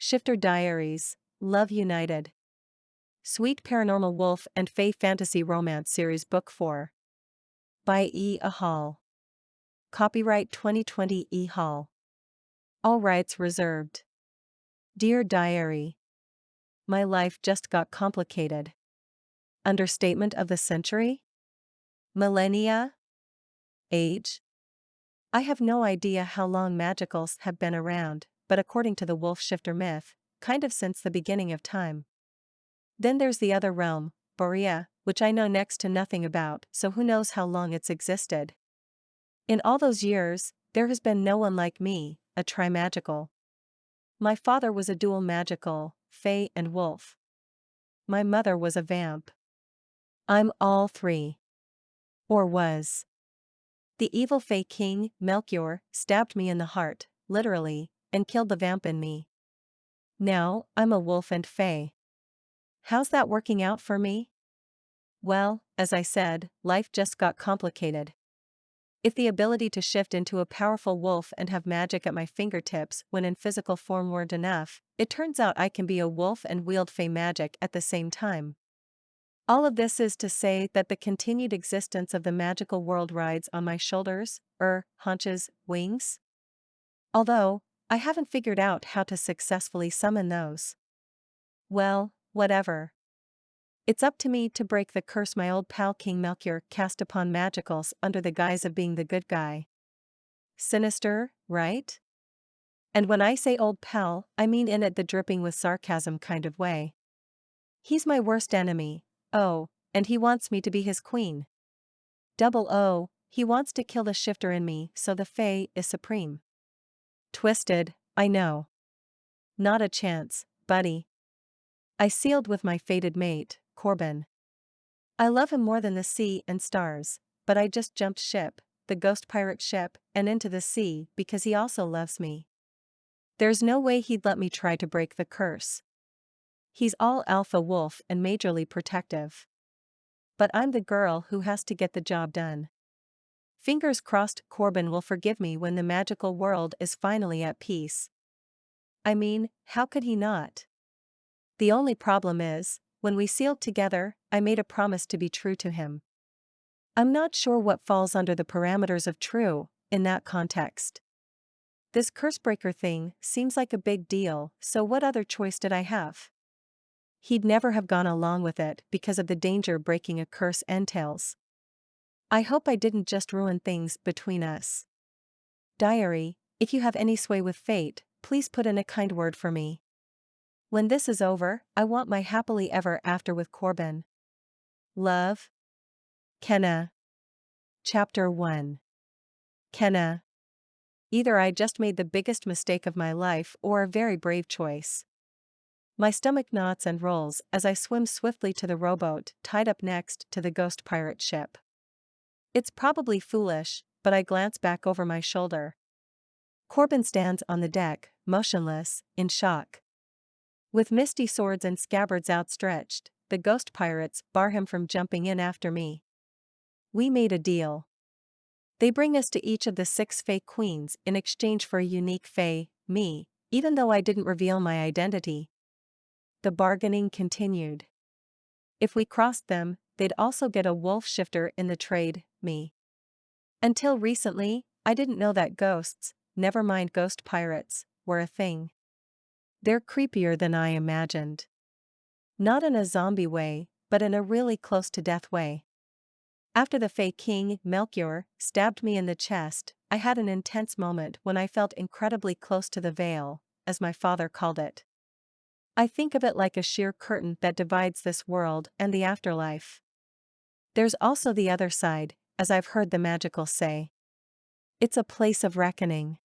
Shifter Diaries, Love United. Sweet Paranormal Wolf and Fae Fantasy Romance Series Book 4. By E. A. Hall. Copyright 2020 E. Hall. All rights reserved. Dear Diary. My life just got complicated. Understatement of the century? Millennia? Age? I have no idea how long magicals have been around, but according to the wolf shifter myth, kind of since the beginning of time. Then there's the other realm, Borea, which I know next to nothing about, so who knows how long it's existed. In all those years, there has been no one like me, a tri-magical. My father was a dual magical, fae and wolf. My mother was a vamp. I'm all three. Or was. The evil fae king, Melchior, stabbed me in the heart, literally, and killed the vamp in me. Now, I'm a wolf and fae. How's that working out for me? Well, as I said, life just got complicated. If the ability to shift into a powerful wolf and have magic at my fingertips when in physical form weren't enough, it turns out I can be a wolf and wield fae magic at the same time. All of this is to say that the continued existence of the magical world rides on my shoulders, haunches, wings. Although, I haven't figured out how to successfully summon those. Well, whatever. It's up to me to break the curse my old pal King Melchior cast upon magicals under the guise of being the good guy. Sinister, right? And when I say old pal, I mean in it the dripping with sarcasm kind of way. He's my worst enemy, and he wants me to be his queen. Double O, he wants to kill the shifter in me so the fae is supreme. Twisted, I know. Not a chance, buddy. I sealed with my fated mate, Corbin. I love him more than the sea and stars, but I just jumped ship, the ghost pirate ship, and into the sea because he also loves me. There's no way he'd let me try to break the curse. He's all alpha wolf and majorly protective. But I'm the girl who has to get the job done. Fingers crossed Corbin will forgive me when the magical world is finally at peace. I mean, how could he not? The only problem is, when we sealed together, I made a promise to be true to him. I'm not sure what falls under the parameters of true, in that context. This cursebreaker thing seems like a big deal, so what other choice did I have? He'd never have gone along with it because of the danger breaking a curse entails. I hope I didn't just ruin things between us. Diary, if you have any sway with fate, please put in a kind word for me. When this is over, I want my happily ever after with Corbin. Love. Kenna. Chapter 1. Kenna. Either I just made the biggest mistake of my life or a very brave choice. My stomach knots and rolls as I swim swiftly to the rowboat tied up next to the ghost pirate ship. It's probably foolish, but I glance back over my shoulder. Corbin stands on the deck, motionless, in shock. With misty swords and scabbards outstretched, the ghost pirates bar him from jumping in after me. We made a deal. They bring us to each of the 6 fae queens in exchange for a unique fae, me, even though I didn't reveal my identity. The bargaining continued. If we crossed them, they'd also get a wolf shifter in the trade, me. Until recently, I didn't know that ghosts, never mind ghost pirates, were a thing. They're creepier than I imagined. Not in a zombie way, but in a really close to death way. After the fae king, Melchior, stabbed me in the chest, I had an intense moment when I felt incredibly close to the veil, as my father called it. I think of it like a sheer curtain that divides this world and the afterlife. There's also the other side, as I've heard the magicals say. It's a place of reckoning.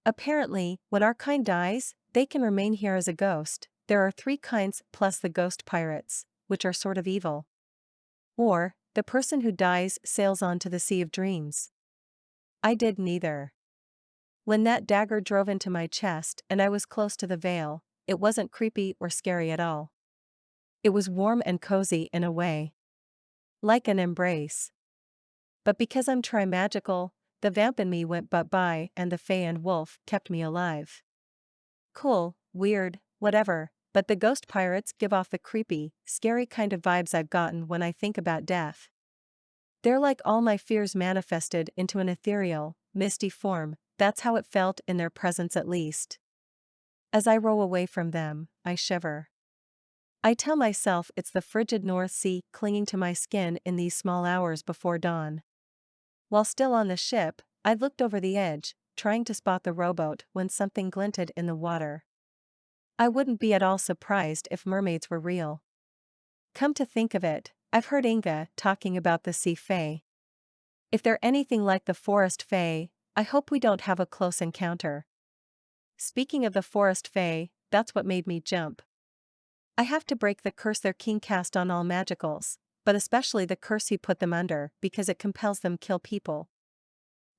Apparently, when our kind dies, they can remain here as a ghost. There are 3 kinds plus the ghost pirates, which are sort of evil. Or, the person who dies sails on to the sea of dreams. I did neither. When that dagger drove into my chest and I was close to the veil, it wasn't creepy or scary at all. It was warm and cozy in a way. Like an embrace. But because I'm tri-magical, the vamp in me went bye and the fae and wolf kept me alive. Cool, weird, whatever, but the ghost pirates give off the creepy, scary kind of vibes I've gotten when I think about death. They're like all my fears manifested into an ethereal, misty form. That's how it felt in their presence at least. As I row away from them, I shiver. I tell myself it's the frigid North Sea clinging to my skin in these small hours before dawn. While still on the ship, I looked over the edge, trying to spot the rowboat when something glinted in the water. I wouldn't be at all surprised if mermaids were real. Come to think of it, I've heard Inga talking about the sea fae. If they're anything like the forest fae, I hope we don't have a close encounter. Speaking of the forest fae, that's what made me jump. I have to break the curse their king cast on all magicals, but especially the curse he put them under because it compels them kill people.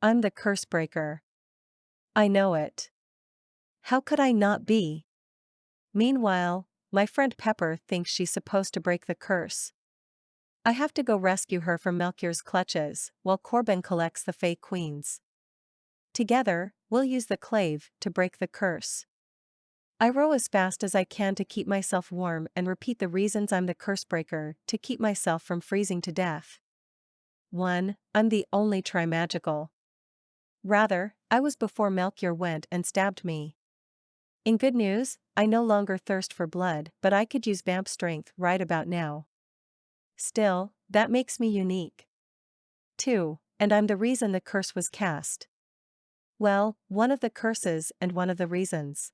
I'm the curse breaker. I know it. How could I not be? Meanwhile, my friend Pepper thinks she's supposed to break the curse. I have to go rescue her from Melchior's clutches, while Corbin collects the Fey Queens. Together, we'll use the clave to break the curse. I row as fast as I can to keep myself warm and repeat the reasons I'm the curse breaker to keep myself from freezing to death. 1. I'm the only tri-magical. Rather, I was before Melchior went and stabbed me. In good news, I no longer thirst for blood, but I could use vamp strength right about now. Still, that makes me unique. 2. And I'm the reason the curse was cast. Well, one of the curses and one of the reasons.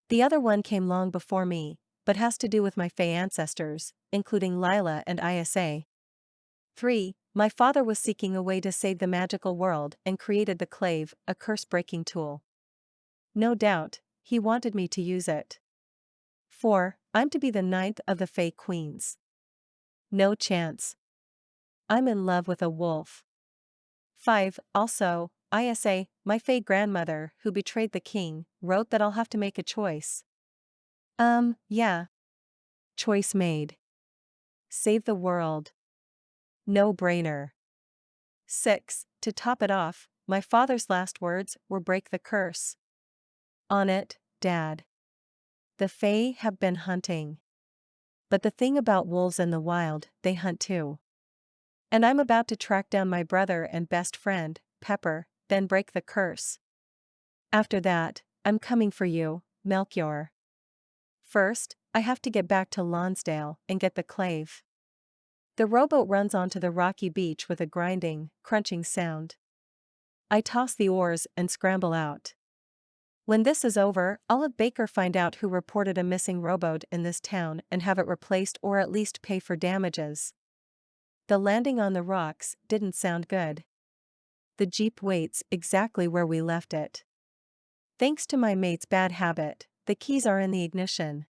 The other one came long before me, but has to do with my Fey ancestors, including Lila and Isa. 3. My father was seeking a way to save the magical world and created the clave, a curse-breaking tool. No doubt, he wanted me to use it. 4. I'm to be the 9th of the Fey Queens. No chance. I'm in love with a wolf. 5. Also, Isa, my Fey grandmother who betrayed the king, wrote that I'll have to make a choice. Yeah. Choice made. Save the world. No brainer. 6. To top it off, my father's last words were break the curse. On it, Dad. The Fae have been hunting. But the thing about wolves in the wild, they hunt too. And I'm about to track down my brother and best friend, Pepper, then break the curse. After that, I'm coming for you, Melchior. First, I have to get back to Lonsdale and get the clave. The rowboat runs onto the rocky beach with a grinding, crunching sound. I toss the oars and scramble out. When this is over, I'll have Baker find out who reported a missing rowboat in this town and have it replaced or at least pay for damages. The landing on the rocks didn't sound good. The jeep waits exactly where we left it. Thanks to my mate's bad habit, the keys are in the ignition.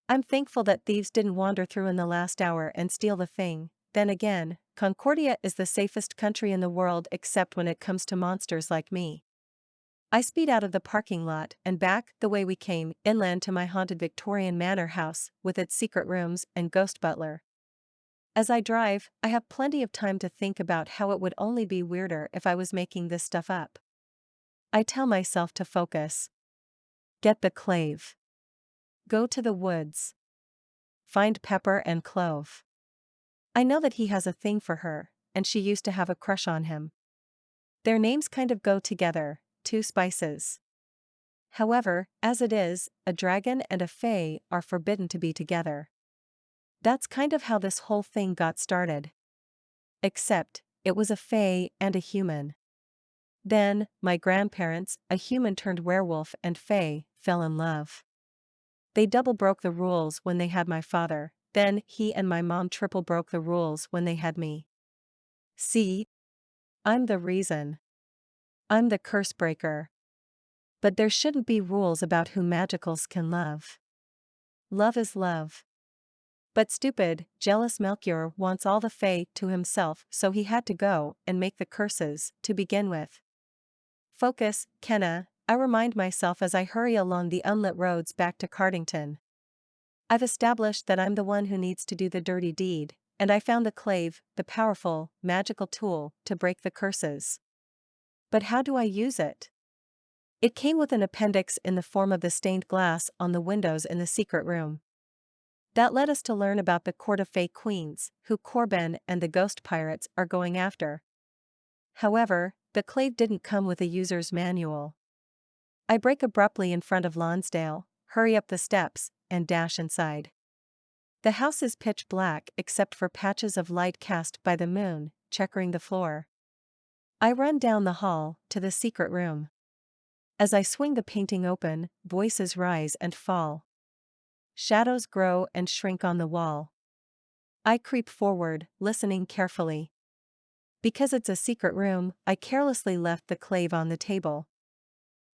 I'm thankful that thieves didn't wander through in the last hour and steal the thing. Then again, Concordia is the safest country in the world except when it comes to monsters like me. I speed out of the parking lot and back the way we came, inland to my haunted Victorian manor house with its secret rooms and ghost butler. As I drive, I have plenty of time to think about how it would only be weirder if I was making this stuff up. I tell myself to focus. Get the clave. Go to the woods. Find Pepper and Clove. I know that he has a thing for her, and she used to have a crush on him. Their names kind of go together, two spices. However, as it is, a dragon and a fae are forbidden to be together. That's kind of how this whole thing got started. Except, it was a fae and a human. Then, my grandparents, a human turned werewolf and fae, fell in love. They double broke the rules when they had my father, then he and my mom triple broke the rules when they had me. See? I'm the reason. I'm the curse breaker. But there shouldn't be rules about who magicals can love. Love is love. But stupid, jealous Melchior wants all the fae to himself, so he had to go and make the curses, to begin with. Focus, Kenna, I remind myself as I hurry along the unlit roads back to Cardington. I've established that I'm the one who needs to do the dirty deed, and I found the clave, the powerful, magical tool, to break the curses. But how do I use it? It came with an appendix in the form of the stained glass on the windows in the secret room. That led us to learn about the Court of Fey Queens, who Corbin and the ghost pirates are going after. However, the clave didn't come with a user's manual. I break abruptly in front of Lonsdale, hurry up the steps, and dash inside. The house is pitch black except for patches of light cast by the moon, checkering the floor. I run down the hall, to the secret room. As I swing the painting open, voices rise and fall. Shadows grow and shrink on the wall. I creep forward, listening carefully. Because it's a secret room, I carelessly left the clave on the table.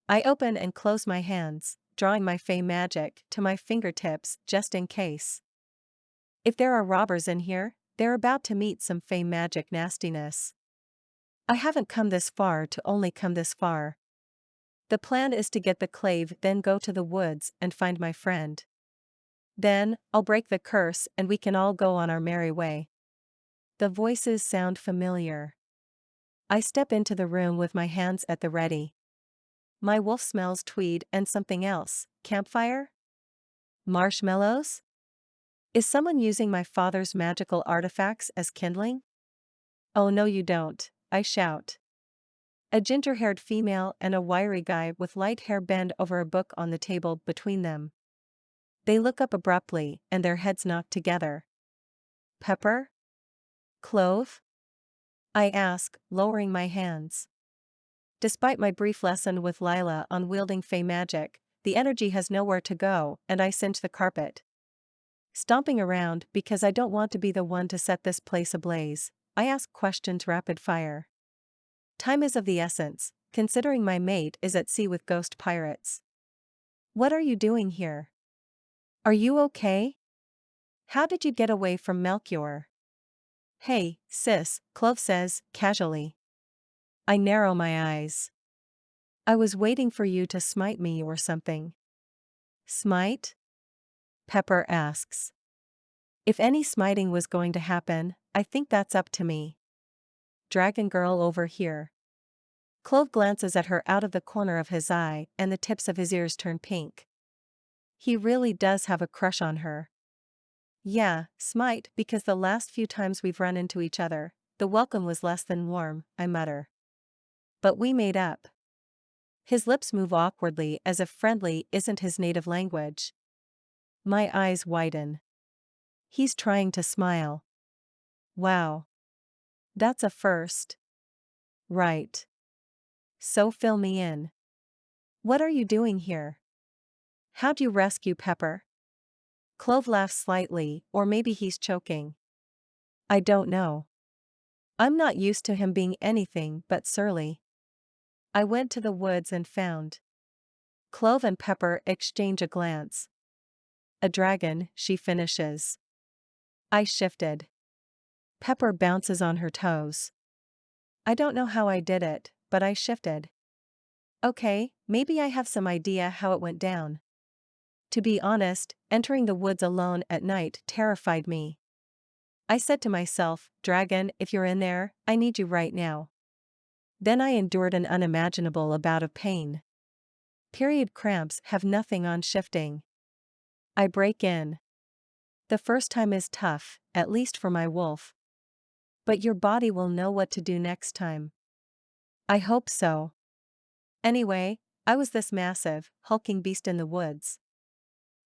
I open and close my hands, drawing my fey magic to my fingertips just in case. If there are robbers in here, they're about to meet some fey magic nastiness. I haven't come this far to only come this far. The plan is to get the clave, then go to the woods and find my friend. Then, I'll break the curse and we can all go on our merry way. The voices sound familiar. I step into the room with my hands at the ready. My wolf smells tweed and something else. Campfire? Marshmallows? Is someone using my father's magical artifacts as kindling? Oh no you don't, I shout. A ginger-haired female and a wiry guy with light hair bend over a book on the table between them. They look up abruptly and their heads knock together. Pepper? Clove? I ask, lowering my hands. Despite my brief lesson with Lila on wielding fey magic, the energy has nowhere to go and I cinch the carpet. Stomping around because I don't want to be the one to set this place ablaze, I ask questions rapid fire. Time is of the essence, considering my mate is at sea with ghost pirates. What are you doing here? Are you okay? How did you get away from Melchior? Hey, sis, Clove says, casually. I narrow my eyes. I was waiting for you to smite me or something. Smite? Pepper asks. If any smiting was going to happen, I think that's up to me. Dragon girl over here. Clove glances at her out of the corner of his eye and the tips of his ears turn pink. He really does have a crush on her. Yeah, smite, because the last few times we've run into each other, the welcome was less than warm, I mutter. But we made up. His lips move awkwardly as if friendly isn't his native language. My eyes widen. He's trying to smile. Wow. That's a first. Right. So fill me in. What are you doing here? How'd you rescue Pepper? Clove laughs slightly, or maybe he's choking. I don't know. I'm not used to him being anything but surly. I went to the woods and found. Clove and Pepper exchange a glance. A dragon, she finishes. I shifted. Pepper bounces on her toes. I don't know how I did it, but I shifted. Okay, maybe I have some idea how it went down. To be honest, entering the woods alone at night terrified me. I said to myself, Dragon, if you're in there, I need you right now. Then I endured an unimaginable bout of pain. Period cramps have nothing on shifting. I break in. The first time is tough, at least for my wolf. But your body will know what to do next time. I hope so. Anyway, I was this massive, hulking beast in the woods.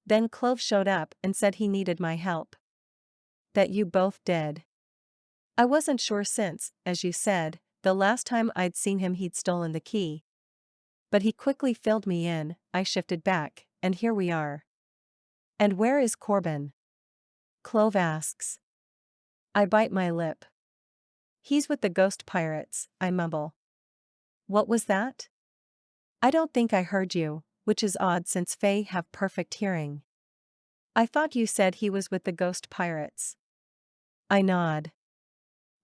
Then Clove showed up and said he needed my help. That you both did. I wasn't sure since, as you said, the last time I'd seen him he'd stolen the key. But he quickly filled me in, I shifted back, and here we are. And where is Corbin? Clove asks. I bite my lip. He's with the ghost pirates, I mumble. What was that? I don't think I heard you, which is odd since Fae have perfect hearing. I thought you said he was with the ghost pirates. I nod.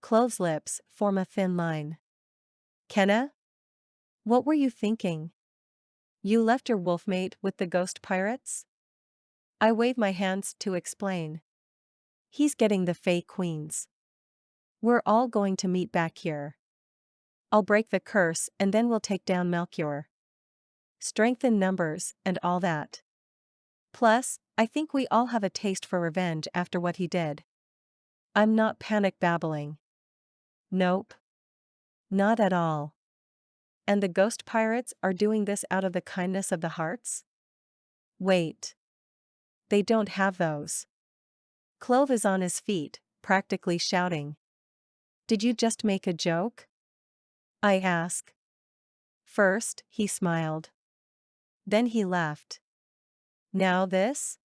Clove's lips form a thin line. Kenna? What were you thinking? You left your wolfmate with the ghost pirates? I wave my hands to explain. He's getting the Fae Queens. We're all going to meet back here. I'll break the curse and then we'll take down Melchior. Strength in numbers, and all that. Plus, I think we all have a taste for revenge after what he did. I'm not panic babbling. Nope. Not at all. And the ghost pirates are doing this out of the kindness of the hearts? Wait. They don't have those. Clove is on his feet, practically shouting. Did you just make a joke? I ask. First, he smiled. Then he laughed. Now this?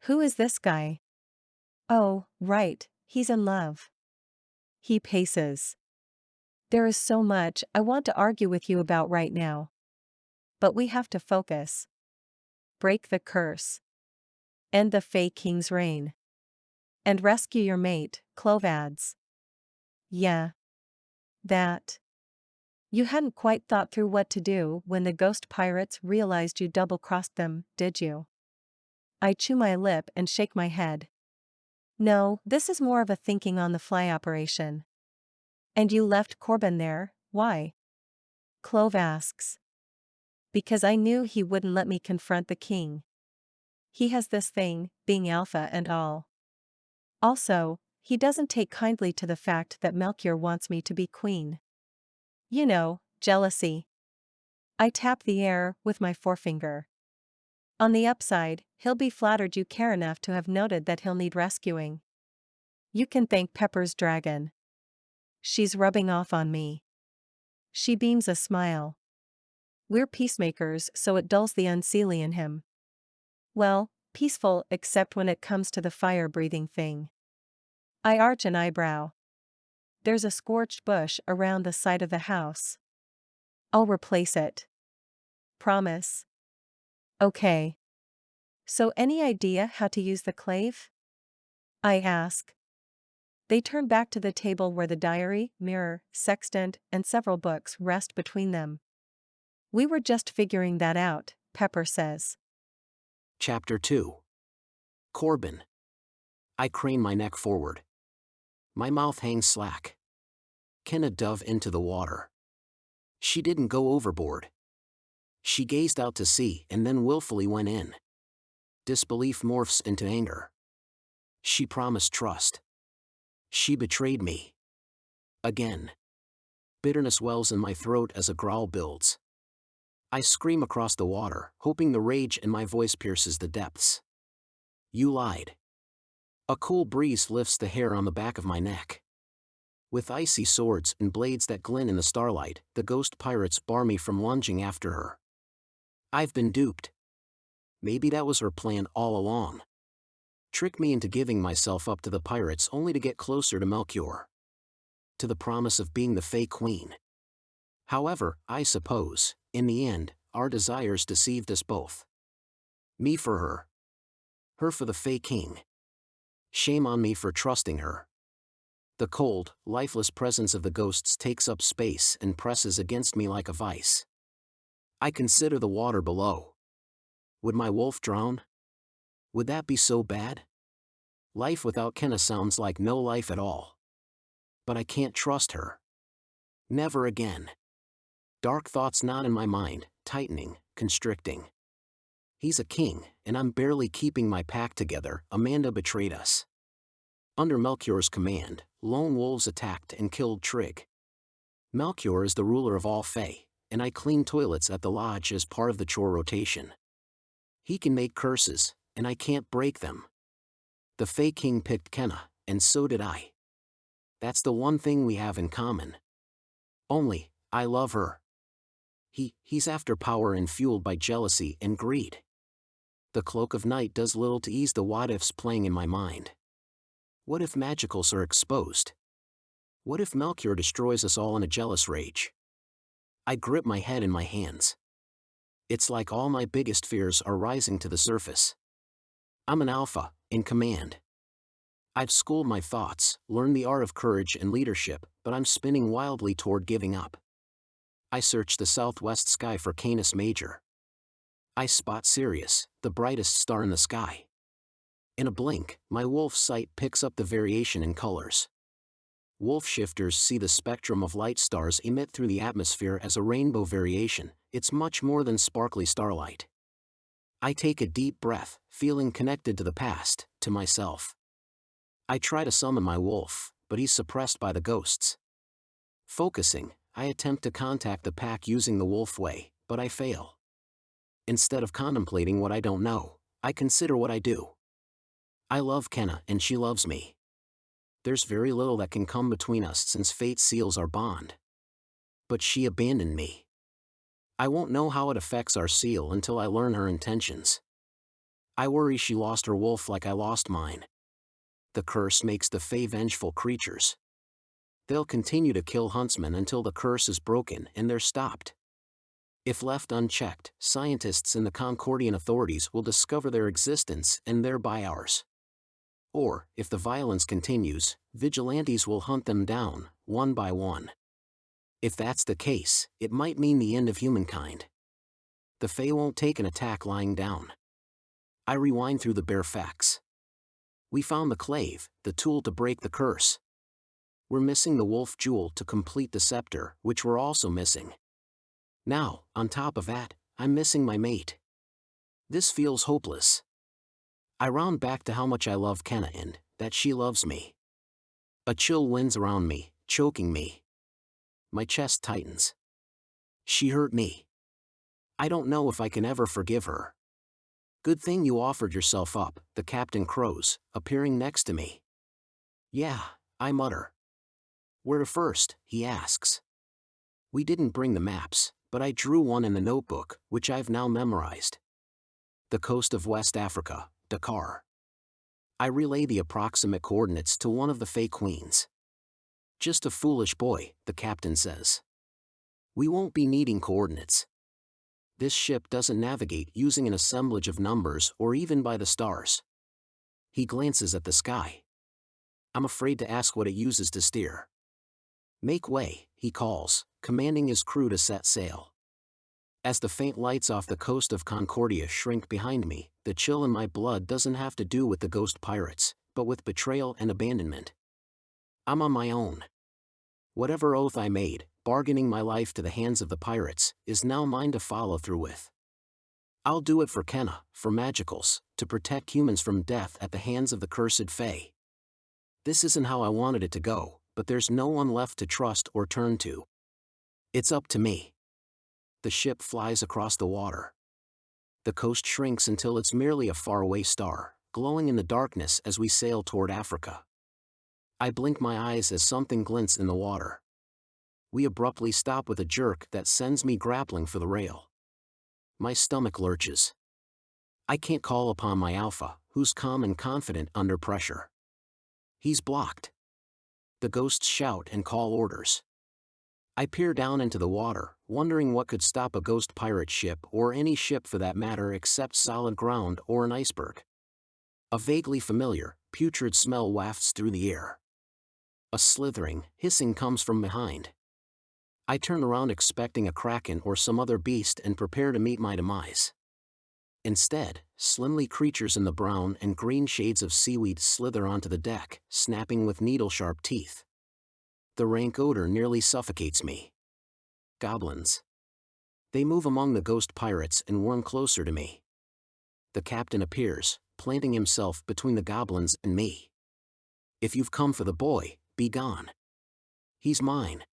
Who is this guy? Oh, right, he's in love. He paces. There is so much I want to argue with you about right now. But we have to focus. Break the curse. End the Fae King's reign. And rescue your mate, Clove adds. Yeah. That. You hadn't quite thought through what to do when the ghost pirates realized you double-crossed them, did you? I chew my lip and shake my head. No, this is more of a thinking-on-the-fly operation. And you left Corbin there, why? Clove asks. Because I knew he wouldn't let me confront the king. He has this thing, being alpha and all. Also, he doesn't take kindly to the fact that Melchior wants me to be queen. You know, jealousy. I tap the air with my forefinger. On the upside, he'll be flattered you care enough to have noted that he'll need rescuing. You can thank Pepper's dragon. She's rubbing off on me. She beams a smile. We're peacemakers, so it dulls the unseelie in him. Well, peaceful except when it comes to the fire-breathing thing. I arch an eyebrow. There's a scorched bush around the side of the house. I'll replace it. Promise. Okay. So any idea how to use the clave? I ask. They turn back to the table where the diary, mirror, sextant, and several books rest between them. We were just figuring that out, Pepper says. Chapter 2. Corbin. I crane my neck forward. My mouth hangs slack. Kenna dove into the water. She didn't go overboard. She gazed out to sea and then willfully went in. Disbelief morphs into anger. She promised trust. She betrayed me. Again. Bitterness wells in my throat as a growl builds. I scream across the water, hoping the rage in my voice pierces the depths. You lied. A cool breeze lifts the hair on the back of my neck. With icy swords and blades that glint in the starlight, the ghost pirates bar me from lunging after her. I've been duped. Maybe that was her plan all along. Trick me into giving myself up to the pirates only to get closer to Melchior. To the promise of being the Fae Queen. However, I suppose, in the end, our desires deceived us both. Me for her. Her for the Fae King. Shame on me for trusting her. The cold, lifeless presence of the ghosts takes up space and presses against me like a vice. I consider the water below. Would my wolf drown? Would that be so bad? Life without Kenna sounds like no life at all. But I can't trust her. Never again. Dark thoughts knot in my mind, tightening, constricting. He's a king, and I'm barely keeping my pack together. Amanda betrayed us. Under Melchior's command, lone wolves attacked and killed Trig. Melchior is the ruler of all Fae, and I clean toilets at the lodge as part of the chore rotation. He can make curses, and I can't break them. The Fae King picked Kenna, and so did I. That's the one thing we have in common. Only, I love her. He's after power and fueled by jealousy and greed. The Cloak of Night does little to ease the what-ifs playing in my mind. What if magicals are exposed? What if Melchior destroys us all in a jealous rage? I grip my head in my hands. It's like all my biggest fears are rising to the surface. I'm an alpha, in command. I've schooled my thoughts, learned the art of courage and leadership, but I'm spinning wildly toward giving up. I search the southwest sky for Canis Major. I spot Sirius, the brightest star in the sky. In a blink, my wolf sight picks up the variation in colors. Wolf shifters see the spectrum of light stars emit through the atmosphere as a rainbow variation. It's much more than sparkly starlight. I take a deep breath, feeling connected to the past, to myself. I try to summon my wolf, but he's suppressed by the ghosts. Focusing, I attempt to contact the pack using the wolf way, but I fail. Instead of contemplating what I don't know, I consider what I do. I love Kenna and she loves me. There's very little that can come between us since fate seals our bond. But she abandoned me. I won't know how it affects our seal until I learn her intentions. I worry she lost her wolf like I lost mine. The curse makes the Fae vengeful creatures. They'll continue to kill huntsmen until the curse is broken and they're stopped. If left unchecked, scientists and the Concordian authorities will discover their existence and thereby ours. Or, if the violence continues, vigilantes will hunt them down, one by one. If that's the case, it might mean the end of humankind. The Fae won't take an attack lying down. I rewind through the bare facts. We found the clave, the tool to break the curse. We're missing the wolf jewel to complete the scepter, which we're also missing. Now, on top of that, I'm missing my mate. This feels hopeless. I round back to how much I love Kenna and that she loves me. A chill winds around me, choking me. My chest tightens. She hurt me. I don't know if I can ever forgive her. Good thing you offered yourself up, the captain crows, appearing next to me. Yeah, I mutter. Where to first, he asks. We didn't bring the maps, but I drew one in the notebook, which I've now memorized. The coast of West Africa, Dakar. I relay the approximate coordinates to one of the Fae queens. Just a foolish boy, the captain says. We won't be needing coordinates. This ship doesn't navigate using an assemblage of numbers or even by the stars. He glances at the sky. I'm afraid to ask what it uses to steer. Make way, he calls, commanding his crew to set sail. As the faint lights off the coast of Concordia shrink behind me, the chill in my blood doesn't have to do with the ghost pirates, but with betrayal and abandonment. I'm on my own. Whatever oath I made, bargaining my life to the hands of the pirates, is now mine to follow through with. I'll do it for Kenna, for magicals, to protect humans from death at the hands of the cursed Fae. This isn't how I wanted it to go, but there's no one left to trust or turn to. It's up to me. The ship flies across the water. The coast shrinks until it's merely a faraway star, glowing in the darkness as we sail toward Africa. I blink my eyes as something glints in the water. We abruptly stop with a jerk that sends me grappling for the rail. My stomach lurches. I can't call upon my alpha, who's calm and confident under pressure. He's blocked. The ghosts shout and call orders. I peer down into the water, wondering what could stop a ghost pirate ship or any ship for that matter except solid ground or an iceberg. A vaguely familiar, putrid smell wafts through the air. A slithering, hissing comes from behind. I turn around expecting a kraken or some other beast and prepare to meet my demise. Instead, slimly creatures in the brown and green shades of seaweed slither onto the deck, snapping with needle-sharp teeth. The rank odor nearly suffocates me. Goblins. They move among the ghost pirates and worm closer to me. The captain appears, planting himself between the goblins and me. If you've come for the boy, be gone. He's mine.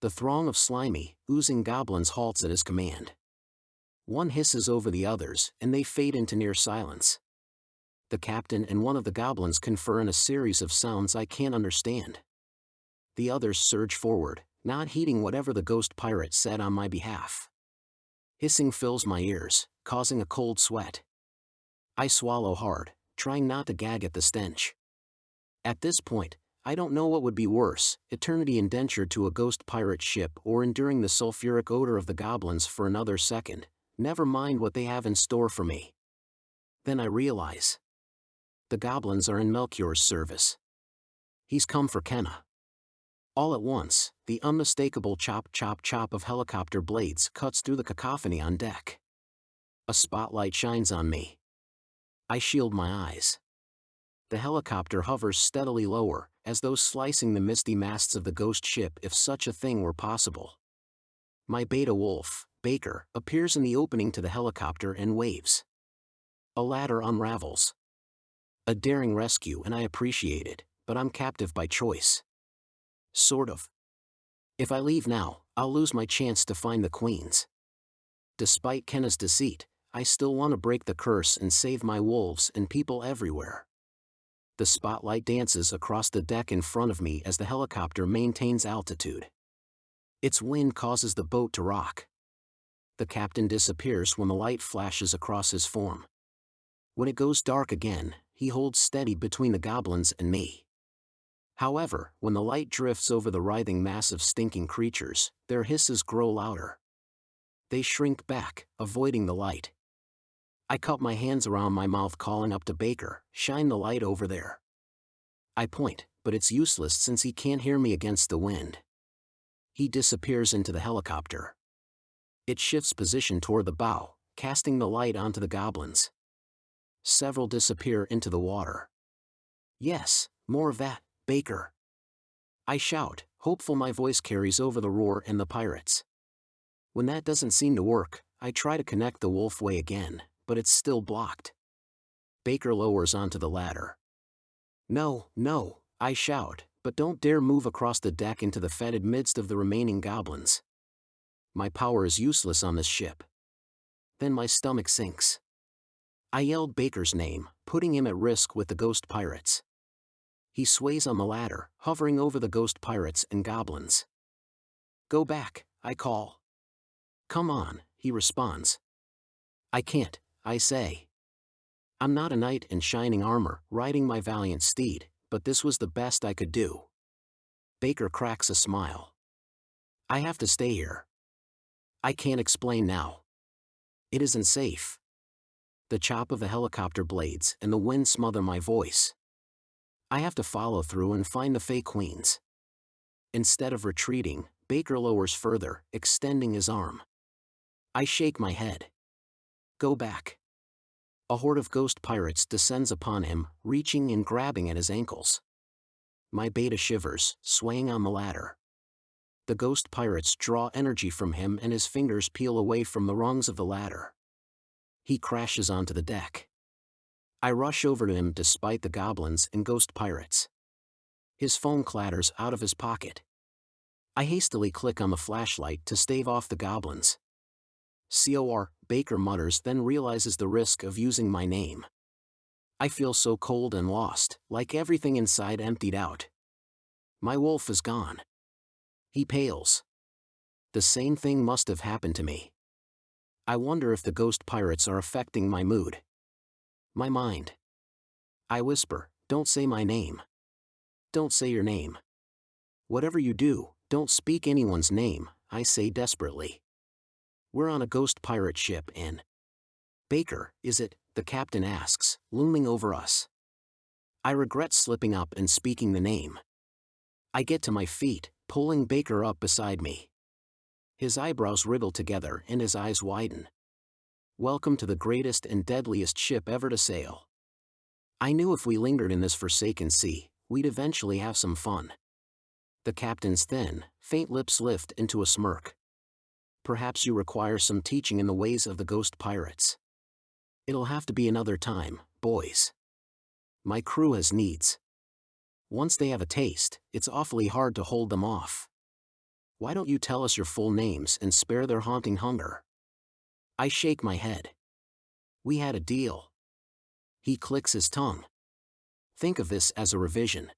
The throng of slimy, oozing goblins halts at his command. One hisses over the others, and they fade into near silence. The captain and one of the goblins confer in a series of sounds I can't understand. The others surge forward, not heeding whatever the ghost pirate said on my behalf. Hissing fills my ears, causing a cold sweat. I swallow hard, trying not to gag at the stench. At this point, I don't know what would be worse, eternity indentured to a ghost pirate ship or enduring the sulfuric odor of the goblins for another second, never mind what they have in store for me. Then I realize. The goblins are in Melchior's service. He's come for Kenna. All at once, the unmistakable chop chop chop of helicopter blades cuts through the cacophony on deck. A spotlight shines on me. I shield my eyes. The helicopter hovers steadily lower, as though slicing the misty masts of the ghost ship if such a thing were possible. My beta wolf, Baker, appears in the opening to the helicopter and waves. A ladder unravels. A daring rescue, and I appreciate it, but I'm captive by choice. Sort of. If I leave now, I'll lose my chance to find the queens. Despite Kenna's deceit, I still want to break the curse and save my wolves and people everywhere. The spotlight dances across the deck in front of me as the helicopter maintains altitude. Its wind causes the boat to rock. The captain disappears when the light flashes across his form. When it goes dark again, he holds steady between the goblins and me. However, when the light drifts over the writhing mass of stinking creatures, their hisses grow louder. They shrink back, avoiding the light. I cup my hands around my mouth, calling up to Baker, "Shine the light over there." I point, but it's useless since he can't hear me against the wind. He disappears into the helicopter. It shifts position toward the bow, casting the light onto the goblins. Several disappear into the water. "Yes, more of that, Baker." I shout, hopeful my voice carries over the roar and the pirates. When that doesn't seem to work, I try to connect the wolf way again, but it's still blocked. Baker lowers onto the ladder. "No, no," I shout, "but don't dare move across the deck into the fetid midst of the remaining goblins. My power is useless on this ship." Then my stomach sinks. I yelled Baker's name, putting him at risk with the ghost pirates. He sways on the ladder, hovering over the ghost pirates and goblins. "Go back," I call. "Come on," he responds. "I can't," I say. I'm not a knight in shining armor, riding my valiant steed, but this was the best I could do. Baker cracks a smile. "I have to stay here. I can't explain now. It isn't safe." The chop of the helicopter blades and the wind smother my voice. I have to follow through and find the Fey Queens. Instead of retreating, Baker lowers further, extending his arm. I shake my head. "Go back." A horde of ghost pirates descends upon him, reaching and grabbing at his ankles. My beta shivers, swaying on the ladder. The ghost pirates draw energy from him and his fingers peel away from the rungs of the ladder. He crashes onto the deck. I rush over to him despite the goblins and ghost pirates. His phone clatters out of his pocket. I hastily click on the flashlight to stave off the goblins. "Cor," Baker mutters, then realizes the risk of using my name. I feel so cold and lost, like everything inside emptied out. My wolf is gone. He pales. The same thing must have happened to me. I wonder if the ghost pirates are affecting my mood. My mind. I whisper, "Don't say my name. Don't say your name. Whatever you do, don't speak anyone's name," I say desperately. We're on a ghost pirate ship and... "Baker, is it?" the captain asks, looming over us. I regret slipping up and speaking the name. I get to my feet, pulling Baker up beside me. His eyebrows wriggle together and his eyes widen. "Welcome to the greatest and deadliest ship ever to sail. I knew if we lingered in this forsaken sea, we'd eventually have some fun." The captain's thin, faint lips lift into a smirk. "Perhaps you require some teaching in the ways of the ghost pirates. It'll have to be another time, boys. My crew has needs. Once they have a taste, it's awfully hard to hold them off. Why don't you tell us your full names and spare their haunting hunger?" I shake my head. "We had a deal." He clicks his tongue. "Think of this as a revision.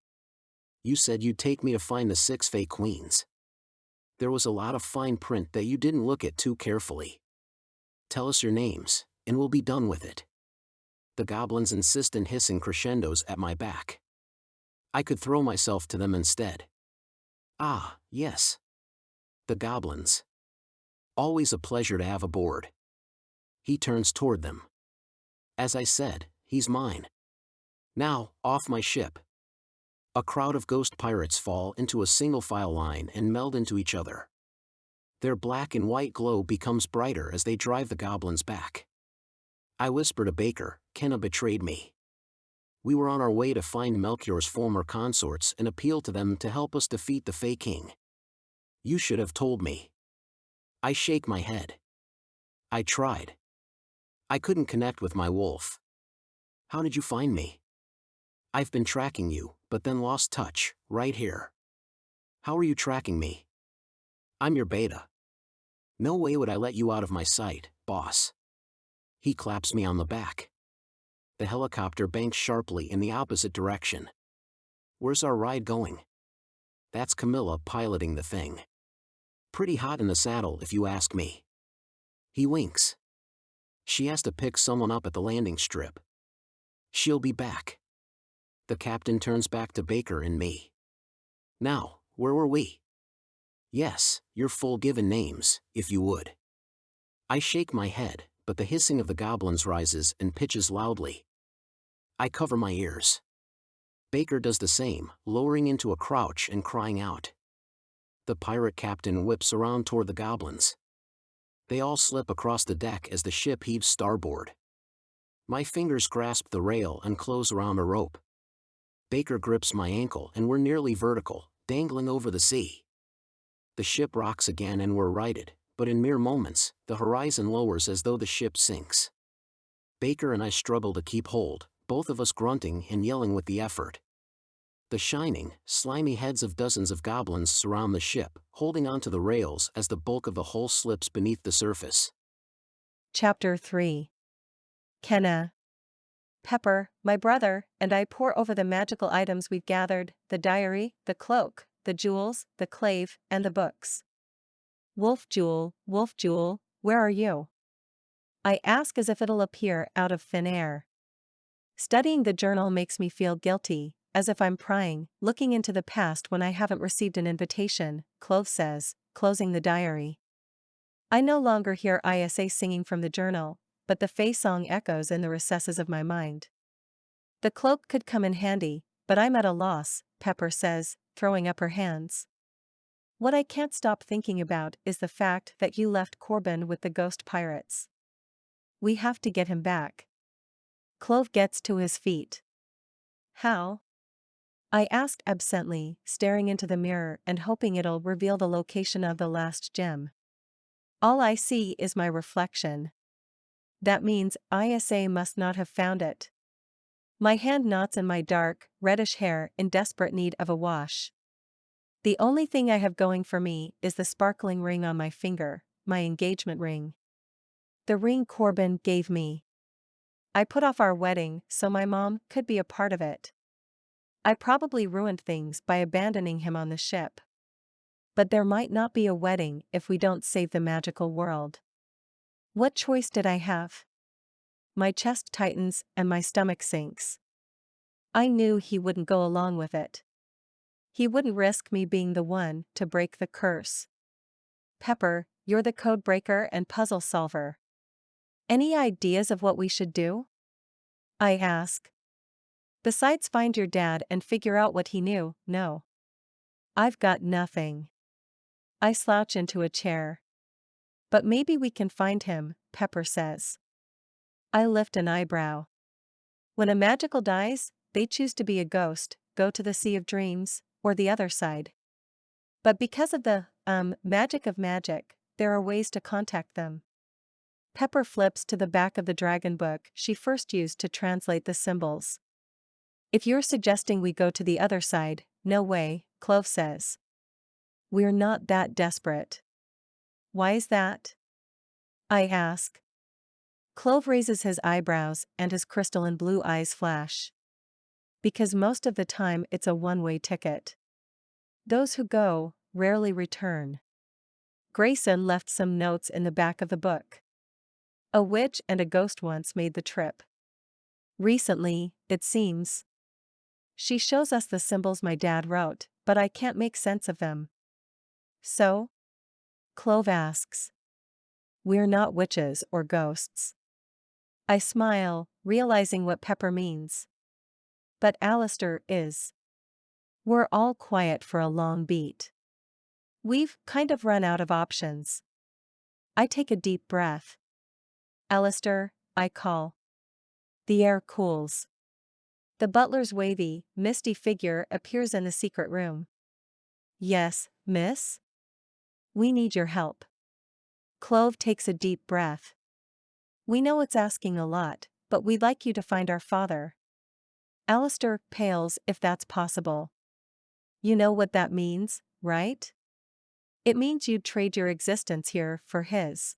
You said you'd take me to find the 6 Fey Queens. There was a lot of fine print that you didn't look at too carefully. Tell us your names, and we'll be done with it." The goblins insist in hissing crescendos at my back. I could throw myself to them instead. "Ah, yes. The goblins. Always a pleasure to have aboard." He turns toward them. "As I said, he's mine. Now, off my ship." A crowd of ghost pirates fall into a single file line and meld into each other. Their black and white glow becomes brighter as they drive the goblins back. I whisper to Baker, "Kenna betrayed me. We were on our way to find Melchior's former consorts and appeal to them to help us defeat the Fey King. You should have told me. I shake my head. I tried. I couldn't connect with my wolf. How did you find me? I've been tracking you, but then lost touch, right here. How are you tracking me? I'm your beta. No way would I let you out of my sight, boss. He claps me on the back. The helicopter banks sharply in the opposite direction. Where's our ride going? That's Camilla piloting the thing. Pretty hot in the saddle if you ask me. He winks. She has to pick someone up at the landing strip. She'll be back. The captain turns back to Baker and me. Now, where were we? Yes, your full given names, if you would. I shake my head, but the hissing of the goblins rises and pitches loudly. I cover my ears. Baker does the same, lowering into a crouch and crying out. The pirate captain whips around toward the goblins. They all slip across the deck as the ship heaves starboard. My fingers grasp the rail and close around a rope. Baker grips my ankle and we're nearly vertical, dangling over the sea. The ship rocks again and we're righted, but in mere moments, the horizon lowers as though the ship sinks. Baker and I struggle to keep hold, both of us grunting and yelling with the effort. The shining, slimy heads of dozens of goblins surround the ship, holding onto the rails as the bulk of the hull slips beneath the surface. Chapter 3. Kenna. Pepper, my brother, and I pore over the magical items we've gathered, the diary, the cloak, the jewels, the clave, and the books. Wolf Jewel, where are you? I ask as if it'll appear out of thin air. Studying the journal makes me feel guilty, as if I'm prying, looking into the past when I haven't received an invitation, Clove says, closing the diary. I no longer hear Isa singing from the journal, but the Fae song echoes in the recesses of my mind. The cloak could come in handy, but I'm at a loss, Pepper says, throwing up her hands. What I can't stop thinking about is the fact that you left Corbin with the ghost pirates. We have to get him back. Clove gets to his feet. How? I asked absently, staring into the mirror and hoping it'll reveal the location of the last gem. All I see is my reflection. That means Isa must not have found it. My hand knots in my dark, reddish hair in desperate need of a wash. The only thing I have going for me is the sparkling ring on my finger, my engagement ring. The ring Corbin gave me. I put off our wedding so my mom could be a part of it. I probably ruined things by abandoning him on the ship. But there might not be a wedding if we don't save the magical world. What choice did I have? My chest tightens and my stomach sinks. I knew he wouldn't go along with it. He wouldn't risk me being the one to break the curse. Pepper, you're the code breaker and puzzle solver. Any ideas of what we should do? I ask. Besides find your dad and figure out what he knew, no. I've got nothing. I slouch into a chair. But maybe we can find him, Pepper says. I lift an eyebrow. When a magical dies, they choose to be a ghost, go to the Sea of Dreams, or the other side. But because of the, magic of magic, there are ways to contact them. Pepper flips to the back of the dragon book she first used to translate the symbols. If you're suggesting we go to the other side, no way, Clove says. We're not that desperate. Why is that? I ask. Clove raises his eyebrows and his crystalline blue eyes flash. Because most of the time it's a one-way ticket. Those who go, rarely return. Grayson left some notes in the back of the book. A witch and a ghost once made the trip. Recently, it seems. She shows us the symbols my dad wrote, but I can't make sense of them. So? Clove asks. We're not witches or ghosts. I smile, realizing what Pepper means. But Alistair is. We're all quiet for a long beat. We've kind of run out of options. I take a deep breath. Alistair, I call. The air cools. The butler's wavy, misty figure appears in the secret room. Yes, miss? We need your help. Clove takes a deep breath. We know it's asking a lot, but we'd like you to find our father. Alistair pales if that's possible. You know what that means, right? It means you'd trade your existence here for his.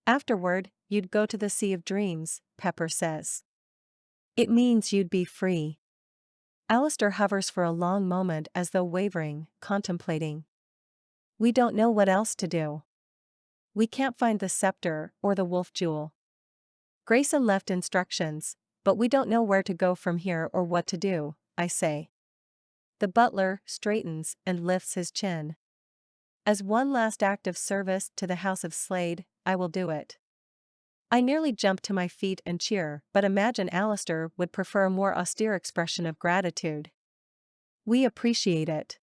Afterward, you'd go to the Sea of Dreams, Pepper says. It means you'd be free. Alistair hovers for a long moment as though wavering, contemplating. We don't know what else to do. We can't find the scepter or the wolf jewel. Grayson left instructions, but we don't know where to go from here or what to do, I say. The butler straightens and lifts his chin. As one last act of service to the House of Slade, I will do it. I nearly jump to my feet and cheer, but imagine Alistair would prefer a more austere expression of gratitude. We appreciate it.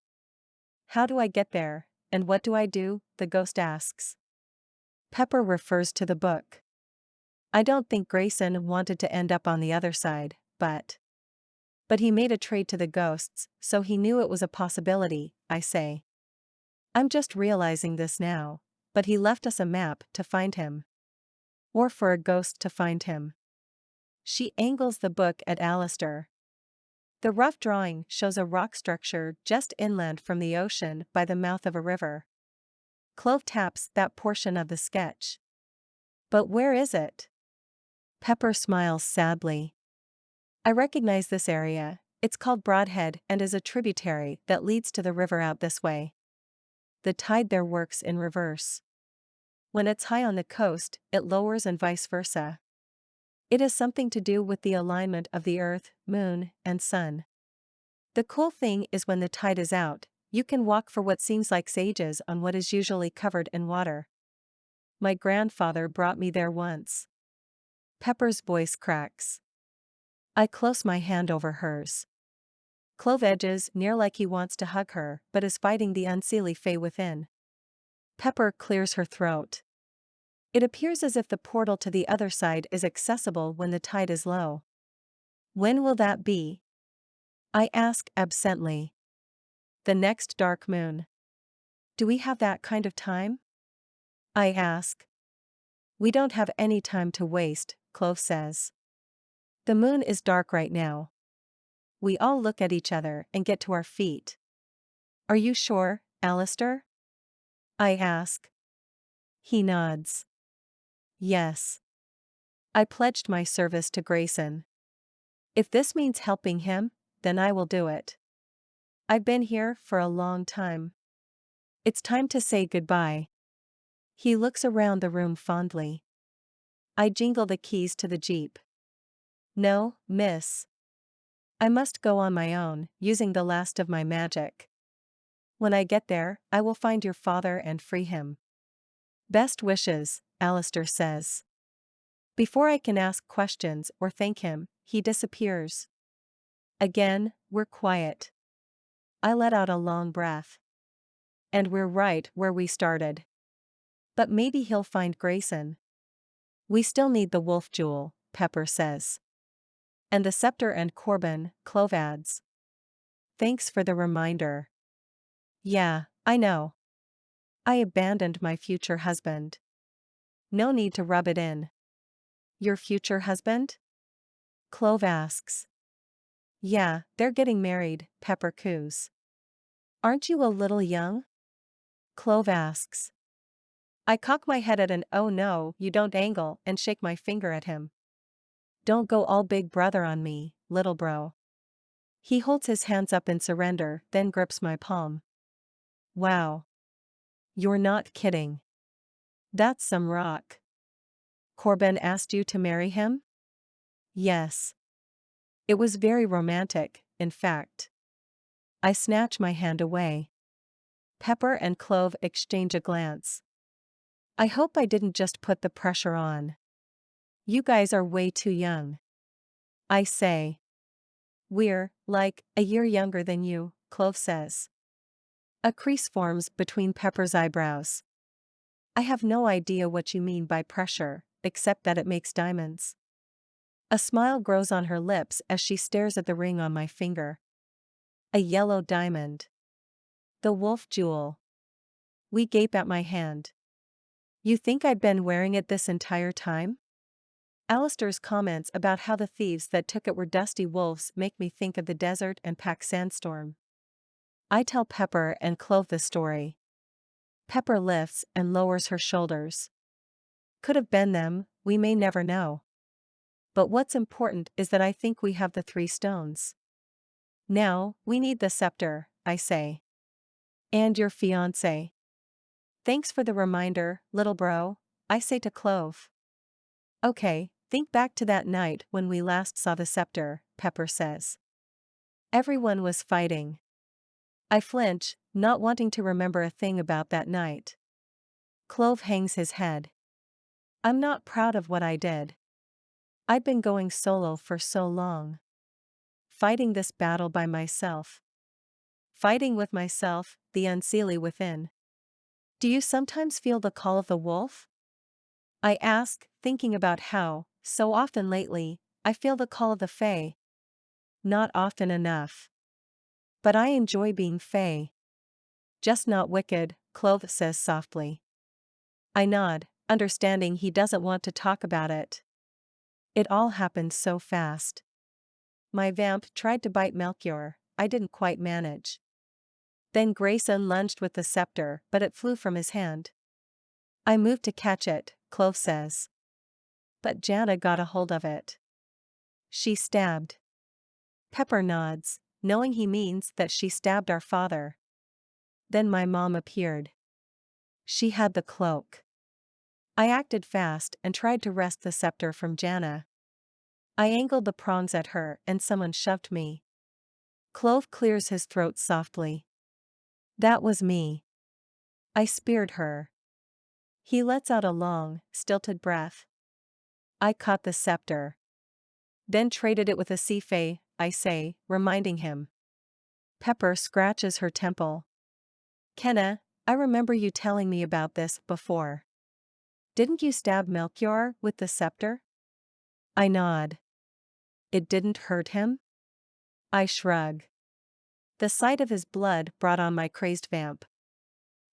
How do I get there, and what do I do? The ghost asks. Pepper refers to the book. I don't think Grayson wanted to end up on the other side, but he made a trade to the ghosts, so he knew it was a possibility, I say. I'm just realizing this now, but he left us a map to find him. Or for a ghost to find him. She angles the book at Alistair. The rough drawing shows a rock structure just inland from the ocean by the mouth of a river. Clove taps that portion of the sketch. But where is it? Pepper smiles sadly. I recognize this area. It's called Broadhead and is a tributary that leads to the river out this way. The tide there works in reverse. When it's high on the coast, it lowers and vice versa. It has something to do with the alignment of the earth, moon, and sun. The cool thing is when the tide is out, you can walk for what seems like ages on what is usually covered in water. My grandfather brought me there once. Pepper's voice cracks. I close my hand over hers. Clove edges near like he wants to hug her, but is fighting the unseelie fae within. Pepper clears her throat. It appears as if the portal to the other side is accessible when the tide is low. When will that be? I ask absently. The next dark moon. Do we have that kind of time? I ask. We don't have any time to waste, Clove says. The moon is dark right now. We all look at each other and get to our feet. Are you sure, Alistair? I ask. He nods. Yes. I pledged my service to Grayson. If this means helping him, then I will do it. I've been here for a long time. It's time to say goodbye. He looks around the room fondly. I jingle the keys to the Jeep. No, miss. I must go on my own, using the last of my magic. When I get there, I will find your father and free him. Best wishes, Alistair says. Before I can ask questions or thank him, he disappears. Again, we're quiet. I let out a long breath. And we're right where we started. But maybe he'll find Grayson. We still need the wolf jewel, Pepper says. And the scepter and Corbin, Clove adds. Thanks for the reminder. Yeah, I know. I abandoned my future husband. No need to rub it in. Your future husband? Clove asks. Yeah, they're getting married, Pepper coos. Aren't you a little young? Clove asks. I cock my head at an oh no, you don't angle and shake my finger at him. Don't go all big brother on me, little bro. He holds his hands up in surrender, then grips my palm. Wow. You're not kidding. That's some rock. Corbin asked you to marry him? Yes. It was very romantic, in fact. I snatch my hand away. Pepper and Clove exchange a glance. I hope I didn't just put the pressure on. You guys are way too young. I say. We're, like, a year younger than you, Clove says. A crease forms between Pepper's eyebrows. I have no idea what you mean by pressure, except that it makes diamonds. A smile grows on her lips as she stares at the ring on my finger. A yellow diamond. The wolf jewel. We gape at my hand. You think I've been wearing it this entire time? Alistair's comments about how the thieves that took it were dusty wolves make me think of the desert and pack sandstorm. I tell Pepper and Clove the story. Pepper lifts and lowers her shoulders. Could have been them, we may never know. But what's important is that I think we have the 3 stones. Now, we need the scepter, I say. And your fiancé. Thanks for the reminder, little bro, I say to Clove. Okay, think back to that night when we last saw the scepter, Pepper says. Everyone was fighting. I flinch, not wanting to remember a thing about that night. Clove hangs his head. I'm not proud of what I did. I'd been going solo for so long. Fighting this battle by myself. Fighting with myself, the unseelie within. Do you sometimes feel the call of the wolf? I ask, thinking about how, so often lately, I feel the call of the fae. Not often enough. But I enjoy being fae. Just not wicked, Clove says softly. I nod, understanding he doesn't want to talk about it. It all happened so fast. My vamp tried to bite Melchior, I didn't quite manage. Then Grayson lunged with the scepter, but it flew from his hand. I moved to catch it, Clove says. But Jana got a hold of it. She stabbed. Pepper nods, knowing he means that she stabbed our father. Then my mom appeared. She had the cloak. I acted fast and tried to wrest the scepter from Jana. I angled the prongs at her and someone shoved me. Clove clears his throat softly. That was me. I speared her. He lets out a long, stilted breath. I caught the scepter. Then traded it with a sea fae, I say, reminding him. Pepper scratches her temple. Kenna, I remember you telling me about this before. Didn't you stab Melchior with the scepter? I nod. It didn't hurt him? I shrug. The sight of his blood brought on my crazed vamp.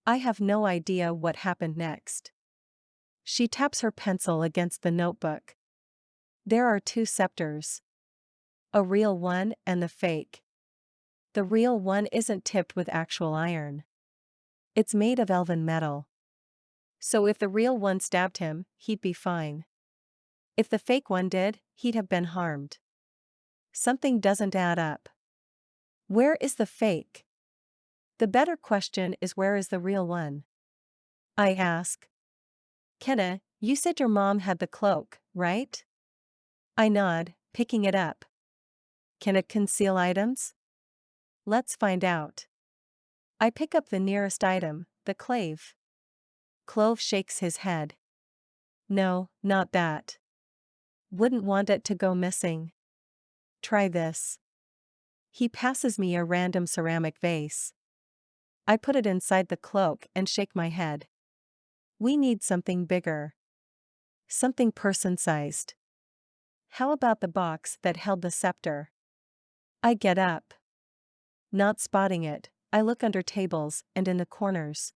I have no idea what happened next. She taps her pencil against the notebook. There are 2 scepters. A real one and the fake. The real one isn't tipped with actual iron. It's made of elven metal. So if the real one stabbed him, he'd be fine. If the fake one did, he'd have been harmed. Something doesn't add up. Where is the fake? The better question is, where is the real one? I ask. Kenna, you said your mom had the cloak, right? I nod, picking it up. Can it conceal items? Let's find out. I pick up the nearest item, the clave. Clove shakes his head. No, not that. Wouldn't want it to go missing. Try this. He passes me a random ceramic vase. I put it inside the cloak and shake my head. We need something bigger. Something person-sized. How about the box that held the scepter? I get up. Not spotting it, I look under tables and in the corners.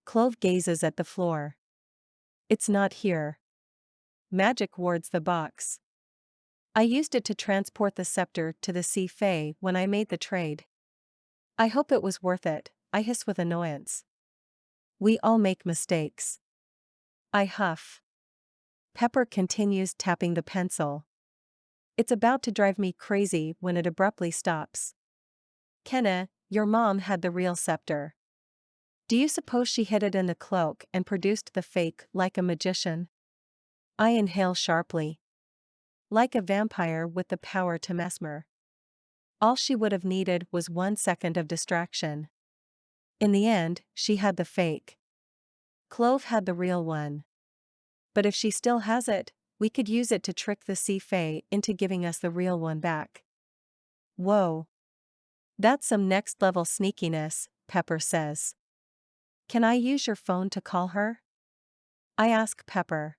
Clove gazes at the floor. It's not here. Magic wards the box. I used it to transport the scepter to the sea fae when I made the trade. I hope it was worth it, I hiss with annoyance. We all make mistakes. I huff. Pepper continues tapping the pencil. It's about to drive me crazy when it abruptly stops. Kenna, your mom had the real scepter. Do you suppose she hid it in the cloak and produced the fake like a magician? I inhale sharply. Like a vampire with the power to mesmer. All she would have needed was 1 second of distraction. In the end, she had the fake. Clove had the real one. But if she still has it, we could use it to trick the sea fae into giving us the real one back. Whoa. That's some next level sneakiness, Pepper says. Can I use your phone to call her? I ask Pepper.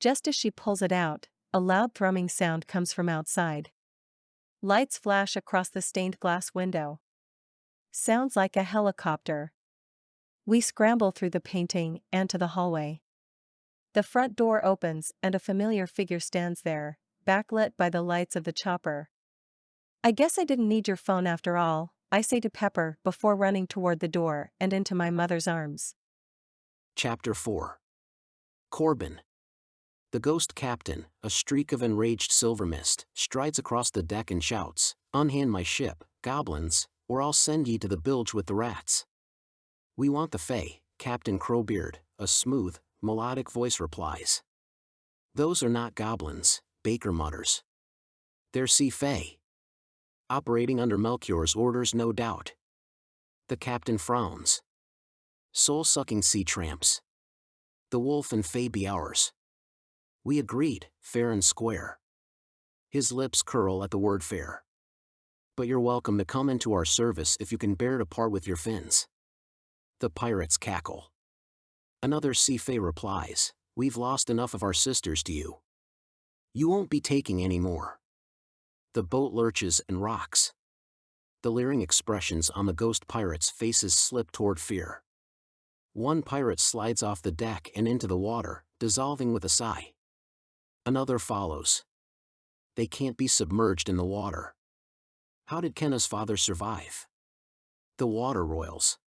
Just as she pulls it out, a loud thrumming sound comes from outside. Lights flash across the stained glass window. Sounds like a helicopter. We scramble through the painting and to the hallway. The front door opens and a familiar figure stands there, backlit by the lights of the chopper. "I guess I didn't need your phone after all," I say to Pepper before running toward the door and into my mother's arms. Chapter 4. Corbin. The ghost captain, a streak of enraged silver mist, strides across the deck and shouts, "Unhand my ship, goblins, or I'll send ye to the bilge with the rats." "We want the Fae," Captain Crowbeard, a smooth, melodic voice replies. "Those are not goblins," Baker mutters. "They're sea Fae. Operating under Melchior's orders, no doubt." The captain frowns. "Soul-sucking sea tramps. The wolf and Fae be ours." We agreed, fair and square. His lips curl at the word fair. "But you're welcome to come into our service if you can bear to part with your fins." The pirates cackle. Another sea Fae replies, "We've lost enough of our sisters to you. You won't be taking any more." The boat lurches and rocks. The leering expressions on the ghost pirates' faces slip toward fear. One pirate slides off the deck and into the water, dissolving with a sigh. Another follows. They can't be submerged in the water. How did Kenna's father survive? The water roils.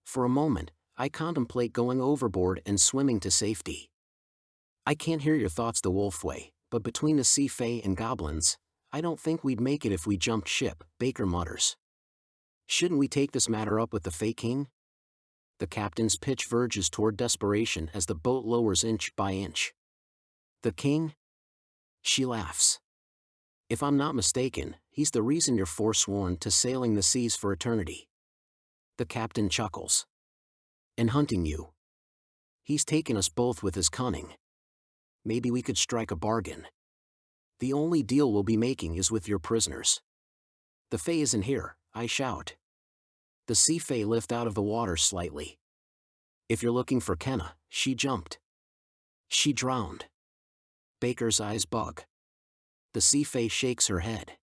For a moment, I contemplate going overboard and swimming to safety. "I can't hear your thoughts the wolf way, but between the sea Fae and goblins, I don't think we'd make it if we jumped ship," Baker mutters. "Shouldn't we take this matter up with the Fae King?" The captain's pitch verges toward desperation as the boat lowers inch by inch. "The king?" She laughs. "If I'm not mistaken, he's the reason you're forsworn to sailing the seas for eternity." The captain chuckles. "And hunting you. He's taken us both with his cunning. Maybe we could strike a bargain. The only deal we'll be making is with your prisoners." "The Fae isn't here," I shout. The sea Fae lift out of the water slightly. "If you're looking for Kenna, she jumped. She drowned." Baker's eyes bug. The sea Fae shakes her head.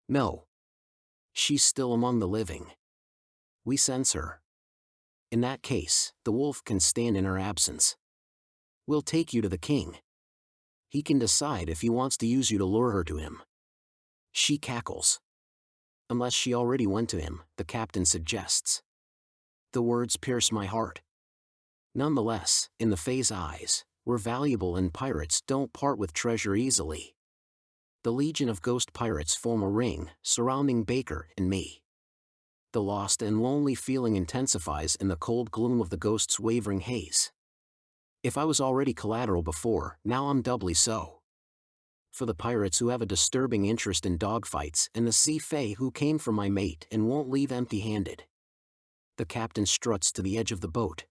"No. She's still among the living. We sense her. In that case, the wolf can stand in her absence. We'll take you to the king. He can decide if he wants to use you to lure her to him." She cackles. "Unless she already went to him," the captain suggests. The words pierce my heart. Nonetheless, in the Fae's eyes, we're valuable and pirates don't part with treasure easily. The legion of ghost pirates form a ring, surrounding Baker and me. The lost and lonely feeling intensifies in the cold gloom of the ghost's wavering haze. If I was already collateral before, now I'm doubly so. For the pirates who have a disturbing interest in dogfights and the sea Fae who came for my mate and won't leave empty-handed. The captain struts to the edge of the boat.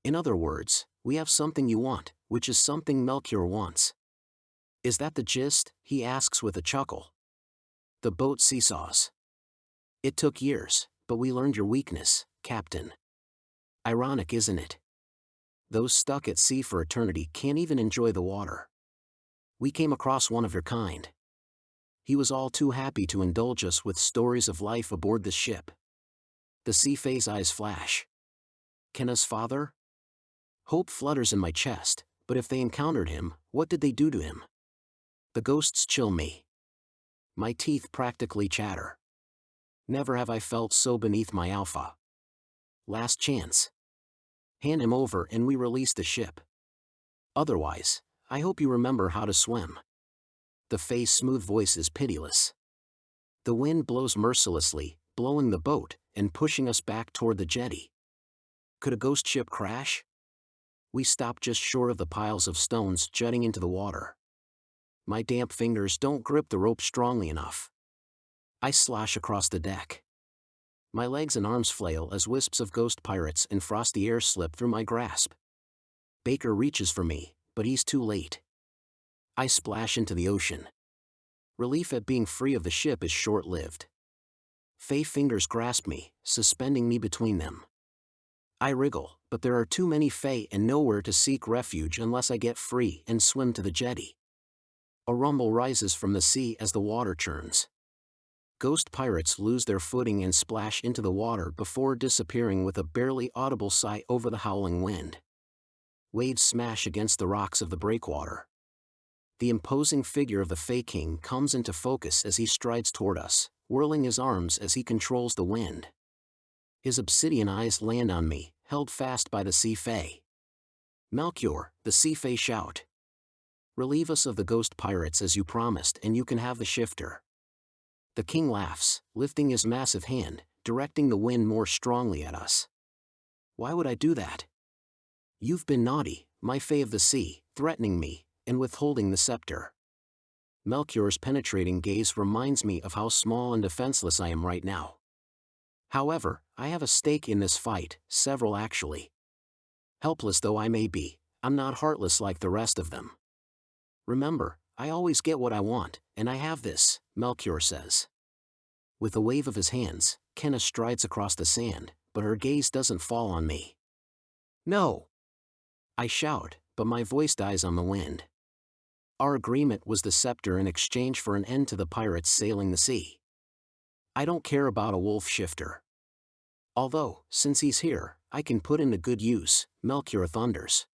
"In other words, we have something you want, which is something Melchior wants." "Is that the gist?" he asks with a chuckle. The boat seesaws. "It took years, but we learned your weakness, Captain. Ironic, isn't it? Those stuck at sea for eternity can't even enjoy the water. We came across one of your kind. He was all too happy to indulge us with stories of life aboard the ship." The sea Fae's eyes flash. "Kenna's father?" Hope flutters in my chest, but if they encountered him, what did they do to him? The ghosts chill me. My teeth practically chatter. Never have I felt so beneath my alpha. "Last chance. Hand him over and we release the ship. Otherwise, I hope you remember how to swim." The Fae's smooth voice is pitiless. The wind blows mercilessly, blowing the boat and pushing us back toward the jetty. Could a ghost ship crash? We stop just short of the piles of stones jutting into the water. My damp fingers don't grip the rope strongly enough. I slosh across the deck. My legs and arms flail as wisps of ghost pirates in frosty air slip through my grasp. Baker reaches for me, but he's too late. I splash into the ocean. Relief at being free of the ship is short-lived. Fae fingers grasp me, suspending me between them. I wriggle, but there are too many Fae and nowhere to seek refuge unless I get free and swim to the jetty. A rumble rises from the sea as the water churns. Ghost pirates lose their footing and splash into the water before disappearing with a barely audible sigh over the howling wind. Waves smash against the rocks of the breakwater. The imposing figure of the Fey King comes into focus as he strides toward us, whirling his arms as he controls the wind. His obsidian eyes land on me, held fast by the Sea Fey. "Melchior," the Sea Fey shout. "Relieve us of the ghost pirates as you promised, and you can have the shifter." The king laughs, lifting his massive hand, directing the wind more strongly at us. "Why would I do that? You've been naughty, my Fey of the Sea, threatening me, and withholding the scepter." Melchior's penetrating gaze reminds me of how small and defenseless I am right now. However, I have a stake in this fight, several actually. Helpless though I may be, I'm not heartless like the rest of them. "Remember, I always get what I want, and I have this," Melchior says. With a wave of his hands, Kenna strides across the sand, but her gaze doesn't fall on me. "No!" I shout, but my voice dies on the wind. Our agreement was the scepter in exchange for an end to the pirates sailing the sea. I don't care about a wolf shifter. Although, since he's here, I can put him to good use, Melchior thunders.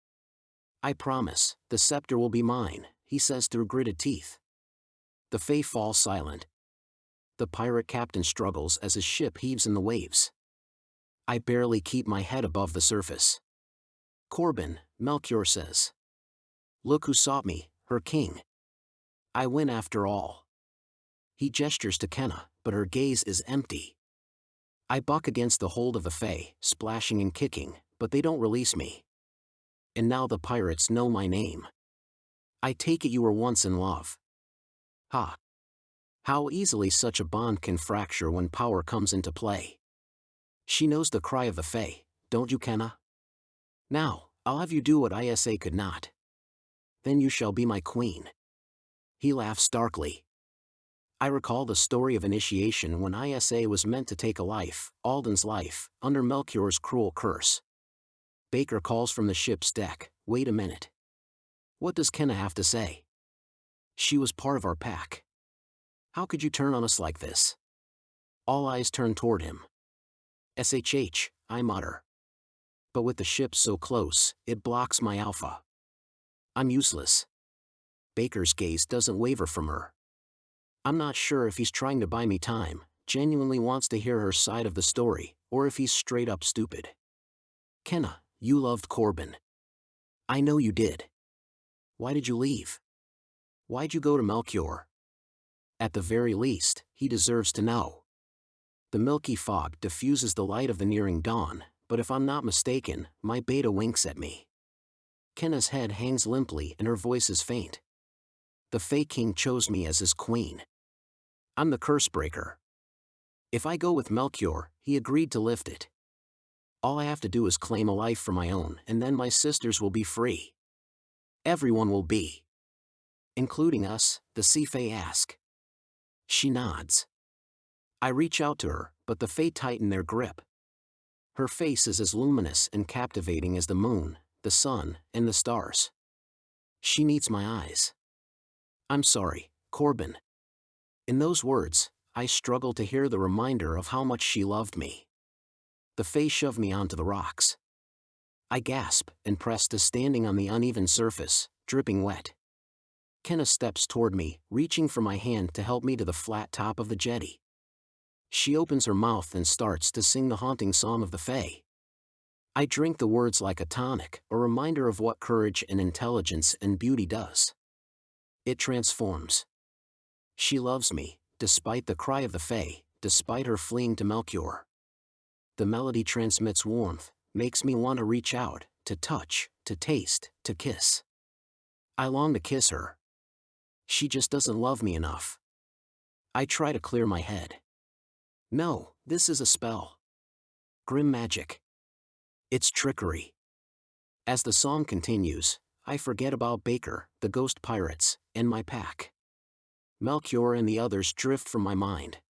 "I promise, the scepter will be mine," he says through gritted teeth. The Fae fall silent. The pirate captain struggles as his ship heaves in the waves. I barely keep my head above the surface. "Corbin," Melchior says. "Look who sought me, her king. I win after all." He gestures to Kenna, but her gaze is empty. I buck against the hold of the Fae, splashing and kicking, but they don't release me. "And now the pirates know my name. I take it you were once in love." Ha! How easily such a bond can fracture when power comes into play. She knows the cry of the Fae, don't you, Kenna? "Now, I'll have you do what Isa could not. Then you shall be my queen." He laughs darkly. I recall the story of initiation when Isa was meant to take a life, Alden's life, under Melchior's cruel curse. Baker calls from the ship's deck, "Wait a minute. What does Kenna have to say? She was part of our pack. How could you turn on us like this?" All eyes turn toward him. "SHH, I mutter. But with the ship so close, it blocks my alpha. I'm useless." Baker's gaze doesn't waver from her. I'm not sure if he's trying to buy me time, genuinely wants to hear her side of the story, or if he's straight up stupid. "Kenna, you loved Corbin. I know you did. Why did you leave? Why'd you go to Melchior? At the very least, he deserves to know." The milky fog diffuses the light of the nearing dawn, but if I'm not mistaken, my beta winks at me. Kenna's head hangs limply and her voice is faint. "The Fae King chose me as his queen. I'm the curse breaker. If I go with Melchior, he agreed to lift it. All I have to do is claim a life for my own, and then my sisters will be free. Everyone will be. Including us," the Sea Fae ask. She nods. I reach out to her, but the Fae tighten their grip. Her face is as luminous and captivating as the moon, the sun, and the stars. She meets my eyes. "I'm sorry, Corbin." In those words, I struggle to hear the reminder of how much she loved me. The Fae shove me onto the rocks. I gasp and press to standing on the uneven surface, dripping wet. Kenna steps toward me, reaching for my hand to help me to the flat top of the jetty. She opens her mouth and starts to sing the haunting song of the Fae. I drink the words like a tonic, a reminder of what courage and intelligence and beauty does. It transforms. She loves me, despite the cry of the Fae, despite her fleeing to Melchior. The melody transmits warmth, makes me want to reach out, to touch, to taste, to kiss. I long to kiss her. She just doesn't love me enough. I try to clear my head. No, this is a spell. Grim magic. It's trickery. As the song continues, I forget about Baker, the ghost pirates, and my pack. Melchior and the others drift from my mind.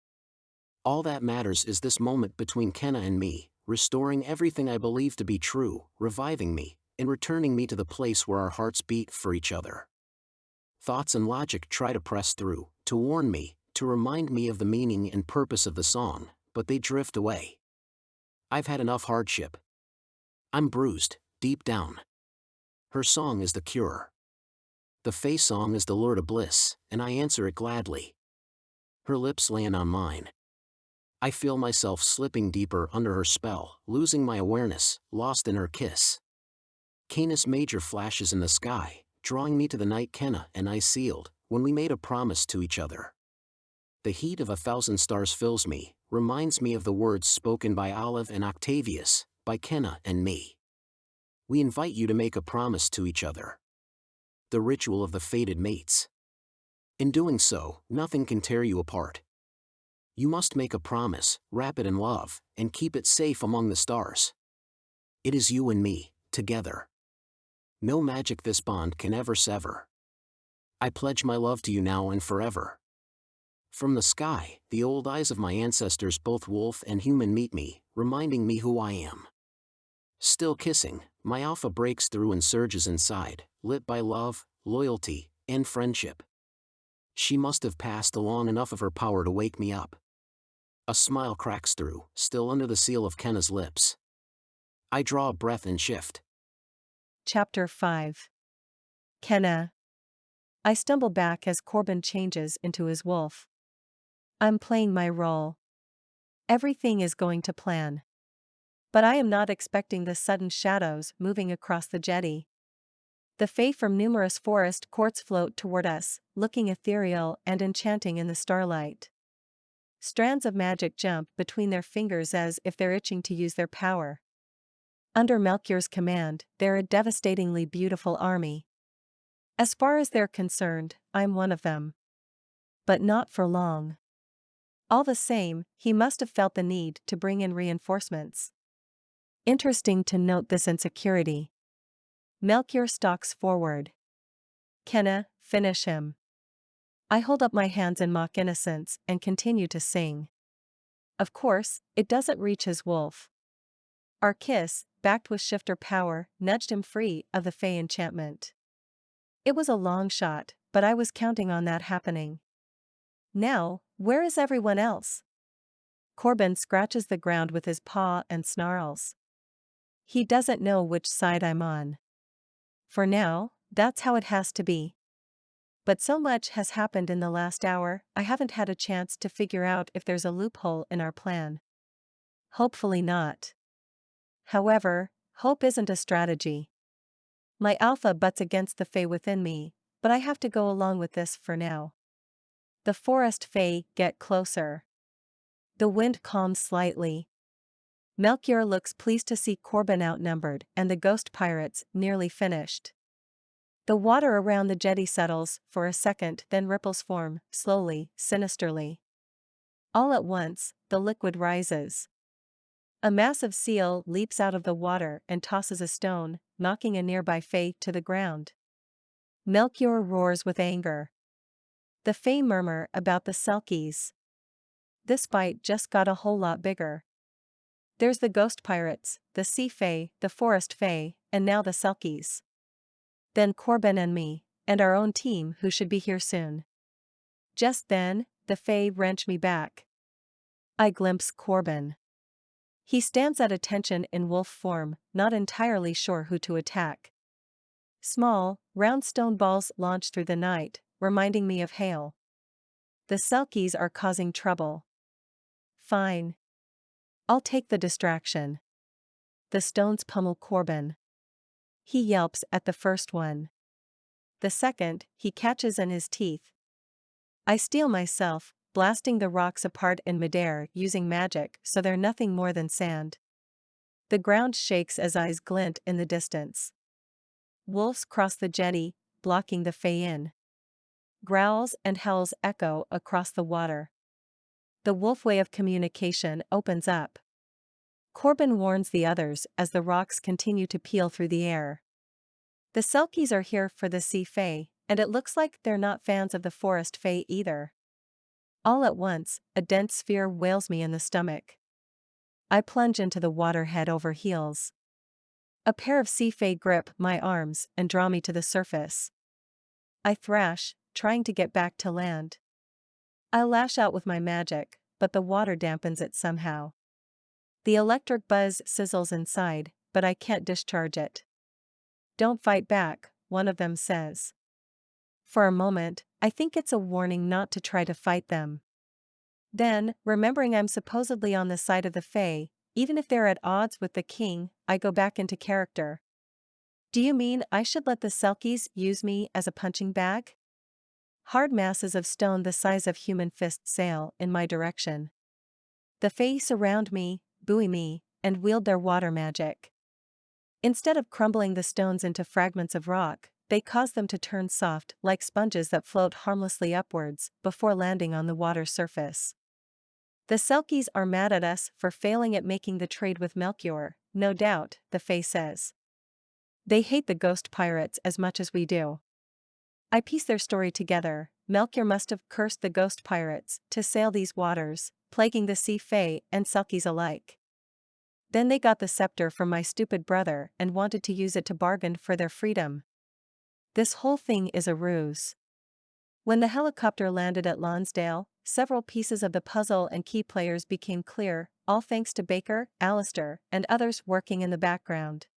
All that matters is this moment between Kenna and me, restoring everything I believe to be true, reviving me, and returning me to the place where our hearts beat for each other. Thoughts and logic try to press through, to warn me, to remind me of the meaning and purpose of the song, but they drift away. I've had enough hardship. I'm bruised, deep down. Her song is the cure. The Fae song is the lure to bliss, and I answer it gladly. Her lips land on mine. I feel myself slipping deeper under her spell, losing my awareness, lost in her kiss. Canis Major flashes in the sky, drawing me to the night Kenna and I sealed, when we made a promise to each other. The heat of 1,000 stars fills me, reminds me of the words spoken by Olive and Octavius, by Kenna and me. We invite you to make a promise to each other. The ritual of the fated mates. In doing so, nothing can tear you apart. You must make a promise, wrap it in love, and keep it safe among the stars. It is you and me, together. No magic this bond can ever sever. I pledge my love to you now and forever. From the sky, the old eyes of my ancestors, both wolf and human, meet me, reminding me who I am. Still kissing, my alpha breaks through and surges inside, lit by love, loyalty, and friendship. She must have passed along enough of her power to wake me up. A smile cracks through, still under the seal of Kenna's lips. I draw a breath and shift. Chapter 5. Kenna. I stumble back as Corbin changes into his wolf. I'm playing my role. Everything is going to plan. But I am not expecting the sudden shadows moving across the jetty. The Fae from numerous forest courts float toward us, looking ethereal and enchanting in the starlight. Strands of magic jump between their fingers as if they're itching to use their power. Under Melchior's command, they're a devastatingly beautiful army. As far as they're concerned, I'm one of them. But not for long. All the same, he must have felt the need to bring in reinforcements. Interesting to note this insecurity. Melchior stalks forward. Kenna, finish him. I hold up my hands in mock innocence and continue to sing. Of course, it doesn't reach his wolf. Our kiss, backed with shifter power, nudged him free of the Fae enchantment. It was a long shot, but I was counting on that happening. Now, where is everyone else? Corbin scratches the ground with his paw and snarls. He doesn't know which side I'm on. For now, that's how it has to be. But so much has happened in the last hour, I haven't had a chance to figure out if there's a loophole in our plan. Hopefully not. However, hope isn't a strategy. My alpha butts against the Fae within me, but I have to go along with this for now. The forest Fae get closer. The wind calms slightly. Melchior looks pleased to see Corbin outnumbered and the ghost pirates nearly finished. The water around the jetty settles for a second, then ripples form, slowly, sinisterly. All at once, the liquid rises. A massive seal leaps out of the water and tosses a stone, knocking a nearby Fae to the ground. Melchior roars with anger. The Fae murmur about the Selkies. This fight just got a whole lot bigger. There's the ghost pirates, the sea Fae, the forest Fae, and now the Selkies. Then Corbin and me, and our own team who should be here soon. Just then, the Fae wrench me back. I glimpse Corbin. He stands at attention in wolf form, not entirely sure who to attack. Small, round stone balls launch through the night, reminding me of hail. The Selkies are causing trouble. Fine. I'll take the distraction. The stones pummel Corbin. He yelps at the first one. The second, he catches in his teeth. I steel myself, blasting the rocks apart in midair using magic so they're nothing more than sand. The ground shakes as eyes glint in the distance. Wolves cross the jetty, blocking the Fae in. Growls and howls echo across the water. The wolf way of communication opens up. Corbin warns the others as the rocks continue to peel through the air. The Selkies are here for the sea Fae, and it looks like they're not fans of the forest Fae either. All at once, a dense sphere wails me in the stomach. I plunge into the water head over heels. A pair of sea Fae grip my arms and draw me to the surface. I thrash, trying to get back to land. I lash out with my magic, but the water dampens it somehow. The electric buzz sizzles inside, but I can't discharge it. Don't fight back, one of them says. For a moment, I think it's a warning not to try to fight them. Then, remembering I'm supposedly on the side of the Fae, even if they're at odds with the king, I go back into character. Do you mean I should let the Selkies use me as a punching bag? Hard masses of stone the size of human fists sail in my direction. The Fae surround me, buoy me, and wield their water magic. Instead of crumbling the stones into fragments of rock, they cause them to turn soft like sponges that float harmlessly upwards before landing on the water surface. The Selkies are mad at us for failing at making the trade with Melchior, no doubt, the Fae says. They hate the ghost pirates as much as we do. I piece their story together. Melchior must have cursed the ghost pirates to sail these waters, plaguing the sea Fae and Selkies alike. Then they got the scepter from my stupid brother and wanted to use it to bargain for their freedom. This whole thing is a ruse. When the helicopter landed at Lonsdale, several pieces of the puzzle and key players became clear, all thanks to Baker, Alistair, and others working in the background.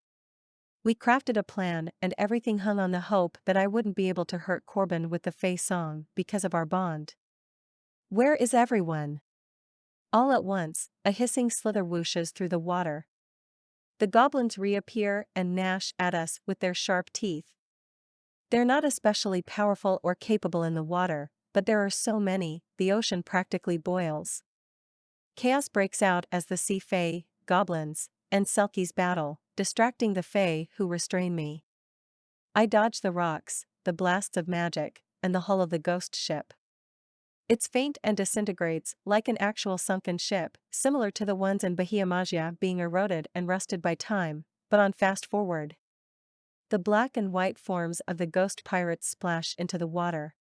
We crafted a plan, and everything hung on the hope that I wouldn't be able to hurt Corbin with the Fae song because of our bond. Where is everyone? All at once, a hissing slither whooshes through the water. The goblins reappear and gnash at us with their sharp teeth. They're not especially powerful or capable in the water, but there are so many, the ocean practically boils. Chaos breaks out as the sea Fae, goblins, and Selkies battle, distracting the Fae who restrain me. I dodge the rocks, the blasts of magic, and the hull of the ghost ship. It's faint and disintegrates like an actual sunken ship, similar to the ones in Bahia Magia being eroded and rusted by time, but on fast forward. The black and white forms of the ghost pirates splash into the water.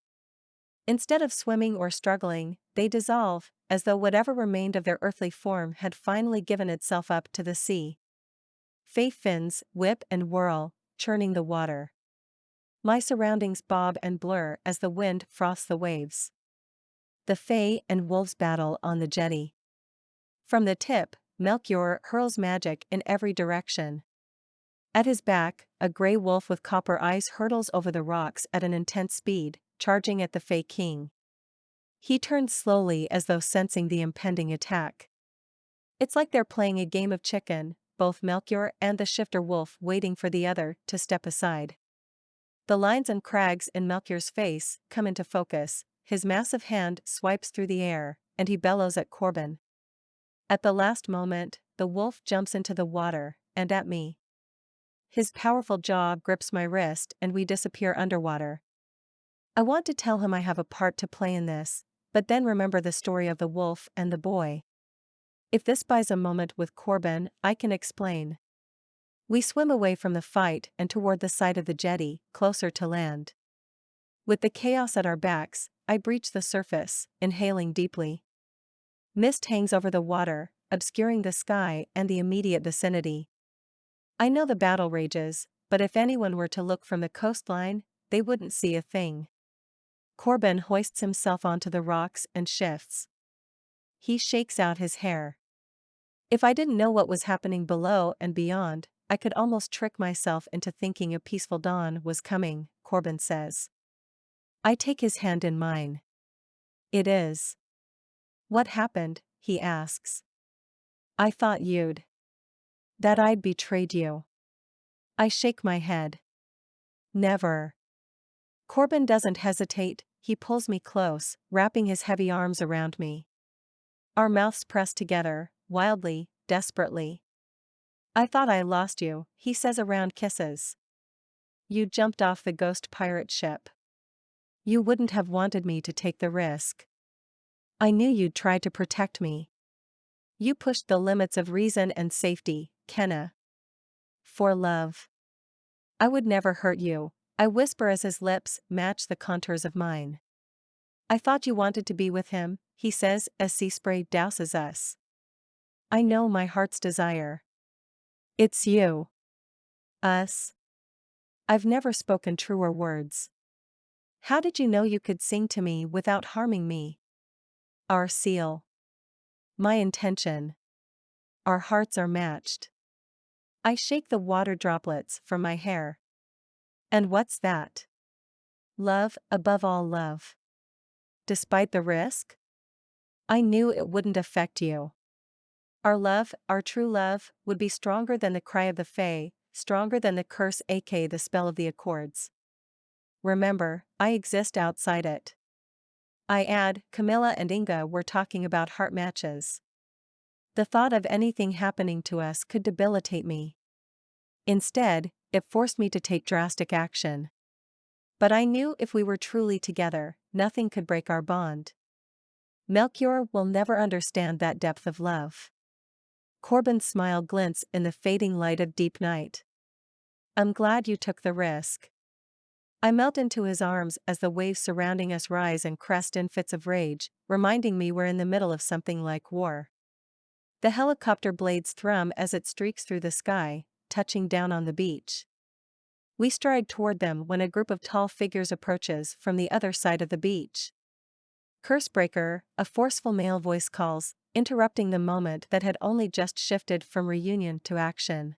Instead of swimming or struggling, they dissolve, as though whatever remained of their earthly form had finally given itself up to the sea. Fae fins whip and whirl, churning the water. My surroundings bob and blur as the wind froths the waves. The Fae and wolves battle on the jetty. From the tip, Melchior hurls magic in every direction. At his back, a grey wolf with copper eyes hurtles over the rocks at an intense speed, charging at the Fae King. He turns slowly as though sensing the impending attack. It's like they're playing a game of chicken, both Melchior and the shifter wolf waiting for the other to step aside. The lines and crags in Melchior's face come into focus, his massive hand swipes through the air, and he bellows at Corbin. At the last moment, the wolf jumps into the water, and at me. His powerful jaw grips my wrist and we disappear underwater. I want to tell him I have a part to play in this, but then remember the story of the wolf and the boy. If this buys a moment with Corbin, I can explain. We swim away from the fight and toward the side of the jetty, closer to land. With the chaos at our backs, I breach the surface, inhaling deeply. Mist hangs over the water, obscuring the sky and the immediate vicinity. I know the battle rages, but if anyone were to look from the coastline, they wouldn't see a thing. Corbin hoists himself onto the rocks and shifts. He shakes out his hair. If I didn't know what was happening below and beyond, I could almost trick myself into thinking a peaceful dawn was coming, Corbin says. I take his hand in mine. It is. What happened? He asks. I thought that I'd betrayed you. I shake my head. Never. Corbin doesn't hesitate, he pulls me close, wrapping his heavy arms around me. Our mouths press together, wildly, desperately. I thought I lost you, he says around kisses. You jumped off the ghost pirate ship. You wouldn't have wanted me to take the risk. I knew you'd try to protect me. You pushed the limits of reason and safety, Kenna. For love. I would never hurt you, I whisper as his lips match the contours of mine. I thought you wanted to be with him, he says as sea spray douses us. I know my heart's desire. It's you. Us. I've never spoken truer words. How did you know you could sing to me without harming me? Our seal. My intention. Our hearts are matched. I shake the water droplets from my hair. And what's that? Love, above all love. Despite the risk? I knew it wouldn't affect you. Our love, our true love, would be stronger than the cry of the fae, stronger than the curse aka the spell of the accords. Remember, I exist outside it. I add, Camilla and Inga were talking about heart matches. The thought of anything happening to us could debilitate me. Instead, it forced me to take drastic action. But I knew if we were truly together, nothing could break our bond. Melchior will never understand that depth of love. Corbin's smile glints in the fading light of deep night. I'm glad you took the risk. I melt into his arms as the waves surrounding us rise and crest in fits of rage, reminding me we're in the middle of something like war. The helicopter blades thrum as it streaks through the sky, touching down on the beach. We stride toward them when a group of tall figures approaches from the other side of the beach. Cursebreaker, a forceful male voice calls, interrupting the moment that had only just shifted from reunion to action.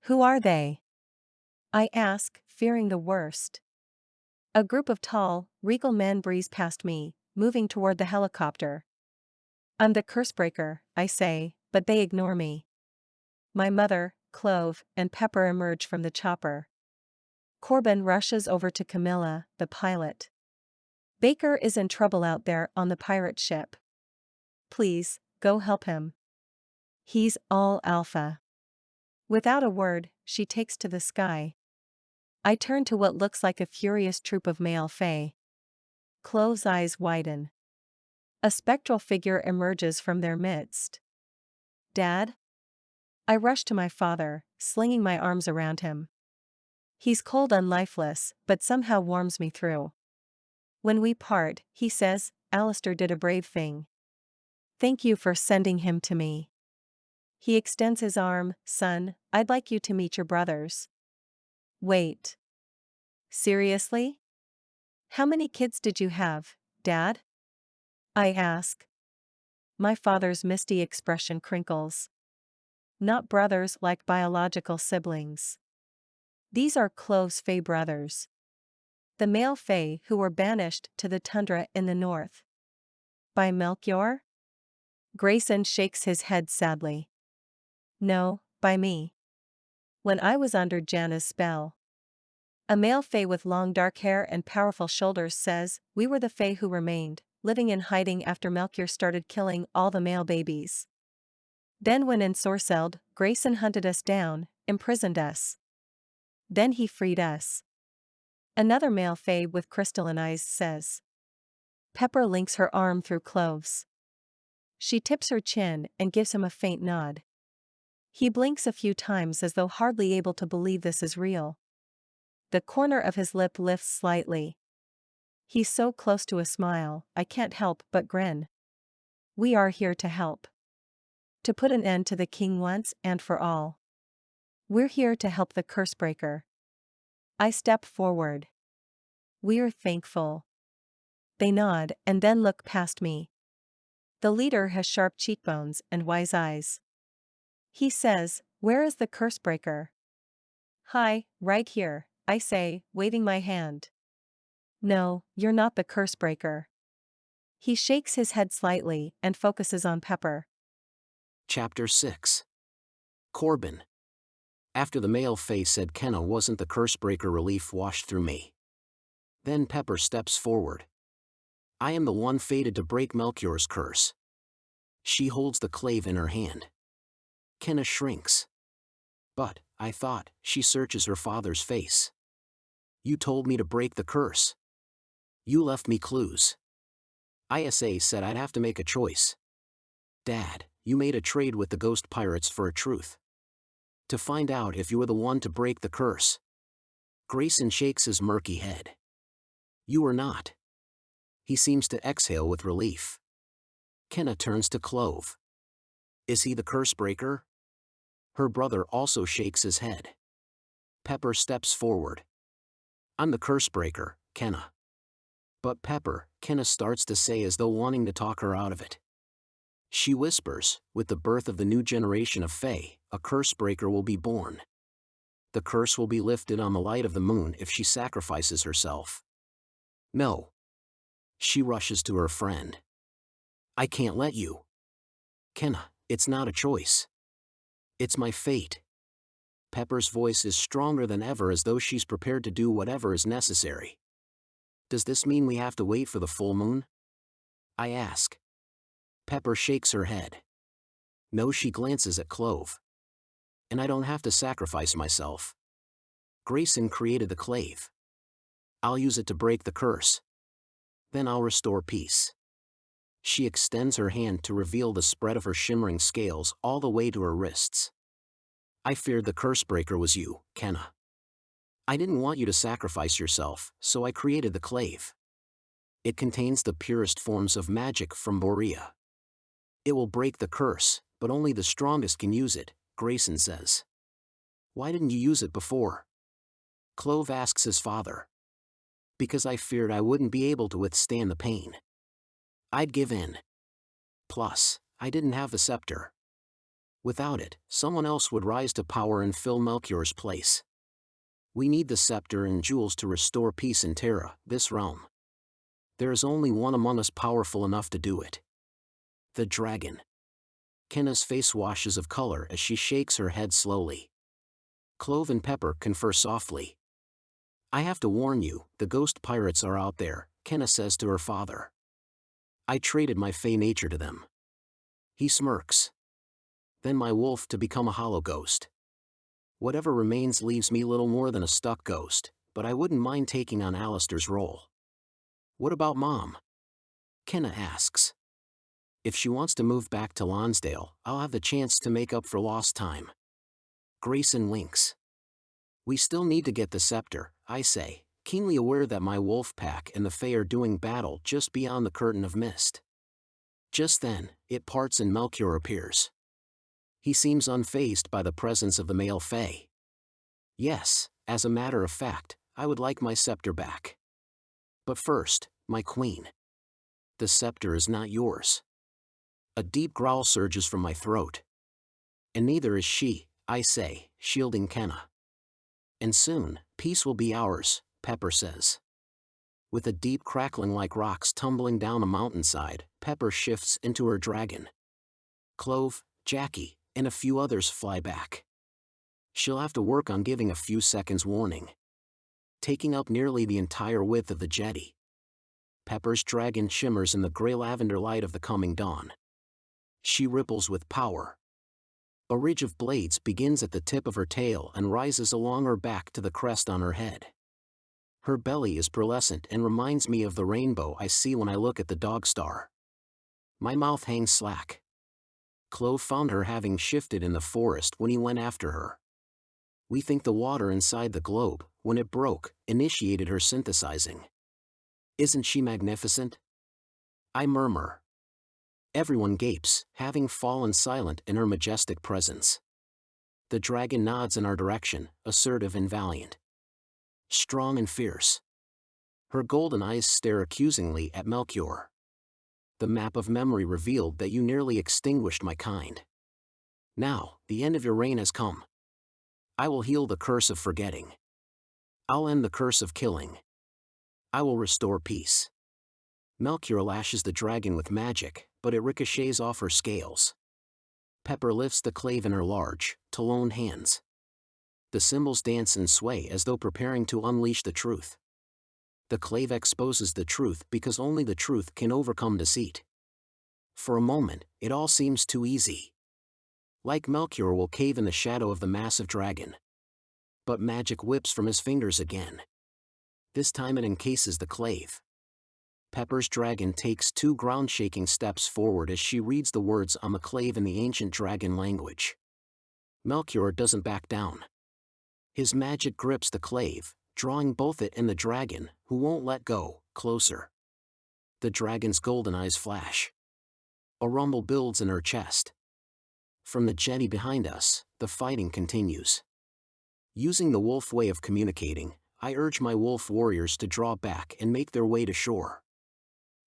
Who are they? I ask, fearing the worst. A group of tall, regal men breeze past me, moving toward the helicopter. I'm the Cursebreaker, I say, but they ignore me. My mother, Clove, and Pepper emerge from the chopper. Corbin rushes over to Camilla, the pilot. Baker is in trouble out there on the pirate ship. Please, go help him. He's all alpha. Without a word, she takes to the sky. I turn to what looks like a furious troop of male fae. Clove's eyes widen. A spectral figure emerges from their midst. Dad? I rush to my father, slinging my arms around him. He's cold and lifeless, but somehow warms me through. When we part, he says, Alistair did a brave thing. Thank you for sending him to me. He extends his arm, son, I'd like you to meet your brothers. Wait. Seriously? How many kids did you have, Dad? I ask. My father's misty expression crinkles. Not brothers like biological siblings. These are Clove's fae brothers. The male fae who were banished to the tundra in the north. By Melchior? Grayson shakes his head sadly. No, by me. When I was under Janna's spell. A male fae with long dark hair and powerful shoulders says, we were the fae who remained, living in hiding after Melchior started killing all the male babies. Then when ensorcelled, Grayson hunted us down, imprisoned us. Then he freed us. Another male fae with crystalline eyes says. Pepper links her arm through Clove's. She tips her chin and gives him a faint nod. He blinks a few times as though hardly able to believe this is real. The corner of his lip lifts slightly. He's so close to a smile, I can't help but grin. We are here to help. To put an end to the king once and for all. We're here to help the Cursebreaker. I step forward. We're thankful. They nod and then look past me. The leader has sharp cheekbones and wise eyes. He says, where is the Cursebreaker? Hi, right here, I say, waving my hand. No, you're not the Cursebreaker. He shakes his head slightly and focuses on Pepper. Chapter 6. Corbin. After the male fae said Kenna wasn't the Cursebreaker, relief washed through me. Then Pepper steps forward. I am the one fated to break Melchior's curse. She holds the clave in her hand. Kenna shrinks. But, I thought, she searches her father's face. You told me to break the curse. You left me clues. ISA said I'd have to make a choice. Dad, you made a trade with the ghost pirates for a truth. To find out if you were the one to break the curse. Grayson shakes his murky head. You are not. He seems to exhale with relief. Kenna turns to Clove. Is he the Cursebreaker? Her brother also shakes his head. Pepper steps forward. I'm the Cursebreaker, Kenna. But Pepper, Kenna starts to say as though wanting to talk her out of it. She whispers, with the birth of the new generation of Fae, a curse breaker will be born. The curse will be lifted on the light of the moon if she sacrifices herself. No. She rushes to her friend. I can't let you. Kenna, it's not a choice. It's my fate. Pepper's voice is stronger than ever as though she's prepared to do whatever is necessary. Does this mean we have to wait for the full moon? I ask. Pepper shakes her head. No, she glances at Clove. And I don't have to sacrifice myself. Grayson created the clave. I'll use it to break the curse. Then I'll restore peace. She extends her hand to reveal the spread of her shimmering scales all the way to her wrists. I feared the curse breaker was you, Kenna. I didn't want you to sacrifice yourself, so I created the clave. It contains the purest forms of magic from Borea. It will break the curse, but only the strongest can use it, Grayson says. Why didn't you use it before? Clove asks his father. Because I feared I wouldn't be able to withstand the pain. I'd give in. Plus, I didn't have the scepter. Without it, someone else would rise to power and fill Melchior's place. We need the scepter and jewels to restore peace in Terra, this realm. There is only one among us powerful enough to do it. The dragon. Kenna's face washes of color as she shakes her head slowly. Clove and Pepper confer softly. I have to warn you, the ghost pirates are out there, Kenna says to her father. I traded my fey nature to them. He smirks. Then my wolf to become a hollow ghost. Whatever remains leaves me little more than a stuck ghost, but I wouldn't mind taking on Alistair's role. What about Mom? Kenna asks. If she wants to move back to Lonsdale, I'll have the chance to make up for lost time. Grayson winks. We still need to get the scepter, I say, keenly aware that my wolf pack and the Fae are doing battle just beyond the curtain of mist. Just then, it parts and Melchior appears. He seems unfazed by the presence of the male Fae. Yes, as a matter of fact, I would like my scepter back. But first, my queen. The scepter is not yours. A deep growl surges from my throat. And neither is she, I say, shielding Kenna. And soon, peace will be ours, Pepper says. With a deep crackling like rocks tumbling down a mountainside, Pepper shifts into her dragon. Clove, Jackie, and a few others fly back. She'll have to work on giving a few seconds warning. Taking up nearly the entire width of the jetty. Pepper's dragon shimmers in the gray lavender light of the coming dawn. She ripples with power. A ridge of blades begins at the tip of her tail and rises along her back to the crest on her head. Her belly is pearlescent and reminds me of the rainbow I see when I look at the dog star. My mouth hangs slack. Clove found her having shifted in the forest when he went after her. We think the water inside the globe, when it broke, initiated her synthesizing. Isn't she magnificent? I murmur. Everyone gapes, having fallen silent in her majestic presence. The dragon nods in our direction, assertive and valiant. Strong and fierce. Her golden eyes stare accusingly at Melchior. The map of memory revealed that you nearly extinguished my kind. Now, the end of your reign has come. I will heal the curse of forgetting. I'll end the curse of killing. I will restore peace. Melchior lashes the dragon with magic, but it ricochets off her scales. Pepper lifts the clave in her large, taloned hands. The cymbals dance and sway as though preparing to unleash the truth. The clave exposes the truth because only the truth can overcome deceit. For a moment, it all seems too easy. Like Melchior will cave in the shadow of the massive dragon. But magic whips from his fingers again. This time it encases the clave. Pepper's dragon takes 2 ground-shaking steps forward as she reads the words on the clave in the ancient dragon language. Melchior doesn't back down. His magic grips the clave, drawing both it and the dragon, who won't let go, closer. The dragon's golden eyes flash. A rumble builds in her chest. From the jetty behind us, the fighting continues. Using the wolf way of communicating, I urge my wolf warriors to draw back and make their way to shore.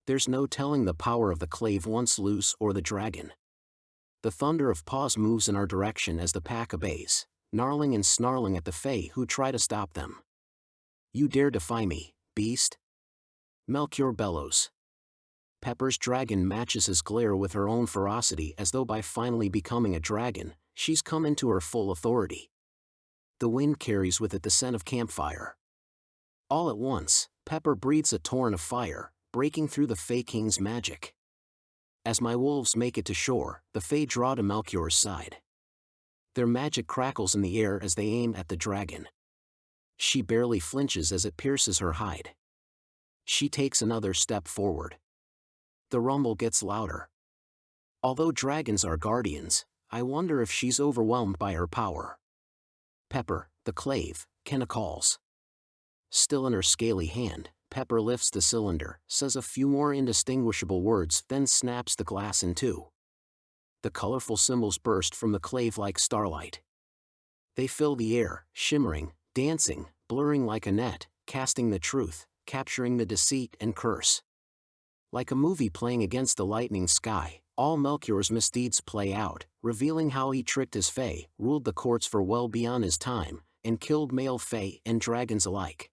There's no telling the power of the clave once loose or the dragon. The thunder of paws moves in our direction as the pack obeys, gnarling and snarling at the Fae who try to stop them. You dare defy me, beast? Melchior bellows. Pepper's dragon matches his glare with her own ferocity, as though by finally becoming a dragon, she's come into her full authority. The wind carries with it the scent of campfire. All at once, Pepper breathes a torrent of fire, breaking through the Fae King's magic. As my wolves make it to shore, the Fae draw to Melchior's side. Their magic crackles in the air as they aim at the dragon. She barely flinches as it pierces her hide. She takes another step forward. The rumble gets louder. Although dragons are guardians, I wonder if she's overwhelmed by her power. Pepper, the clave, Kenna calls. Still in her scaly hand, Pepper lifts the cylinder, says a few more indistinguishable words, then snaps the glass in two. The colorful symbols burst from the clave like starlight. They fill the air, shimmering, dancing, blurring like a net, casting the truth, capturing the deceit and curse. Like a movie playing against the lightning sky, all Melchior's misdeeds play out, revealing how he tricked his Fae, ruled the courts for well beyond his time, and killed male Fae and dragons alike.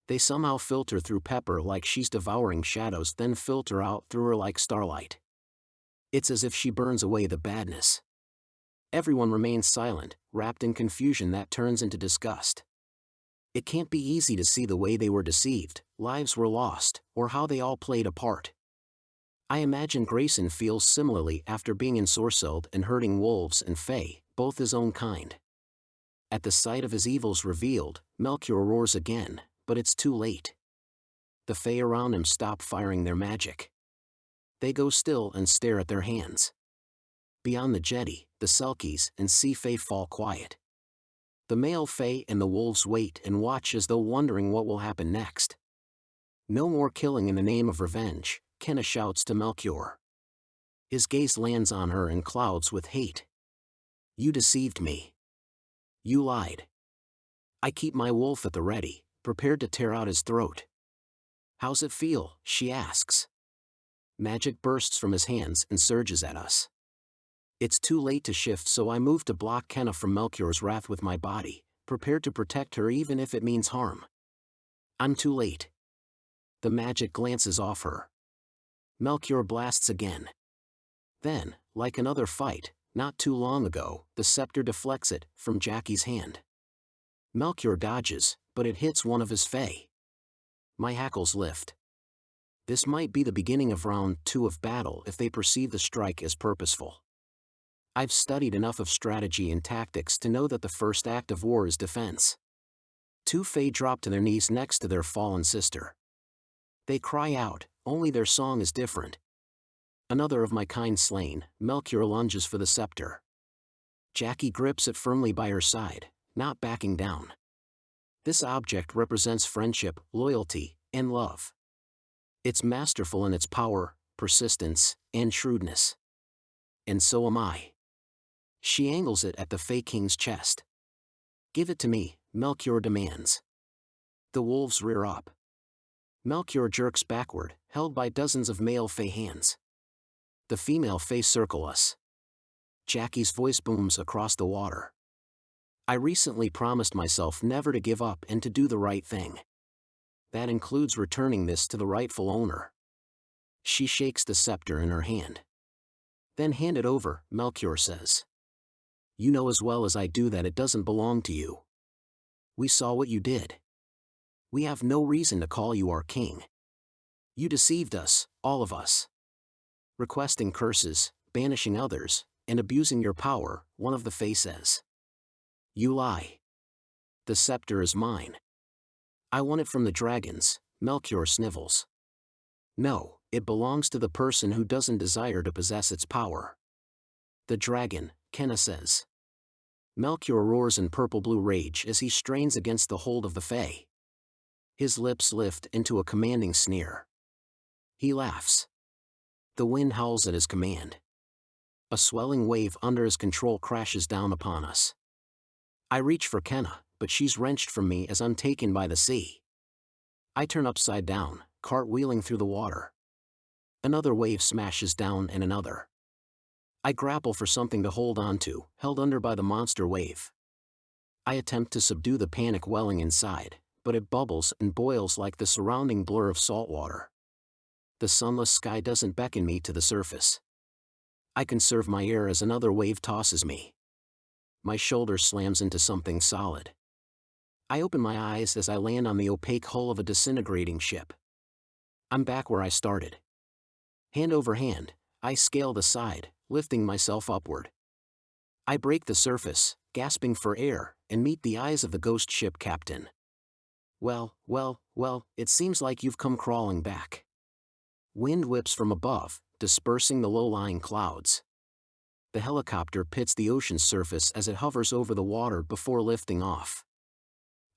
They somehow filter through Pepper like she's devouring shadows, then filter out through her like starlight. It's as if she burns away the badness. Everyone remains silent, wrapped in confusion that turns into disgust. It can't be easy to see the way they were deceived, lives were lost, or how they all played a part. I imagine Grayson feels similarly after being ensorcelled and herding wolves and Fae, both his own kind. At the sight of his evils revealed, Melchior roars again, but it's too late. The Fae around him stop firing their magic. They go still and stare at their hands. Beyond the jetty, the Selkies and Sea Fae fall quiet. The male Fae and the wolves wait and watch as though wondering what will happen next. No more killing in the name of revenge, Kenna shouts to Melchior. His gaze lands on her and clouds with hate. You deceived me. You lied. I keep my wolf at the ready, prepared to tear out his throat. How's it feel? She asks. Magic bursts from his hands and surges at us. It's too late to shift, so I move to block Kenna from Melchior's wrath with my body, prepared to protect her even if it means harm. I'm too late. The magic glances off her. Melchior blasts again. Then, like another fight, not too long ago, the scepter deflects it from Jackie's hand. Melchior dodges, but it hits one of his Fae. My hackles lift. This might be the beginning of round 2 of battle if they perceive the strike as purposeful. I've studied enough of strategy and tactics to know that the first act of war is defense. 2 Fae drop to their knees next to their fallen sister. They cry out, only their song is different. Another of my kind slain, Melchior lunges for the scepter. Jackie grips it firmly by her side, not backing down. This object represents friendship, loyalty, and love. It's masterful in its power, persistence, and shrewdness. And so am I. She angles it at the Fae King's chest. Give it to me, Melchior demands. The wolves rear up. Melchior jerks backward, held by dozens of male Fae hands. The female Fae circle us. Jackie's voice booms across the water. I recently promised myself never to give up and to do the right thing. That includes returning this to the rightful owner. She shakes the scepter in her hand. Then hand it over, Melchior says. You know as well as I do that it doesn't belong to you. We saw what you did. We have no reason to call you our king. You deceived us, all of us. Requesting curses, banishing others, and abusing your power, one of the Fae says. You lie. The scepter is mine. I won it from the dragons, Melchior snivels. No, it belongs to the person who doesn't desire to possess its power. The dragon, Kenna says. Melchior roars in purple-blue rage as he strains against the hold of the Fae. His lips lift into a commanding sneer. He laughs. The wind howls at his command. A swelling wave under his control crashes down upon us. I reach for Kenna, but she's wrenched from me as I'm taken by the sea. I turn upside down, cartwheeling through the water. Another wave smashes down and another. I grapple for something to hold on to, held under by the monster wave. I attempt to subdue the panic welling inside, but it bubbles and boils like the surrounding blur of salt water. The sunless sky doesn't beckon me to the surface. I conserve my air as another wave tosses me. My shoulder slams into something solid. I open my eyes as I land on the opaque hull of a disintegrating ship. I'm back where I started. Hand over hand, I scale the side, lifting myself upward. I break the surface, gasping for air, and meet the eyes of the ghost ship captain. Well, it seems like you've come crawling back. Wind whips from above, dispersing the low-lying clouds. The helicopter pits the ocean's surface as it hovers over the water before lifting off.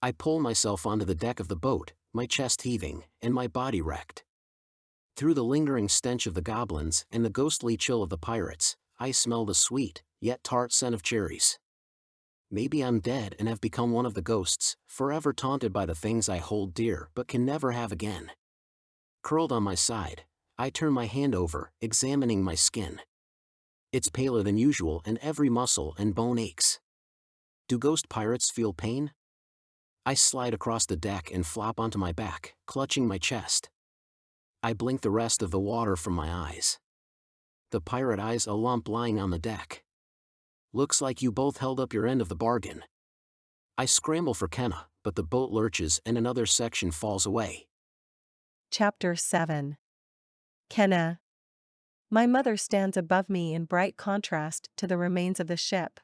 I pull myself onto the deck of the boat, my chest heaving, and my body wrecked. Through the lingering stench of the goblins and the ghostly chill of the pirates, I smell the sweet, yet tart scent of cherries. Maybe I'm dead and have become one of the ghosts, forever taunted by the things I hold dear but can never have again. Curled on my side, I turn my hand over, examining my skin. It's paler than usual and every muscle and bone aches. Do ghost pirates feel pain? I slide across the deck and flop onto my back, clutching my chest. I blink the rest of the water from my eyes. The pirate eyes a lump lying on the deck. Looks like you both held up your end of the bargain. I scramble for Kenna, but the boat lurches and another section falls away. Chapter 7. Kenna. My mother stands above me in bright contrast to the remains of the ship.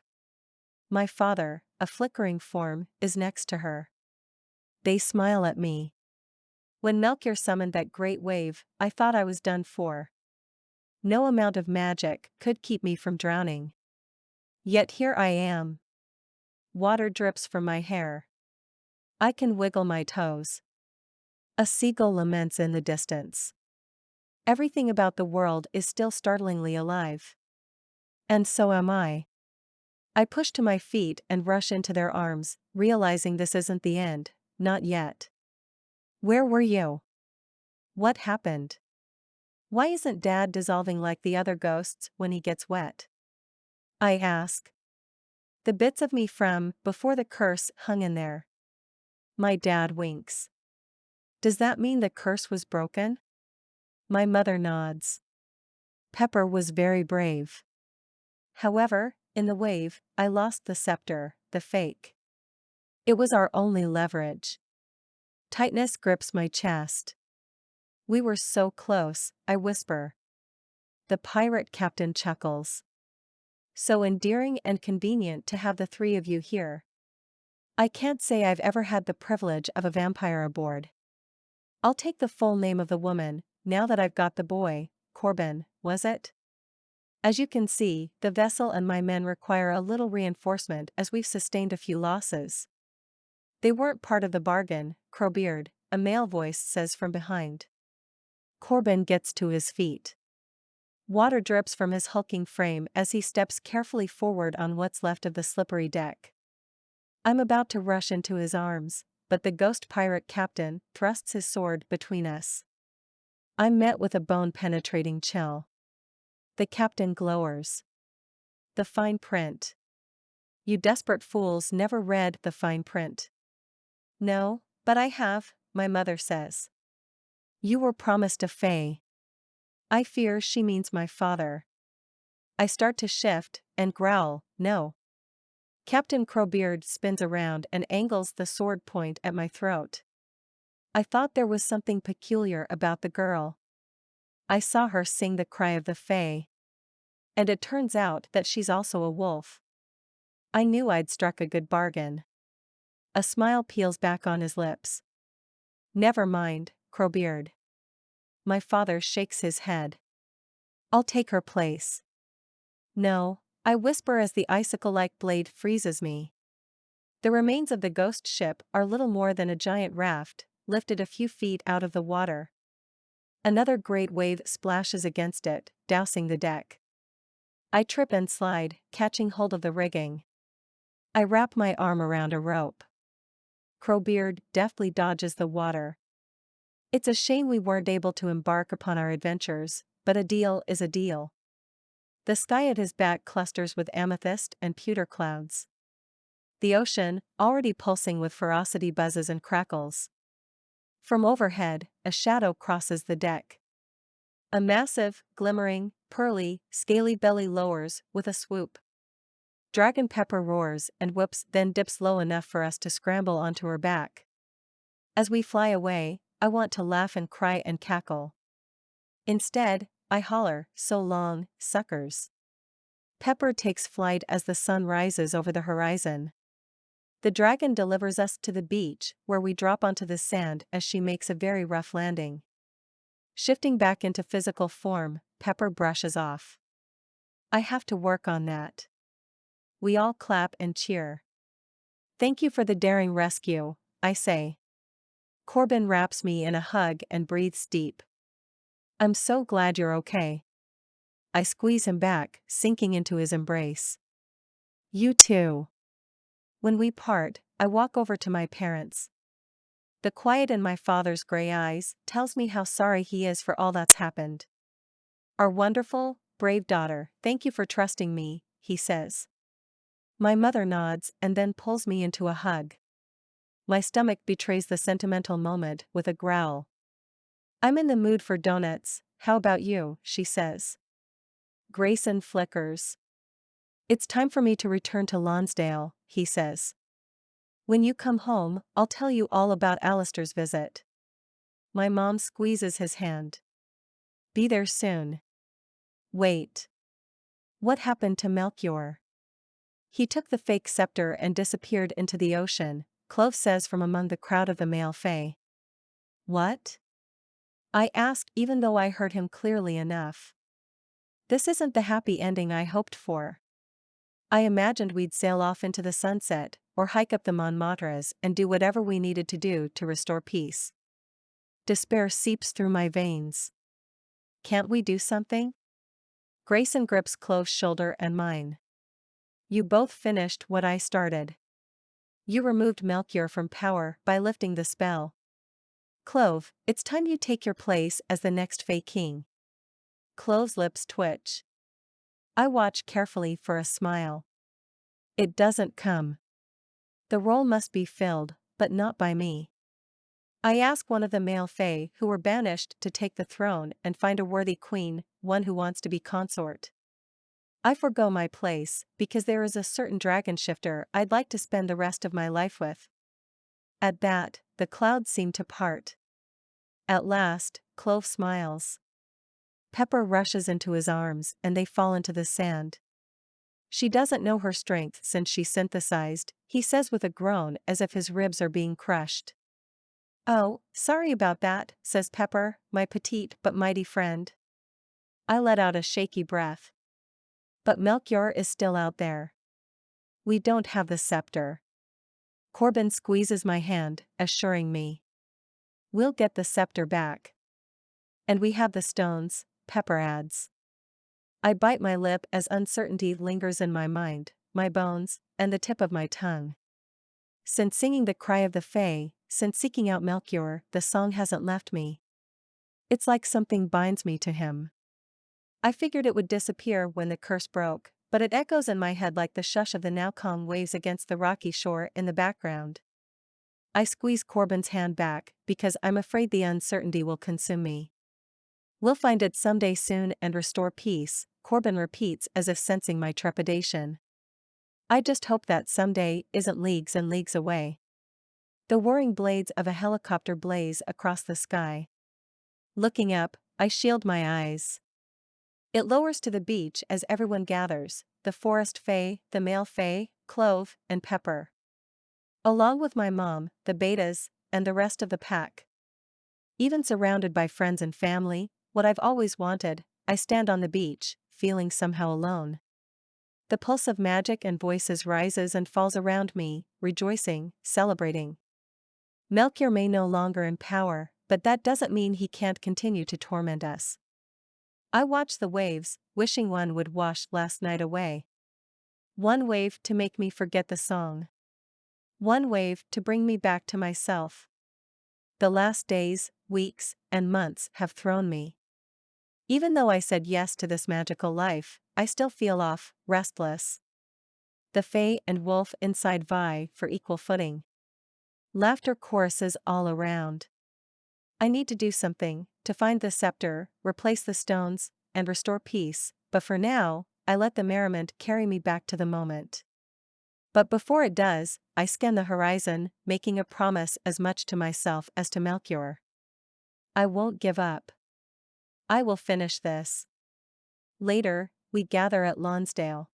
My father, a flickering form, is next to her. They smile at me. When Melchior summoned that great wave, I thought I was done for. No amount of magic could keep me from drowning. Yet here I am. Water drips from my hair. I can wiggle my toes. A seagull laments in the distance. Everything about the world is still startlingly alive. And so am I. I push to my feet and rush into their arms, realizing this isn't the end, not yet. Where were you? What happened? Why isn't Dad dissolving like the other ghosts when he gets wet? I ask. The bits of me from before the curse hung in there. My dad winks. Does that mean the curse was broken? My mother nods. Pepper was very brave. However, in the wave, I lost the scepter, the fake. It was our only leverage. Tightness grips my chest. We were so close, I whisper. The pirate captain chuckles. So endearing and convenient to have the three of you here. I can't say I've ever had the privilege of a vampire aboard. I'll take the full name of the woman, now that I've got the boy. Corbin, was it? As you can see, the vessel and my men require a little reinforcement as we've sustained a few losses. They weren't part of the bargain, Crowbeard, a male voice says from behind. Corbin gets to his feet. Water drips from his hulking frame as he steps carefully forward on what's left of the slippery deck. I'm about to rush into his arms, but the ghost pirate captain thrusts his sword between us. I'm met with a bone-penetrating chill. The captain glowers. The fine print. You desperate fools never read the fine print. No, but I have, my mother says. You were promised a fae. I fear she means my father. I start to shift and growl, no. Captain Crowbeard spins around and angles the sword point at my throat. I thought there was something peculiar about the girl. I saw her sing the cry of the fae. And it turns out that she's also a wolf. I knew I'd struck a good bargain. A smile peels back on his lips. Never mind, Crowbeard. My father shakes his head. I'll take her place. No, I whisper as the icicle-like blade freezes me. The remains of the ghost ship are little more than a giant raft, lifted a few feet out of the water. Another great wave splashes against it, dousing the deck. I trip and slide, catching hold of the rigging. I wrap my arm around a rope. Crowbeard deftly dodges the water. It's a shame we weren't able to embark upon our adventures, but a deal is a deal. The sky at his back clusters with amethyst and pewter clouds. The ocean, already pulsing with ferocity, buzzes and crackles. From overhead, a shadow crosses the deck. A massive, glimmering, pearly, scaly belly lowers with a swoop. Dragon Pepper roars and whoops, then dips low enough for us to scramble onto her back. As we fly away, I want to laugh and cry and cackle. Instead, I holler, "So long, suckers." Pepper takes flight as the sun rises over the horizon. The dragon delivers us to the beach, where we drop onto the sand as she makes a very rough landing. Shifting back into physical form, Pepper brushes off. "I have to work on that." We all clap and cheer. "Thank you for the daring rescue," I say. Corbin wraps me in a hug and breathes deep. "I'm so glad you're okay." I squeeze him back, sinking into his embrace. "You too." When we part, I walk over to my parents. The quiet in my father's gray eyes tells me how sorry he is for all that's happened. "Our wonderful, brave daughter, thank you for trusting me," he says. My mother nods and then pulls me into a hug. My stomach betrays the sentimental moment with a growl. "I'm in the mood for donuts, how about you?" she says. Grayson flickers. "It's time for me to return to Lonsdale," he says. "When you come home, I'll tell you all about Alistair's visit." My mom squeezes his hand. "Be there soon." Wait. What happened to Melchior? "He took the fake scepter and disappeared into the ocean," Clove says from among the crowd of the male fae. "What?" I asked, even though I heard him clearly enough. This isn't the happy ending I hoped for. I imagined we'd sail off into the sunset, or hike up the Montmartres and do whatever we needed to do to restore peace. Despair seeps through my veins. "Can't we do something?" Grayson grips Clove's shoulder and mine. "You both finished what I started. You removed Melchior from power by lifting the spell. Clove, it's time you take your place as the next Fae King." Clove's lips twitch. I watch carefully for a smile. It doesn't come. The role must be filled, but not by me. I ask one of the male fae who were banished to take the throne and find a worthy queen, one who wants to be consort. I forgo my place, because there is a certain dragon shifter I'd like to spend the rest of my life with. At that, the clouds seem to part. At last, Clove smiles. Pepper rushes into his arms and they fall into the sand. "She doesn't know her strength since she synthesized," he says with a groan as if his ribs are being crushed. "Oh, sorry about that," says Pepper, my petite but mighty friend. I let out a shaky breath. "But Melchior is still out there. We don't have the scepter." Corbin squeezes my hand, assuring me. "We'll get the scepter back." "And we have the stones," Pepper adds. I bite my lip as uncertainty lingers in my mind, my bones, and the tip of my tongue. Since singing the cry of the Fae, since seeking out Melchior, the song hasn't left me. It's like something binds me to him. I figured it would disappear when the curse broke, but it echoes in my head like the shush of the now calm waves against the rocky shore in the background. I squeeze Corbin's hand back, because I'm afraid the uncertainty will consume me. "We'll find it someday soon and restore peace," Corbin repeats as if sensing my trepidation. I just hope that someday isn't leagues and leagues away. The whirring blades of a helicopter blaze across the sky. Looking up, I shield my eyes. It lowers to the beach as everyone gathers, the forest fae, the male fae, Clove, and Pepper. Along with my mom, the betas, and the rest of the pack. Even surrounded by friends and family, what I've always wanted, I stand on the beach, feeling somehow alone. The pulse of magic and voices rises and falls around me, rejoicing, celebrating. Melchior may no longer in power, but that doesn't mean he can't continue to torment us. I watch the waves, wishing one would wash last night away. One wave to make me forget the song. One wave to bring me back to myself. The last days, weeks, and months have thrown me. Even though I said yes to this magical life, I still feel off, restless. The fae and wolf inside vie for equal footing. Laughter choruses all around. I need to do something, to find the scepter, replace the stones, and restore peace, but for now, I let the merriment carry me back to the moment. But before it does, I scan the horizon, making a promise as much to myself as to Melchior. I won't give up. I will finish this. Later, we gather at Lonsdale.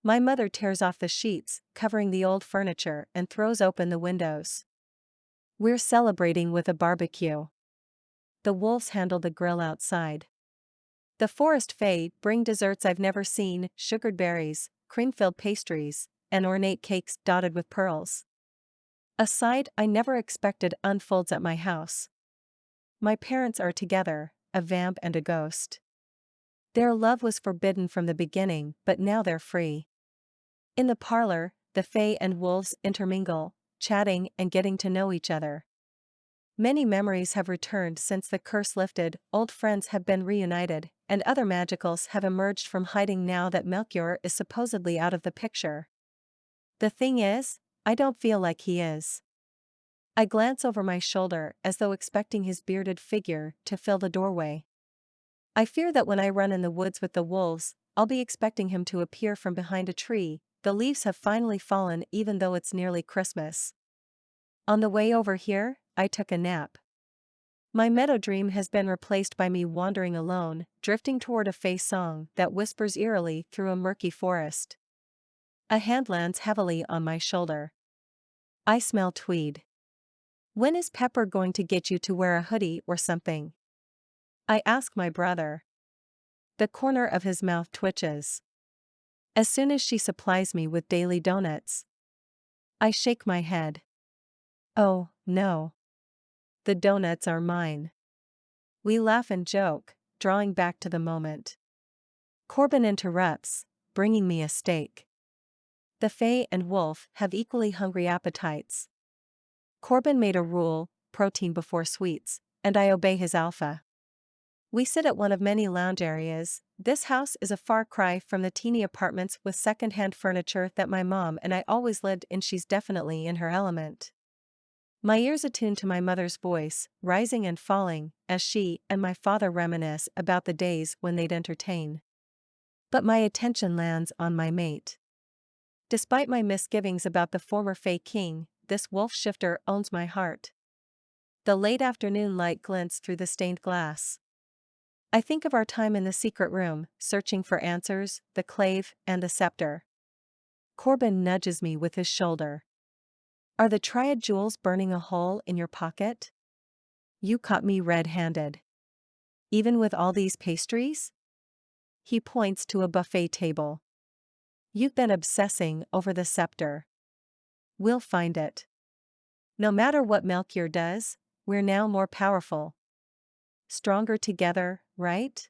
My mother tears off the sheets, covering the old furniture, and throws open the windows. We're celebrating with a barbecue. The wolves handle the grill outside. The forest fae bring desserts I've never seen, sugared berries, cream-filled pastries, and ornate cakes dotted with pearls. A sight I never expected unfolds at my house. My parents are together, a vamp and a ghost. Their love was forbidden from the beginning, but now they're free. In the parlor, the fae and wolves intermingle, chatting and getting to know each other. Many memories have returned since the curse lifted, old friends have been reunited, and other magicals have emerged from hiding now that Melchior is supposedly out of the picture. The thing is, I don't feel like he is. I glance over my shoulder as though expecting his bearded figure to fill the doorway. I fear that when I run in the woods with the wolves, I'll be expecting him to appear from behind a tree. The leaves have finally fallen even though it's nearly Christmas. On the way over here, I took a nap. My meadow dream has been replaced by me wandering alone, drifting toward a fae song that whispers eerily through a murky forest. A hand lands heavily on my shoulder. I smell tweed. When is Pepper going to get you to wear a hoodie or something? I ask my brother. The corner of his mouth twitches. As soon as she supplies me with daily donuts. I shake my head. Oh, no. The donuts are mine. We laugh and joke, drawing back to the moment. Corbin interrupts, bringing me a steak. The fae and wolf have equally hungry appetites. Corbin made a rule, protein before sweets, and I obey his alpha. We sit at one of many lounge areas. This house is a far cry from the teeny apartments with second-hand furniture that my mom and I always lived in. She's definitely in her element. My ears attune to my mother's voice, rising and falling, as she and my father reminisce about the days when they'd entertain. But my attention lands on my mate. Despite my misgivings about the former fae king, this wolf shifter owns my heart. The late afternoon light glints through the stained glass. I think of our time in the secret room, searching for answers, the clave, and the scepter. Corbin nudges me with his shoulder. Are the triad jewels burning a hole in your pocket? You caught me red-handed. Even with all these pastries? He points to a buffet table. You've been obsessing over the scepter. We'll find it. No matter what Melchior does, we're now more powerful. Stronger together, right?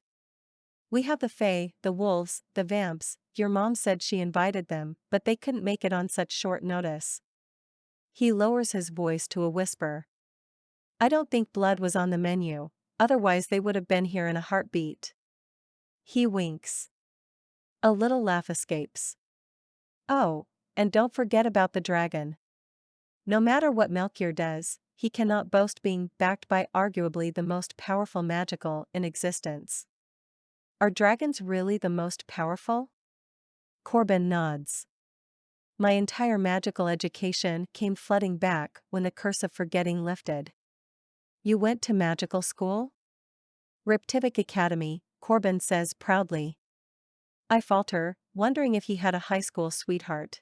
We have the fae, the wolves, the vamps. Your mom said she invited them, but they couldn't make it on such short notice. He lowers his voice to a whisper. I don't think blood was on the menu, otherwise they would have been here in a heartbeat. He winks. A little laugh escapes. Oh, and don't forget about the dragon. No matter what Melchior does, he cannot boast being backed by arguably the most powerful magical in existence. Are dragons really the most powerful? Corbin nods. My entire magical education came flooding back when the curse of forgetting lifted. You went to magical school? Riptivik Academy, Corbin says proudly. I falter, wondering if he had a high school sweetheart.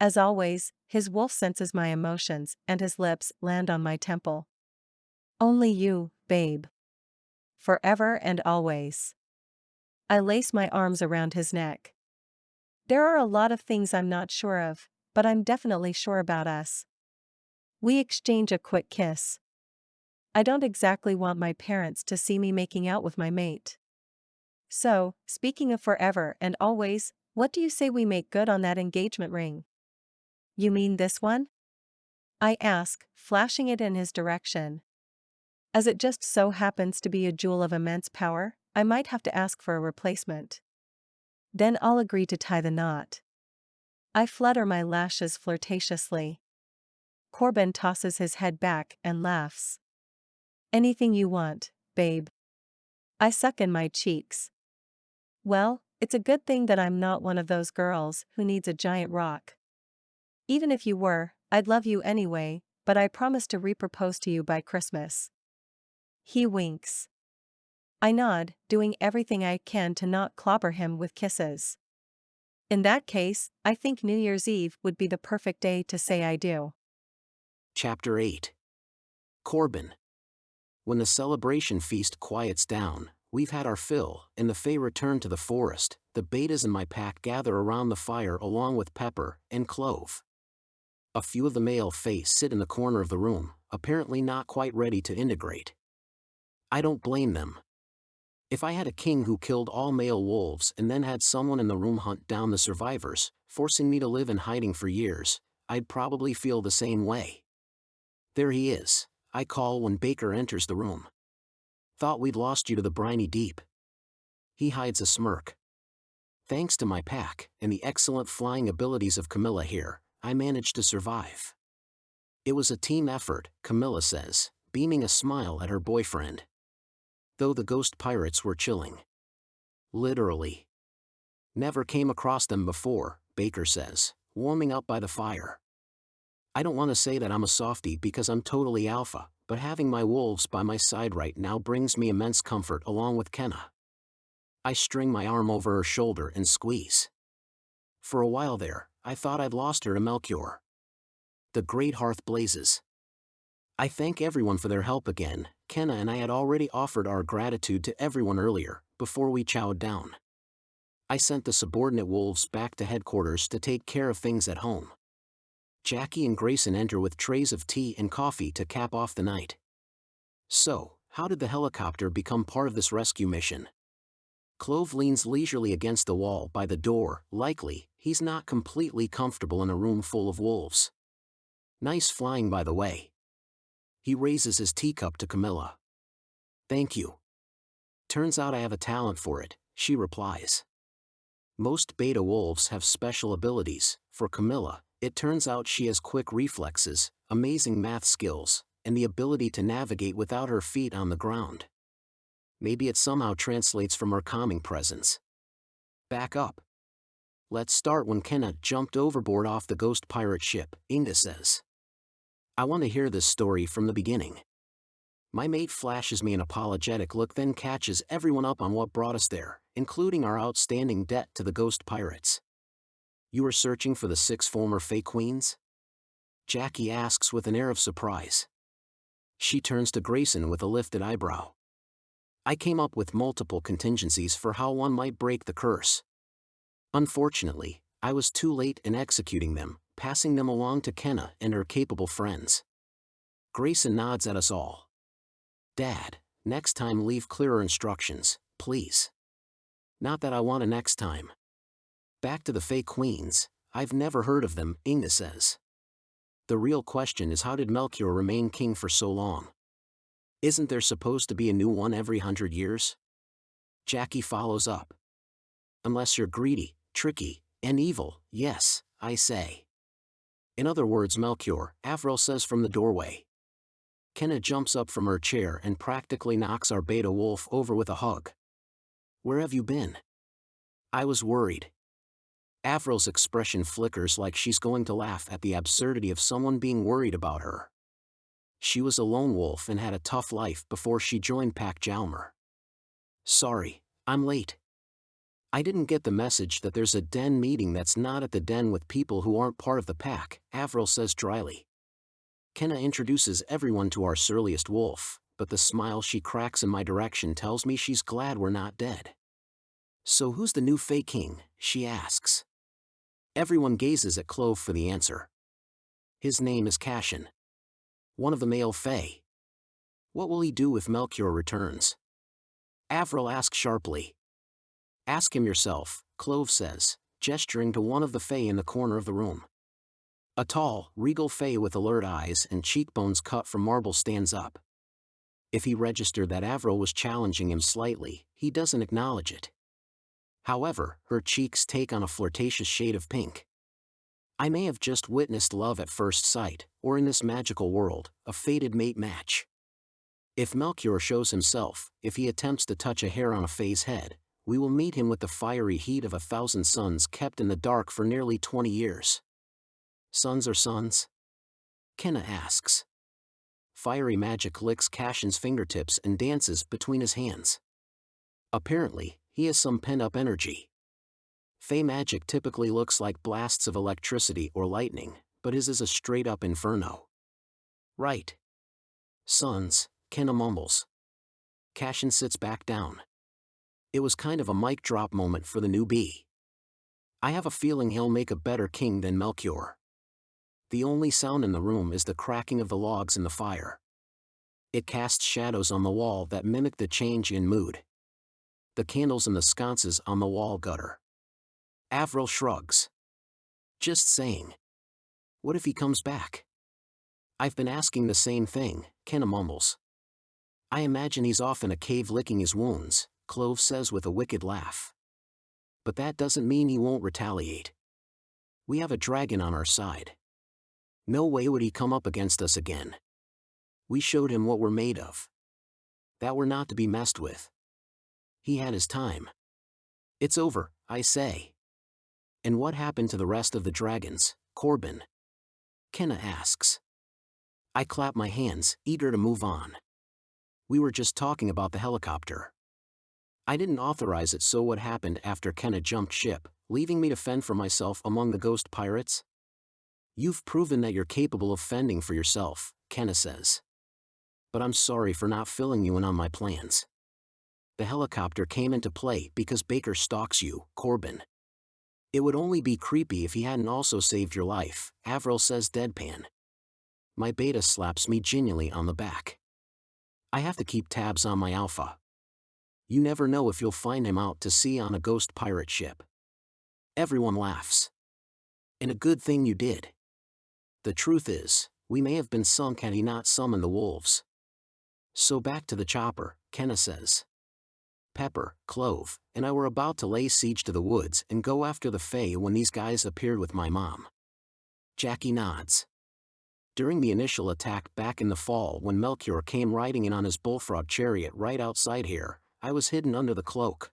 As always, his wolf senses my emotions and his lips land on my temple. Only you, babe. Forever and always. I lace my arms around his neck. There are a lot of things I'm not sure of, but I'm definitely sure about us. We exchange a quick kiss. I don't exactly want my parents to see me making out with my mate. So, speaking of forever and always, what do you say we make good on that engagement ring? You mean this one? I ask, flashing it in his direction. As it just so happens to be a jewel of immense power, I might have to ask for a replacement. Then I'll agree to tie the knot. I flutter my lashes flirtatiously. Corbin tosses his head back and laughs. Anything you want, babe. I suck in my cheeks. Well, it's a good thing that I'm not one of those girls who needs a giant rock. Even if you were, I'd love you anyway, but I promise to repropose to you by Christmas. He winks. I nod, doing everything I can to not clobber him with kisses. In that case, I think New Year's Eve would be the perfect day to say I do. Chapter 8. Corbin. When the celebration feast quiets down, we've had our fill, and the Fae return to the forest. The betas in my pack gather around the fire along with Pepper and Clove. A few of the male Fae sit in the corner of the room, apparently not quite ready to integrate. I don't blame them. If I had a king who killed all male wolves and then had someone in the room hunt down the survivors, forcing me to live in hiding for years, I'd probably feel the same way. There he is, I call when Baker enters the room. Thought we'd lost you to the briny deep. He hides a smirk. Thanks to my pack and the excellent flying abilities of Camilla here, I managed to survive. It was a team effort, Camilla says, beaming a smile at her boyfriend. Though the ghost pirates were chilling. Literally. Never came across them before, Baker says, warming up by the fire. I don't want to say that I'm a softie because I'm totally alpha, but having my wolves by my side right now brings me immense comfort along with Kenna. I string my arm over her shoulder and squeeze. For a while there, I thought I'd lost her to Melchior. The great hearth blazes. I thank everyone for their help again. Kenna and I had already offered our gratitude to everyone earlier, before we chowed down. I sent the subordinate wolves back to headquarters to take care of things at home. Jackie and Grayson enter with trays of tea and coffee to cap off the night. So, how did the helicopter become part of this rescue mission? Clove leans leisurely against the wall by the door. Likely, he's not completely comfortable in a room full of wolves. Nice flying, by the way. He raises his teacup to Camilla. Thank you. Turns out I have a talent for it, she replies. Most beta wolves have special abilities. For Camilla, it turns out she has quick reflexes, amazing math skills, and the ability to navigate without her feet on the ground. Maybe it somehow translates from her calming presence. Back up. Let's start when Kenna jumped overboard off the ghost pirate ship, Inga says. I want to hear this story from the beginning. My mate flashes me an apologetic look, then catches everyone up on what brought us there, including our outstanding debt to the ghost pirates. You were searching for the 6 former Fae Queens? Jackie asks with an air of surprise. She turns to Grayson with a lifted eyebrow. I came up with multiple contingencies for how one might break the curse. Unfortunately, I was too late in executing them, passing them along to Kenna and her capable friends. Grayson nods at us all. Dad, next time leave clearer instructions, please. Not that I want a next time. Back to the Fae Queens, I've never heard of them, Inga says. The real question is, how did Melchior remain king for so long? Isn't there supposed to be a new one every 100 years? Jackie follows up. Unless you're greedy, tricky, and evil, yes, I say. In other words, Melchior, Avril says from the doorway. Kenna jumps up from her chair and practically knocks our beta wolf over with a hug. Where have you been? I was worried. Avril's expression flickers like she's going to laugh at the absurdity of someone being worried about her. She was a lone wolf and had a tough life before she joined Pack Jalmer. Sorry, I'm late. I didn't get the message that there's a den meeting that's not at the den with people who aren't part of the pack, Avril says dryly. Kenna introduces everyone to our surliest wolf, but the smile she cracks in my direction tells me she's glad we're not dead. So who's the new Fae King, she asks. Everyone gazes at Clove for the answer. His name is Cashin. One of the male Fae. What will he do if Melchior returns? Avril asks sharply. Ask him yourself, Clove says, gesturing to one of the Fae in the corner of the room. A tall, regal fae with alert eyes and cheekbones cut from marble stands up. If he registered that Avril was challenging him slightly, he doesn't acknowledge it. However, her cheeks take on a flirtatious shade of pink. I may have just witnessed love at first sight, or in this magical world, a fated mate match. If Melchior shows himself, if he attempts to touch a hair on a fae's head, we will meet him with the fiery heat of 1,000 suns kept in the dark for nearly 20 years. Suns are suns? Kenna asks. Fiery magic licks Cashin's fingertips and dances between his hands. Apparently, he has some pent-up energy. Fae magic typically looks like blasts of electricity or lightning, but his is a straight-up inferno. Right. Suns, Kenna mumbles. Cashin sits back down. It was kind of a mic drop moment for the newbie. I have a feeling he'll make a better king than Melchior. The only sound in the room is the cracking of the logs in the fire. It casts shadows on the wall that mimic the change in mood. The candles in the sconces on the wall gutter. Avril shrugs. Just saying. What if he comes back? I've been asking the same thing, Kenna mumbles. I imagine he's off in a cave licking his wounds, Clove says with a wicked laugh. But that doesn't mean he won't retaliate. We have a dragon on our side. No way would he come up against us again. We showed him what we're made of. That we're not to be messed with. He had his time. It's over, I say. And what happened to the rest of the dragons, Corbin? Kenna asks. I clap my hands, eager to move on. We were just talking about the helicopter. I didn't authorize it, so what happened after Kenna jumped ship, leaving me to fend for myself among the ghost pirates? You've proven that you're capable of fending for yourself, Kenna says. But I'm sorry for not filling you in on my plans. The helicopter came into play because Baker stalks you, Corbin. It would only be creepy if he hadn't also saved your life, Avril says deadpan. My beta slaps me genially on the back. I have to keep tabs on my alpha. You never know if you'll find him out to sea on a ghost pirate ship. Everyone laughs. And a good thing you did. The truth is, we may have been sunk had he not summoned the wolves. So back to the chopper, Kenna says. Pepper, Clove, and I were about to lay siege to the woods and go after the Fae when these guys appeared with my mom. Jackie nods. During the initial attack back in the fall when Melchior came riding in on his bullfrog chariot right outside here, I was hidden under the cloak.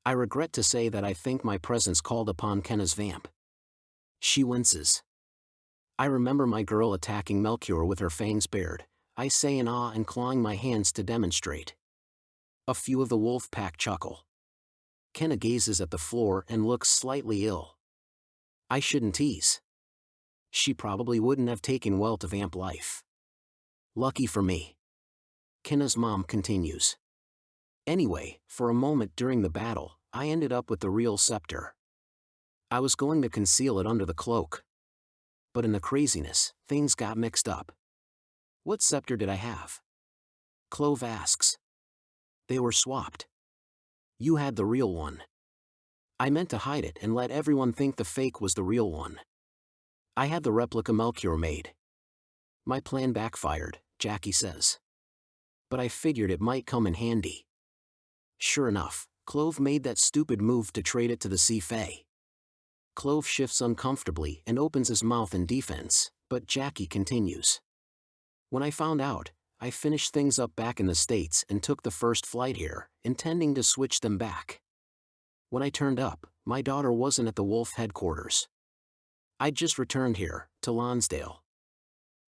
I regret to say that I think my presence called upon Kenna's vamp. She winces. I remember my girl attacking Melchior with her fangs bared, I say in awe and clawing my hands to demonstrate. A few of the wolf pack chuckle. Kenna gazes at the floor and looks slightly ill. I shouldn't tease. She probably wouldn't have taken well to vamp life. Lucky for me. Kenna's mom continues. Anyway, for a moment during the battle, I ended up with the real scepter. I was going to conceal it under the cloak. But in the craziness, things got mixed up. What scepter did I have? Clove asks. They were swapped. You had the real one. I meant to hide it and let everyone think the fake was the real one. I had the replica Melchior made. My plan backfired, Jackie says. But I figured it might come in handy. Sure enough, Clove made that stupid move to trade it to the Sea Fae. Clove shifts uncomfortably and opens his mouth in defense, but Jackie continues. When I found out, I finished things up back in the States and took the first flight here, intending to switch them back. When I turned up, my daughter wasn't at the Wolf headquarters. I'd just returned here, to Lonsdale.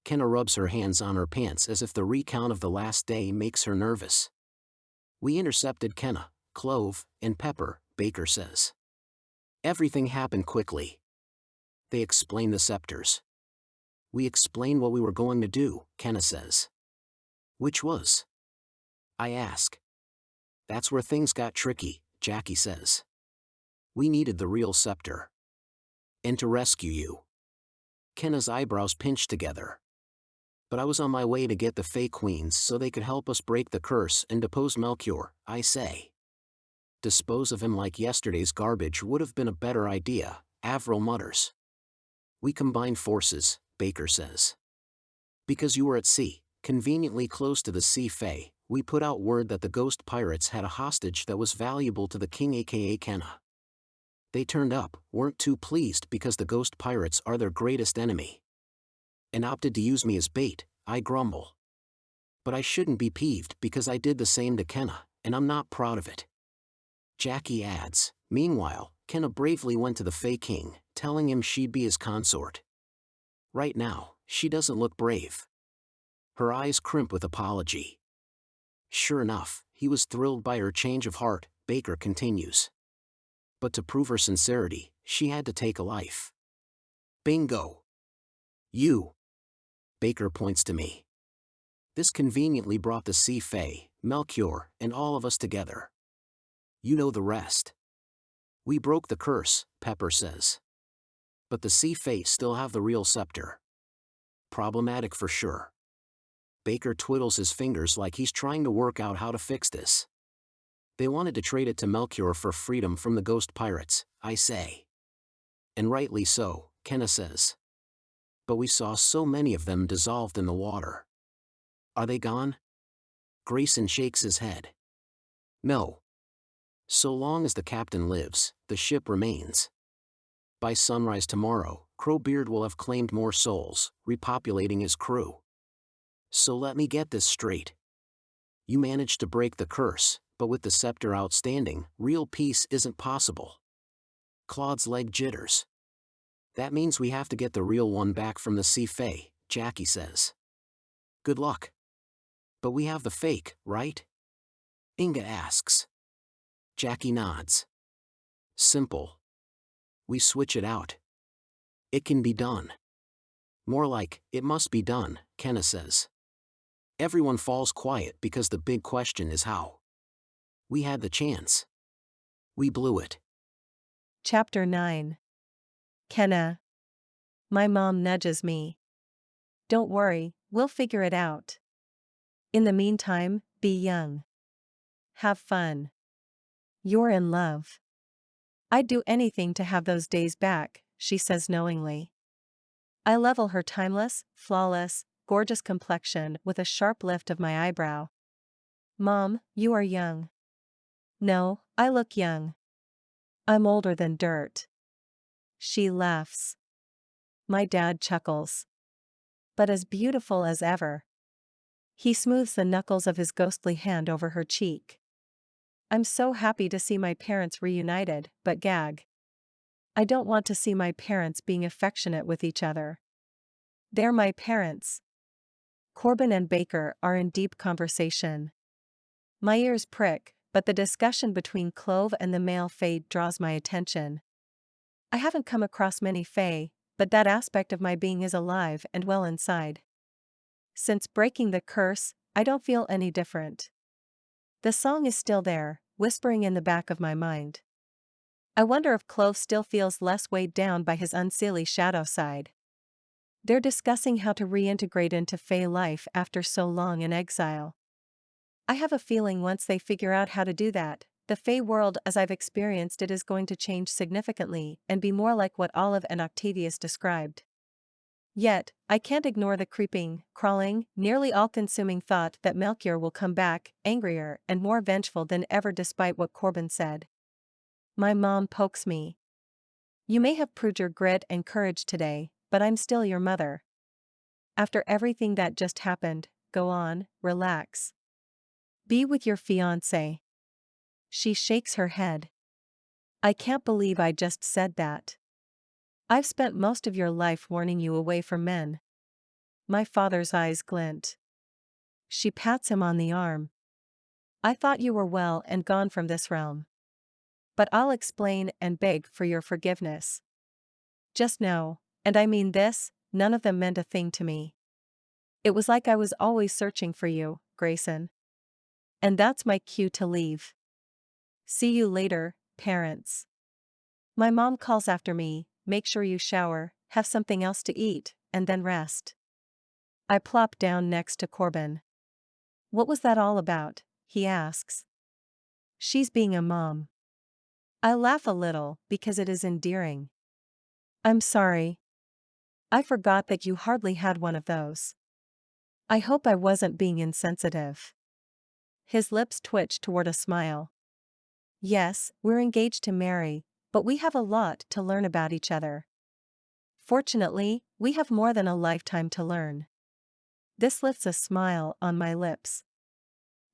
Kenna rubs her hands on her pants as if the recount of the last day makes her nervous. We intercepted Kenna, Clove, and Pepper, Baker says. Everything happened quickly. They explain the scepters. We explained what we were going to do, Kenna says. Which was? I ask. That's where things got tricky, Jackie says. We needed the real scepter. And to rescue you. Kenna's eyebrows pinched together. But I was on my way to get the Fae Queens so they could help us break the curse and depose Melchior, I say. Dispose of him like yesterday's garbage would have been a better idea, Avril mutters. We combined forces, Baker says. Because you were at sea, conveniently close to the sea fae, we put out word that the ghost pirates had a hostage that was valuable to the king aka Kenna. They turned up, weren't too pleased because the ghost pirates are their greatest enemy, and opted to use me as bait. I grumble. But I shouldn't be peeved because I did the same to Kenna, and I'm not proud of it. Jackie adds, meanwhile, Kenna bravely went to the Fae King, telling him she'd be his consort. Right now, she doesn't look brave. Her eyes crimp with apology. Sure enough, he was thrilled by her change of heart, Baker continues. But to prove her sincerity, she had to take a life. Bingo. You. Baker points to me. This conveniently brought the Sea Fae, Melchior, and all of us together. You know the rest. We broke the curse, Pepper says. But the Sea Fae still have the real scepter. Problematic for sure. Baker twiddles his fingers like he's trying to work out how to fix this. They wanted to trade it to Melchior for freedom from the ghost pirates, I say. And rightly so, Kenna says. But we saw so many of them dissolved in the water. Are they gone? Grayson shakes his head. No. So long as the captain lives, the ship remains. By sunrise tomorrow, Crowbeard will have claimed more souls, repopulating his crew. So let me get this straight. You managed to break the curse, but with the scepter outstanding, real peace isn't possible. Claude's leg jitters. That means we have to get the real one back from the Sea Fae, Jackie says. Good luck. But we have the fake, right? Inga asks. Jackie nods. Simple. We switch it out. It can be done. More like, it must be done, Kenna says. Everyone falls quiet because the big question is how. We had the chance. We blew it. Chapter 9. Kenna. My mom nudges me. Don't worry, we'll figure it out. In the meantime, be young. Have fun. You're in love. I'd do anything to have those days back, she says knowingly. I level her timeless, flawless, gorgeous complexion with a sharp lift of my eyebrow. Mom, you are young. No, I look young. I'm older than dirt. She laughs. My dad chuckles. But as beautiful as ever. He smooths the knuckles of his ghostly hand over her cheek. I'm so happy to see my parents reunited, but gag. I don't want to see my parents being affectionate with each other. They're my parents. Corbin and Baker are in deep conversation. My ears prick, but the discussion between Clove and the male Fae draws my attention. I haven't come across many Fae, but that aspect of my being is alive and well inside. Since breaking the curse, I don't feel any different. The song is still there, whispering in the back of my mind. I wonder if Clove still feels less weighed down by his unseelie shadow side. They're discussing how to reintegrate into Fae life after so long in exile. I have a feeling once they figure out how to do that, the Fae world as I've experienced it is going to change significantly and be more like what Olive and Octavius described. Yet, I can't ignore the creeping, crawling, nearly all-consuming thought that Melchior will come back, angrier and more vengeful than ever despite what Corbin said. My mom pokes me. You may have proved your grit and courage today, but I'm still your mother. After everything that just happened, go on, relax. Be with your fiancé. She shakes her head. I can't believe I just said that. I've spent most of your life warning you away from men. My father's eyes glint. She pats him on the arm. I thought you were well and gone from this realm. But I'll explain and beg for your forgiveness. Just know, and I mean this, none of them meant a thing to me. It was like I was always searching for you, Grayson. And that's my cue to leave. See you later, parents. My mom calls after me, make sure you shower, have something else to eat, and then rest. I plop down next to Corbin. What was that all about? He asks. She's being a mom. I laugh a little because it is endearing. I'm sorry. I forgot that you hardly had one of those. I hope I wasn't being insensitive. His lips twitched toward a smile. Yes, we're engaged to marry, but we have a lot to learn about each other. Fortunately, we have more than a lifetime to learn. This lifts a smile on my lips.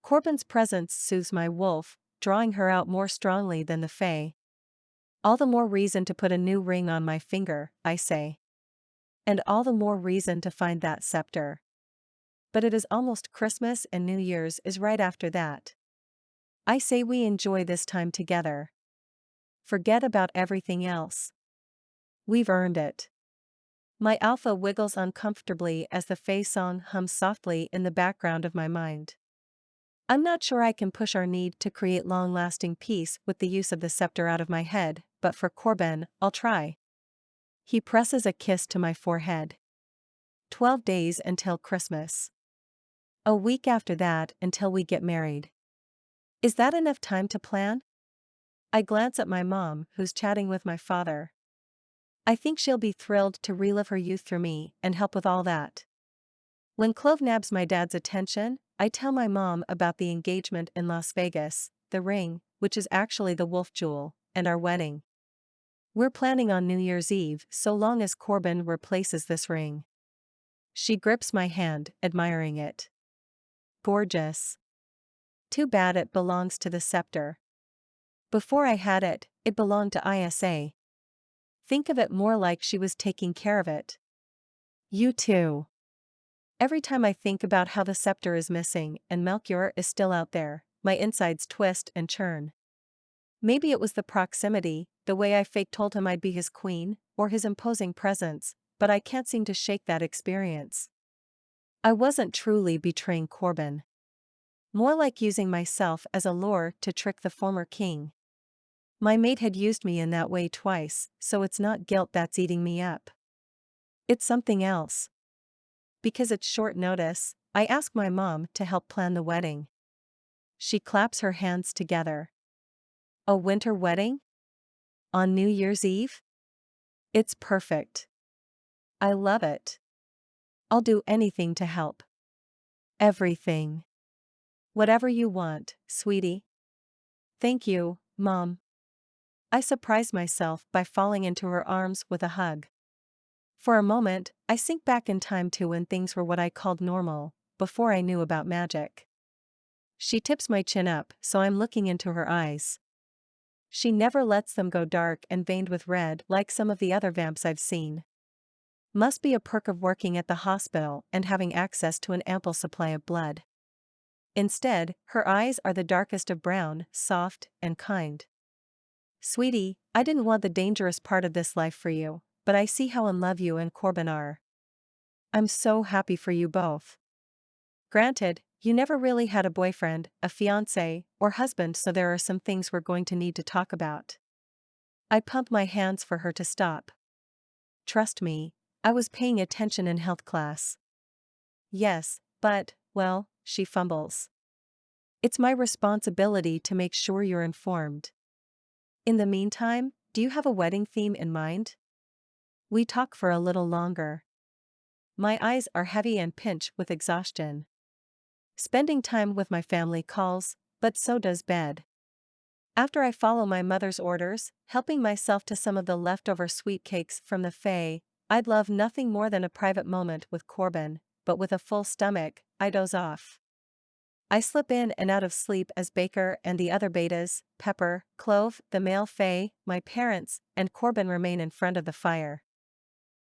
Corbin's presence soothes my wolf, drawing her out more strongly than the fae. All the more reason to put a new ring on my finger, I say. And all the more reason to find that scepter. But it is almost Christmas and New Year's is right after that. I say we enjoy this time together. Forget about everything else. We've earned it. My alpha wiggles uncomfortably as the fae song hums softly in the background of my mind. I'm not sure I can push our need to create long-lasting peace with the use of the scepter out of my head, but for Corbin, I'll try. He presses a kiss to my forehead. 12 days until Christmas. A week after that until we get married. Is that enough time to plan? I glance at my mom, who's chatting with my father. I think she'll be thrilled to relive her youth through me and help with all that. When Clove nabs my dad's attention, I tell my mom about the engagement in Las Vegas, the ring, which is actually the wolf jewel, and our wedding. We're planning on New Year's Eve so long as Corbin replaces this ring. She grips my hand, admiring it. Gorgeous. Too bad it belongs to the scepter. Before I had it, it belonged to ISA. Think of it more like she was taking care of it. You too. Every time I think about how the scepter is missing and Melchior is still out there, my insides twist and churn. Maybe it was the proximity, the way I fake told him I'd be his queen, or his imposing presence, but I can't seem to shake that experience. I wasn't truly betraying Corbin. More like using myself as a lure to trick the former king. My mate had used me in that way twice, so it's not guilt that's eating me up. It's something else. Because it's short notice, I ask my mom to help plan the wedding. She claps her hands together. A winter wedding? On New Year's Eve? It's perfect. I love it. I'll do anything to help. Everything. Whatever you want, sweetie. Thank you, Mom. I surprise myself by falling into her arms with a hug. For a moment, I sink back in time to when things were what I called normal, before I knew about magic. She tips my chin up so I'm looking into her eyes. She never lets them go dark and veined with red like some of the other vamps I've seen. Must be a perk of working at the hospital and having access to an ample supply of blood. Instead, her eyes are the darkest of brown, soft, and kind. Sweetie, I didn't want the dangerous part of this life for you, but I see how in love you and Corbin are. I'm so happy for you both. Granted, you never really had a boyfriend, a fiancé, or husband, so there are some things we're going to need to talk about. I pump my hands for her to stop. Trust me, I was paying attention in health class. Yes, but, well, she fumbles. It's my responsibility to make sure you're informed. In the meantime, do you have a wedding theme in mind? We talk for a little longer. My eyes are heavy and pinch with exhaustion. Spending time with my family calls, but so does bed. After I follow my mother's orders, helping myself to some of the leftover sweet cakes from the fae, I'd love nothing more than a private moment with Corbin, but with a full stomach, I doze off. I slip in and out of sleep as Baker and the other betas, Pepper, Clove, the male fae, my parents, and Corbin remain in front of the fire.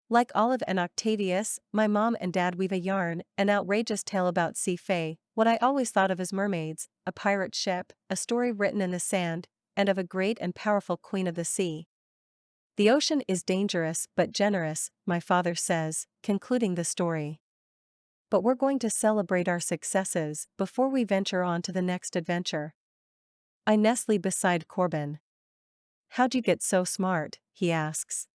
Like Olive and Octavius, my mom and dad weave a yarn, an outrageous tale about sea fae, what I always thought of as mermaids, a pirate ship, a story written in the sand, and of a great and powerful queen of the sea. The ocean is dangerous but generous, my father says, concluding the story. But we're going to celebrate our successes before we venture on to the next adventure. I nestle beside Corbin. How'd you get so smart, he asks.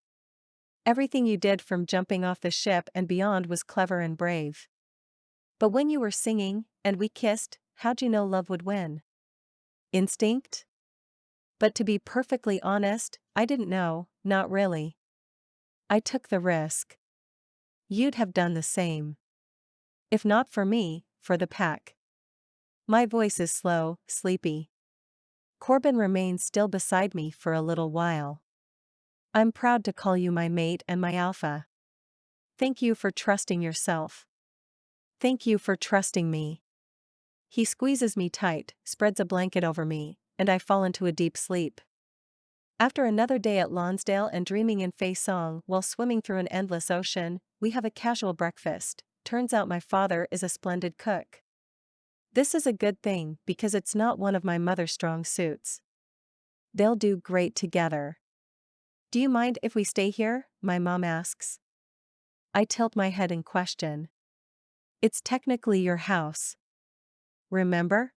Everything you did from jumping off the ship and beyond was clever and brave. But when you were singing, and we kissed, how'd you know love would win? Instinct? But to be perfectly honest, I didn't know, not really. I took the risk. You'd have done the same. If not for me, for the pack. My voice is slow, sleepy. Corbin remains still beside me for a little while. I'm proud to call you my mate and my alpha. Thank you for trusting yourself. Thank you for trusting me. He squeezes me tight, spreads a blanket over me, and I fall into a deep sleep. After another day at Lonsdale and dreaming in Faye song while swimming through an endless ocean, we have a casual breakfast. Turns out my father is a splendid cook. This is a good thing because it's not one of my mother's strong suits. They'll do great together. Do you mind if we stay here? My mom asks. I tilt my head in question. It's technically your house. Remember?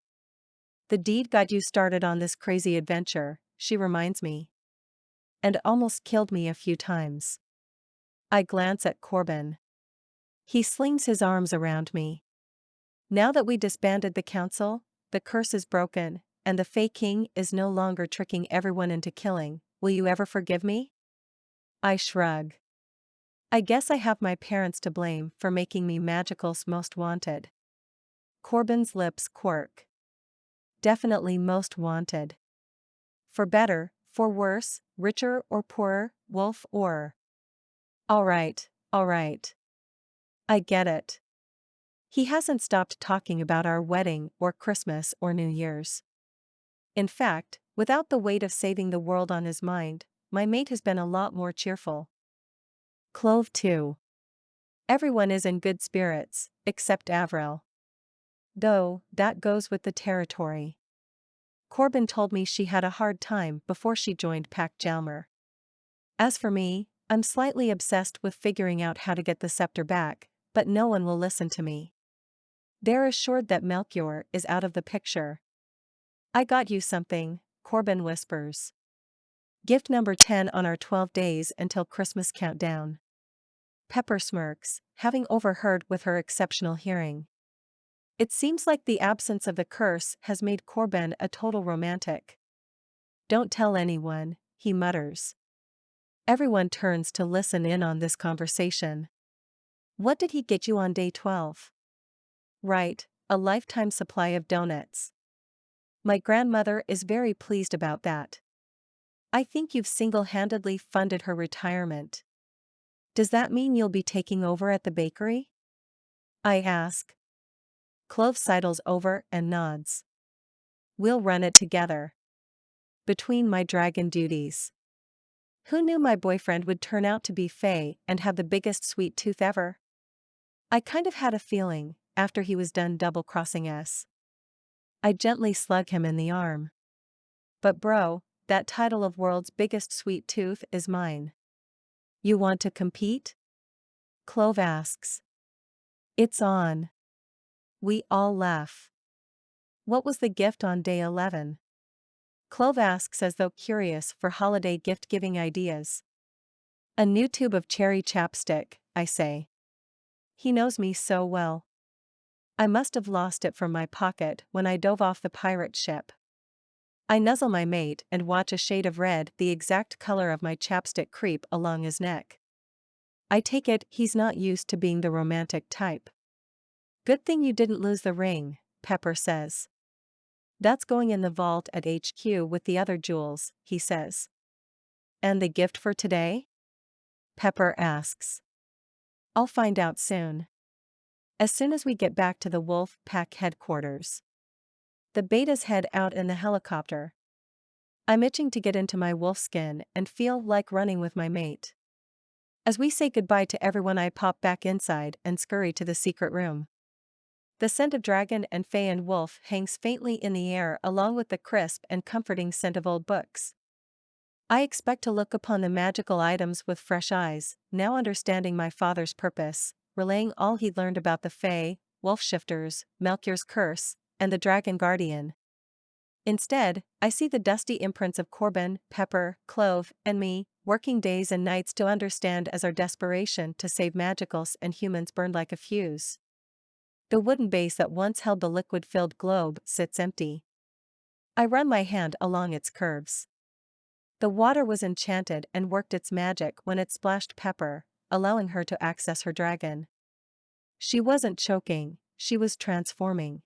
The deed got you started on this crazy adventure, she reminds me. And almost killed me a few times. I glance at Corbin. He slings his arms around me. Now that we disbanded the council, the curse is broken, and the Fae King is no longer tricking everyone into killing, will you ever forgive me? I shrug. I guess I have my parents to blame for making me Magical's most wanted. Corbin's lips quirk. Definitely most wanted. For better, for worse, richer or poorer, wolf or... Alright. I get it. He hasn't stopped talking about our wedding or Christmas or New Year's. In fact, without the weight of saving the world on his mind, my mate has been a lot more cheerful. Clove 2. Everyone is in good spirits, except Avril. Though, that goes with the territory. Corbin told me she had a hard time before she joined Pack Jalmer. As for me, I'm slightly obsessed with figuring out how to get the scepter back, but no one will listen to me. They're assured that Melchior is out of the picture. I got you something, Corbin whispers. Gift number 10 on our 12 days until Christmas countdown. Pepper smirks, having overheard with her exceptional hearing. It seems like the absence of the curse has made Corbin a total romantic. Don't tell anyone, he mutters. Everyone turns to listen in on this conversation. What did he get you on day 12? Right, a lifetime supply of donuts. My grandmother is very pleased about that. I think you've single-handedly funded her retirement. Does that mean you'll be taking over at the bakery? I ask. Clove sidles over and nods. We'll run it together. Between my dragon duties. Who knew my boyfriend would turn out to be Fae and have the biggest sweet tooth ever? I kind of had a feeling, after he was done double-crossing us. I gently slug him in the arm. But bro, that title of world's biggest sweet tooth is mine. You want to compete? Clove asks. It's on. We all laugh. What was the gift on day 11? Clove asks as though curious for holiday gift-giving ideas. A new tube of cherry chapstick, I say. He knows me so well. I must have lost it from my pocket when I dove off the pirate ship. I nuzzle my mate and watch a shade of red, the exact color of my chapstick, creep along his neck. I take it he's not used to being the romantic type. Good thing you didn't lose the ring, Pepper says. That's going in the vault at HQ with the other jewels, he says. And the gift for today? Pepper asks. I'll find out soon. As soon as we get back to the Wolf Pack headquarters. The betas head out in the helicopter. I'm itching to get into my wolf skin and feel like running with my mate. As we say goodbye to everyone, I pop back inside and scurry to the secret room. The scent of dragon and fae and wolf hangs faintly in the air along with the crisp and comforting scent of old books. I expect to look upon the magical items with fresh eyes, now understanding my father's purpose, relaying all he'd learned about the fae, wolf shifters, Melchior's curse, and the dragon guardian. Instead, I see the dusty imprints of Corbin, Pepper, Clove, and me, working days and nights to understand as our desperation to save magicals and humans burned like a fuse. The wooden base that once held the liquid-filled globe sits empty. I run my hand along its curves. The water was enchanted and worked its magic when it splashed Pepper, allowing her to access her dragon. She wasn't choking, she was transforming.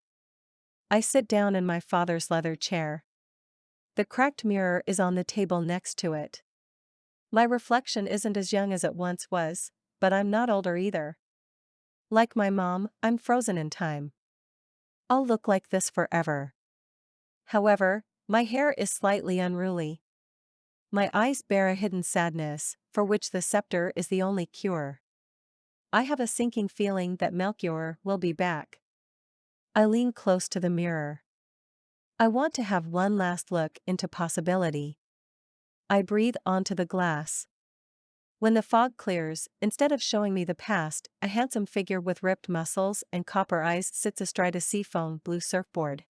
I sit down in my father's leather chair. The cracked mirror is on the table next to it. My reflection isn't as young as it once was, but I'm not older either. Like my mom, I'm frozen in time. I'll look like this forever. However, my hair is slightly unruly. My eyes bear a hidden sadness, for which the scepter is the only cure. I have a sinking feeling that Melchior will be back. I lean close to the mirror. I want to have one last look into possibility. I breathe onto the glass. When the fog clears, instead of showing me the past, a handsome figure with ripped muscles and copper eyes sits astride a seafoam blue surfboard.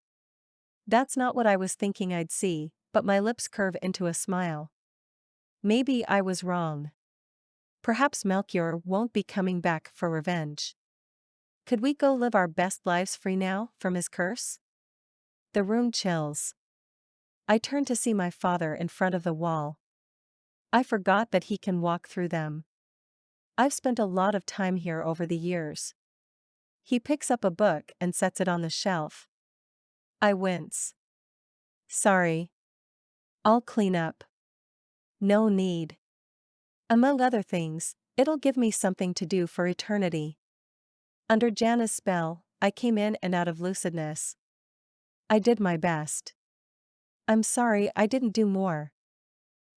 That's not what I was thinking I'd see, but my lips curve into a smile. Maybe I was wrong. Perhaps Melchior won't be coming back for revenge. Could we go live our best lives free now from his curse? The room chills. I turn to see my father in front of the wall. I forgot that he can walk through them. I've spent a lot of time here over the years. He picks up a book and sets it on the shelf. I wince. Sorry. I'll clean up. No need. Among other things, it'll give me something to do for eternity. Under Jana's spell, I came in and out of lucidness. I did my best. I'm sorry I didn't do more.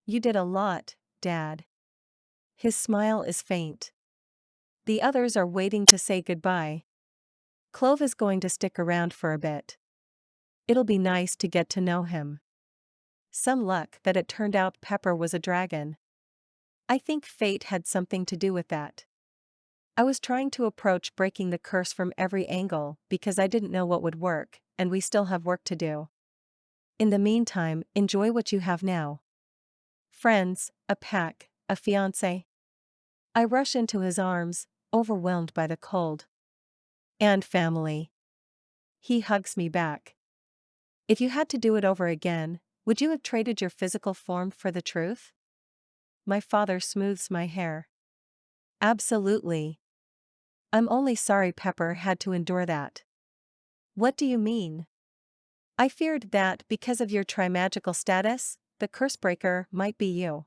You did a lot, Dad. His smile is faint. The others are waiting to say goodbye. Clove is going to stick around for a bit. It'll be nice to get to know him. Some luck that it turned out Pepper was a dragon. I think fate had something to do with that. I was trying to approach breaking the curse from every angle because I didn't know what would work, and we still have work to do. In the meantime, enjoy what you have now. Friends, a pack, a fiancé. I rush into his arms, overwhelmed by the cold. And family. He hugs me back. If you had to do it over again, would you have traded your physical form for the truth? My father smooths my hair. Absolutely. I'm only sorry Pepper had to endure that. What do you mean? I feared that because of your trimagical status, the cursebreaker might be you.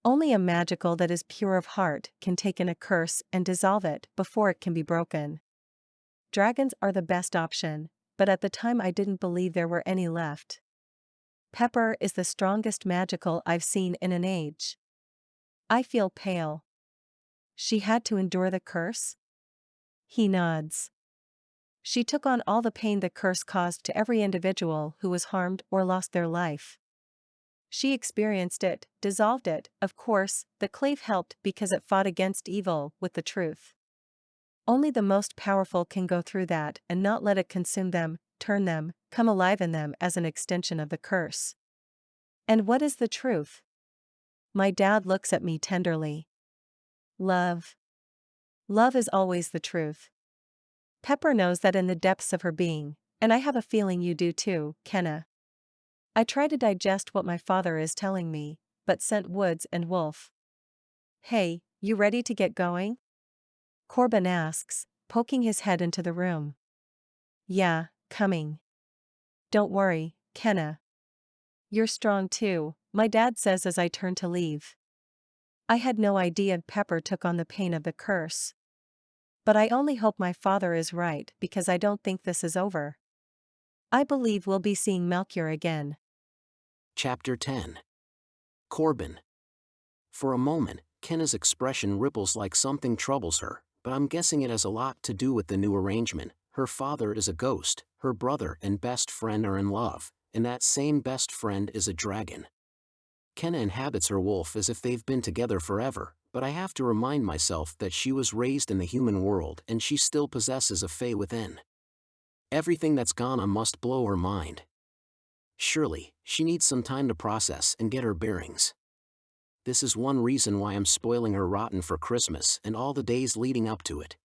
Only a magical that is pure of heart can take in a curse and dissolve it before it can be broken. Dragons are the best option, but at the time I didn't believe there were any left. Pepper is the strongest magical I've seen in an age. I feel pale. She had to endure the curse? He nods. She took on all the pain the curse caused to every individual who was harmed or lost their life. She experienced it, dissolved it. Of course, the clave helped because it fought against evil with the truth. Only the most powerful can go through that and not let it consume them, turn them, come alive in them as an extension of the curse. And what is the truth? My dad looks at me tenderly. Love. Love is always the truth. Pepper knows that in the depths of her being, and I have a feeling you do too, Kenna. I try to digest what my father is telling me, but scent woods and wolf. Hey, you ready to get going? Corbin asks, poking his head into the room. Yeah, coming. Don't worry, Kenna. You're strong too, my dad says as I turn to leave. I had no idea Pepper took on the pain of the curse. But I only hope my father is right because I don't think this is over. I believe we'll be seeing Melchior again. Chapter 10. Corbin. For a moment, Kenna's expression ripples like something troubles her, but I'm guessing it has a lot to do with the new arrangement. Her father is a ghost, her brother and best friend are in love, and that same best friend is a dragon. Kenna inhabits her wolf as if they've been together forever, but I have to remind myself that she was raised in the human world and she still possesses a fae within. Everything that's gone on must blow her mind. Surely, she needs some time to process and get her bearings. This is one reason why I'm spoiling her rotten for Christmas and all the days leading up to it.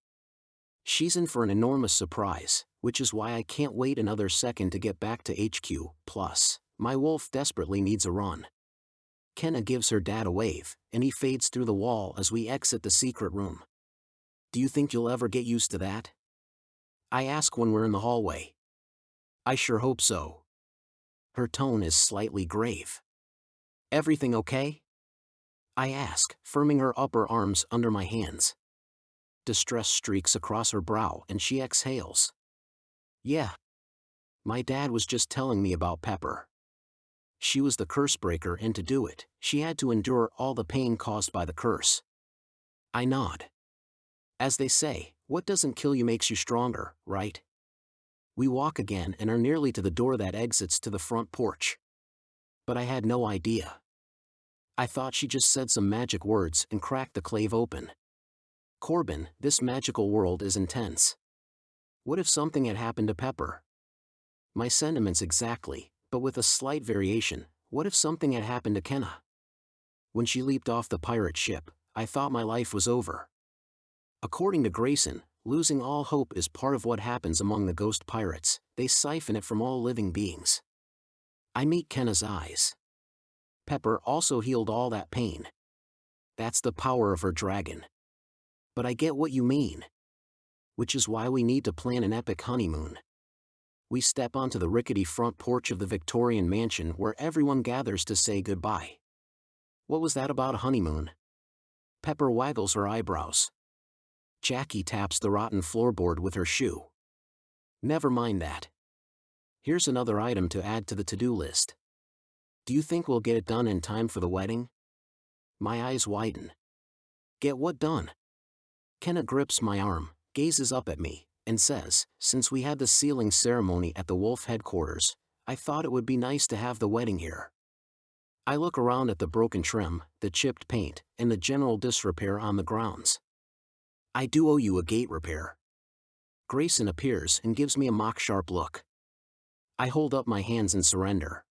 She's in for an enormous surprise, which is why I can't wait another second to get back to HQ. Plus, my wolf desperately needs a run. Kenna gives her dad a wave, and he fades through the wall as we exit the secret room. Do you think you'll ever get used to that? I ask when we're in the hallway. I sure hope so. Her tone is slightly grave. Everything okay? I ask, firming her upper arms under my hands. Distress streaks across her brow and she exhales. Yeah. My dad was just telling me about Pepper. She was the curse breaker, and to do it, she had to endure all the pain caused by the curse. I nod. As they say, what doesn't kill you makes you stronger, right? We walk again and are nearly to the door that exits to the front porch. But I had no idea. I thought she just said some magic words and cracked the clave open. Corbin, this magical world is intense. What if something had happened to Pepper? My sentiments exactly, but with a slight variation. What if something had happened to Kenna? When she leaped off the pirate ship, I thought my life was over. According to Grayson, losing all hope is part of what happens among the ghost pirates. They siphon it from all living beings. I meet Kenna's eyes. Pepper also healed all that pain. That's the power of her dragon. But I get what you mean. Which is why we need to plan an epic honeymoon. We step onto the rickety front porch of the Victorian mansion where everyone gathers to say goodbye. What was that about a honeymoon? Pepper waggles her eyebrows. Jackie taps the rotten floorboard with her shoe. Never mind that. Here's another item to add to the to-do list. Do you think we'll get it done in time for the wedding? My eyes widen. Get what done? Kenna grips my arm, gazes up at me, and says, since we had the sealing ceremony at the Wolf headquarters, I thought it would be nice to have the wedding here. I look around at the broken trim, the chipped paint, and the general disrepair on the grounds. I do owe you a gate repair. Grayson appears and gives me a mock-sharp look. I hold up my hands in surrender.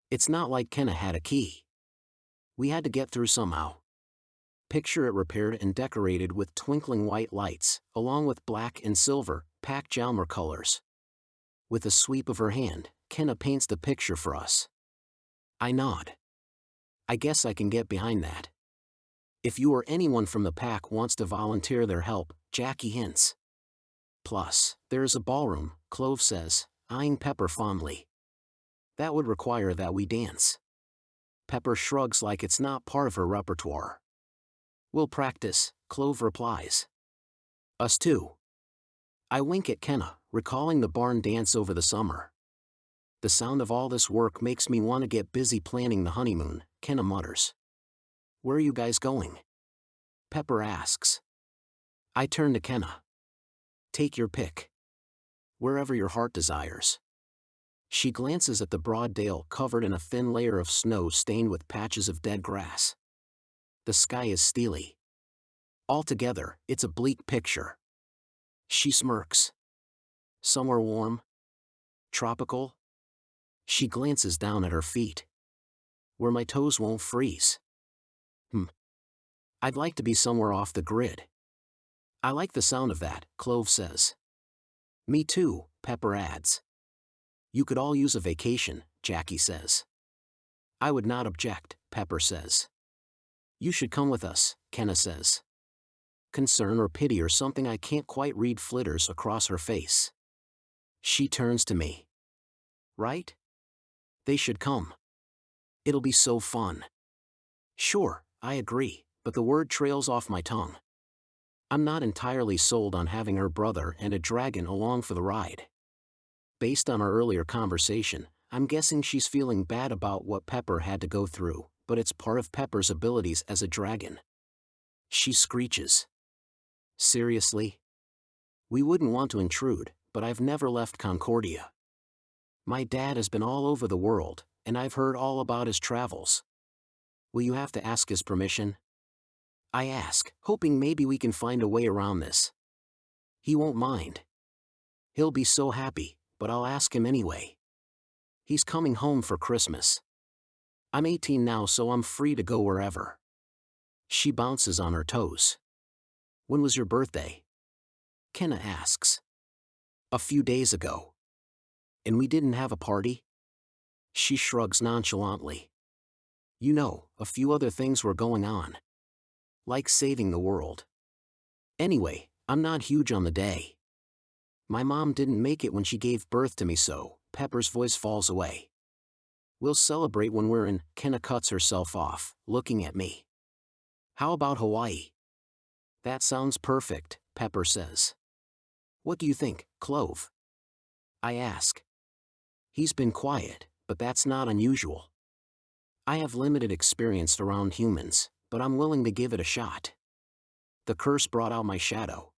It's not like Kenna had a key. We had to get through somehow. Picture it repaired and decorated with twinkling white lights, along with black and silver, pack-jalmer colors. With a sweep of her hand, Kenna paints the picture for us. I nod. I guess I can get behind that. If you or anyone from the pack wants to volunteer their help, Jackie hints. Plus, there is a ballroom, Clove says, eyeing Pepper fondly. That would require that we dance. Pepper shrugs like it's not part of her repertoire. We'll practice, Clove replies. Us too. I wink at Kenna, recalling the barn dance over the summer. The sound of all this work makes me want to get busy planning the honeymoon, Kenna mutters. Where are you guys going? Pepper asks. I turn to Kenna. Take your pick. Wherever your heart desires. She glances at the broad dale covered in a thin layer of snow stained with patches of dead grass. The sky is steely. Altogether, it's a bleak picture. She smirks. Somewhere warm? Tropical? She glances down at her feet. Where my toes won't freeze. I'd like to be somewhere off the grid. I like the sound of that, Clove says. Me too, Pepper adds. You could all use a vacation, Jackie says. I would not object, Pepper says. You should come with us, Kenna says. Concern or pity or something I can't quite read flitters across her face. She turns to me. Right? They should come. It'll be so fun. Sure, I agree, but the word trails off my tongue. I'm not entirely sold on having her brother and a dragon along for the ride. Based on our earlier conversation, I'm guessing she's feeling bad about what Pepper had to go through, but it's part of Pepper's abilities as a dragon. She screeches. Seriously? We wouldn't want to intrude, but I've never left Concordia. My dad has been all over the world, and I've heard all about his travels. Will you have to ask his permission? I ask, hoping maybe we can find a way around this. He won't mind. He'll be so happy, but I'll ask him anyway. He's coming home for Christmas. I'm 18 now, so I'm free to go wherever. She bounces on her toes. When was your birthday? Kenna asks. A few days ago. And we didn't have a party? She shrugs nonchalantly. You know, a few other things were going on. Like saving the world. Anyway, I'm not huge on the day. My mom didn't make it when she gave birth to me, so Pepper's voice falls away. We'll celebrate when we're in. Kenna cuts herself off, looking at me. How about Hawaii? That sounds perfect, Pepper says. What do you think, Clove? I ask. He's been quiet, but that's not unusual. I have limited experience around humans, but I'm willing to give it a shot. The curse brought out my shadow.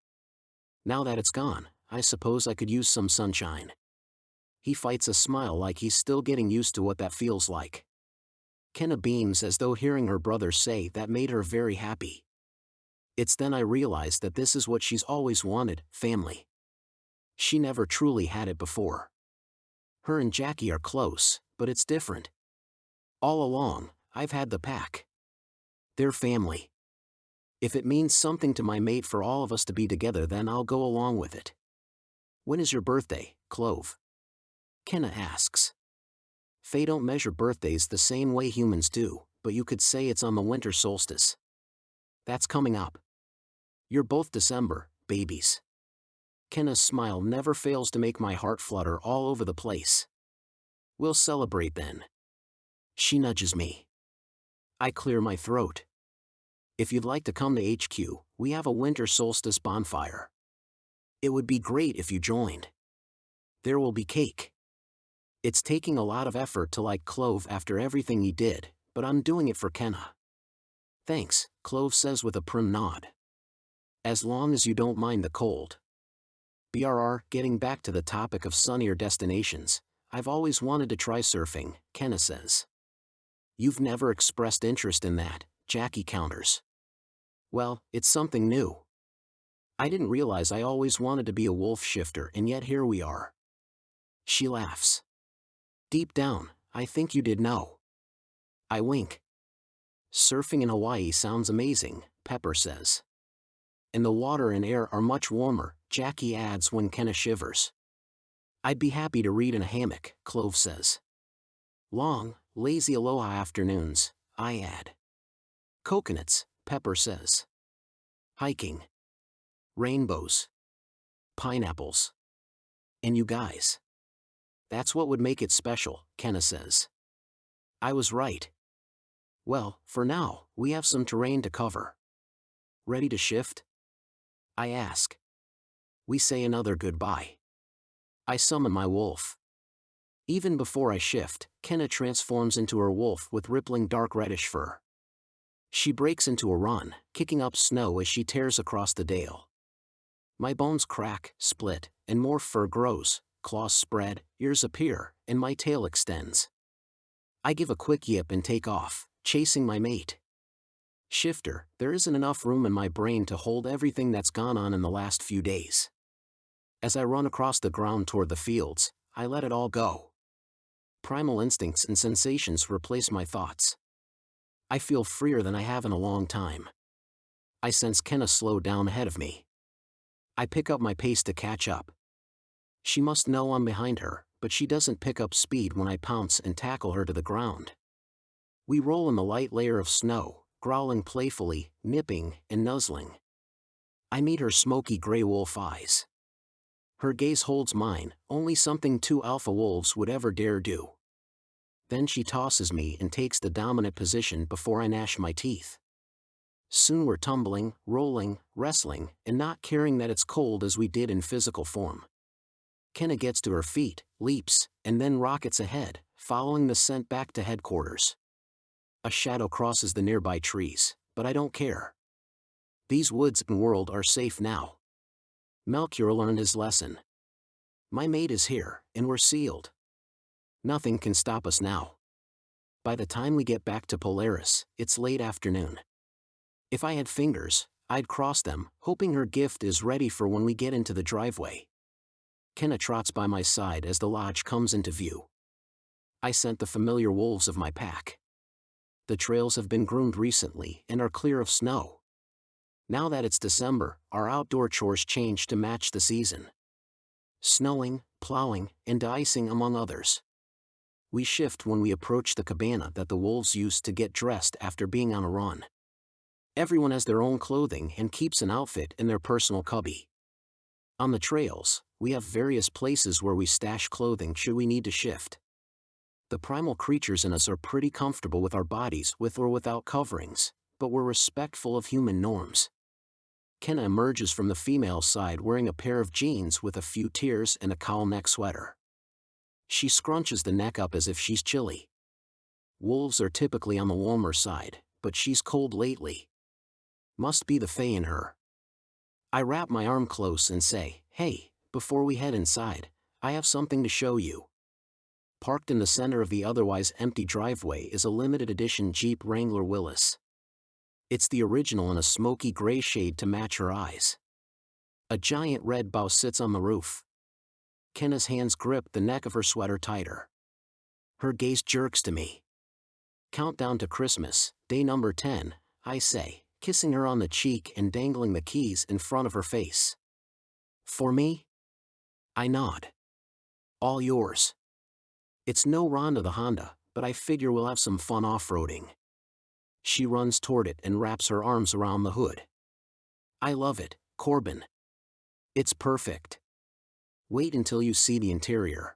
Now that it's gone, I suppose I could use some sunshine. He fights a smile like he's still getting used to what that feels like. Kenna beams as though hearing her brother say that made her very happy. It's then I realize that this is what she's always wanted, family. She never truly had it before. Her and Jackie are close, but it's different. All along, I've had the pack. They're family. If it means something to my mate for all of us to be together, then I'll go along with it. When is your birthday, Clove? Kenna asks. Fae don't measure birthdays the same way humans do, but you could say it's on the winter solstice. That's coming up. You're both December, babies. Kenna's smile never fails to make my heart flutter all over the place. We'll celebrate then. She nudges me. I clear my throat. If you'd like to come to HQ, we have a winter solstice bonfire. It would be great if you joined. There will be cake. It's taking a lot of effort to like Clove after everything he did, but I'm doing it for Kenna. Thanks, Clove says with a prim nod. As long as you don't mind the cold. BRR, getting back to the topic of sunnier destinations, I've always wanted to try surfing, Kenna says. You've never expressed interest in that, Jackie counters. Well, it's something new. I didn't realize I always wanted to be a wolf shifter, and yet here we are. She laughs. Deep down, I think you did know. I wink. Surfing in Hawaii sounds amazing, Pepper says. And the water and air are much warmer, Jackie adds when Kenna shivers. I'd be happy to read in a hammock, Clove says. Long, lazy aloha afternoons, I add. Coconuts, Pepper says. Hiking. Rainbows. Pineapples. And you guys. That's what would make it special, Kenna says. I was right. Well, for now, we have some terrain to cover. Ready to shift? I ask. We say another goodbye. I summon my wolf. Even before I shift, Kenna transforms into her wolf with rippling dark reddish fur. She breaks into a run, kicking up snow as she tears across the dale. My bones crack, split, and more fur grows, claws spread, ears appear, and my tail extends. I give a quick yip and take off, chasing my mate. Shifter, there isn't enough room in my brain to hold everything that's gone on in the last few days. As I run across the ground toward the fields, I let it all go. Primal instincts and sensations replace my thoughts. I feel freer than I have in a long time. I sense Kenna slow down ahead of me. I pick up my pace to catch up. She must know I'm behind her, but she doesn't pick up speed when I pounce and tackle her to the ground. We roll in the light layer of snow, growling playfully, nipping, and nuzzling. I meet her smoky gray wolf eyes. Her gaze holds mine, only something two alpha wolves would ever dare do. Then she tosses me and takes the dominant position before I gnash my teeth. Soon we're tumbling, rolling, wrestling, and not caring that it's cold as we did in physical form. Kenna gets to her feet, leaps, and then rockets ahead, following the scent back to headquarters. A shadow crosses the nearby trees, but I don't care. These woods and world are safe now. Melchior learned his lesson. My mate is here, and we're sealed. Nothing can stop us now. By the time we get back to Polaris, it's late afternoon. If I had fingers, I'd cross them, hoping her gift is ready for when we get into the driveway. Kenna trots by my side as the lodge comes into view. I scent the familiar wolves of my pack. The trails have been groomed recently and are clear of snow. Now that it's December, our outdoor chores change to match the season. Snowing, plowing, and de-icing among others. We shift when we approach the cabana that the wolves used to get dressed after being on a run. Everyone has their own clothing and keeps an outfit in their personal cubby. On the trails, we have various places where we stash clothing should we need to shift. The primal creatures in us are pretty comfortable with our bodies with or without coverings, but we're respectful of human norms. Kenna emerges from the female side wearing a pair of jeans with a few tears and a cowl neck sweater. She scrunches the neck up as if she's chilly. Wolves are typically on the warmer side, but she's cold lately. Must be the fae in her. I wrap my arm close and say, "Hey, before we head inside, I have something to show you." Parked in the center of the otherwise empty driveway is a limited edition Jeep Wrangler Willys. It's the original in a smoky gray shade to match her eyes. A giant red bow sits on the roof. Kenna's hands grip the neck of her sweater tighter. Her gaze jerks to me. "Countdown to Christmas, day number 10, I say, kissing her on the cheek and dangling the keys in front of her face. "For me?" I nod. "All yours." It's no Ronda the Honda, but I figure we'll have some fun off-roading. She runs toward it and wraps her arms around the hood. "I love it, Corbin. It's perfect. Wait until you see the interior.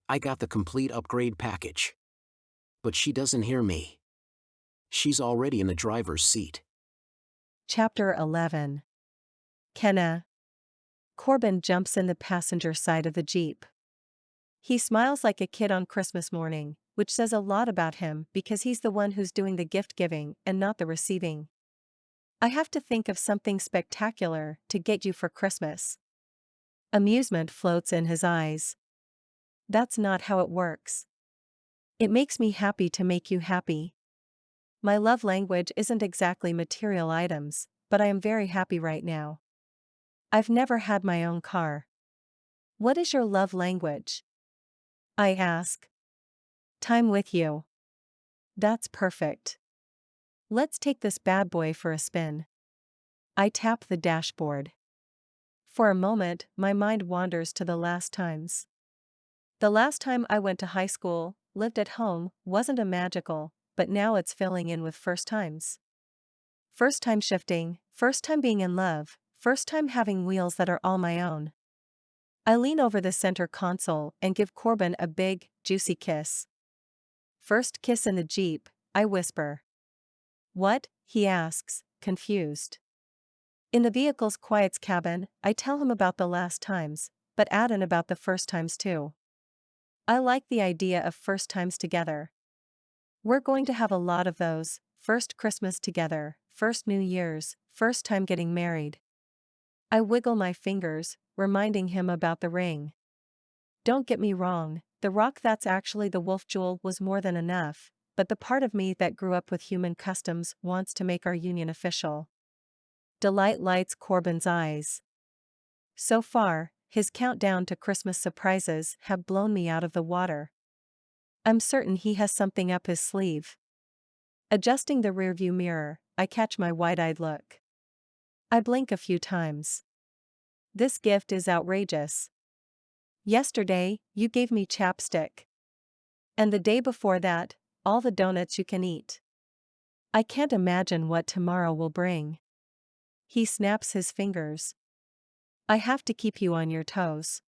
I got the complete upgrade package." But she doesn't hear me. She's already in the driver's seat. Chapter 11. Kenna. Corbin jumps in the passenger side of the Jeep. He smiles like a kid on Christmas morning, which says a lot about him because he's the one who's doing the gift giving and not the receiving. "I have to think of something spectacular to get you for Christmas." Amusement floats in his eyes. "That's not how it works. It makes me happy to make you happy. My love language isn't exactly material items, but I am very happy right now. I've never had my own car." "What is your love language?" I ask. "Time with you." "That's perfect. Let's take this bad boy for a spin." I tap the dashboard. For a moment, my mind wanders to the last times. The last time I went to high school, lived at home, wasn't a magical, but now it's filling in with first times. First time shifting, first time being in love, first time having wheels that are all my own. I lean over the center console and give Corbin a big, juicy kiss. "First kiss in the Jeep," I whisper. "What?" he asks, confused. In the vehicle's quiet cabin, I tell him about the last times, but add in about the first times too. I like the idea of first times together. We're going to have a lot of those: first Christmas together, first New Year's, first time getting married. I wiggle my fingers, reminding him about the ring. Don't get me wrong, the rock that's actually the wolf jewel was more than enough, but the part of me that grew up with human customs wants to make our union official. Delight lights Corbin's eyes. So far, his countdown to Christmas surprises have blown me out of the water. I'm certain he has something up his sleeve. Adjusting the rearview mirror, I catch my wide-eyed look. I blink a few times. "This gift is outrageous. Yesterday, you gave me chapstick. And the day before that, all the donuts you can eat. I can't imagine what tomorrow will bring." He snaps his fingers. "I have to keep you on your toes.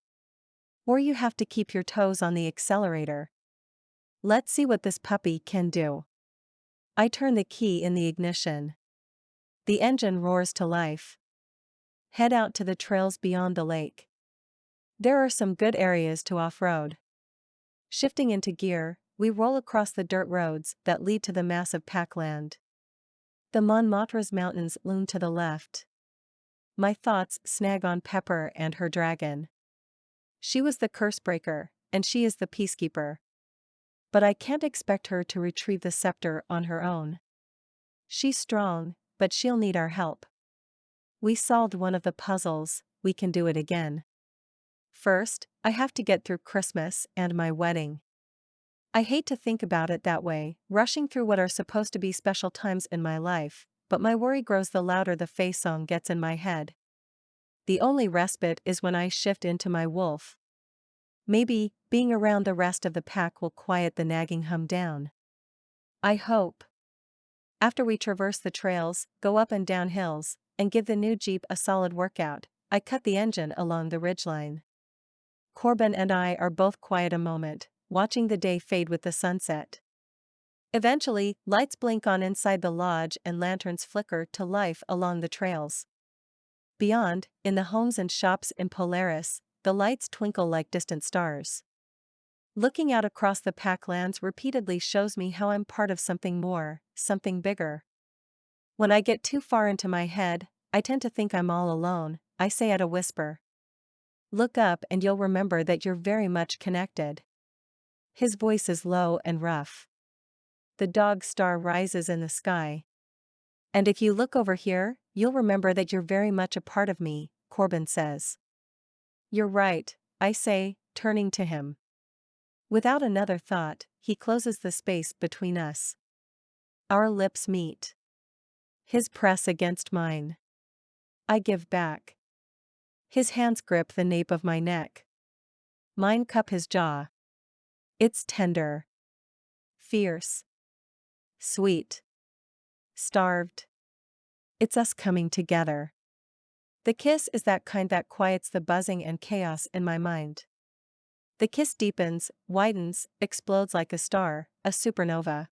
Or you have to keep your toes on the accelerator. Let's see what this puppy can do." I turn the key in the ignition. The engine roars to life. Head out to the trails beyond the lake. There are some good areas to off-road. Shifting into gear, we roll across the dirt roads that lead to the massive packland. The Montmartre's mountains loom to the left. My thoughts snag on Pepper and her dragon. She was the curse breaker, and she is the peacekeeper. But I can't expect her to retrieve the scepter on her own. She's strong, but she'll need our help. We solved one of the puzzles, we can do it again. First, I have to get through Christmas and my wedding. I hate to think about it that way, rushing through what are supposed to be special times in my life, but my worry grows the louder the fae song gets in my head. The only respite is when I shift into my wolf. Maybe, being around the rest of the pack will quiet the nagging hum down. I hope. After we traverse the trails, go up and down hills, and give the new Jeep a solid workout, I cut the engine along the ridgeline. Corbin and I are both quiet a moment, watching the day fade with the sunset. Eventually, lights blink on inside the lodge and lanterns flicker to life along the trails. Beyond, in the homes and shops in Polaris, the lights twinkle like distant stars. Looking out across the packlands repeatedly shows me how I'm part of something more, something bigger. When I get too far into my head, I tend to think I'm all alone, I say at a whisper. Look up and you'll remember that you're very much connected. His voice is low and rough. The dog star rises in the sky. And if you look over here, you'll remember that you're very much a part of me, Corbin says. You're right, I say, turning to him. Without another thought, he closes the space between us. Our lips meet. His press against mine. I give back. His hands grip the nape of my neck. Mine cup his jaw. It's tender. Fierce. Sweet. Starved. It's us coming together. The kiss is that kind that quiets the buzzing and chaos in my mind. The kiss deepens, widens, explodes like a star, a supernova.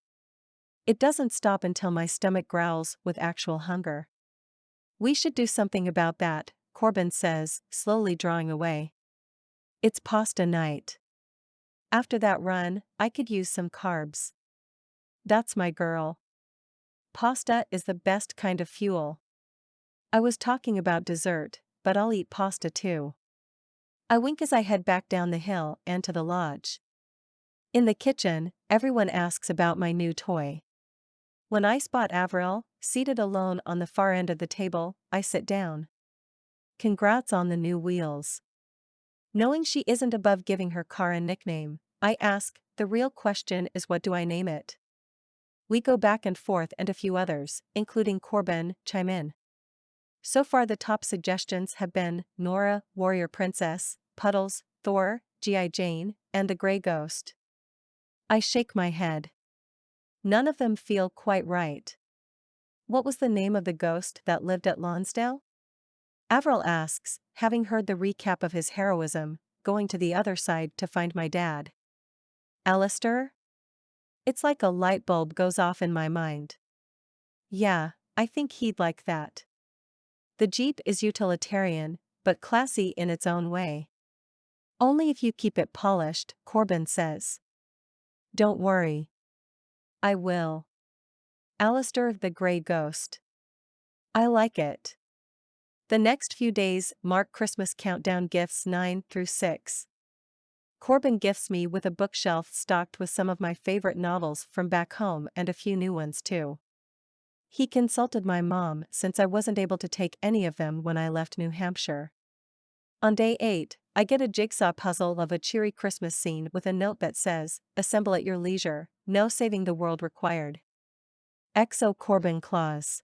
It doesn't stop until my stomach growls with actual hunger. We should do something about that, Corbin says, slowly drawing away. It's pasta night. After that run, I could use some carbs. That's my girl. Pasta is the best kind of fuel. I was talking about dessert, but I'll eat pasta too. I wink as I head back down the hill and to the lodge. In the kitchen, everyone asks about my new toy. When I spot Avril, seated alone on the far end of the table, I sit down. Congrats on the new wheels. Knowing she isn't above giving her car a nickname, I ask, the real question is what do I name it? We go back and forth and a few others, including Corbin, chime in. So far the top suggestions have been Nora, Warrior Princess, Puddles, Thor, G.I. Jane, and the Grey Ghost. I shake my head. None of them feel quite right. What was the name of the ghost that lived at Lonsdale? Avril asks, having heard the recap of his heroism, going to the other side to find my dad. Alistair? It's like a light bulb goes off in my mind. Yeah, I think he'd like that. The Jeep is utilitarian, but classy in its own way. Only if you keep it polished, Corbin says. Don't worry. I will. Alistair the Grey Ghost. I like it. The next few days mark Christmas countdown gifts 9 through 6. Corbin gifts me with a bookshelf stocked with some of my favorite novels from back home and a few new ones too. He consulted my mom since I wasn't able to take any of them when I left New Hampshire. On day 8, I get a jigsaw puzzle of a cheery Christmas scene with a note that says, "Assemble at your leisure, no saving the world required." XO Corbin Claus.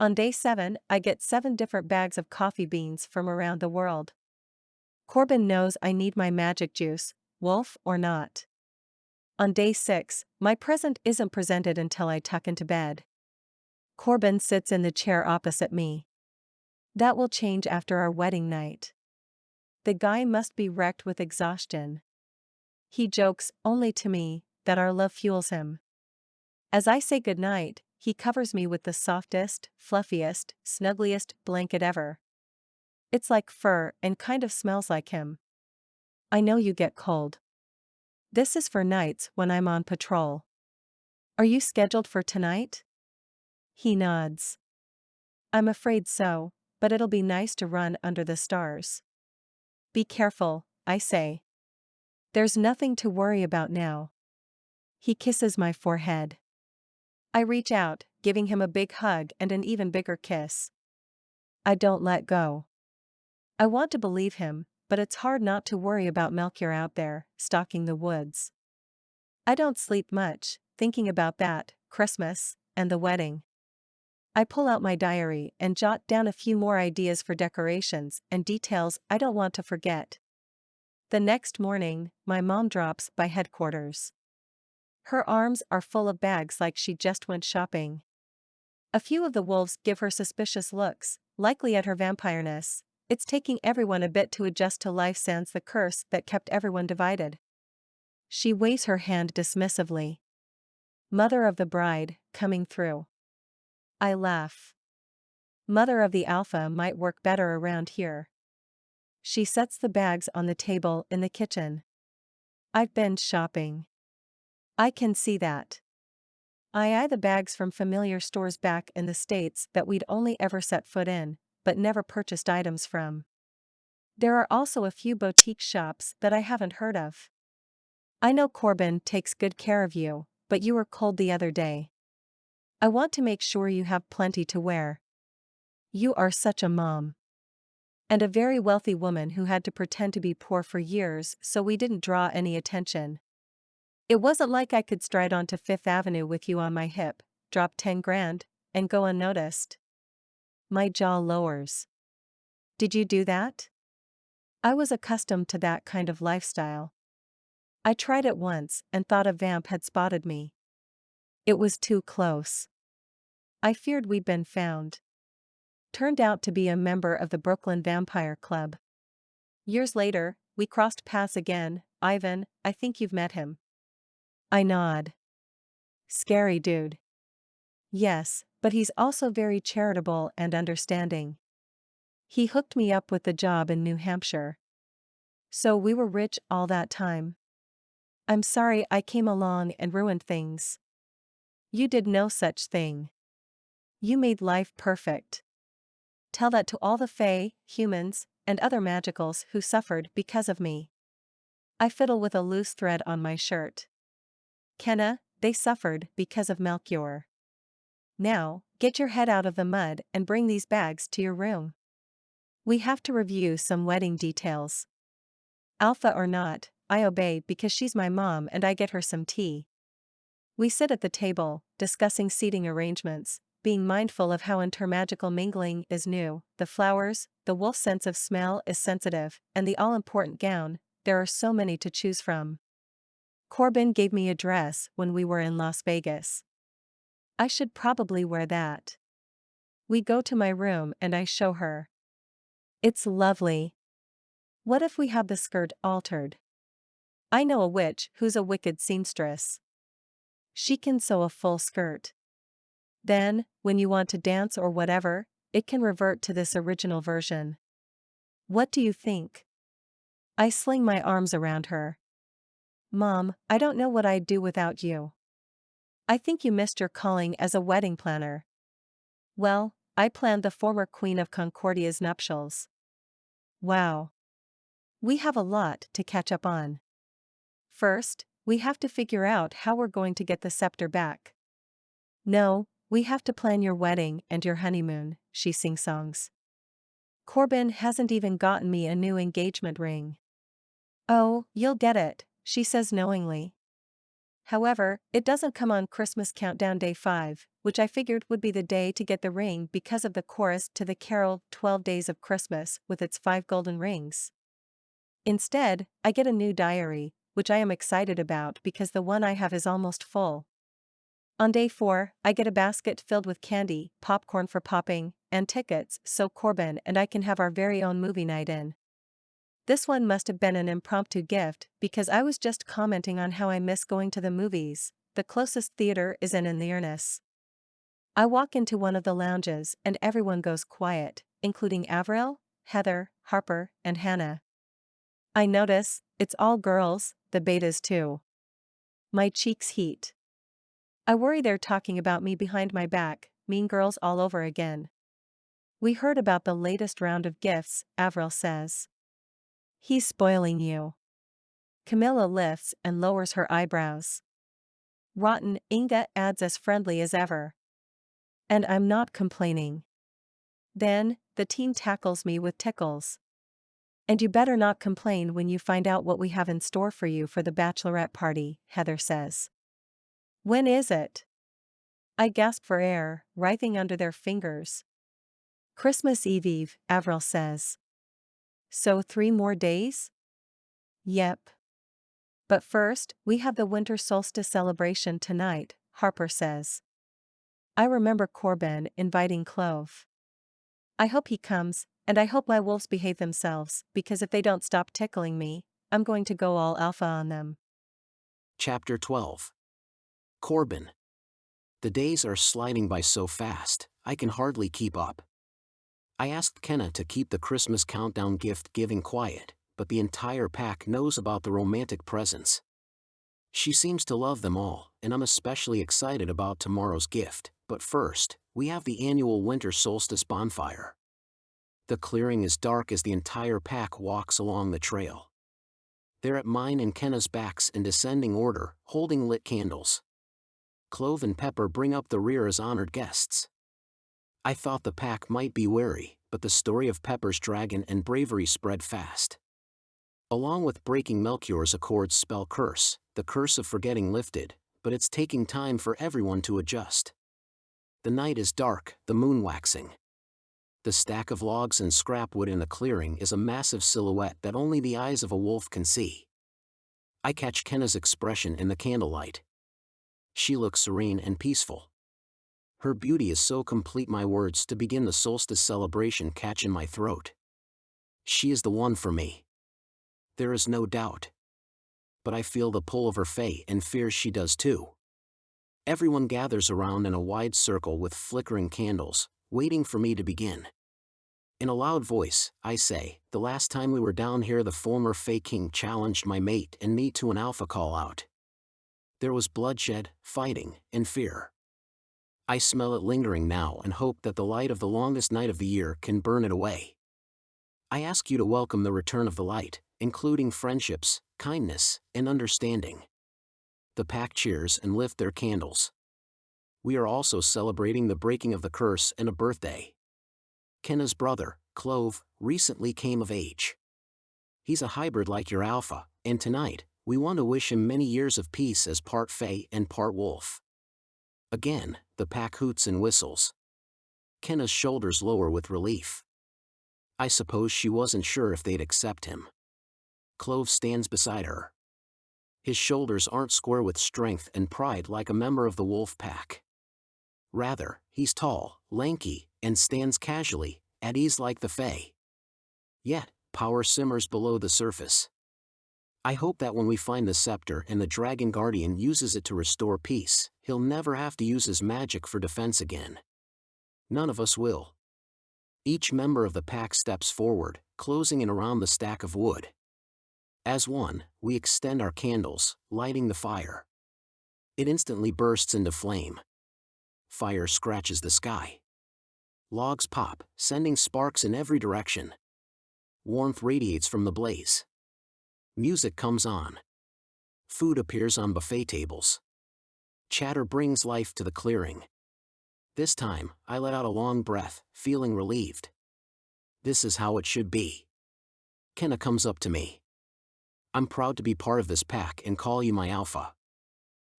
On day 7, I get 7 different bags of coffee beans from around the world. Corbin knows I need my magic juice, wolf or not. On day 6, my present isn't presented until I tuck into bed. Corbin sits in the chair opposite me. That will change after our wedding night. The guy must be wrecked with exhaustion. He jokes, only to me, that our love fuels him. As I say goodnight, he covers me with the softest, fluffiest, snuggliest blanket ever. It's like fur and kind of smells like him. I know you get cold. This is for nights when I'm on patrol. Are you scheduled for tonight? He nods. I'm afraid so, but it'll be nice to run under the stars. Be careful, I say. There's nothing to worry about now. He kisses my forehead. I reach out, giving him a big hug and an even bigger kiss. I don't let go. I want to believe him, but it's hard not to worry about Melchior out there, stalking the woods. I don't sleep much, thinking about that, Christmas, and the wedding. I pull out my diary and jot down a few more ideas for decorations and details I don't want to forget. The next morning, my mom drops by headquarters. Her arms are full of bags like she just went shopping. A few of the wolves give her suspicious looks, likely at her vampireness. It's taking everyone a bit to adjust to life sans the curse that kept everyone divided. She waves her hand dismissively. Mother of the bride, coming through. I laugh. Mother of the alpha might work better around here. She sets the bags on the table in the kitchen. I've been shopping. I can see that. I eye the bags from familiar stores back in the States that we'd only ever set foot in, but never purchased items from. There are also a few boutique shops that I haven't heard of. I know Corbin takes good care of you, but you were cold the other day. I want to make sure you have plenty to wear. You are such a mom. And a very wealthy woman who had to pretend to be poor for years so we didn't draw any attention. It wasn't like I could stride onto Fifth Avenue with you on my hip, drop 10 grand, and go unnoticed. My jaw lowers. Did you do that? I was accustomed to that kind of lifestyle. I tried it once and thought a vamp had spotted me. It was too close. I feared we'd been found. Turned out to be a member of the Brooklyn Vampire Club. Years later, we crossed paths again. Ivan, I think you've met him. I nod. Scary dude. Yes, but he's also very charitable and understanding. He hooked me up with the job in New Hampshire. So we were rich all that time. I'm sorry I came along and ruined things. You did no such thing. You made life perfect. Tell that to all the fae, humans, and other magicals who suffered because of me. I fiddle with a loose thread on my shirt. Kenna, they suffered because of Melchior. Now, get your head out of the mud and bring these bags to your room. We have to review some wedding details. Alpha or not, I obey because she's my mom and I get her some tea. We sit at the table, discussing seating arrangements, being mindful of how intermagical mingling is new, the flowers, the wolf sense of smell is sensitive, and the all-important gown. There are so many to choose from. Corbin gave me a dress when we were in Las Vegas. I should probably wear that. We go to my room and I show her. It's lovely. What if we have the skirt altered? I know a witch who's a wicked seamstress. She can sew a full skirt. Then, when you want to dance or whatever, it can revert to this original version. What do you think? I sling my arms around her. Mom, I don't know what I'd do without you. I think you missed your calling as a wedding planner. Well, I planned the former Queen of Concordia's nuptials. Wow. We have a lot to catch up on. First, we have to figure out how we're going to get the scepter back. No, we have to plan your wedding and your honeymoon, she sing-songs. Corbin hasn't even gotten me a new engagement ring. Oh, you'll get it, she says knowingly. However, it doesn't come on Christmas countdown day 5, which I figured would be the day to get the ring because of the chorus to the carol 12 Days of Christmas with its 5 golden rings. Instead, I get a new diary, which I am excited about because the one I have is almost full. On day 4, I get a basket filled with candy, popcorn for popping, and tickets so Corbin and I can have our very own movie night in. This one must have been an impromptu gift because I was just commenting on how I miss going to the movies. The closest theater is in Inverness. I walk into one of the lounges and everyone goes quiet, including Avril, Heather, Harper, and Hannah. I notice, it's all girls, the betas too. My cheeks heat. I worry they're talking about me behind my back, mean girls all over again. We heard about the latest round of gifts, Avril says. He's spoiling you. Camilla lifts and lowers her eyebrows. Rotten, Inga adds as friendly as ever. And I'm not complaining. Then, the teen tackles me with tickles. And you better not complain when you find out what we have in store for you for the bachelorette party, Heather says. When is it? I gasp for air, writhing under their fingers. Christmas Eve, Avril says. So 3 more days? Yep. But first, we have the winter solstice celebration tonight, Harper says. I remember Corbin inviting Clove. I hope he comes, and I hope my wolves behave themselves, because if they don't stop tickling me, I'm going to go all alpha on them. Chapter 12. Corbin. The days are sliding by so fast, I can hardly keep up. I asked Kenna to keep the Christmas countdown gift giving quiet, but the entire pack knows about the romantic presents. She seems to love them all, and I'm especially excited about tomorrow's gift, but first, we have the annual winter solstice bonfire. The clearing is dark as the entire pack walks along the trail. They're at mine and Kenna's backs in descending order, holding lit candles. Clove and Pepper bring up the rear as honored guests. I thought the pack might be wary, but the story of Pepper's dragon and bravery spread fast. Along with breaking Melchior's Accord's spell curse, the curse of forgetting lifted, but it's taking time for everyone to adjust. The night is dark, the moon waxing. The stack of logs and scrap wood in the clearing is a massive silhouette that only the eyes of a wolf can see. I catch Kenna's expression in the candlelight. She looks serene and peaceful. Her beauty is so complete my words to begin the solstice celebration catch in my throat. She is the one for me. There is no doubt. But I feel the pull of her fae and fears she does too. Everyone gathers around in a wide circle with flickering candles, waiting for me to begin. In a loud voice, I say, the last time we were down here the former Fae King challenged my mate and me to an alpha call-out. There was bloodshed, fighting, and fear. I smell it lingering now and hope that the light of the longest night of the year can burn it away. I ask you to welcome the return of the light, including friendships, kindness, and understanding. The pack cheers and lift their candles. We are also celebrating the breaking of the curse and a birthday. Kenna's brother, Clove, recently came of age. He's a hybrid like your alpha, and tonight, we want to wish him many years of peace as part fae and part wolf. Again, the pack hoots and whistles. Kenna's shoulders lower with relief. I suppose she wasn't sure if they'd accept him. Clove stands beside her. His shoulders aren't square with strength and pride like a member of the wolf pack. Rather, he's tall, lanky, and stands casually, at ease like the fae. Yet, power simmers below the surface. I hope that when we find the scepter and the dragon guardian uses it to restore peace, he'll never have to use his magic for defense again. None of us will. Each member of the pack steps forward, closing in around the stack of wood. As one, we extend our candles, lighting the fire. It instantly bursts into flame. Fire scratches the sky. Logs pop, sending sparks in every direction. Warmth radiates from the blaze. Music comes on. Food appears on buffet tables. Chatter brings life to the clearing. This time, I let out a long breath, feeling relieved. This is how it should be. Kenna comes up to me. I'm proud to be part of this pack and call you my alpha.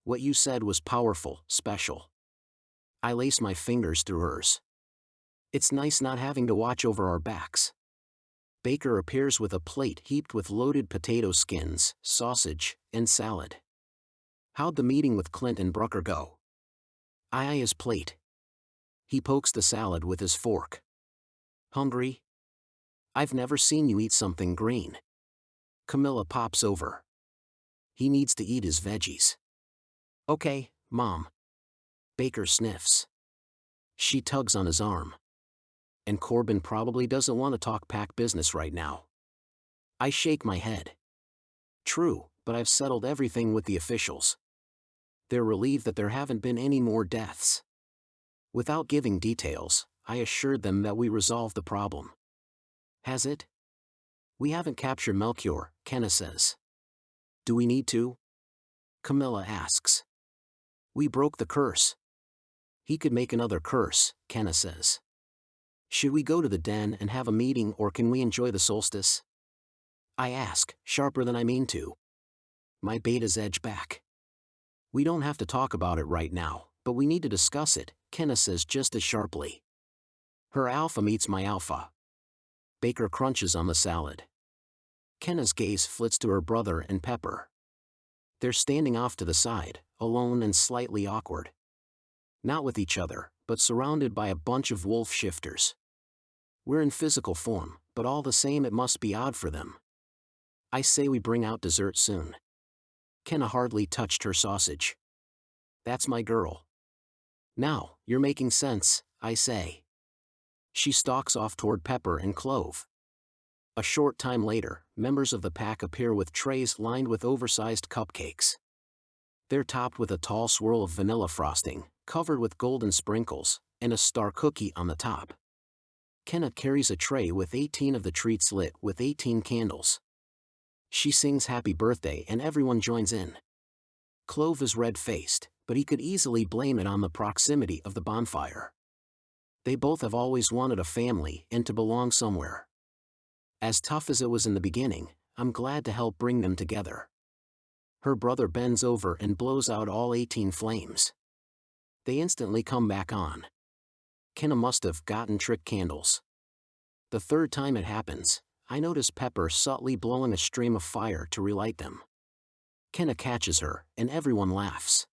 What you said was powerful, special. I lace my fingers through hers. It's nice not having to watch over our backs. Baker appears with a plate heaped with loaded potato skins, sausage, and salad. How'd the meeting with Clint and Brucker go? I eye his plate. He pokes the salad with his fork. Hungry? I've never seen you eat something green. Camilla pops over. He needs to eat his veggies. Okay, Mom. Baker sniffs. She tugs on his arm. And Corbin probably doesn't want to talk pack business right now. I shake my head. True, but I've settled everything with the officials. They're relieved that there haven't been any more deaths. Without giving details, I assured them that we resolved the problem. Has it? We haven't captured Melchior, Kenna says. Do we need to? Camilla asks. We broke the curse. He could make another curse, Kenna says. Should we go to the den and have a meeting or can we enjoy the solstice? I ask, sharper than I mean to. My betas edge back. We don't have to talk about it right now, but we need to discuss it, Kenna says just as sharply. Her alpha meets my alpha. Baker crunches on the salad. Kenna's gaze flits to her brother and Pepper. They're standing off to the side, alone and slightly awkward. Not with each other, but surrounded by a bunch of wolf shifters. We're in physical form, but all the same it must be odd for them. I say we bring out dessert soon. Kenna hardly touched her sausage. That's my girl. Now, you're making sense, I say. She stalks off toward Pepper and Clove. A short time later, members of the pack appear with trays lined with oversized cupcakes. They're topped with a tall swirl of vanilla frosting, covered with golden sprinkles, and a star cookie on the top. Kenna carries a tray with 18 of the treats lit with 18 candles. She sings happy birthday and everyone joins in. Clove is red-faced, but he could easily blame it on the proximity of the bonfire. They both have always wanted a family and to belong somewhere. As tough as it was in the beginning, I'm glad to help bring them together. Her brother bends over and blows out all 18 flames. They instantly come back on. Kenna must have gotten trick candles. The third time it happens, I notice Pepper subtly blowing a stream of fire to relight them. Kenna catches her, and everyone laughs.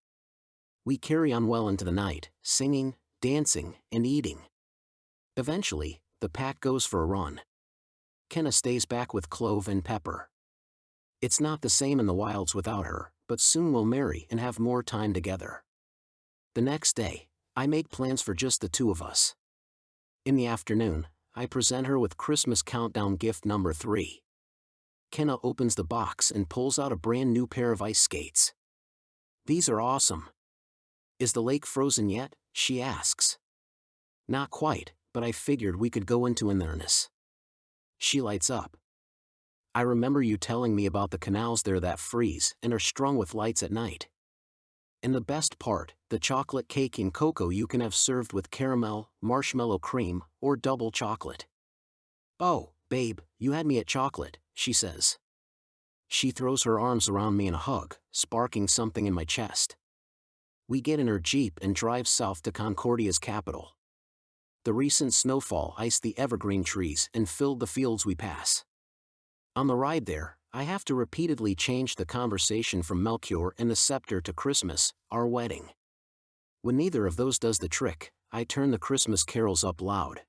We carry on well into the night, singing, dancing, and eating. Eventually, the pack goes for a run. Kenna stays back with Clove and Pepper. It's not the same in the wilds without her, but soon we'll marry and have more time together. The next day, I make plans for just the two of us. In the afternoon, I present her with Christmas countdown gift number 3. Kenna opens the box and pulls out a brand new pair of ice skates. These are awesome. Is the lake frozen yet? She asks. Not quite, but I figured we could go into awareness. She lights up. I remember you telling me about the canals there that freeze and are strung with lights at night. And the best part, the chocolate cake and cocoa you can have served with caramel, marshmallow cream, or double chocolate. Oh, babe, you had me at chocolate, she says. She throws her arms around me in a hug, sparking something in my chest. We get in her Jeep and drive south to Concordia's capital. The recent snowfall iced the evergreen trees and filled the fields we pass. On the ride there, I have to repeatedly change the conversation from Melchior and the Scepter to Christmas, our wedding. When neither of those does the trick, I turn the Christmas carols up loud.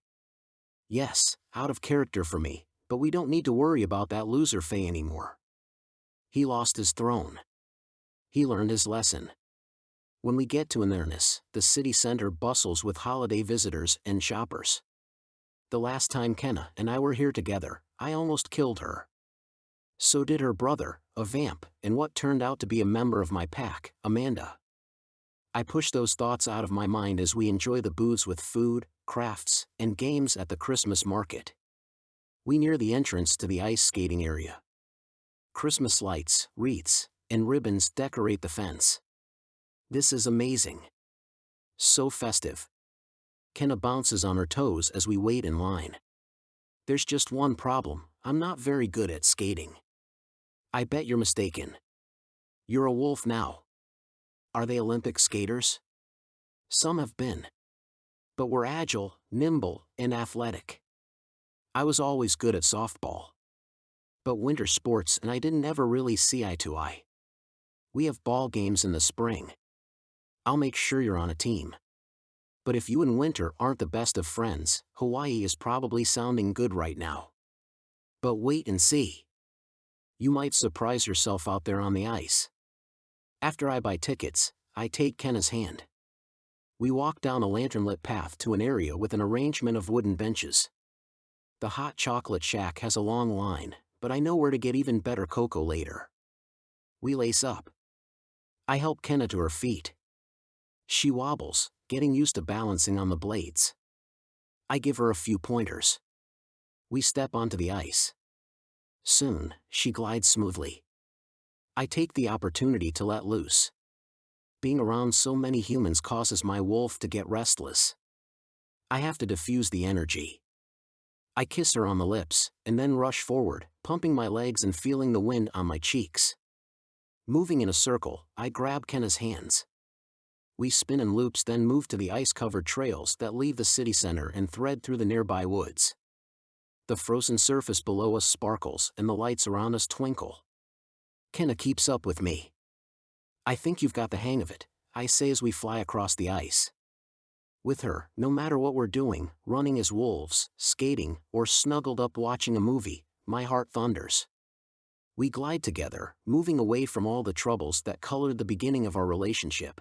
Yes, out of character for me, but we don't need to worry about that loser Faye anymore. He lost his throne. He learned his lesson. When we get to Inverness, the city center bustles with holiday visitors and shoppers. The last time Kenna and I were here together, I almost killed her. So did her brother, a vamp, and what turned out to be a member of my pack, Amanda. I push those thoughts out of my mind as we enjoy the booths with food, crafts, and games at the Christmas market. We near the entrance to the ice skating area. Christmas lights, wreaths, and ribbons decorate the fence. This is amazing. So festive. Kenna bounces on her toes as we wait in line. There's just one problem, I'm not very good at skating. I bet you're mistaken. You're a wolf now. Are they Olympic skaters? Some have been. But we're agile, nimble, and athletic. I was always good at softball. But winter sports and I didn't ever really see eye to eye. We have ball games in the spring. I'll make sure you're on a team. But if you and Winter aren't the best of friends, Hawaii is probably sounding good right now. But wait and see. You might surprise yourself out there on the ice. After I buy tickets, I take Kenna's hand. We walk down a lantern-lit path to an area with an arrangement of wooden benches. The hot chocolate shack has a long line, but I know where to get even better cocoa later. We lace up. I help Kenna to her feet. She wobbles, getting used to balancing on the blades. I give her a few pointers. We step onto the ice. Soon, she glides smoothly. I take the opportunity to let loose. Being around so many humans causes my wolf to get restless. I have to diffuse the energy. I kiss her on the lips, and then rush forward, pumping my legs and feeling the wind on my cheeks. Moving in a circle, I grab Kenna's hands. We spin in loops, then move to the ice-covered trails that leave the city center and thread through the nearby woods. The frozen surface below us sparkles and the lights around us twinkle. Kenna keeps up with me. I think you've got the hang of it, I say as we fly across the ice. With her, no matter what we're doing, running as wolves, skating, or snuggled up watching a movie, my heart thunders. We glide together, moving away from all the troubles that colored the beginning of our relationship.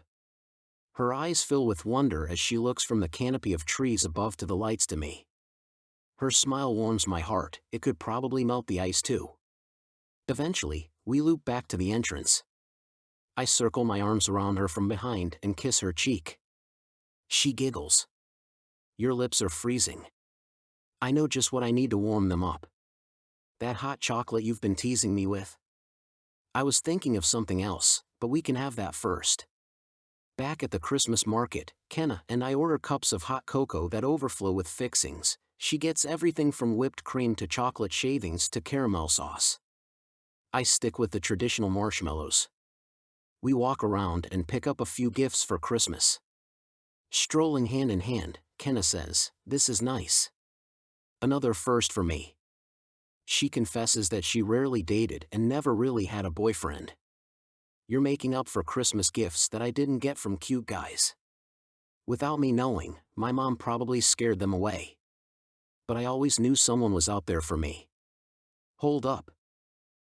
Her eyes fill with wonder as she looks from the canopy of trees above to the lights to me. Her smile warms my heart, it could probably melt the ice too. Eventually, we loop back to the entrance. I circle my arms around her from behind and kiss her cheek. She giggles. Your lips are freezing. I know just what I need to warm them up. That hot chocolate you've been teasing me with? I was thinking of something else, but we can have that first. Back at the Christmas market, Kenna and I order cups of hot cocoa that overflow with fixings. She gets everything from whipped cream to chocolate shavings to caramel sauce. I stick with the traditional marshmallows. We walk around and pick up a few gifts for Christmas. Strolling hand in hand, Kenna says, "This is nice." Another first for me. She confesses that she rarely dated and never really had a boyfriend. You're making up for Christmas gifts that I didn't get from cute guys. Without me knowing, my mom probably scared them away. But I always knew someone was out there for me. Hold up.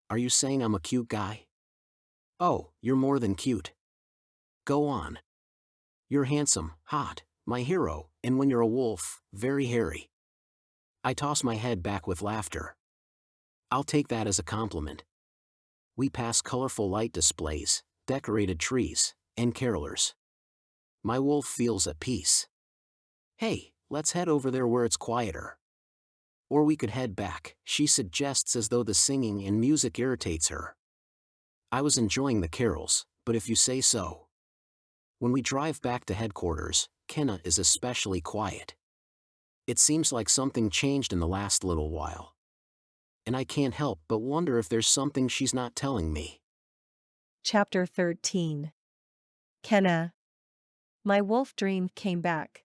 Are you saying I'm a cute guy? Oh, you're more than cute. Go on. You're handsome, hot, my hero, and when you're a wolf, very hairy. I toss my head back with laughter. I'll take that as a compliment. We pass colorful light displays, decorated trees, and carolers. My wolf feels at peace. Hey, let's head over there where it's quieter. Or we could head back, she suggests as though the singing and music irritates her. I was enjoying the carols, but if you say so. When we drive back to headquarters, Kenna is especially quiet. It seems like something changed in the last little while. And I can't help but wonder if there's something she's not telling me. Chapter 13. Kenna. My wolf dream came back.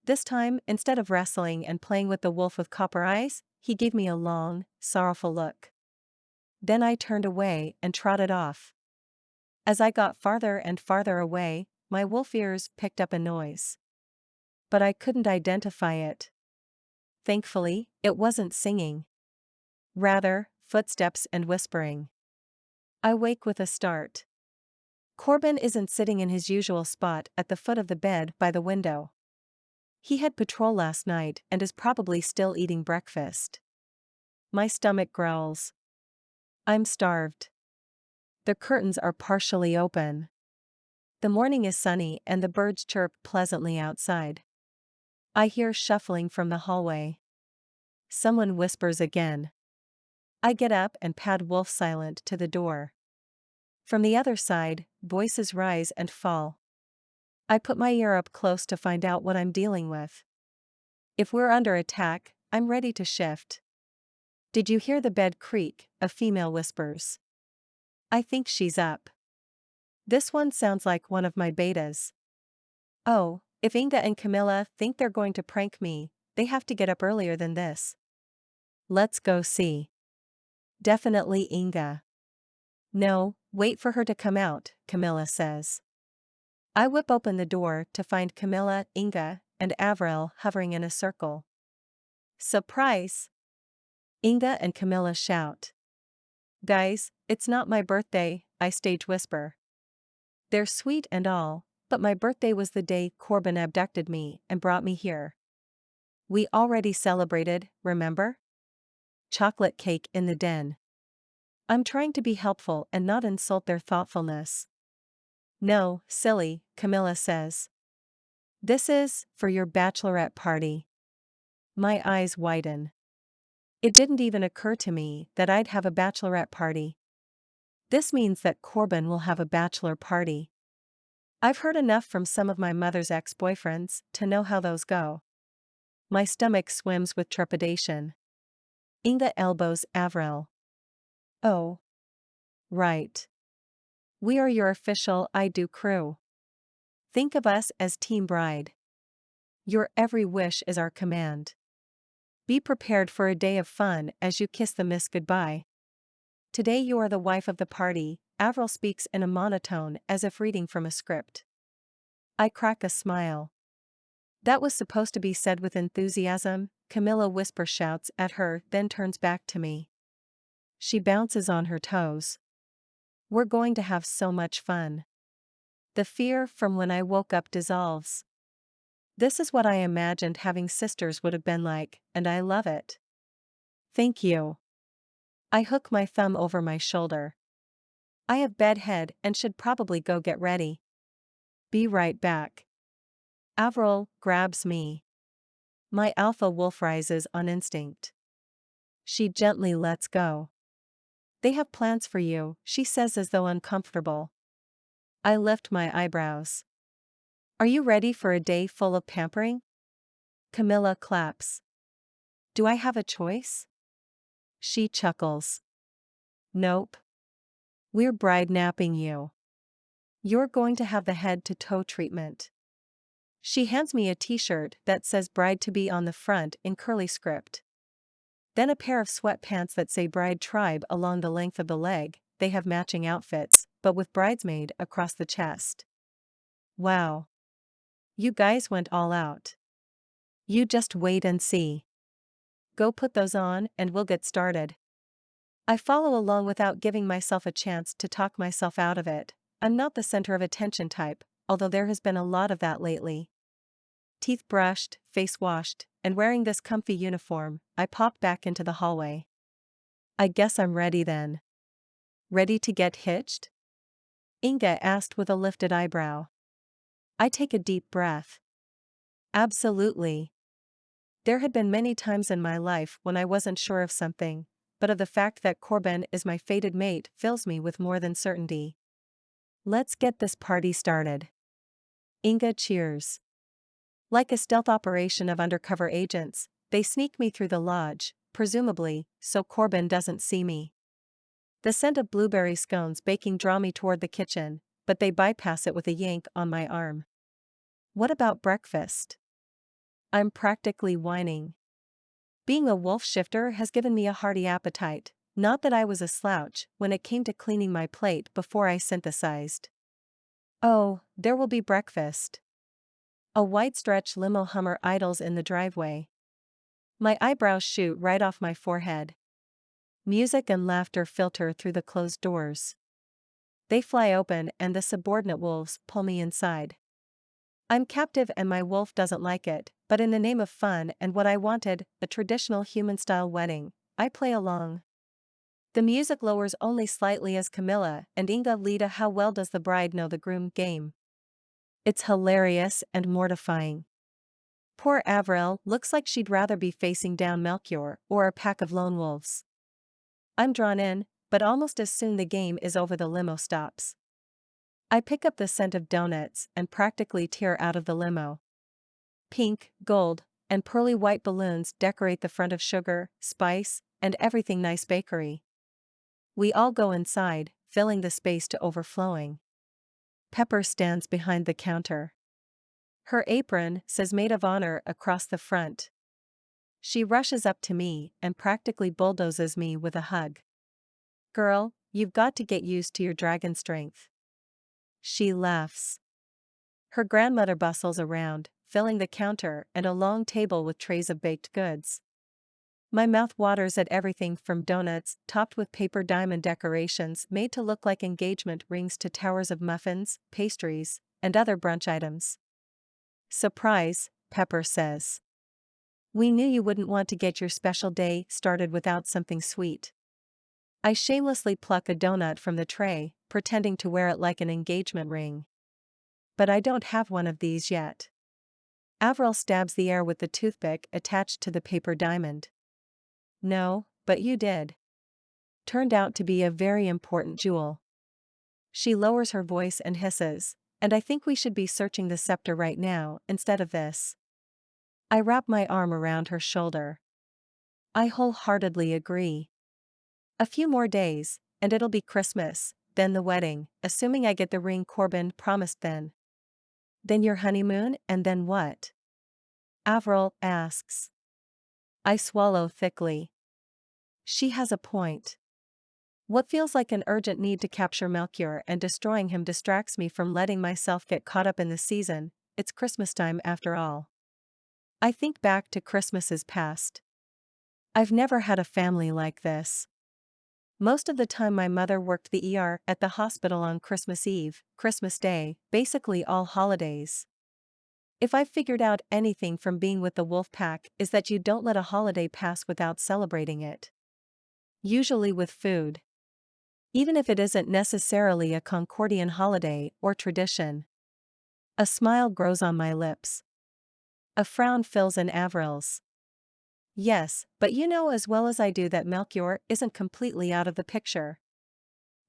This time, instead of wrestling and playing with the wolf with copper eyes, he gave me a long, sorrowful look. Then I turned away and trotted off. As I got farther and farther away, my wolf ears picked up a noise. But I couldn't identify it. Thankfully, it wasn't singing. Rather, footsteps and whispering. I wake with a start. Corbin isn't sitting in his usual spot at the foot of the bed by the window. He had patrol last night and is probably still eating breakfast. My stomach growls. I'm starved. The curtains are partially open. The morning is sunny and the birds chirp pleasantly outside. I hear shuffling from the hallway. Someone whispers again. I get up and pad Wolf silent to the door. From the other side, voices rise and fall. I put my ear up close to find out what I'm dealing with. If we're under attack, I'm ready to shift. Did you hear the bed creak? A female whispers. I think she's up. This one sounds like one of my betas. Oh, if Inga and Camilla think they're going to prank me, they have to get up earlier than this. Let's go see. Definitely Inga. No, wait for her to come out, Camilla says. I whip open the door to find Camilla, Inga, and Avril hovering in a circle. Surprise! Inga and Camilla shout. Guys, it's not my birthday, I stage whisper. They're sweet and all, but my birthday was the day Corbin abducted me and brought me here. We already celebrated, remember? Chocolate cake in the den. I'm trying to be helpful and not insult their thoughtfulness. No, silly, Camilla says. This is for your bachelorette party. My eyes widen. It didn't even occur to me that I'd have a bachelorette party. This means that Corbin will have a bachelor party. I've heard enough from some of my mother's ex-boyfriends to know how those go. My stomach swims with trepidation. Inga elbows Avril. Oh. Right. We are your official I Do crew. Think of us as Team Bride. Your every wish is our command. Be prepared for a day of fun as you kiss the mist goodbye. Today you are the wife of the party, Avril speaks in a monotone as if reading from a script. I crack a smile. That was supposed to be said with enthusiasm, Camilla whisper shouts at her, then turns back to me. She bounces on her toes. We're going to have so much fun. The fear from when I woke up dissolves. This is what I imagined having sisters would have been like, and I love it. Thank you. I hook my thumb over my shoulder. I have bedhead and should probably go get ready. Be right back. Avril grabs me. My alpha wolf rises on instinct. She gently lets go. They have plans for you, she says as though uncomfortable. I lift my eyebrows. Are you ready for a day full of pampering? Camilla claps. Do I have a choice? She chuckles. Nope. We're bride napping you. You're going to have the head to toe treatment. She hands me a t-shirt that says bride to be on the front in curly script. Then a pair of sweatpants that say bride tribe along the length of the leg. They have matching outfits, but with bridesmaid across the chest. Wow. You guys went all out. You just wait and see. Go put those on and we'll get started. I follow along without giving myself a chance to talk myself out of it. I'm not the center of attention type, although there has been a lot of that lately. Teeth brushed, face washed, and wearing this comfy uniform, I pop back into the hallway. I guess I'm ready then. Ready to get hitched? Inga asked with a lifted eyebrow. I take a deep breath. Absolutely. There had been many times in my life when I wasn't sure of something, but of the fact that Corbin is my fated mate fills me with more than certainty. Let's get this party started. Inga cheers. Like a stealth operation of undercover agents, they sneak me through the lodge, presumably, so Corbin doesn't see me. The scent of blueberry scones baking draw me toward the kitchen, but they bypass it with a yank on my arm. What about breakfast? I'm practically whining. Being a wolf shifter has given me a hearty appetite, not that I was a slouch when it came to cleaning my plate before I synthesized. Oh, there will be breakfast. A white stretch limo Hummer idles in the driveway. My eyebrows shoot right off my forehead. Music and laughter filter through the closed doors. They fly open and the subordinate wolves pull me inside. I'm captive and my wolf doesn't like it, but in the name of fun and what I wanted, a traditional human-style wedding, I play along. The music lowers only slightly as Camilla and Inga lead a "How well does the bride know the groom" game. It's hilarious and mortifying. Poor Avril looks like she'd rather be facing down Melchior or a pack of lone wolves. I'm drawn in, but almost as soon the game is over the limo stops. I pick up the scent of donuts and practically tear out of the limo. Pink, gold, and pearly white balloons decorate the front of Sugar, Spice, and Everything Nice Bakery. We all go inside, filling the space to overflowing. Pepper stands behind the counter. Her apron says Maid of Honor across the front. She rushes up to me and practically bulldozes me with a hug. Girl, you've got to get used to your dragon strength. She laughs. Her grandmother bustles around, filling the counter and a long table with trays of baked goods. My mouth waters at everything from donuts topped with paper diamond decorations made to look like engagement rings to towers of muffins, pastries, and other brunch items. Surprise, Pepper says. We knew you wouldn't want to get your special day started without something sweet. I shamelessly pluck a donut from the tray, pretending to wear it like an engagement ring. But I don't have one of these yet. Avril stabs the air with the toothpick attached to the paper diamond. No, but you did. Turned out to be a very important jewel. She lowers her voice and hisses, and I think we should be searching the scepter right now instead of this. I wrap my arm around her shoulder. I wholeheartedly agree. A few more days, and it'll be Christmas, then the wedding, assuming I get the ring Corbin promised then. Then your honeymoon, and then what? Avril asks. I swallow thickly. She has a point. What feels like an urgent need to capture Melchior and destroying him distracts me from letting myself get caught up in the season. It's Christmas time after all. I think back to Christmases past. I've never had a family like this. Most of the time my mother worked the ER at the hospital on Christmas Eve, Christmas Day, basically all holidays. If I've figured out anything from being with the wolf pack is that you don't let a holiday pass without celebrating it. Usually with food. Even if it isn't necessarily a Concordian holiday or tradition. A smile grows on my lips. A frown fills in Avril's. Yes, but you know as well as I do that Melchior isn't completely out of the picture.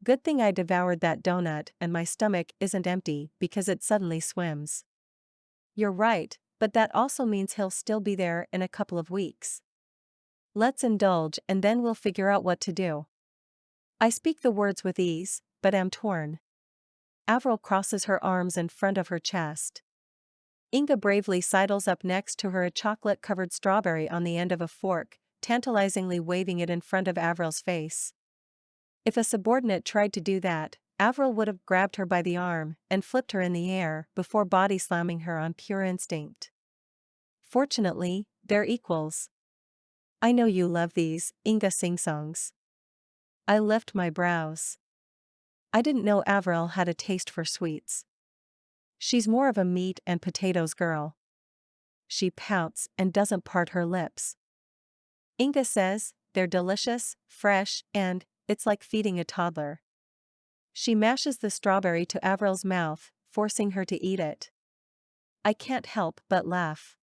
Good thing I devoured that donut and my stomach isn't empty because it suddenly swims. You're right, but that also means he'll still be there in a couple of weeks. Let's indulge and then we'll figure out what to do. I speak the words with ease, but am torn. Avril crosses her arms in front of her chest. Inga bravely sidles up next to her, a chocolate-covered strawberry on the end of a fork, tantalizingly waving it in front of Avril's face. If a subordinate tried to do that, Avril would have grabbed her by the arm and flipped her in the air before body slamming her on pure instinct. Fortunately, they're equals. I know you love these, Inga sing-songs. I lift my brows. I didn't know Avril had a taste for sweets. She's more of a meat and potatoes girl. She pouts and doesn't part her lips. Inga says, they're delicious, fresh, and it's like feeding a toddler. She mashes the strawberry to Avril's mouth, forcing her to eat it. I can't help but laugh.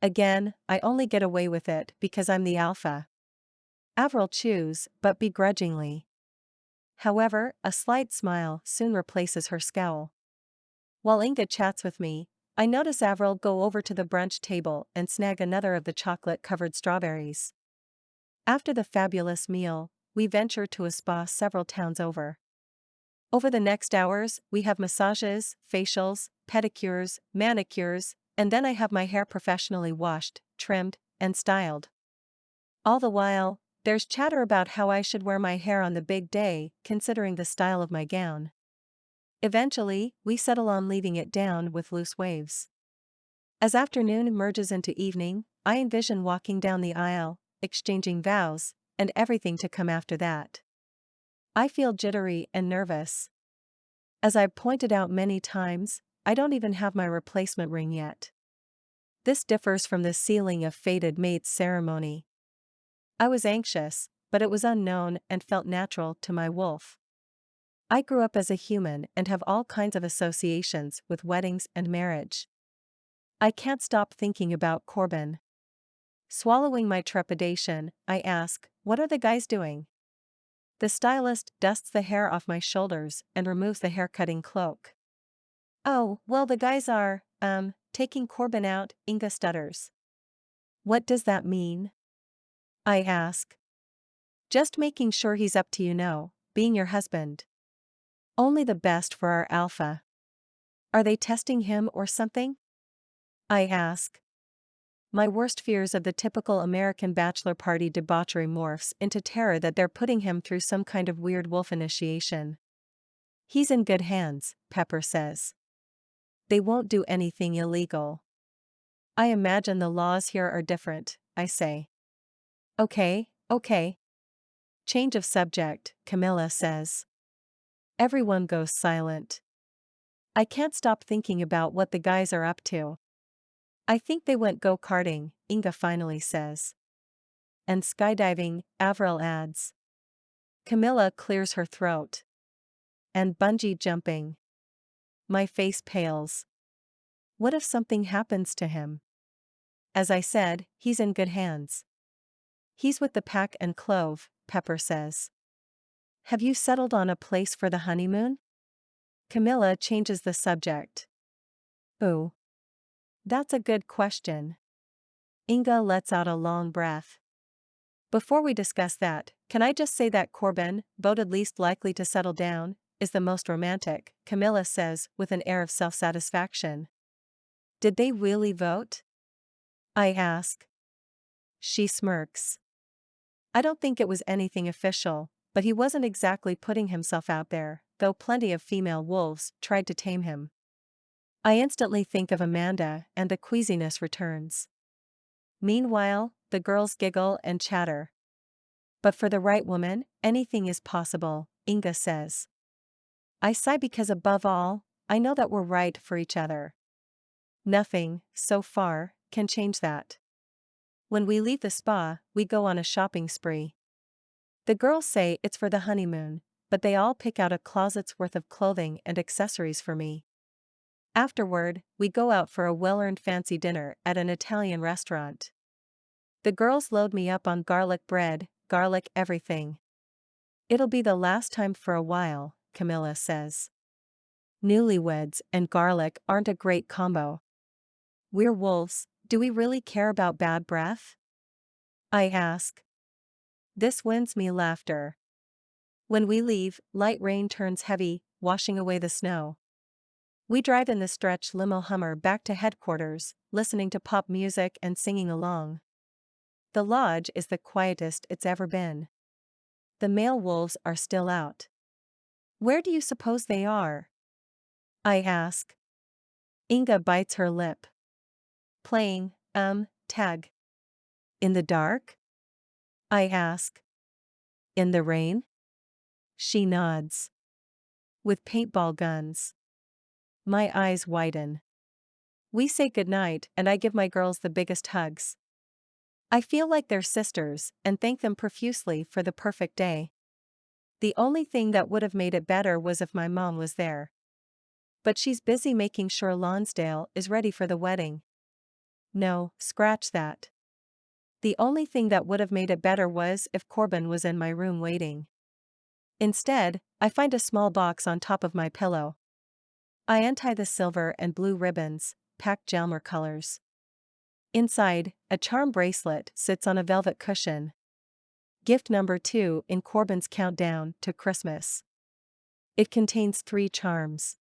Again, I only get away with it because I'm the alpha. Avril chews, but begrudgingly. However, a slight smile soon replaces her scowl. While Inga chats with me, I notice Avril go over to the brunch table and snag another of the chocolate-covered strawberries. After the fabulous meal, we venture to a spa several towns over. Over the next hours, we have massages, facials, pedicures, manicures, and then I have my hair professionally washed, trimmed, and styled. All the while, there's chatter about how I should wear my hair on the big day, considering the style of my gown. Eventually, we settle on leaving it down with loose waves. As afternoon merges into evening, I envision walking down the aisle, exchanging vows, and everything to come after that. I feel jittery and nervous. As I've pointed out many times, I don't even have my replacement ring yet. This differs from the sealing of fated mates ceremony. I was anxious, but it was unknown and felt natural to my wolf. I grew up as a human and have all kinds of associations with weddings and marriage. I can't stop thinking about Corbin. Swallowing my trepidation, I ask, what are the guys doing? The stylist dusts the hair off my shoulders and removes the haircutting cloak. Oh, well, the guys are, taking Corbin out, Inga stutters. What does that mean? I ask. Just making sure he's up to being your husband. Only the best for our alpha. Are they testing him or something? I ask. My worst fears of the typical American bachelor party debauchery morphs into terror that they're putting him through some kind of weird wolf initiation. He's in good hands, Pepper says. They won't do anything illegal. I imagine the laws here are different, I say. Okay. Change of subject, Camilla says. Everyone goes silent. I can't stop thinking about what the guys are up to. I think they went go-karting, Inga finally says. And skydiving, Avril adds. Camilla clears her throat. And bungee jumping. My face pales. What if something happens to him? As I said, he's in good hands. He's with the pack and Clove, Pepper says. Have you settled on a place for the honeymoon? Camilla changes the subject. Ooh. That's a good question. Inga lets out a long breath. Before we discuss that, can I just say that Corbin, voted least likely to settle down, is the most romantic, Camilla says with an air of self-satisfaction. Did they really vote? I ask. She smirks. I don't think it was anything official, but he wasn't exactly putting himself out there, though plenty of female wolves tried to tame him. I instantly think of Amanda and the queasiness returns. Meanwhile, the girls giggle and chatter. But for the right woman, anything is possible, Inga says. I sigh because above all, I know that we're right for each other. Nothing, so far, can change that. When we leave the spa, we go on a shopping spree. The girls say it's for the honeymoon, but they all pick out a closet's worth of clothing and accessories for me. Afterward, we go out for a well-earned fancy dinner at an Italian restaurant. The girls load me up on garlic bread, garlic everything. It'll be the last time for a while, Camilla says. Newlyweds and garlic aren't a great combo. We're wolves, do we really care about bad breath? I ask. This wins me laughter. When we leave, light rain turns heavy, washing away the snow. We drive in the stretch limo Hummer back to headquarters, listening to pop music and singing along. The lodge is the quietest it's ever been. The male wolves are still out. Where do you suppose they are? I ask. Inga bites her lip. Playing, tag. In the dark? I ask. In the rain? She nods. With paintball guns. My eyes widen. We say goodnight and I give my girls the biggest hugs. I feel like they're sisters and thank them profusely for the perfect day. The only thing that would have made it better was if my mom was there. But she's busy making sure Lonsdale is ready for the wedding. No, scratch that. The only thing that would have made it better was if Corbin was in my room waiting. Instead, I find a small box on top of my pillow. I untie the silver and blue ribbons, packed Jalmer colors. Inside, a charm bracelet sits on a velvet cushion. Gift number 2 in Corbin's countdown to Christmas. It contains 3 charms.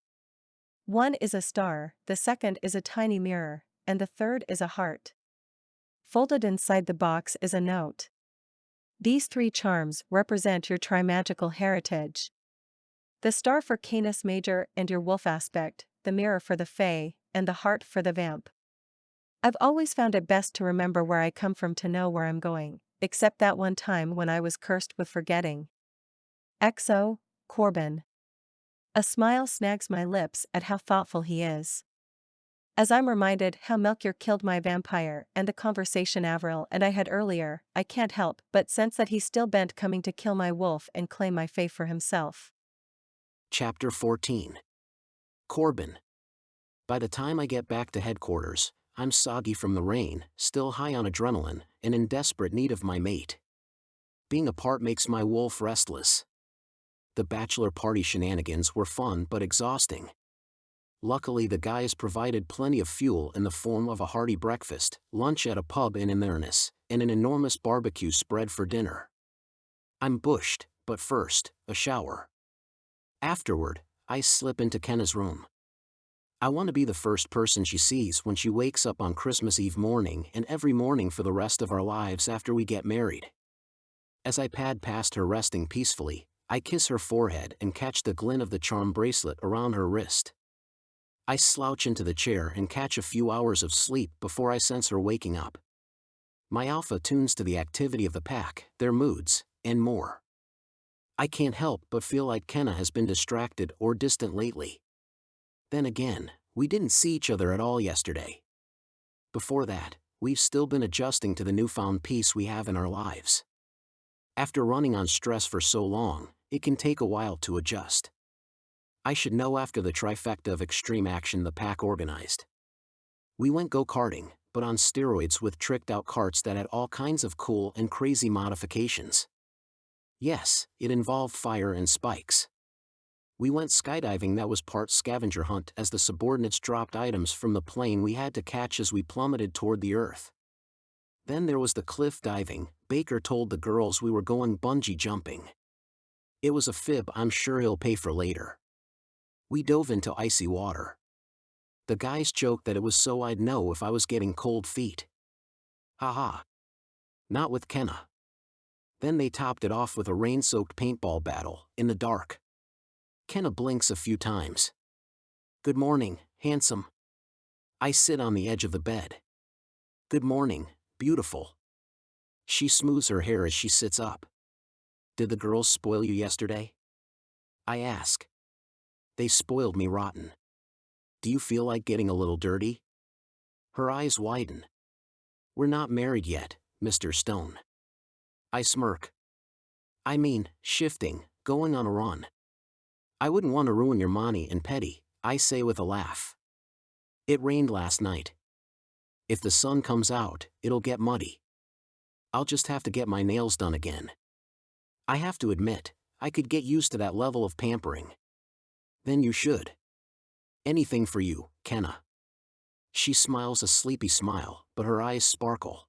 One is a star, the second is a tiny mirror, and the third is a heart. Folded inside the box is a note. These 3 charms represent your trimagical heritage. The star for Canis Major and your wolf aspect, the mirror for the Fae, and the heart for the vamp. I've always found it best to remember where I come from to know where I'm going, except that one time when I was cursed with forgetting. XO, Corbin. A smile snags my lips at how thoughtful he is. As I'm reminded how Melchior killed my vampire and the conversation Avril and I had earlier, I can't help but sense that he's still bent coming to kill my wolf and claim my fae for himself. Chapter 14. Corbin. By the time I get back to headquarters, I'm soggy from the rain, still high on adrenaline, and in desperate need of my mate. Being apart makes my wolf restless. The bachelor party shenanigans were fun but exhausting. Luckily the guys provided plenty of fuel in the form of a hearty breakfast, lunch at a pub in Inverness, and an enormous barbecue spread for dinner. I'm bushed, but first, a shower. Afterward, I slip into Kenna's room. I want to be the first person she sees when she wakes up on Christmas Eve morning and every morning for the rest of our lives after we get married. As I pad past her resting peacefully, I kiss her forehead and catch the glint of the charm bracelet around her wrist. I slouch into the chair and catch a few hours of sleep before I sense her waking up. My alpha tunes to the activity of the pack, their moods, and more. I can't help but feel like Kenna has been distracted or distant lately. Then again, we didn't see each other at all yesterday. Before that, we've still been adjusting to the newfound peace we have in our lives. After running on stress for so long, it can take a while to adjust. I should know after the trifecta of extreme action the pack organized. We went go-karting, but on steroids with tricked-out carts that had all kinds of cool and crazy modifications. Yes, it involved fire and spikes. We went skydiving that was part scavenger hunt as the subordinates dropped items from the plane we had to catch as we plummeted toward the earth. Then there was the cliff diving. Baker told the girls we were going bungee jumping. It was a fib I'm sure he'll pay for later. We dove into icy water. The guys joked that it was so I'd know if I was getting cold feet. Haha. Not with Kenna. Then they topped it off with a rain-soaked paintball battle, in the dark. Kenna blinks a few times. Good morning, handsome. I sit on the edge of the bed. Good morning, beautiful. She smooths her hair as she sits up. Did the girls spoil you yesterday? I ask. They spoiled me rotten. Do you feel like getting a little dirty? Her eyes widen. We're not married yet, Mr. Stone. I smirk. I mean, shifting, going on a run. I wouldn't want to ruin your mani and petty, I say with a laugh. It rained last night. If the sun comes out, it'll get muddy. I'll just have to get my nails done again. I have to admit, I could get used to that level of pampering. Then you should. Anything for you, Kenna. She smiles a sleepy smile, but her eyes sparkle.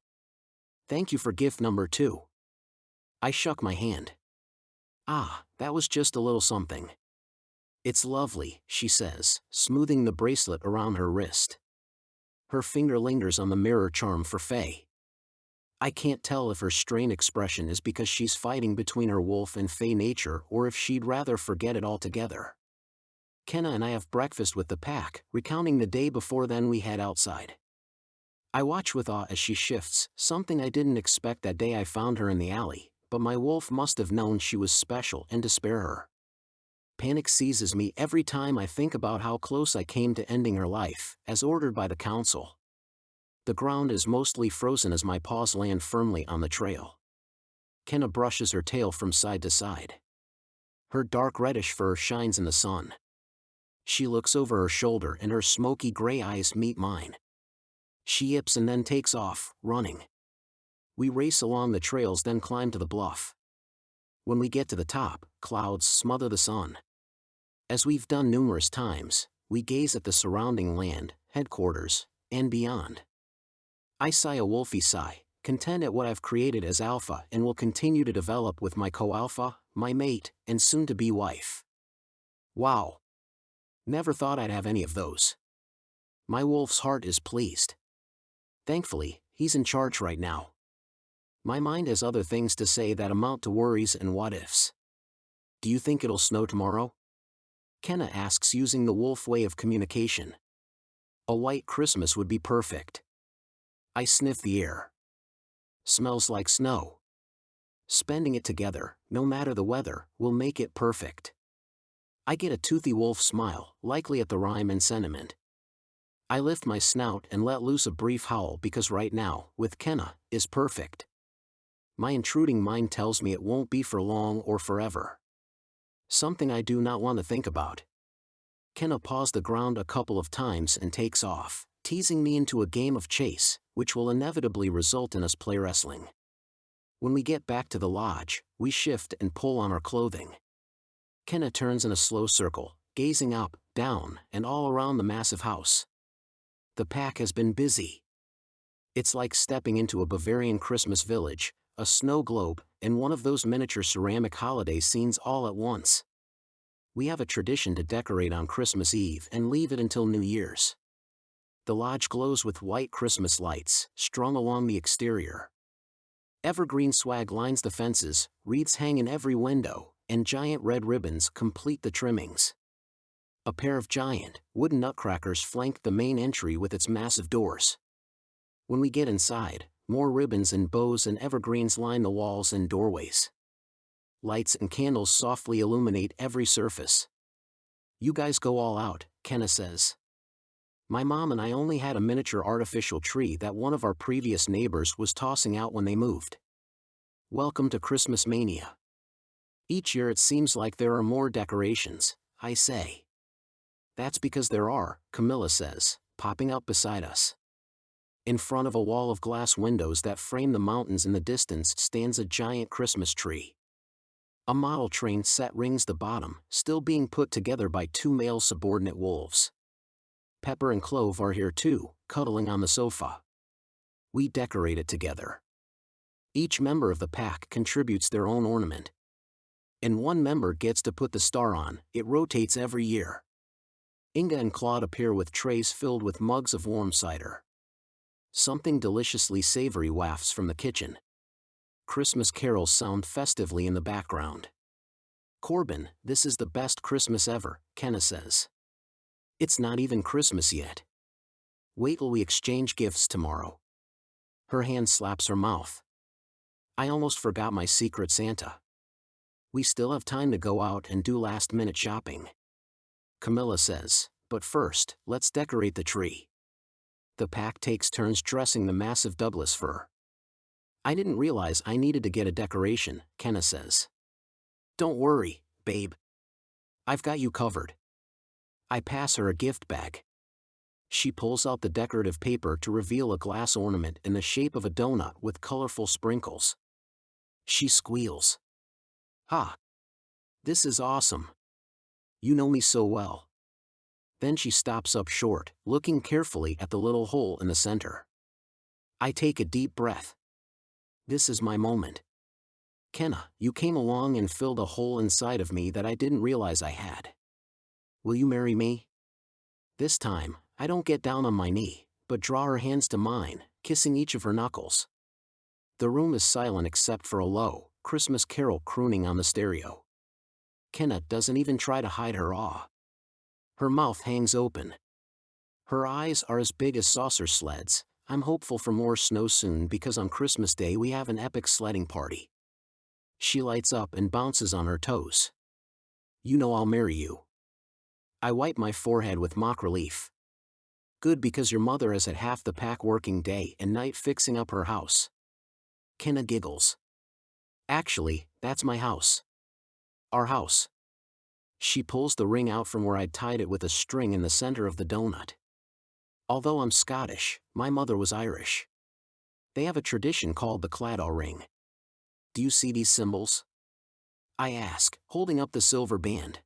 Thank you for gift number 2. I shuck my hand. Ah, that was just a little something. It's lovely, she says, smoothing the bracelet around her wrist. Her finger lingers on the mirror charm for Faye. I can't tell if her strained expression is because she's fighting between her wolf and Faye nature or if she'd rather forget it altogether. Kenna and I have breakfast with the pack, recounting the day before then we head outside. I watch with awe as she shifts, something I didn't expect that day I found her in the alley, but my wolf must have known she was special and to spare her. Panic seizes me every time I think about how close I came to ending her life, as ordered by the council. The ground is mostly frozen as my paws land firmly on the trail. Kenna brushes her tail from side to side. Her dark reddish fur shines in the sun. She looks over her shoulder and her smoky gray eyes meet mine. She yips and then takes off, running. We race along the trails then climb to the bluff. When we get to the top, clouds smother the sun. As we've done numerous times, we gaze at the surrounding land, headquarters, and beyond. I sigh a wolfy sigh, content at what I've created as alpha and will continue to develop with my co-alpha, my mate, and soon-to-be wife. Wow. Never thought I'd have any of those. My wolf's heart is pleased. Thankfully, he's in charge right now. My mind has other things to say that amount to worries and what-ifs. Do you think it'll snow tomorrow? Kenna asks using the wolf way of communication. A white Christmas would be perfect. I sniff the air. Smells like snow. Spending it together, no matter the weather, will make it perfect. I get a toothy wolf smile, likely at the rhyme and sentiment. I lift my snout and let loose a brief howl because right now, with Kenna, is perfect. My intruding mind tells me it won't be for long or forever. Something I do not want to think about. Kenna paws the ground a couple of times and takes off, teasing me into a game of chase, which will inevitably result in us play wrestling. When we get back to the lodge, we shift and pull on our clothing. Kenna turns in a slow circle, gazing up, down, and all around the massive house. The pack has been busy. It's like stepping into a Bavarian Christmas village, a snow globe, and one of those miniature ceramic holiday scenes all at once. We have a tradition to decorate on Christmas Eve and leave it until New Year's. The lodge glows with white Christmas lights, strung along the exterior. Evergreen swag lines the fences, wreaths hang in every window, and giant red ribbons complete the trimmings. A pair of giant, wooden nutcrackers flank the main entry with its massive doors. When we get inside, more ribbons and bows and evergreens line the walls and doorways. Lights and candles softly illuminate every surface. You guys go all out, Kenna says. My mom and I only had a miniature artificial tree that one of our previous neighbors was tossing out when they moved. Welcome to Christmas mania. Each year it seems like there are more decorations, I say. That's because there are, Camilla says, popping up beside us. In front of a wall of glass windows that frame the mountains in the distance stands a giant Christmas tree. A model train set rings the bottom, still being put together by 2 male subordinate wolves. Pepper and Clove are here too, cuddling on the sofa. We decorate it together. Each member of the pack contributes their own ornament. And one member gets to put the star on. It rotates every year. Inga and Claude appear with trays filled with mugs of warm cider. Something deliciously savory wafts from the kitchen. Christmas carols sound festively in the background. Corbin, this is the best Christmas ever, Kenna says. It's not even Christmas yet. Wait till we exchange gifts tomorrow. Her hand slaps her mouth. I almost forgot my secret Santa. We still have time to go out and do last-minute shopping. Camilla says, but first, let's decorate the tree. The pack takes turns dressing the massive Douglas fir. I didn't realize I needed to get a decoration, Kenna says. Don't worry, babe. I've got you covered. I pass her a gift bag. She pulls out the decorative paper to reveal a glass ornament in the shape of a donut with colorful sprinkles. She squeals. Ha! This is awesome. You know me so well. Then she stops up short, looking carefully at the little hole in the center. I take a deep breath. This is my moment. Kenna, you came along and filled a hole inside of me that I didn't realize I had. Will you marry me? This time, I don't get down on my knee, but draw her hands to mine, kissing each of her knuckles. The room is silent except for a low, Christmas carol crooning on the stereo. Kenna doesn't even try to hide her awe. Her mouth hangs open. Her eyes are as big as saucer sleds. I'm hopeful for more snow soon because on Christmas Day we have an epic sledding party. She lights up and bounces on her toes. You know I'll marry you. I wipe my forehead with mock relief. Good, because your mother has had half the pack working day and night fixing up her house. Kenna giggles. Actually, that's my house. Our house. She pulls the ring out from where I'd tied it with a string in the center of the donut. Although I'm Scottish, my mother was Irish. They have a tradition called the claddagh ring. Do you see these symbols? I ask, holding up the silver band.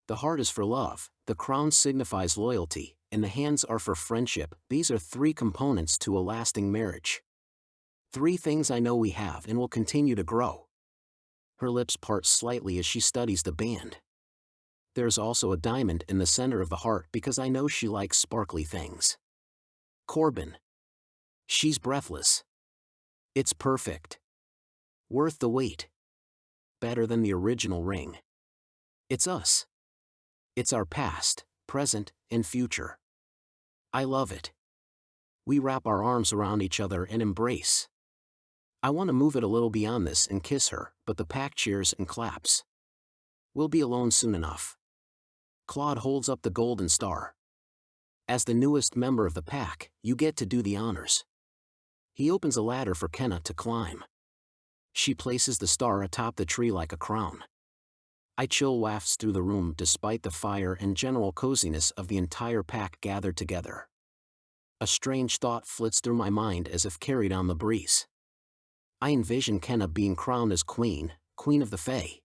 The heart is for love, the crown signifies loyalty, and the hands are for friendship. These are 3 components to a lasting marriage. 3 things I know we have and will continue to grow. Her lips part slightly as she studies the band. There's also a diamond in the center of the heart because I know she likes sparkly things. Corbin. She's breathless. It's perfect. Worth the wait. Better than the original ring. It's us. It's our past, present, and future. I love it. We wrap our arms around each other and embrace. I want to move it a little beyond this and kiss her, but the pack cheers and claps. We'll be alone soon enough. Claude holds up the golden star. As the newest member of the pack, you get to do the honors. He opens a ladder for Kenna to climb. She places the star atop the tree like a crown. A chill wafts through the room despite the fire and general coziness of the entire pack gathered together. A strange thought flits through my mind as if carried on the breeze. I envision Kenna being crowned as Queen of the Fae.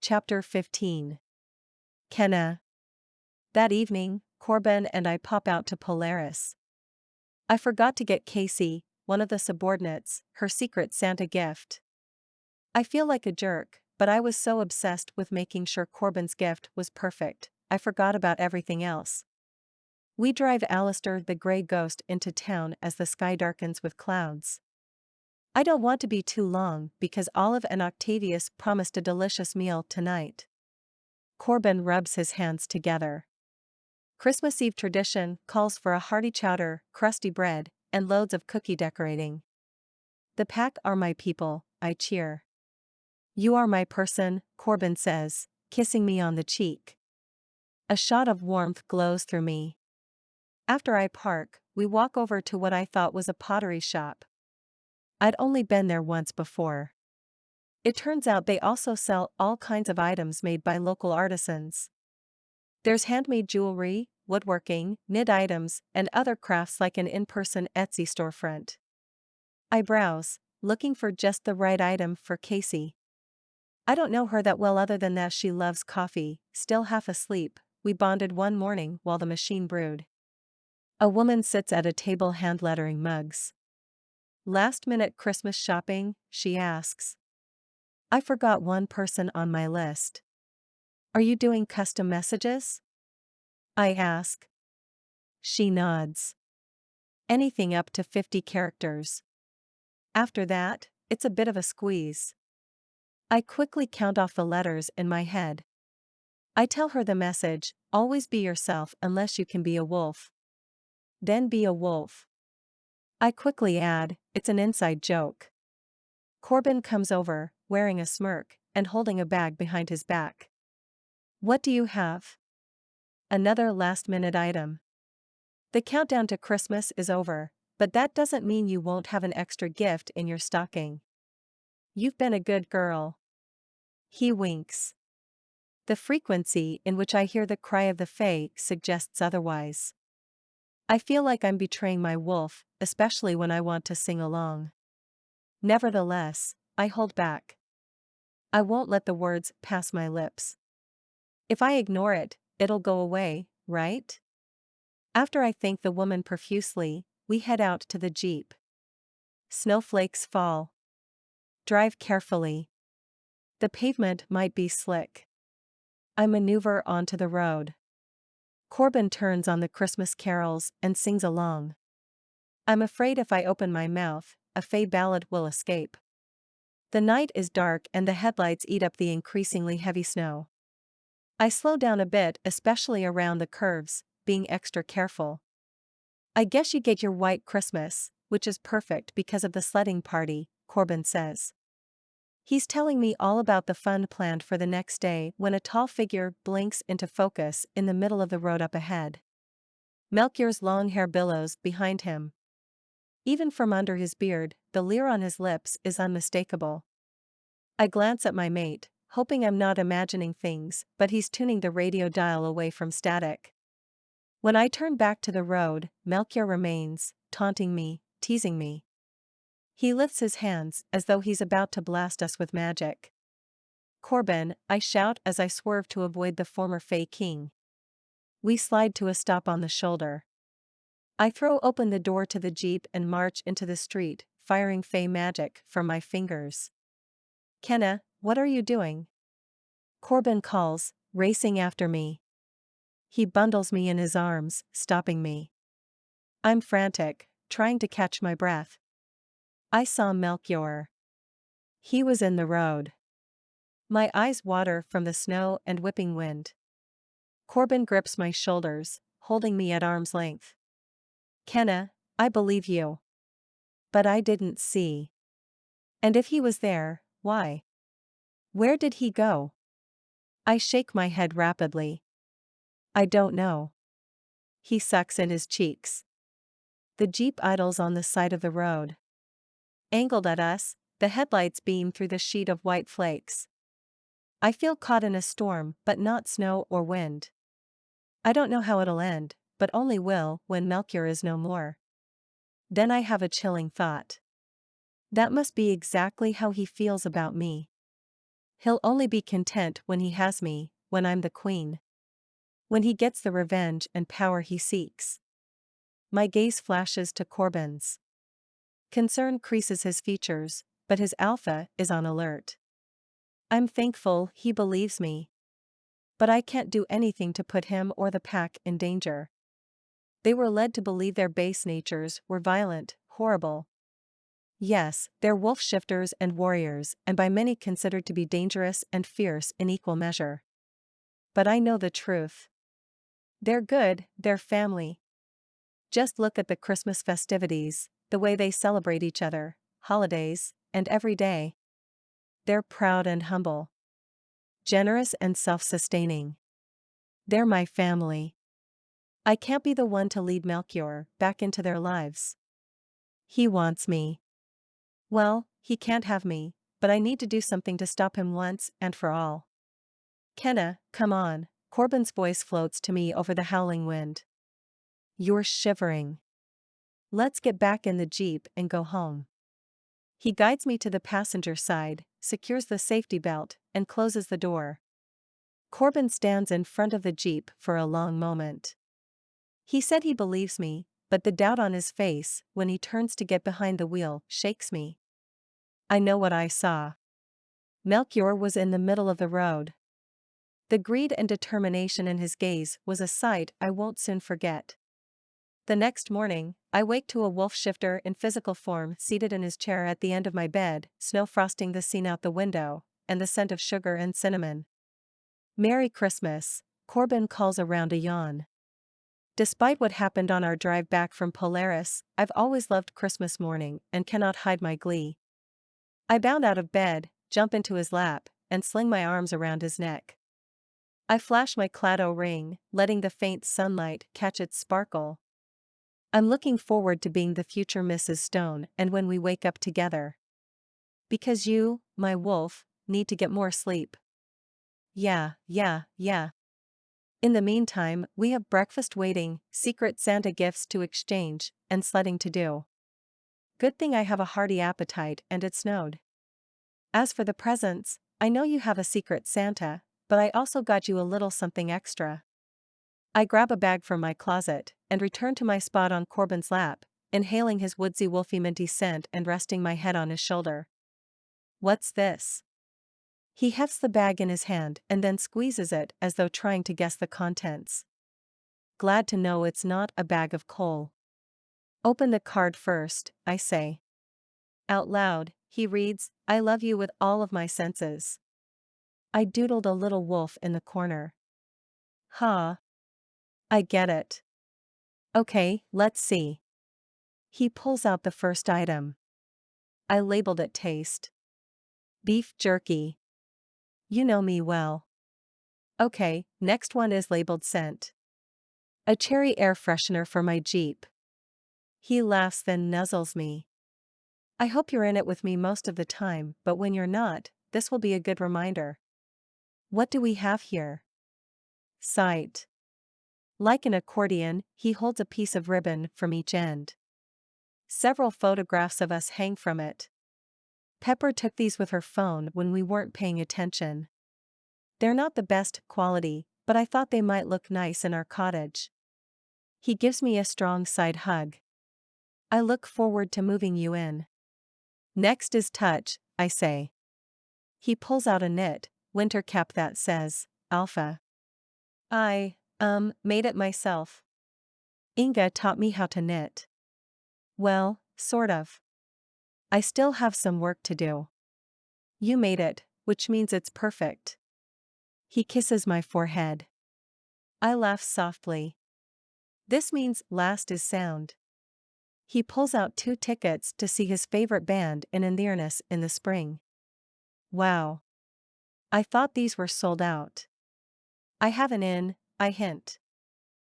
Chapter 15. Kenna. That evening, Corbin and I pop out to Polaris. I forgot to get Casey, one of the subordinates, her secret Santa gift. I feel like a jerk, but I was so obsessed with making sure Corbin's gift was perfect, I forgot about everything else. We drive Alistair the Grey Ghost into town as the sky darkens with clouds. I don't want to be too long because Olive and Octavius promised a delicious meal tonight. Corbin rubs his hands together. Christmas Eve tradition calls for a hearty chowder, crusty bread, and loads of cookie decorating. The pack are my people, I cheer. You are my person, Corbin says, kissing me on the cheek. A shot of warmth glows through me. After I park, we walk over to what I thought was a pottery shop. I'd only been there once before. It turns out they also sell all kinds of items made by local artisans. There's handmade jewelry, woodworking, knit items, and other crafts like an in-person Etsy storefront. I browse, looking for just the right item for Casey. I don't know her that well other than that she loves coffee. Still half asleep, we bonded one morning while the machine brewed. A woman sits at a table hand-lettering mugs. Last-minute Christmas shopping, she asks. I forgot one person on my list. Are you doing custom messages? I ask. She nods. Anything up to 50 characters. After that, it's a bit of a squeeze. I quickly count off the letters in my head. I tell her the message, always be yourself unless you can be a wolf. Then be a wolf. I quickly add, it's an inside joke. Corbin comes over, wearing a smirk, and holding a bag behind his back. What do you have? Another last-minute item. The countdown to Christmas is over, but that doesn't mean you won't have an extra gift in your stocking. You've been a good girl. He winks. The frequency in which I hear the cry of the fae suggests otherwise. I feel like I'm betraying my wolf, especially when I want to sing along. Nevertheless, I hold back. I won't let the words pass my lips. If I ignore it, it'll go away, right? After I thank the woman profusely, we head out to the Jeep. Snowflakes fall. Drive carefully. The pavement might be slick. I maneuver onto the road. Corbin turns on the Christmas carols and sings along. I'm afraid if I open my mouth, a fae ballad will escape. The night is dark and the headlights eat up the increasingly heavy snow. I slow down a bit, especially around the curves, being extra careful. I guess you get your white Christmas, which is perfect because of the sledding party, Corbin says. He's telling me all about the fun planned for the next day when a tall figure blinks into focus in the middle of the road up ahead. Melchior's long hair billows behind him. Even from under his beard, the leer on his lips is unmistakable. I glance at my mate, hoping I'm not imagining things, but he's tuning the radio dial away from static. When I turn back to the road, Melchior remains, taunting me, teasing me. He lifts his hands as though he's about to blast us with magic. Corbin, I shout as I swerve to avoid the former Fae King. We slide to a stop on the shoulder. I throw open the door to the Jeep and march into the street, firing Fae magic from my fingers. Kenna, what are you doing? Corbin calls, racing after me. He bundles me in his arms, stopping me. I'm frantic, trying to catch my breath. I saw Melchior. He was in the road. My eyes water from the snow and whipping wind. Corbin grips my shoulders, holding me at arm's length. Kenna, I believe you. But I didn't see. And if he was there, why? Where did he go? I shake my head rapidly. I don't know. He sucks in his cheeks. The Jeep idles on the side of the road. Angled at us, the headlights beam through the sheet of white flakes. I feel caught in a storm, but not snow or wind. I don't know how it'll end, but only will when Melchior is no more. Then I have a chilling thought. That must be exactly how he feels about me. He'll only be content when he has me, when I'm the queen. When he gets the revenge and power he seeks. My gaze flashes to Corbin's. Concern creases his features, but his alpha is on alert. I'm thankful he believes me. But I can't do anything to put him or the pack in danger. They were led to believe their base natures were violent, horrible. Yes, they're wolf shifters and warriors, and by many considered to be dangerous and fierce in equal measure. But I know the truth. They're good, they're family. Just look at the Christmas festivities, the way they celebrate each other, holidays, and every day. They're proud and humble. Generous and self-sustaining. They're my family. I can't be the one to lead Melchior back into their lives. He wants me. Well, he can't have me, but I need to do something to stop him once and for all. Kenna, come on, Corbin's voice floats to me over the howling wind. You're shivering. Let's get back in the Jeep and go home. He guides me to the passenger side, secures the safety belt, and closes the door. Corbin stands in front of the Jeep for a long moment. He said he believes me, but the doubt on his face when he turns to get behind the wheel shakes me. I know what I saw. Melchior was in the middle of the road. The greed and determination in his gaze was a sight I won't soon forget. The next morning, I wake to a wolf shifter in physical form seated in his chair at the end of my bed, snow frosting the scene out the window, and the scent of sugar and cinnamon. Merry Christmas, Corbin calls around a yawn. Despite what happened on our drive back from Polaris, I've always loved Christmas morning and cannot hide my glee. I bound out of bed, jump into his lap, and sling my arms around his neck. I flash my clado ring, letting the faint sunlight catch its sparkle. I'm looking forward to being the future Mrs. Stone and when we wake up together. Because you, my wolf, need to get more sleep. Yeah. In the meantime, we have breakfast waiting, secret Santa gifts to exchange, and sledding to do. Good thing I have a hearty appetite and it snowed. As for the presents, I know you have a secret Santa, but I also got you a little something extra. I grab a bag from my closet and return to my spot on Corbin's lap, inhaling his woodsy wolfy minty scent and resting my head on his shoulder. What's this? He hefts the bag in his hand and then squeezes it as though trying to guess the contents. Glad to know it's not a bag of coal. Open the card first, I say. Out loud, he reads, I love you with all of my senses. I doodled a little wolf in the corner. Ha. I get it. Okay, let's see. He pulls out the first item. I labeled it taste. Beef jerky. You know me well. Okay, next one is labeled scent. A cherry air freshener for my Jeep. He laughs then nuzzles me. I hope you're in it with me most of the time, but when you're not, this will be a good reminder. What do we have here? Sight. Like an accordion, he holds a piece of ribbon from each end. Several photographs of us hang from it. Pepper took these with her phone when we weren't paying attention. They're not the best quality, but I thought they might look nice in our cottage. He gives me a strong side hug. I look forward to moving you in. Next is touch, I say. He pulls out a knit winter cap that says, Alpha. I made it myself. Inga taught me how to knit. Well, sort of. I still have some work to do. You made it, which means it's perfect. He kisses my forehead. I laugh softly. This means last is sound. He pulls out 2 tickets to see his favorite band in Inverness in the spring. Wow. I thought these were sold out. I have an in, I hint.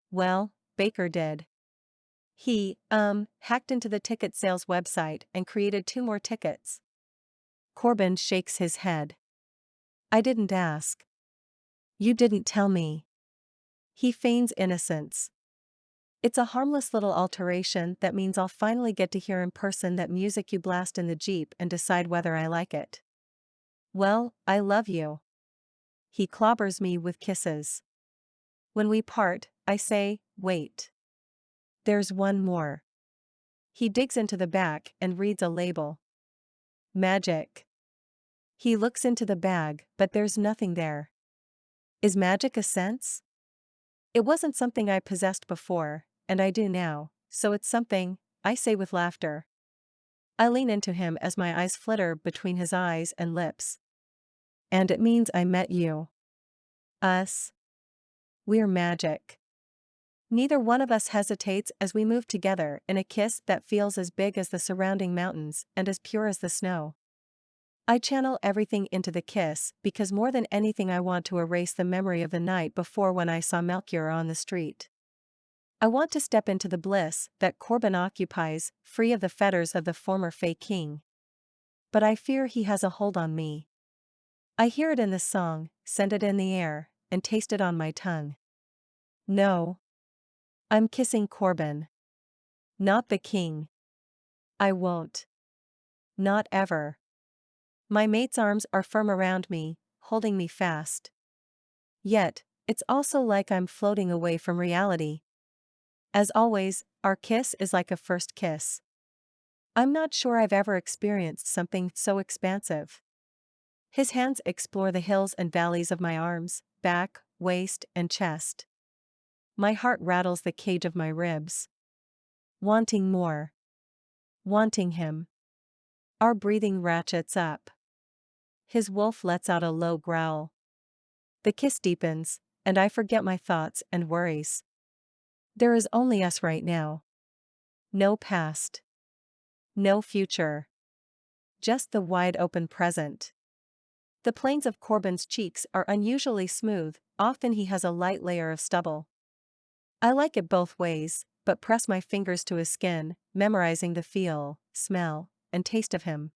Well, Baker did. He, hacked into the ticket sales website and created 2 more tickets. Corbin shakes his head. I didn't ask. You didn't tell me. He feigns innocence. It's a harmless little alteration that means I'll finally get to hear in person that music you blast in the Jeep and decide whether I like it. Well, I love you. He clobbers me with kisses. When we part, I say, wait. There's one more. He digs into the back and reads a label. Magic. He looks into the bag, but there's nothing there. Is magic a sense? It wasn't something I possessed before, and I do now, so it's something, I say with laughter. I lean into him as my eyes flitter between his eyes and lips. And it means I met you. Us. We're magic. Neither one of us hesitates as we move together in a kiss that feels as big as the surrounding mountains and as pure as the snow. I channel everything into the kiss because more than anything I want to erase the memory of the night before when I saw Melchior on the street. I want to step into the bliss that Corbin occupies, free of the fetters of the former Fey King. But I fear he has a hold on me. I hear it in the song, send it in the air, and taste it on my tongue. No. I'm kissing Corbin. Not the king. I won't. Not ever. My mate's arms are firm around me, holding me fast. Yet, it's also like I'm floating away from reality. As always, our kiss is like a first kiss. I'm not sure I've ever experienced something so expansive. His hands explore the hills and valleys of my arms, back, waist, and chest. My heart rattles the cage of my ribs. wanting more. Wanting him. Our breathing ratchets up. His wolf lets out a low growl. The kiss deepens, and I forget my thoughts and worries. There is only us right now. No past. No future. Just the wide open present. The planes of Corbin's cheeks are unusually smooth, often he has a light layer of stubble. I like it both ways, but press my fingers to his skin, memorizing the feel, smell, and taste of him.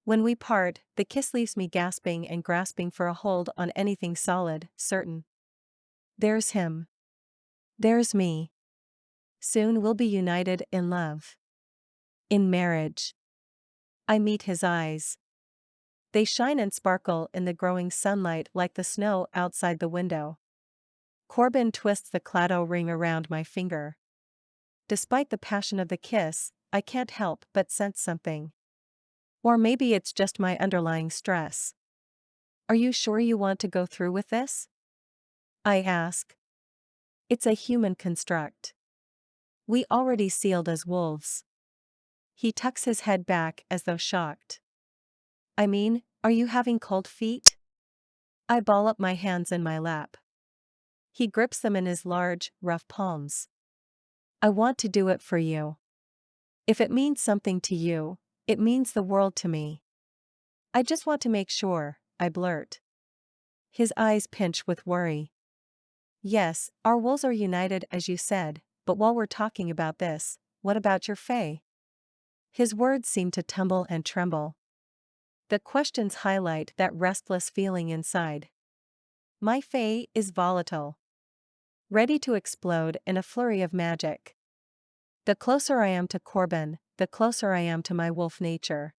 When we part, the kiss leaves me gasping and grasping for a hold on anything solid, certain. There's him. There's me. Soon we'll be united in love. In marriage. I meet his eyes. They shine and sparkle in the growing sunlight like the snow outside the window. Corbin twists the clado ring around my finger. Despite the passion of the kiss, I can't help but sense something. Or maybe it's just my underlying stress. Are you sure you want to go through with this? I ask. It's a human construct. We already sealed as wolves. He tucks his head back as though shocked. I mean, are you having cold feet? I ball up my hands in my lap. He grips them in his large, rough palms. I want to do it for you. If it means something to you, it means the world to me. I just want to make sure, I blurt. His eyes pinch with worry. Yes, our wolves are united as you said, but while we're talking about this, what about your fae? His words seem to tumble and tremble. The questions highlight that restless feeling inside. My fae is volatile. Ready to explode in a flurry of magic. The closer I am to Corbin, the closer I am to my wolf nature.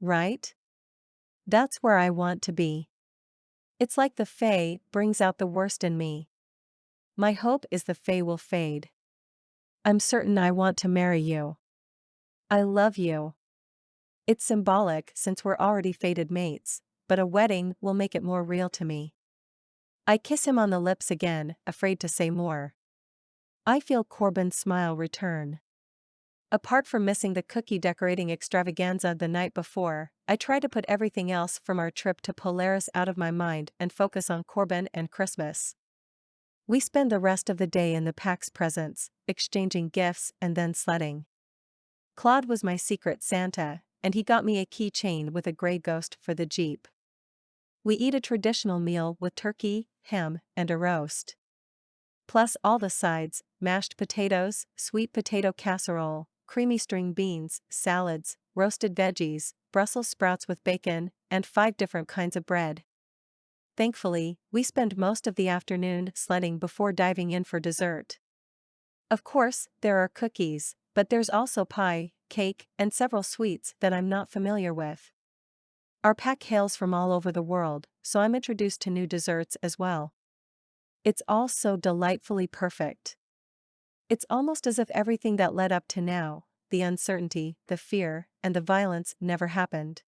Right? That's where I want to be. It's like the fae brings out the worst in me. My hope is the fae will fade. I'm certain I want to marry you. I love you. It's symbolic since we're already fated mates, but a wedding will make it more real to me. I kiss him on the lips again, afraid to say more. I feel Corbin's smile return. Apart from missing the cookie decorating extravaganza the night before, I try to put everything else from our trip to Polaris out of my mind and focus on Corbin and Christmas. We spend the rest of the day in the PAX presence, exchanging gifts and then sledding. Claude was my secret Santa, and he got me a keychain with a gray ghost for the Jeep. We eat a traditional meal with turkey, ham, and a roast. Plus all the sides, mashed potatoes, sweet potato casserole, creamy string beans, salads, roasted veggies, Brussels sprouts with bacon, and 5 different kinds of bread. Thankfully, we spend most of the afternoon sledding before diving in for dessert. Of course, there are cookies, but there's also pie, cake, and several sweets that I'm not familiar with. Our pack hails from all over the world, so I'm introduced to new desserts as well. It's all so delightfully perfect. It's almost as if everything that led up to now, the uncertainty, the fear, and the violence never happened.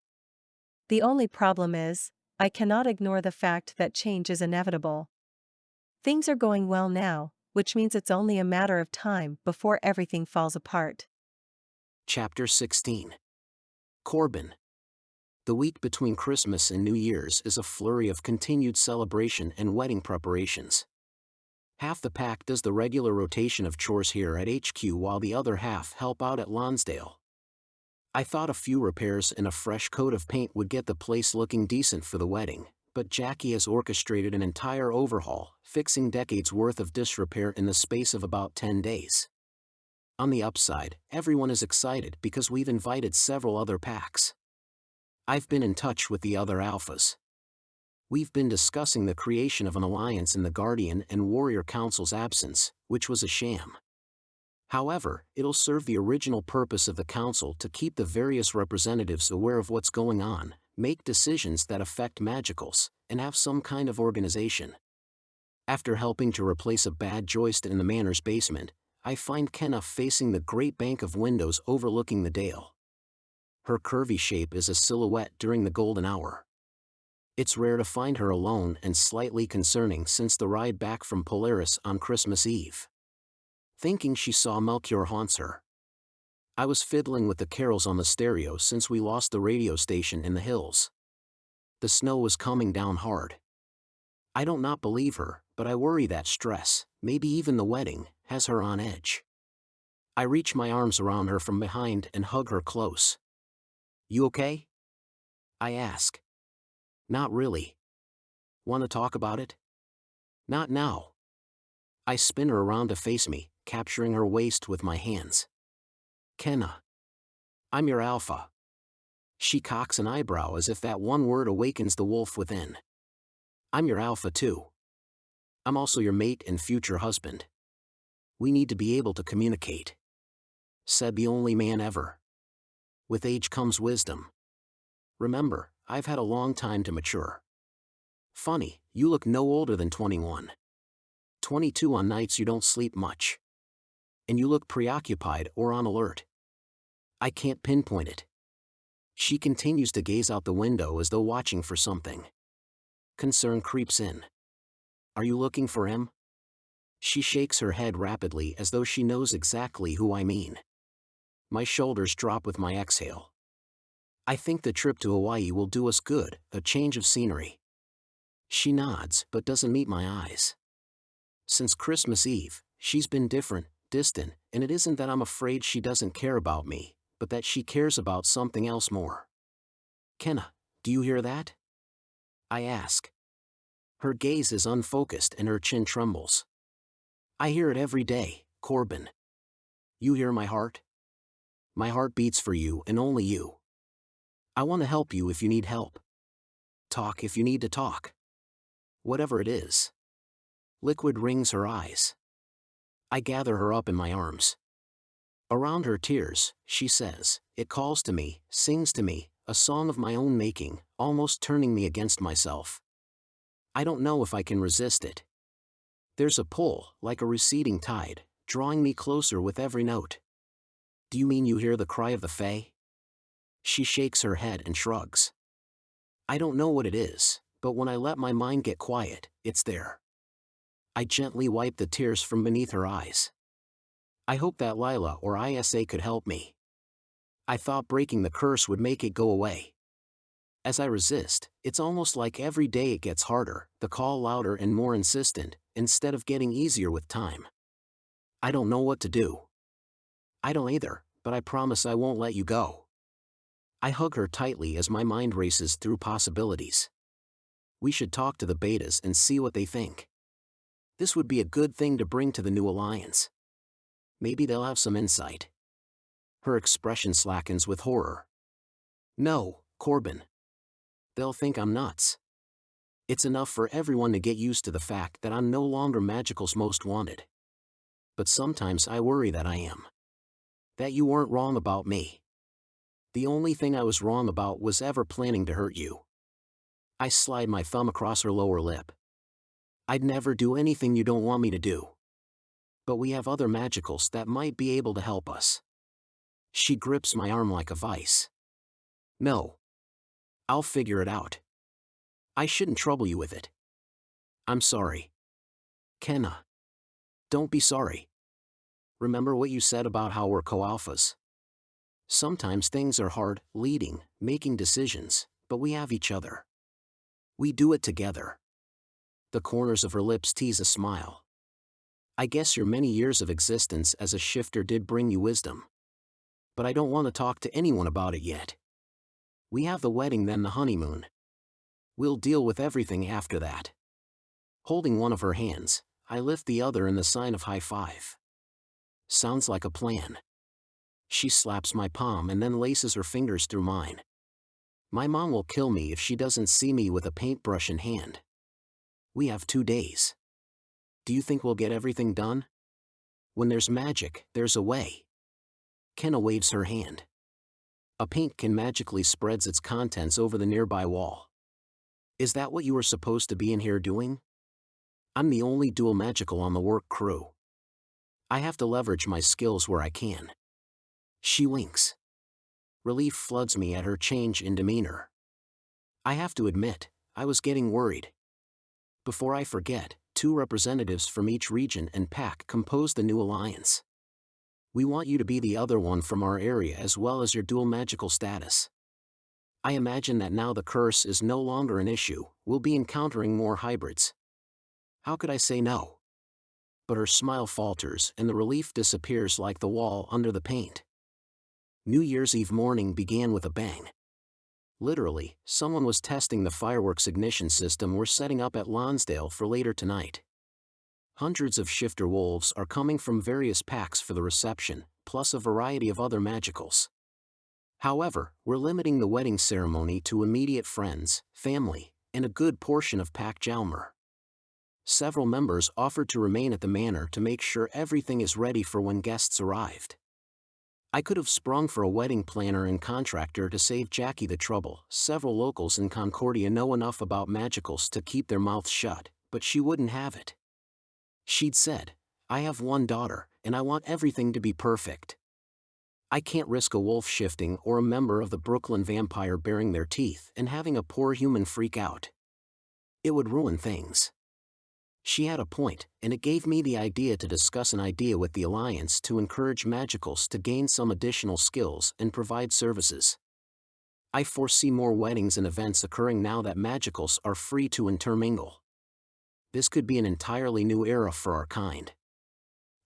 The only problem is, I cannot ignore the fact that change is inevitable. Things are going well now, which means it's only a matter of time before everything falls apart. Chapter 16. Corbin. The week between Christmas and New Year's is a flurry of continued celebration and wedding preparations. Half the pack does the regular rotation of chores here at HQ while the other half help out at Lonsdale. I thought a few repairs and a fresh coat of paint would get the place looking decent for the wedding, but Jackie has orchestrated an entire overhaul, fixing decades worth of disrepair in the space of about 10 days. On the upside, everyone is excited because we've invited several other packs. I've been in touch with the other alphas. We've been discussing the creation of an alliance in the Guardian and Warrior Council's absence, which was a sham. However, it'll serve the original purpose of the council to keep the various representatives aware of what's going on, make decisions that affect magicals, and have some kind of organization. After helping to replace a bad joist in the manor's basement, I find Kenna facing the great bank of windows overlooking the dale. Her curvy shape is a silhouette during the golden hour. It's rare to find her alone and slightly concerning since the ride back from Polaris on Christmas Eve. thinking she saw Melchior haunts her. I was fiddling with the carols on the stereo since we lost the radio station in the hills. The snow was coming down hard. I don't not believe her, but I worry that stress, maybe even the wedding, has her on edge. I reach my arms around her from behind and hug her close. "You okay?" I ask. "Not really." "Want to talk about it?" "Not now." I spin her around to face me, capturing her waist with my hands. "Kenna. I'm your alpha." She cocks an eyebrow as if that one word awakens the wolf within. "I'm your alpha too. I'm also your mate and future husband. We need to be able to communicate," said the only man ever. "With age comes wisdom. Remember, I've had a long time to mature." "Funny, you look no older than 21. 22 on nights you don't sleep much. And you look preoccupied or on alert." I can't pinpoint it. She continues to gaze out the window as though watching for something. Concern creeps in. "Are you looking for him?" She shakes her head rapidly as though she knows exactly who I mean. My shoulders drop with my exhale. "I think the trip to Hawaii will do us good, a change of scenery." She nods but doesn't meet my eyes. Since Christmas Eve, she's been different, distant, and it isn't that I'm afraid she doesn't care about me, but that she cares about something else more. "Kenna, do you hear that?" I ask. Her gaze is unfocused and her chin trembles. "I hear it every day, Corbin. You hear my heart? My heart beats for you and only you. I want to help you if you need help. Talk if you need to talk. Whatever it is." Liquid rings her eyes. I gather her up in my arms. Around her tears, she says, "It calls to me, sings to me, a song of my own making, almost turning me against myself. I don't know if I can resist it. There's a pull, like a receding tide, drawing me closer with every note." "Do you mean you hear the cry of the fae?" She shakes her head and shrugs. "I don't know what it is, but when I let my mind get quiet, it's there." I gently wipe the tears from beneath her eyes. "I hope that Lila or Isa could help me. I thought breaking the curse would make it go away. As I resist, it's almost like every day it gets harder, the call louder and more insistent, instead of getting easier with time. I don't know what to do." "I don't either, but I promise I won't let you go." I hug her tightly as my mind races through possibilities. We should talk to the betas and see what they think. This would be a good thing to bring to the new alliance. Maybe they'll have some insight. Her expression slackens with horror. "No, Corbin. They'll think I'm nuts. It's enough for everyone to get used to the fact that I'm no longer Magical's most wanted. But sometimes I worry that I am. That you weren't wrong about me. The only thing I was wrong about was ever planning to hurt you." I slide my thumb across her lower lip. "I'd never do anything you don't want me to do. But we have other Magicals that might be able to help us." She grips my arm like a vice. "No. I'll figure it out. I shouldn't trouble you with it. I'm sorry." "Kenna. Don't be sorry. Remember what you said about how we're co-alphas. Sometimes things are hard, leading, making decisions, but we have each other. We do it together." The corners of her lips tease a smile. "I guess your many years of existence as a shifter did bring you wisdom. But I don't want to talk to anyone about it yet. We have the wedding, then the honeymoon. We'll deal with everything after that." Holding one of her hands, I lift the other in the sign of high five. "Sounds like a plan." She slaps my palm and then laces her fingers through mine. "My mom will kill me if she doesn't see me with a paintbrush in hand. We have 2 days. Do you think we'll get everything done? When there's magic, there's a way." Kenna waves her hand. A paint can magically spreads its contents over the nearby wall. "Is that what you were supposed to be in here doing? I'm the only dual magical on the work crew. I have to leverage my skills where I can." She winks. Relief floods me at her change in demeanor. I have to admit, I was getting worried. Before I forget, 2 representatives from each region and pack compose the new alliance. We want you to be the other one from our area as well as your dual magical status. I imagine that now the curse is no longer an issue, we'll be encountering more hybrids. How could I say no? But her smile falters and the relief disappears like the wall under the paint. New Year's Eve morning began with a bang. Literally, someone was testing the fireworks ignition system we're setting up at Lonsdale for later tonight. Hundreds of shifter wolves are coming from various packs for the reception, plus a variety of other magicals. However, we're limiting the wedding ceremony to immediate friends, family, and a good portion of Pack Jalmer. Several members offered to remain at the manor to make sure everything is ready for when guests arrived. I could have sprung for a wedding planner and contractor to save Jackie the trouble. Several locals in Concordia know enough about magicals to keep their mouths shut, but she wouldn't have it. She'd said, "I have one daughter, and I want everything to be perfect. I can't risk a wolf shifting or a member of the Brooklyn vampire baring their teeth and having a poor human freak out. It would ruin things." She had a point, and it gave me the idea to discuss an idea with the Alliance to encourage magicals to gain some additional skills and provide services. I foresee more weddings and events occurring now that magicals are free to intermingle. This could be an entirely new era for our kind.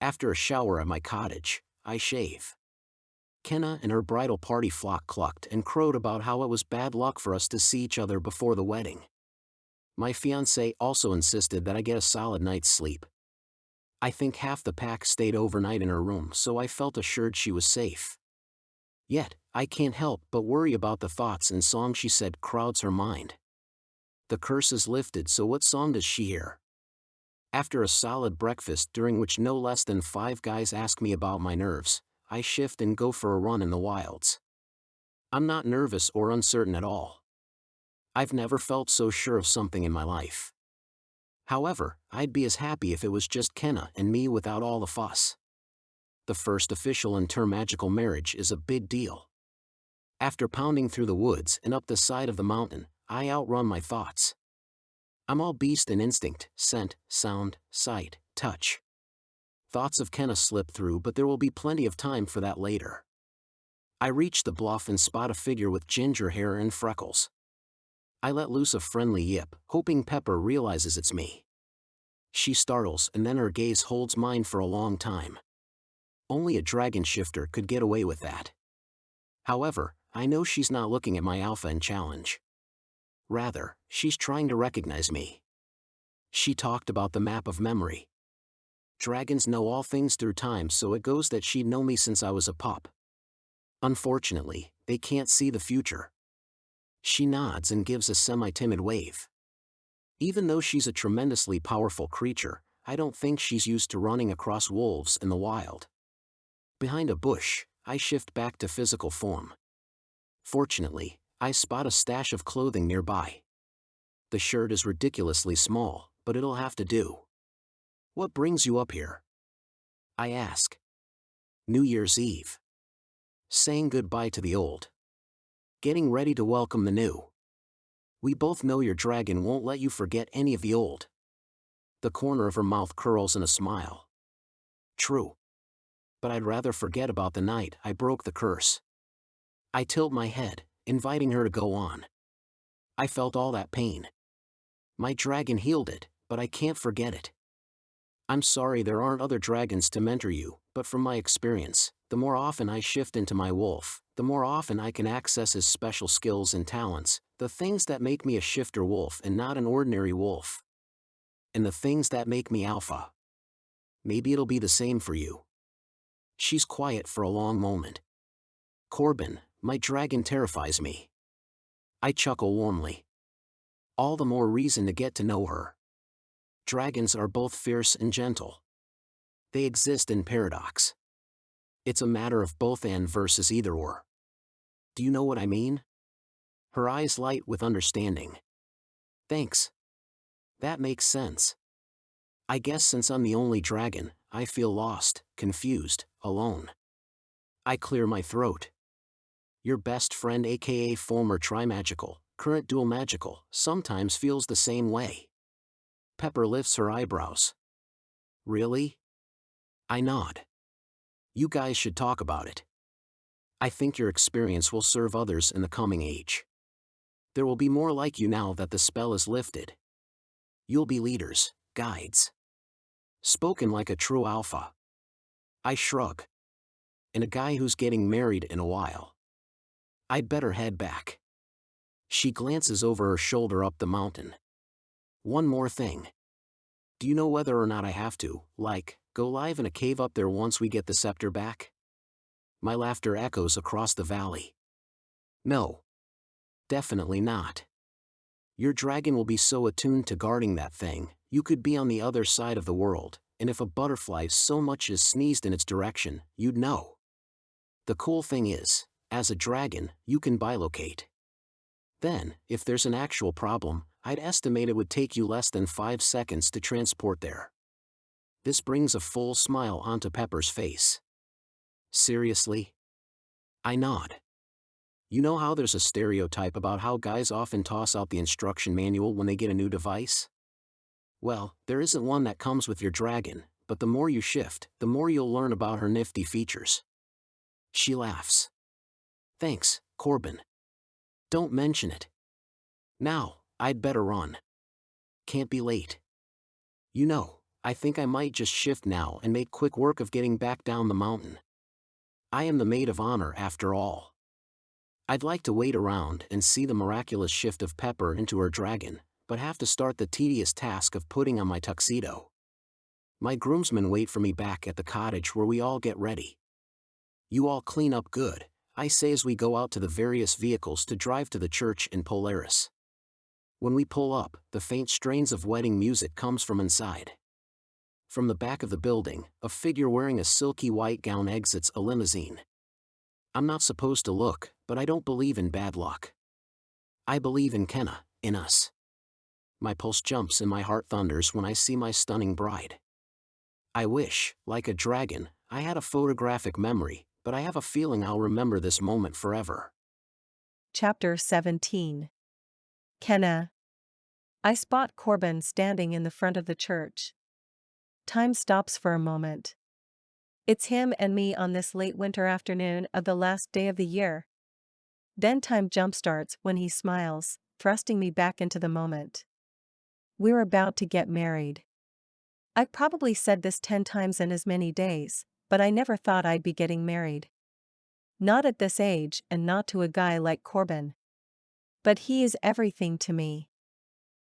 After a shower at my cottage, I shave. Kenna and her bridal party flock clucked and crowed about how it was bad luck for us to see each other before the wedding. My fiancé also insisted that I get a solid night's sleep. I think half the pack stayed overnight in her room, so I felt assured she was safe. Yet, I can't help but worry about the thoughts and song she said crowds her mind. The curse is lifted, so what song does she hear? After a solid breakfast during which no less than 5 guys ask me about my nerves, I shift and go for a run in the wilds. I'm not nervous or uncertain at all. I've never felt so sure of something in my life. However, I'd be as happy if it was just Kenna and me without all the fuss. The first official intermagical marriage is a big deal. After pounding through the woods and up the side of the mountain, I outrun my thoughts. I'm all beast and instinct, scent, sound, sight, touch. Thoughts of Kenna slip through, but there will be plenty of time for that later. I reach the bluff and spot a figure with ginger hair and freckles. I let loose a friendly yip, hoping Pepper realizes it's me. She startles, and then her gaze holds mine for a long time. Only a dragon shifter could get away with that. However, I know she's not looking at my alpha and challenge. Rather, she's trying to recognize me. She talked about the map of memory. Dragons know all things through time, so it goes that she'd known me since I was a pup. Unfortunately, they can't see the future. She nods and gives a semi-timid wave. Even though she's a tremendously powerful creature, I don't think she's used to running across wolves in the wild. Behind a bush, I shift back to physical form. Fortunately, I spot a stash of clothing nearby. The shirt is ridiculously small, but it'll have to do. "What brings you up here?" I ask. "New Year's Eve. Saying goodbye to the old. Getting ready to welcome the new. We both know your dragon won't let you forget any of the old." The corner of her mouth curls in a smile. "True. But I'd rather forget about the night I broke the curse." I tilt my head, inviting her to go on. "I felt all that pain. My dragon healed it, but I can't forget it. I'm sorry there aren't other dragons to mentor you, but from my experience, the more often I shift into my wolf, the more often I can access his special skills and talents, the things that make me a shifter wolf and not an ordinary wolf. And the things that make me alpha. Maybe it'll be the same for you." She's quiet for a long moment. "Corbin, my dragon terrifies me." I chuckle warmly. All the more reason to get to know her. Dragons are both fierce and gentle. They exist in paradox. It's a matter of both and versus either or. Do you know what I mean? Her eyes light with understanding. "Thanks. That makes sense. I guess since I'm the only dragon, I feel lost, confused, alone." I clear my throat. "Your best friend, aka former trimagical, current dual magical, sometimes feels the same way." Pepper lifts her eyebrows. Really? I nod. You guys should talk about it. I think your experience will serve others in the coming age. There will be more like you now that the spell is lifted. You'll be leaders, guides. Spoken like a true alpha. I shrug. And a guy who's getting married in a while. I'd better head back. She glances over her shoulder up the mountain. One more thing. Do you know whether or not I have to, go live in a cave up there once we get the scepter back? My laughter echoes across the valley. No. Definitely not. Your dragon will be so attuned to guarding that thing, you could be on the other side of the world, and if a butterfly so much as sneezed in its direction, you'd know. The cool thing is, as a dragon, you can bilocate. Then, if there's an actual problem, I'd estimate it would take you less than 5 seconds to transport there. This brings a full smile onto Pepper's face. Seriously? I nod. You know how there's a stereotype about how guys often toss out the instruction manual when they get a new device? Well, there isn't one that comes with your dragon, but the more you shift, the more you'll learn about her nifty features. She laughs. Thanks, Corbin. Don't mention it. Now, I'd better run. Can't be late. You know, I think I might just shift now and make quick work of getting back down the mountain. I am the maid of honor after all. I'd like to wait around and see the miraculous shift of Pepper into her dragon, but have to start the tedious task of putting on my tuxedo. My groomsmen wait for me back at the cottage where we all get ready. You all clean up good, I say as we go out to the various vehicles to drive to the church in Polaris. When we pull up, the faint strains of wedding music comes from inside. From the back of the building, a figure wearing a silky white gown exits a limousine. I'm not supposed to look, but I don't believe in bad luck. I believe in Kenna, in us. My pulse jumps and my heart thunders when I see my stunning bride. I wish, like a dragon, I had a photographic memory, but I have a feeling I'll remember this moment forever. Chapter 17. Kenna. I spot Corbin standing in the front of the church. Time stops for a moment. It's him and me on this late winter afternoon of the last day of the year. Then time jumpstarts when he smiles, thrusting me back into the moment. We're about to get married. I've probably said this 10 times in as many days, but I never thought I'd be getting married. Not at this age and not to a guy like Corbin. But he is everything to me.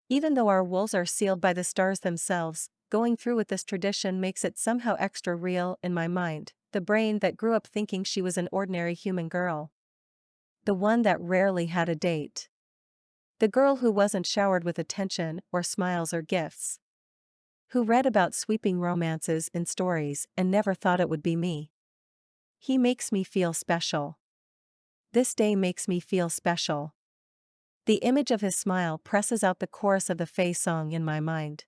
Even though our wools are sealed by the stars themselves, going through with this tradition makes it somehow extra real in my mind, the brain that grew up thinking she was an ordinary human girl. The one that rarely had a date. The girl who wasn't showered with attention or smiles or gifts. Who read about sweeping romances in stories and never thought it would be me. He makes me feel special. This day makes me feel special. The image of his smile presses out the chorus of the Faye song in my mind.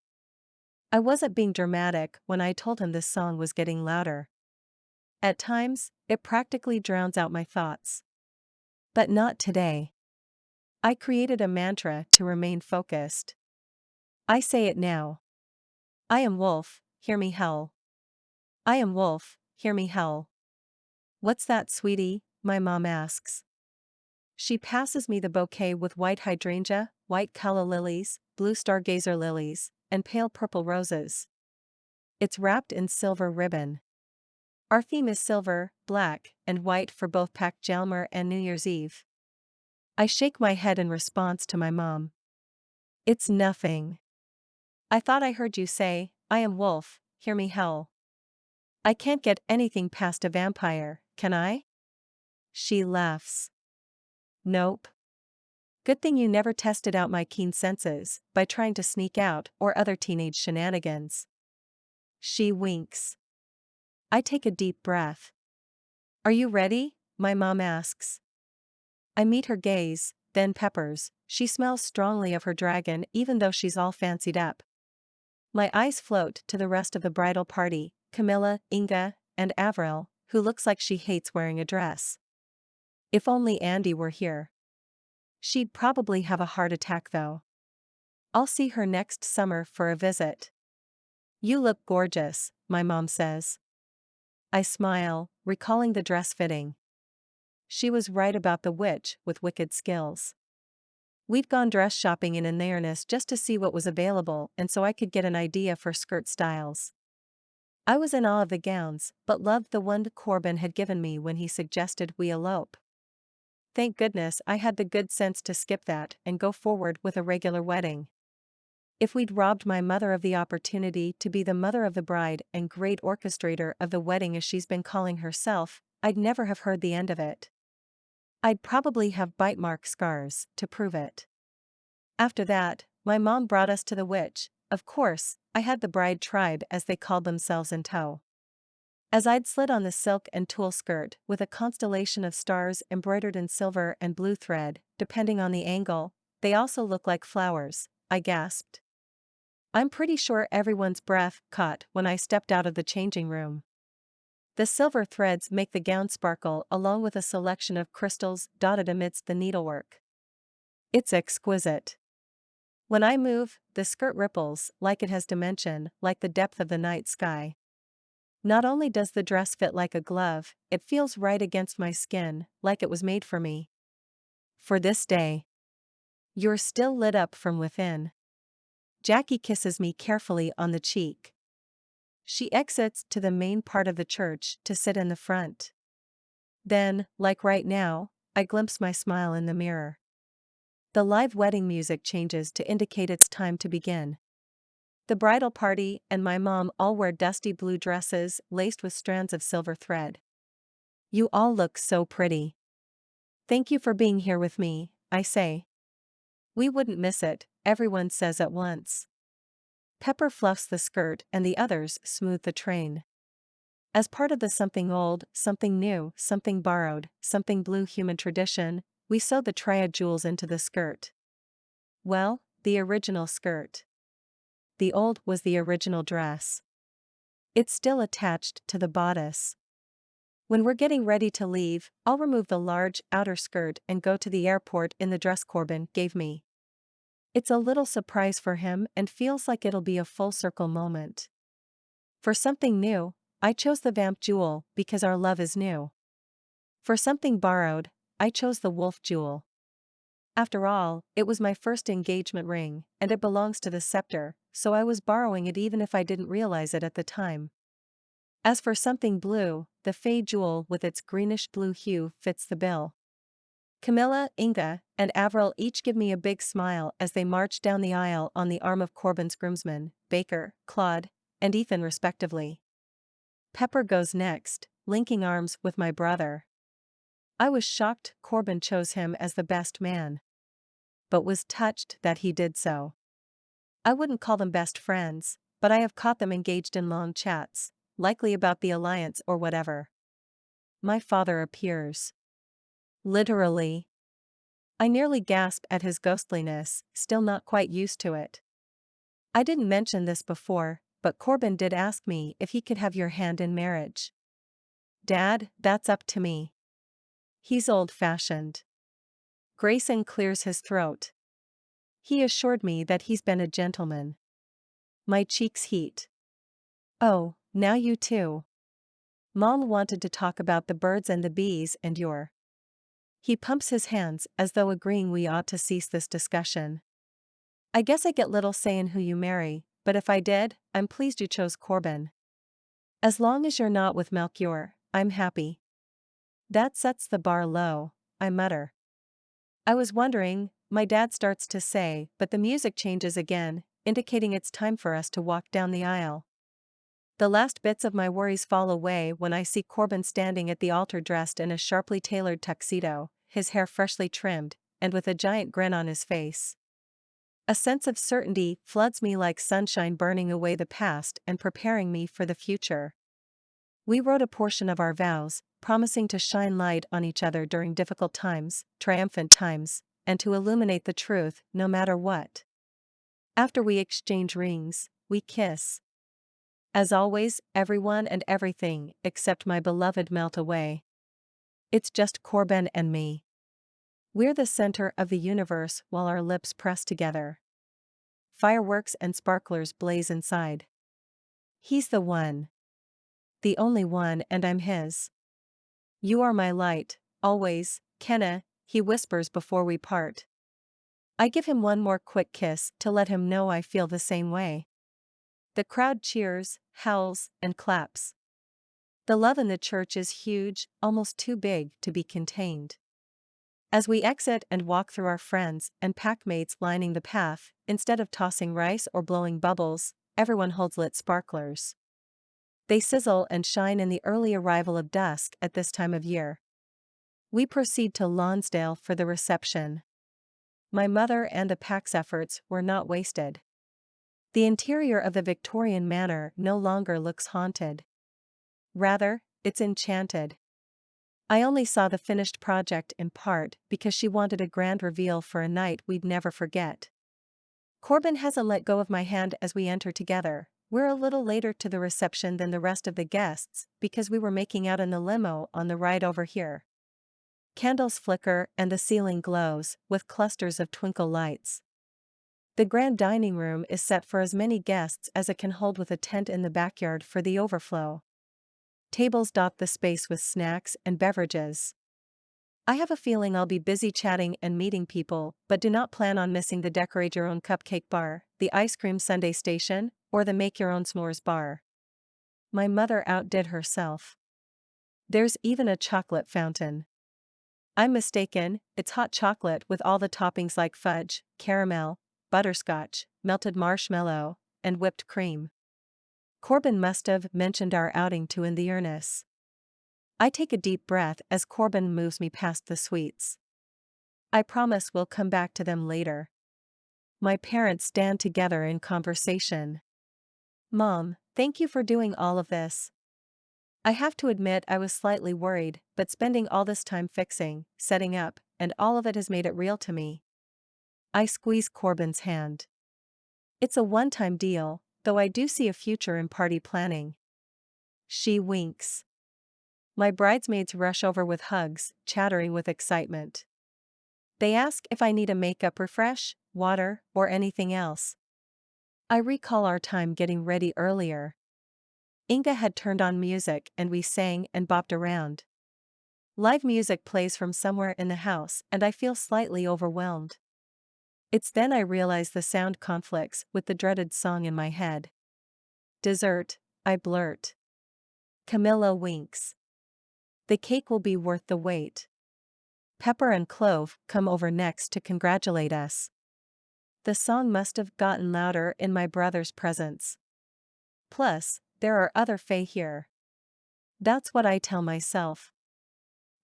I wasn't being dramatic when I told him this song was getting louder. At times, it practically drowns out my thoughts. But not today. I created a mantra to remain focused. I say it now. I am Wolf, hear me howl. I am Wolf, hear me howl. What's that, sweetie? My mom asks. She passes me the bouquet with white hydrangea, white calla lilies, blue stargazer lilies, and pale purple roses. It's wrapped in silver ribbon. Our theme is silver, black, and white for both Pakjalmer and New Year's Eve. I shake my head in response to my mom. It's nothing. I thought I heard you say, I am Wolf, hear me howl. I can't get anything past a vampire, can I? She laughs. Nope. Good thing you never tested out my keen senses by trying to sneak out or other teenage shenanigans. She winks. I take a deep breath. Are you ready? My mom asks. I meet her gaze, then Pepper's. She smells strongly of her dragon even though she's all fancied up. My eyes float to the rest of the bridal party, Camilla, Inga, and Avril, who looks like she hates wearing a dress. If only Andy were here. She'd probably have a heart attack though. I'll see her next summer for a visit. You look gorgeous, my mom says. I smile, recalling the dress fitting. She was right about the witch with wicked skills. We'd gone dress shopping in Inaerness just to see what was available and so I could get an idea for skirt styles. I was in awe of the gowns, but loved the one Corbin had given me when he suggested we elope. Thank goodness I had the good sense to skip that and go forward with a regular wedding. If we'd robbed my mother of the opportunity to be the mother of the bride and great orchestrator of the wedding as she's been calling herself, I'd never have heard the end of it. I'd probably have bite mark scars to prove it. After that, my mom brought us to the witch. Of course, I had the bride tribe as they called themselves in tow. As I'd slid on the silk and tulle skirt with a constellation of stars embroidered in silver and blue thread, depending on the angle, they also look like flowers, I gasped. I'm pretty sure everyone's breath caught when I stepped out of the changing room. The silver threads make the gown sparkle along with a selection of crystals dotted amidst the needlework. It's exquisite. When I move, the skirt ripples like it has dimension, like the depth of the night sky. Not only does the dress fit like a glove, it feels right against my skin, like it was made for me. For this day. You're still lit up from within. Jackie kisses me carefully on the cheek. She exits to the main part of the church to sit in the front. Then, like right now, I glimpse my smile in the mirror. The live wedding music changes to indicate it's time to begin. The bridal party and my mom all wear dusty blue dresses laced with strands of silver thread. You all look so pretty. Thank you for being here with me, I say. We wouldn't miss it, everyone says at once. Pepper fluffs the skirt and the others smooth the train. As part of the something old, something new, something borrowed, something blue human tradition, we sew the triad jewels into the skirt. Well, the original skirt. The old was the original dress. It's still attached to the bodice. When we're getting ready to leave, I'll remove the large outer skirt and go to the airport in the dress Corbin gave me. It's a little surprise for him and feels like it'll be a full circle moment. For something new, I chose the vamp jewel because our love is new. For something borrowed, I chose the wolf jewel. After all, it was my first engagement ring, and it belongs to the scepter, so I was borrowing it even if I didn't realize it at the time. As for something blue, the fey jewel with its greenish-blue hue fits the bill. Camilla, Inga, and Avril each give me a big smile as they march down the aisle on the arm of Corbin's groomsmen, Baker, Claude, and Ethan respectively. Pepper goes next, linking arms with my brother. I was shocked Corbin chose him as the best man. But was touched that he did so. I wouldn't call them best friends, but I have caught them engaged in long chats, likely about the alliance or whatever. My father appears. Literally. I nearly gasp at his ghostliness, still not quite used to it. I didn't mention this before, but Corbin did ask me if he could have your hand in marriage. Dad, that's up to me. He's old-fashioned. Grayson clears his throat. He assured me that he's been a gentleman. My cheeks heat. Oh, now you too. Mom wanted to talk about the birds and the bees and your. He pumps his hands as though agreeing we ought to cease this discussion. I guess I get little say in who you marry, but if I did, I'm pleased you chose Corbin. As long as you're not with Melchior, I'm happy. That sets the bar low, I mutter. I was wondering, my dad starts to say, but the music changes again, indicating it's time for us to walk down the aisle. The last bits of my worries fall away when I see Corbin standing at the altar dressed in a sharply tailored tuxedo, his hair freshly trimmed, and with a giant grin on his face. A sense of certainty floods me like sunshine burning away the past and preparing me for the future. We wrote a portion of our vows, promising to shine light on each other during difficult times, triumphant times, and to illuminate the truth no matter what. After we exchange rings, we kiss. As always, everyone and everything except my beloved melt away. It's just Corbin and me. We're the center of the universe while our lips press together. fireworks and sparklers blaze inside. He's the one. The only one, and I'm his. You are my light, always, Kenna, he whispers before we part. I give him one more quick kiss to let him know I feel the same way. The crowd cheers, howls, and claps. The love in the church is huge, almost too big to be contained. As we exit and walk through our friends and packmates lining the path, instead of tossing rice or blowing bubbles, everyone holds lit sparklers. They sizzle and shine in the early arrival of dusk at this time of year. We proceed to Lonsdale for the reception. My mother and the pack's efforts were not wasted. The interior of the Victorian manor no longer looks haunted. Rather, it's enchanted. I only saw the finished project in part because she wanted a grand reveal for a night we'd never forget. Corbin hasn't let go of my hand as we enter together. We're a little later to the reception than the rest of the guests because we were making out in the limo on the ride over here. Candles flicker and the ceiling glows with clusters of twinkle lights. The grand dining room is set for as many guests as it can hold with a tent in the backyard for the overflow. Tables dot the space with snacks and beverages. I have a feeling I'll be busy chatting and meeting people, but do not plan on missing the decorate your own cupcake bar, the ice cream sundae station, or the make your own s'mores bar. My mother outdid herself. There's even a chocolate fountain. I'm mistaken, it's hot chocolate with all the toppings like fudge, caramel, butterscotch, melted marshmallow, and whipped cream. Corbin must have mentioned our outing to in the earnest. I take a deep breath as Corbin moves me past the sweets. I promise we'll come back to them later. My parents stand together in conversation. Mom, thank you for doing all of this. I have to admit I was slightly worried, but spending all this time fixing, setting up, and all of it has made it real to me. I squeeze Corbin's hand. It's a one-time deal, though I do see a future in party planning. She winks. My bridesmaids rush over with hugs, chattering with excitement. They ask if I need a makeup refresh, water, or anything else. I recall our time getting ready earlier. Inga had turned on music and we sang and bopped around. Live music plays from somewhere in the house and I feel slightly overwhelmed. It's then I realize the sound conflicts with the dreaded song in my head. Dessert, I blurt. Camilla winks. The cake will be worth the wait. Pepper and Clove come over next to congratulate us. The song must have gotten louder in my brother's presence. Plus, there are other fae here. That's what I tell myself.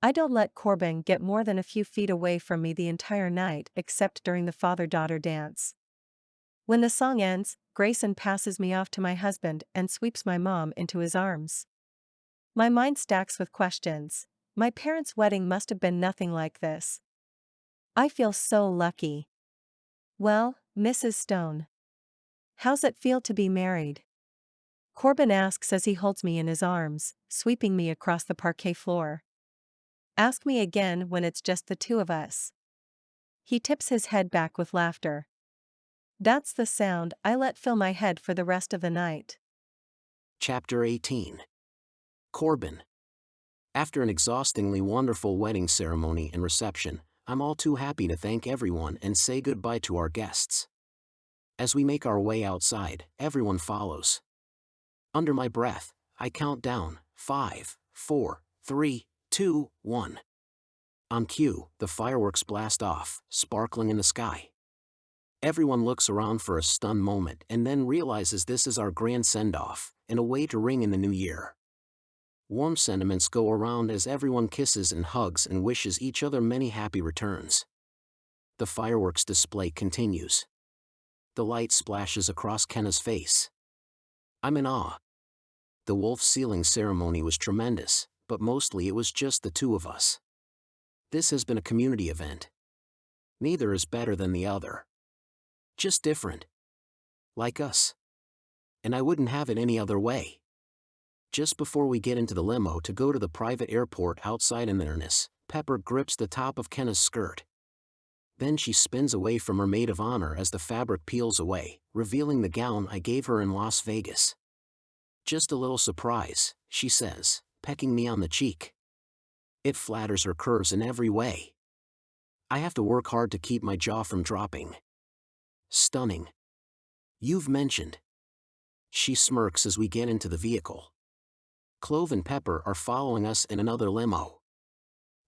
I don't let Corbin get more than a few feet away from me the entire night except during the father-daughter dance. When the song ends, Grayson passes me off to my husband and sweeps my mom into his arms. My mind stacks with questions. My parents' wedding must have been nothing like this. I feel so lucky. Well, Mrs. Stone. How's it feel to be married? Corbin asks as he holds me in his arms, sweeping me across the parquet floor. Ask me again when it's just the two of us. He tips his head back with laughter. That's the sound I let fill my head for the rest of the night. Chapter 18. Corbin. After an exhaustingly wonderful wedding ceremony and reception, I'm all too happy to thank everyone and say goodbye to our guests. As we make our way outside, everyone follows. Under my breath, I count down, 5, 4, 3, 2, 1. On cue, the fireworks blast off, sparkling in the sky. Everyone looks around for a stunned moment and then realizes this is our grand send-off, and a way to ring in the new year. Warm sentiments go around as everyone kisses and hugs and wishes each other many happy returns. The fireworks display continues. The light splashes across Kenna's face. I'm in awe. The wolf sealing ceremony was tremendous, but mostly it was just the two of us. This has been a community event. Neither is better than the other. Just different. Like us. And I wouldn't have it any other way. Just before we get into the limo to go to the private airport outside in Inverness, Pepper grips the top of Kenna's skirt. Then she spins away from her maid of honor as the fabric peels away, revealing the gown I gave her in Las Vegas. "Just a little surprise," she says, pecking me on the cheek. It flatters her curves in every way. I have to work hard to keep my jaw from dropping. "Stunning. You've mentioned." She smirks as we get into the vehicle. Clove and Pepper are following us in another limo.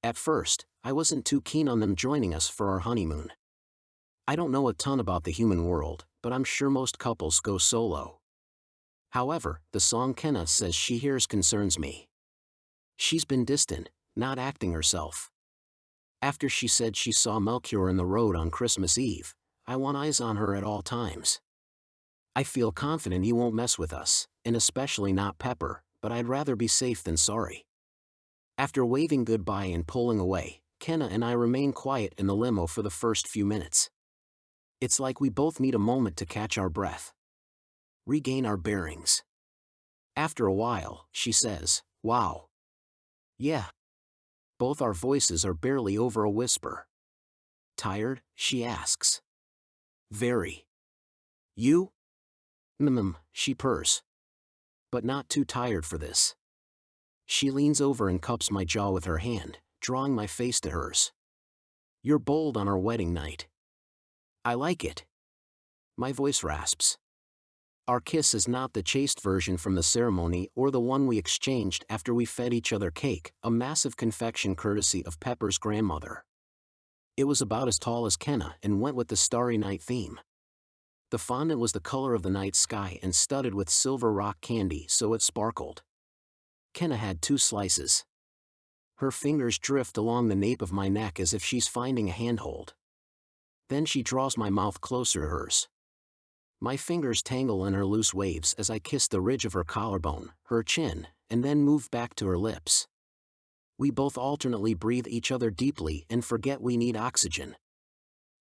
At first, I wasn't too keen on them joining us for our honeymoon. I don't know a ton about the human world, but I'm sure most couples go solo. However, the song Kenna says she hears concerns me. She's been distant, not acting herself. After she said she saw Melchior in the road on Christmas Eve, I want eyes on her at all times. I feel confident he won't mess with us, and especially not Pepper, but I'd rather be safe than sorry. After waving goodbye and pulling away, Kenna and I remain quiet in the limo for the first few minutes. It's like we both need a moment to catch our breath, regain our bearings. After a while, she says, "Wow." "Yeah." Both our voices are barely over a whisper. "Tired?" she asks. "Very." "You?" She purrs. "But not too tired for this." She leans over and cups my jaw with her hand, drawing my face to hers. "You're bold on our wedding night." "I like it." My voice rasps. Our kiss is not the chaste version from the ceremony or the one we exchanged after we fed each other cake, a massive confection courtesy of Pepper's grandmother. It was about as tall as Kenna and went with the Starry Night theme. The fondant was the color of the night sky and studded with silver rock candy so it sparkled. Kenna had 2 slices. Her fingers drift along the nape of my neck as if she's finding a handhold. Then she draws my mouth closer to hers. My fingers tangle in her loose waves as I kiss the ridge of her collarbone, her chin, and then move back to her lips. We both alternately breathe each other deeply and forget we need oxygen.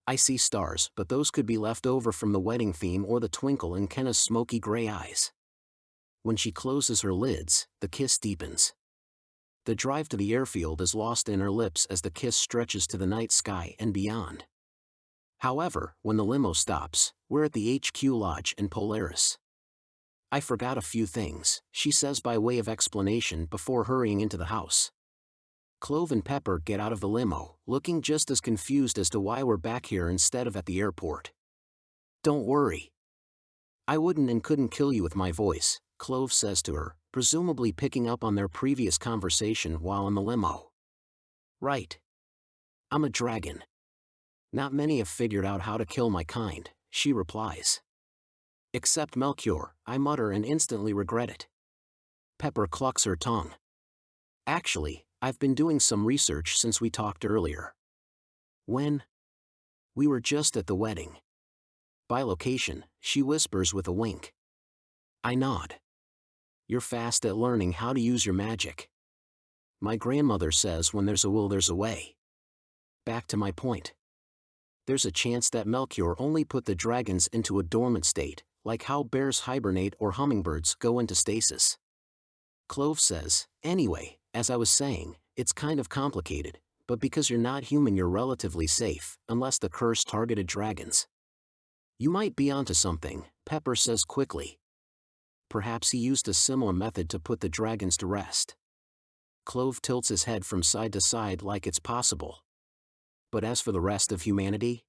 I see stars, but those could be left over from the wedding theme or the twinkle in Kenna's smoky gray eyes. When she closes her lids, the kiss deepens. The drive to the airfield is lost in her lips as the kiss stretches to the night sky and beyond. However, when the limo stops, we're at the HQ Lodge in Polaris. "I forgot a few things," she says by way of explanation before hurrying into the house. Clove and Pepper get out of the limo, looking just as confused as to why we're back here instead of at the airport. "Don't worry. I wouldn't and couldn't kill you with my voice," Clove says to her, presumably picking up on their previous conversation while in the limo. "Right. I'm a dragon. Not many have figured out how to kill my kind," she replies. "Except Melchior," I mutter and instantly regret it. Pepper clucks her tongue. "Actually, I've been doing some research since we talked earlier." "When?" "We were just at the wedding." "By location," she whispers with a wink. I nod. "You're fast at learning how to use your magic. My grandmother says when there's a will there's a way." Back to my point. There's a chance that Melchior only put the dragons into a dormant state, like how bears hibernate or hummingbirds go into stasis. Clove says, "Anyway, as I was saying, it's kind of complicated, but because you're not human you're relatively safe, unless the curse targeted dragons." "You might be onto something," Pepper says quickly. "Perhaps he used a similar method to put the dragons to rest." Clove tilts his head from side to side like it's possible. "But as for the rest of humanity?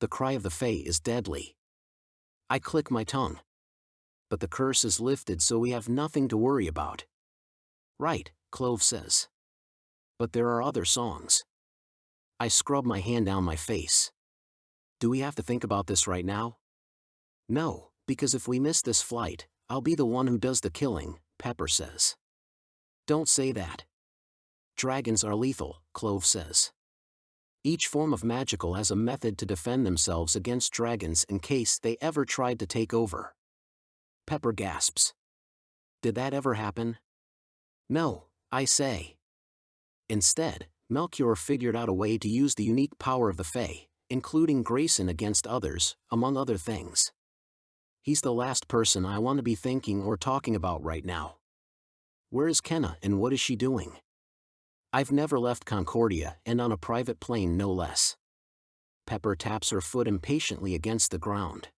The cry of the Fae is deadly." I click my tongue. "But the curse is lifted so we have nothing to worry about." "Right," Clove says. "But there are other songs." I scrub my hand down my face. "Do we have to think about this right now?" "No, because if we miss this flight, I'll be the one who does the killing," Pepper says. "Don't say that." "Dragons are lethal," Clove says. "Each form of magical has a method to defend themselves against dragons in case they ever tried to take over." Pepper gasps. "Did that ever happen?" "No," I say. Instead, Melchior figured out a way to use the unique power of the Fae, including Grayson against others, among other things. He's the last person I want to be thinking or talking about right now. Where is Kenna and what is she doing? I've never left Concordia and on a private plane no less. Pepper taps her foot impatiently against the ground.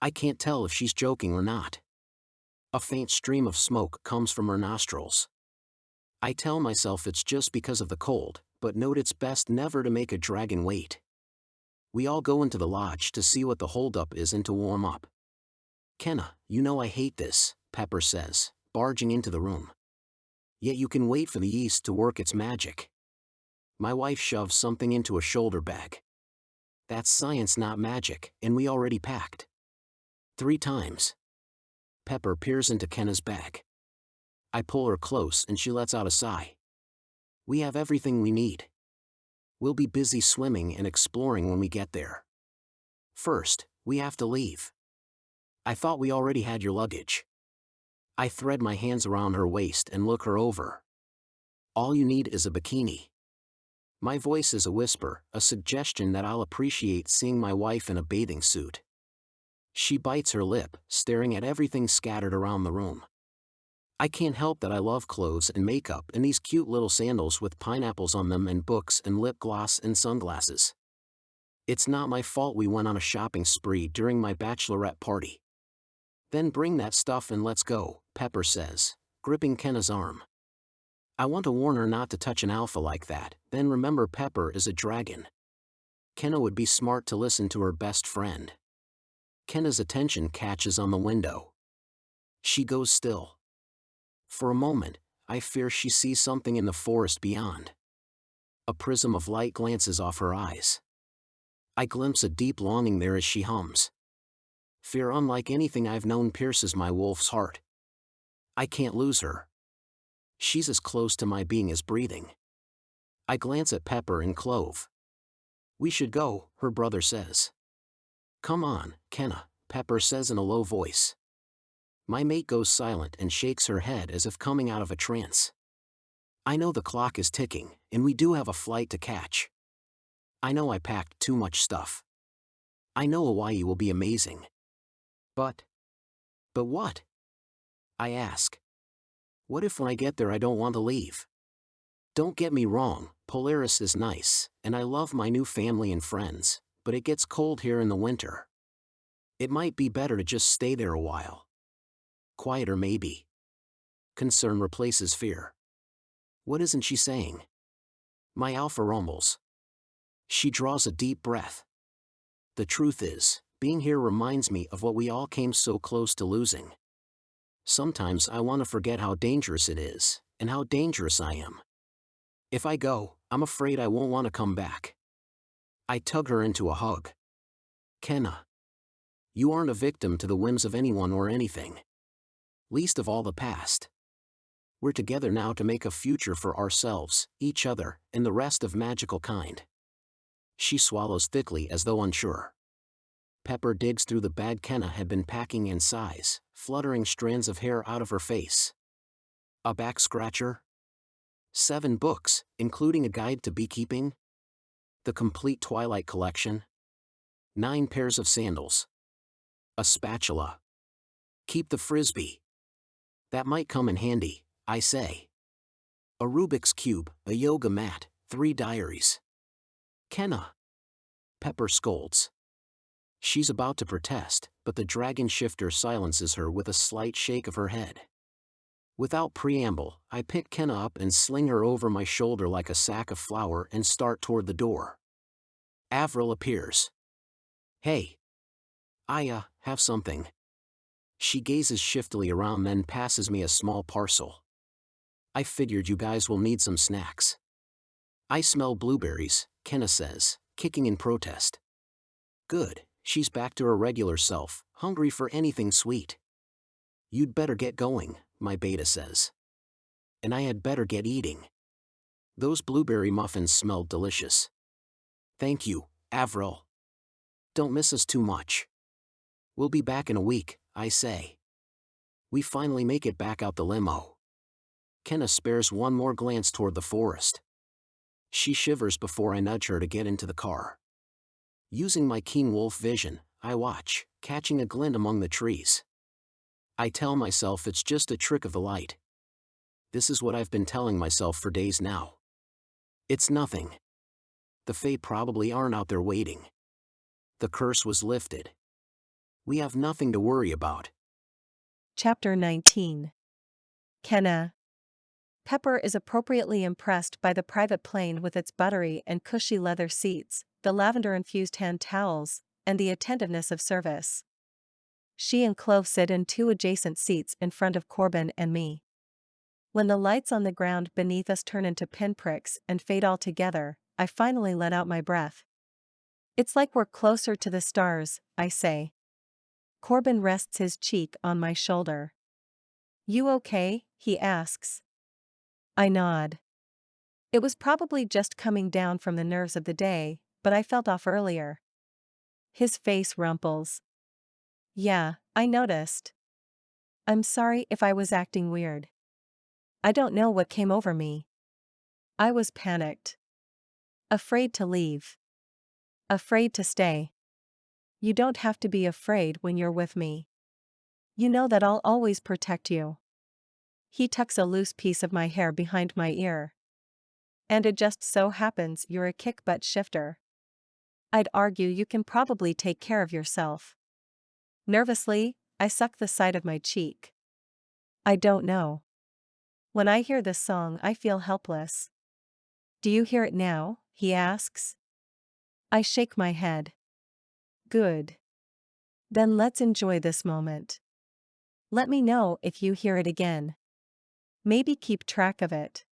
I can't tell if she's joking or not. A faint stream of smoke comes from her nostrils. I tell myself it's just because of the cold, but note it's best never to make a dragon wait. We all go into the lodge to see what the holdup is and to warm up. Kenna, you know I hate this, Pepper says, barging into the room. Yet you can wait for the yeast to work its magic. My wife shoves something into a shoulder bag. That's science, not magic, and we already packed. 3 times. Pepper peers into Kenna's bag. I pull her close and she lets out a sigh. We have everything we need. We'll be busy swimming and exploring when we get there. First, we have to leave. I thought we already had your luggage. I thread my hands around her waist and look her over. All you need is a bikini. My voice is a whisper, a suggestion that I'll appreciate seeing my wife in a bathing suit. She bites her lip, staring at everything scattered around the room. I can't help that I love clothes and makeup and these cute little sandals with pineapples on them and books and lip gloss and sunglasses. It's not my fault we went on a shopping spree during my bachelorette party. Then bring that stuff and let's go, Pepper says, gripping Kenna's arm. I want to warn her not to touch an alpha like that, then remember Pepper is a dragon. Kenna would be smart to listen to her best friend. Kenna's attention catches on the window. She goes still. For a moment, I fear she sees something in the forest beyond. A prism of light glances off her eyes. I glimpse a deep longing there as she hums. Fear unlike anything I've known pierces my wolf's heart. I can't lose her. She's as close to my being as breathing. I glance at Pepper and Clove. We should go, her brother says. Come on, Kenna, Pepper says in a low voice. My mate goes silent and shakes her head as if coming out of a trance. I know the clock is ticking, and we do have a flight to catch. I know I packed too much stuff. I know Hawaii will be amazing. But what? I ask. What if when I get there I don't want to leave? Don't get me wrong, Polaris is nice, and I love my new family and friends, but it gets cold here in the winter. It might be better to just stay there a while. Quieter maybe. Concern replaces fear. What isn't she saying? My alpha rumbles. She draws a deep breath. The truth is, being here reminds me of what we all came so close to losing. Sometimes I want to forget how dangerous it is, and how dangerous I am. If I go, I'm afraid I won't want to come back. I tug her into a hug. Kenna. You aren't a victim to the whims of anyone or anything. Least of all the past. We're together now to make a future for ourselves, each other, and the rest of magical kind. She swallows thickly as though unsure. Pepper digs through the bag Kenna had been packing and sighs, fluttering strands of hair out of her face. A back scratcher? 7 books, including a guide to beekeeping? The complete Twilight collection? 9 pairs of sandals. A spatula. Keep the frisbee. That might come in handy, I say. A Rubik's Cube, a yoga mat, 3 diaries. Kenna. Pepper scolds. She's about to protest, but the dragon shifter silences her with a slight shake of her head. Without preamble, I pick Kenna up and sling her over my shoulder like a sack of flour and start toward the door. Avril appears. Hey. I have something. She gazes shiftily around, then passes me a small parcel. I figured you guys will need some snacks. I smell blueberries, Kenna says, kicking in protest. Good, she's back to her regular self, hungry for anything sweet. You'd better get going, my beta says. And I had better get eating. Those blueberry muffins smelled delicious. Thank you, Avril. Don't miss us too much. We'll be back in a week, I say. We finally make it back out the limo. Kenna spares one more glance toward the forest. She shivers before I nudge her to get into the car. Using my keen wolf vision, I watch, catching a glint among the trees. I tell myself it's just a trick of the light. This is what I've been telling myself for days now. It's nothing. The Fae probably aren't out there waiting. The curse was lifted. We have nothing to worry about. Chapter 19. Kenna. Pepper is appropriately impressed by the private plane with its buttery and cushy leather seats, the lavender-infused hand towels, and the attentiveness of service. She and Clove sit in two adjacent seats in front of Corbin and me. When the lights on the ground beneath us turn into pinpricks and fade altogether, I finally let out my breath. It's like we're closer to the stars, I say. Corbin rests his cheek on my shoulder. You okay? He asks. I nod. It was probably just coming down from the nerves of the day, but I felt off earlier. His face rumples. Yeah, I noticed. I'm sorry if I was acting weird. I don't know what came over me. I was panicked. Afraid to leave. Afraid to stay. You don't have to be afraid when you're with me. You know that I'll always protect you. He tucks a loose piece of my hair behind my ear. And it just so happens you're a kick-butt shifter. I'd argue you can probably take care of yourself. Nervously, I suck the side of my cheek. I don't know. When I hear this song, I feel helpless. Do you hear it now? He asks. I shake my head. Good. Then let's enjoy this moment. Let me know if you hear it again. Maybe keep track of it.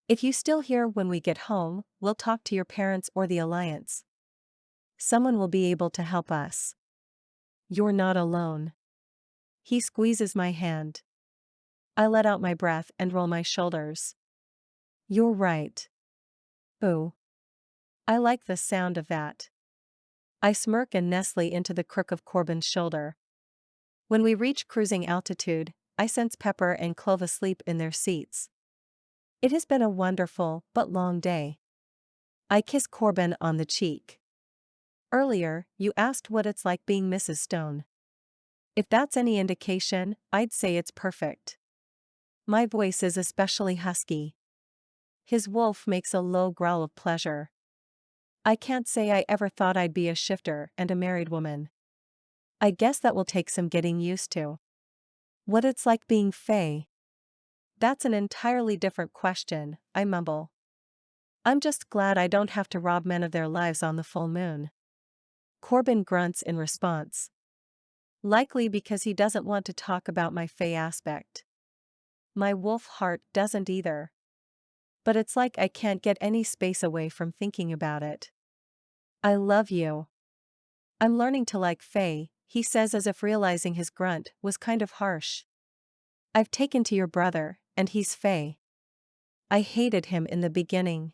If you still hear when we get home, we'll talk to your parents or the Alliance. Someone will be able to help us. You're not alone. He squeezes my hand. I let out my breath and roll my shoulders. You're right. Ooh. I like the sound of that. I smirk and nestle into the crook of Corbin's shoulder. When we reach cruising altitude, I sense Pepper and Clove asleep in their seats. It has been a wonderful but long day. I kiss Corbin on the cheek. Earlier, you asked what it's like being Mrs. Stone. If that's any indication, I'd say it's perfect. My voice is especially husky. His wolf makes a low growl of pleasure. I can't say I ever thought I'd be a shifter and a married woman. I guess that will take some getting used to. What it's like being Fae. That's an entirely different question, I mumble. I'm just glad I don't have to rob men of their lives on the full moon. Corbin grunts in response. Likely because he doesn't want to talk about my Fae aspect. My wolf heart doesn't either. But it's like I can't get any space away from thinking about it. I love you. I'm learning to like Fae, he says as if realizing his grunt was kind of harsh. I've taken to your brother, and he's Fae. I hated him in the beginning.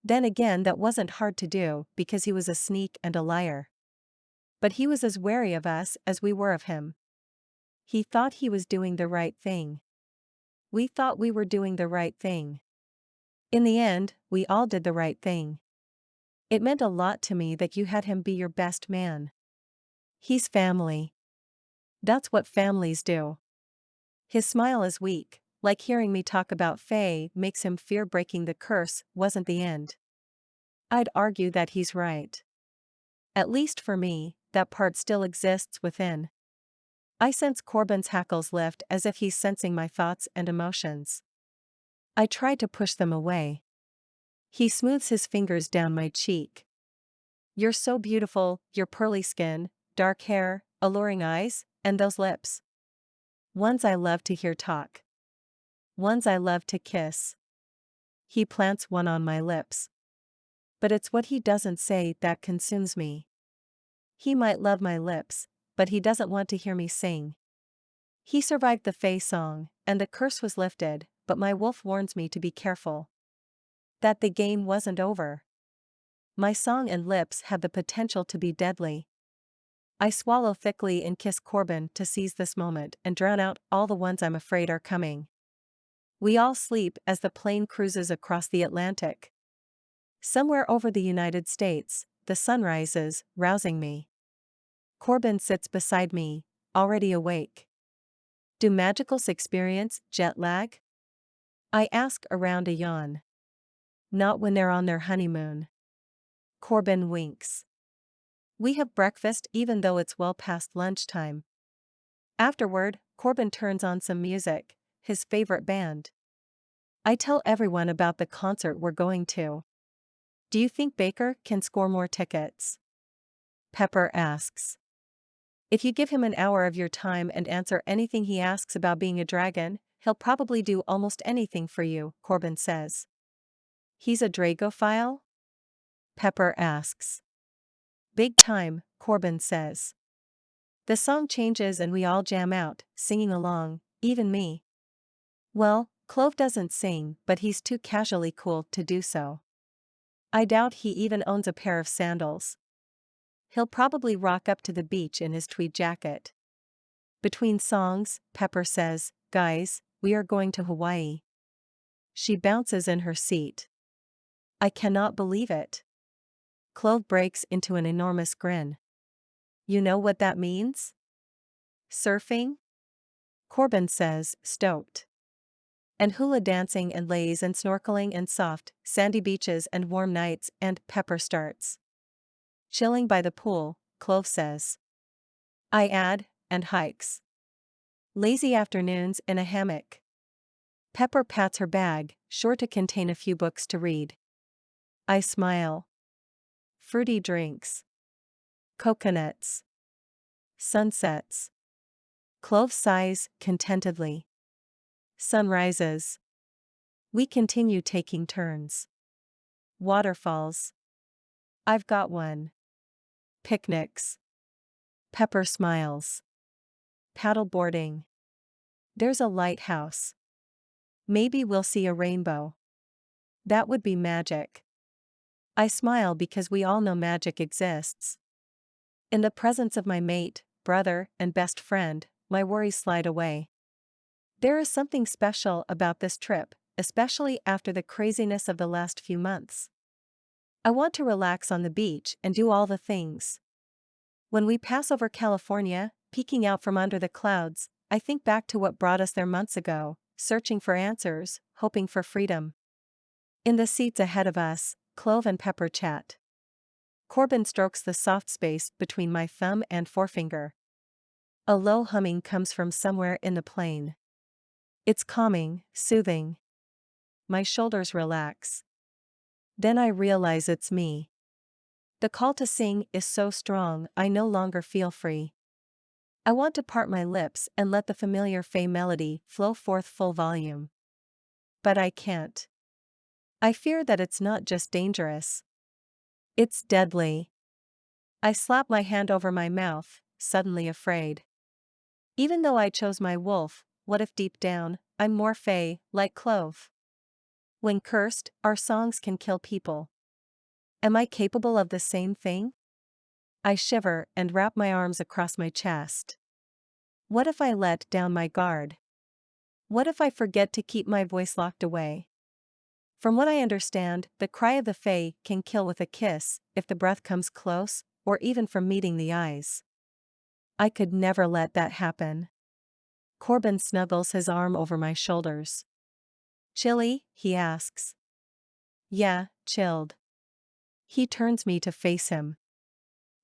Then again, that wasn't hard to do because he was a sneak and a liar. But he was as wary of us as we were of him. He thought he was doing the right thing. We thought we were doing the right thing. In the end, we all did the right thing. It meant a lot to me that you had him be your best man. He's family. That's what families do. His smile is weak, like hearing me talk about Fae makes him fear breaking the curse wasn't the end. I'd argue that he's right. At least for me, that part still exists within. I sense Corbin's hackles lift as if he's sensing my thoughts and emotions. I try to push them away. He smooths his fingers down my cheek. You're so beautiful, your pearly skin, dark hair, alluring eyes, and those lips. Ones I love to hear talk. Ones I love to kiss. He plants one on my lips. But it's what he doesn't say that consumes me. He might love my lips, but he doesn't want to hear me sing. He survived the Fae song, and the curse was lifted, but my wolf warns me to be careful. That the game wasn't over. My song and lips have the potential to be deadly. I swallow thickly and kiss Corbin to seize this moment and drown out all the ones I'm afraid are coming. We all sleep as the plane cruises across the Atlantic. Somewhere over the United States, the sun rises, rousing me. Corbin sits beside me, already awake. Do magicals experience jet lag? I ask around a yawn. Not when they're on their honeymoon. Corbin winks. We have breakfast even though it's well past lunchtime. Afterward, Corbin turns on some music, his favorite band. I tell everyone about the concert we're going to. Do you think Baker can score more tickets? Pepper asks. If you give him an hour of your time and answer anything he asks about being a dragon, he'll probably do almost anything for you, Corbin says. He's a Dragophile? Pepper asks. Big time, Corbin says. The song changes and we all jam out, singing along, even me. Well, Clove doesn't sing, but he's too casually cool to do so. I doubt he even owns a pair of sandals. He'll probably rock up to the beach in his tweed jacket. Between songs, Pepper says, "Guys, we are going to Hawaii." She bounces in her seat. I cannot believe it. Clove breaks into an enormous grin. You know what that means? Surfing? Corbin says, stoked. And hula dancing and lays and snorkeling and soft, sandy beaches and warm nights, and Pepper starts. Chilling by the pool, Clove says. I add, and hikes. Lazy afternoons in a hammock. Pepper pats her bag, sure to contain a few books to read. I smile. Fruity drinks. Coconuts. Sunsets. Clove sighs, contentedly. Sun rises. We continue taking turns. Waterfalls. I've got one. Picnics. Pepper smiles. Paddleboarding. There's a lighthouse. Maybe we'll see a rainbow. That would be magic. I smile because we all know magic exists. In the presence of my mate, brother, and best friend, my worries slide away. There is something special about this trip, especially after the craziness of the last few months. I want to relax on the beach and do all the things. When we pass over California, peeking out from under the clouds, I think back to what brought us there months ago, searching for answers, hoping for freedom. In the seats ahead of us, Clove and Pepper chat. Corbin strokes the soft space between my thumb and forefinger. A low humming comes from somewhere in the plane. It's calming, soothing. My shoulders relax. Then I realize it's me. The call to sing is so strong I no longer feel free. I want to part my lips and let the familiar Fey melody flow forth full volume. But I can't. I fear that it's not just dangerous. It's deadly. I slap my hand over my mouth, suddenly afraid. Even though I chose my wolf, what if deep down, I'm more Fey, like Clove? When cursed, our songs can kill people. Am I capable of the same thing? I shiver and wrap my arms across my chest. What if I let down my guard? What if I forget to keep my voice locked away? From what I understand, the cry of the Fae can kill with a kiss, if the breath comes close, or even from meeting the eyes. I could never let that happen. Corbin snuggles his arm over my shoulders. Chilly? He asks. Yeah, chilled. He turns me to face him.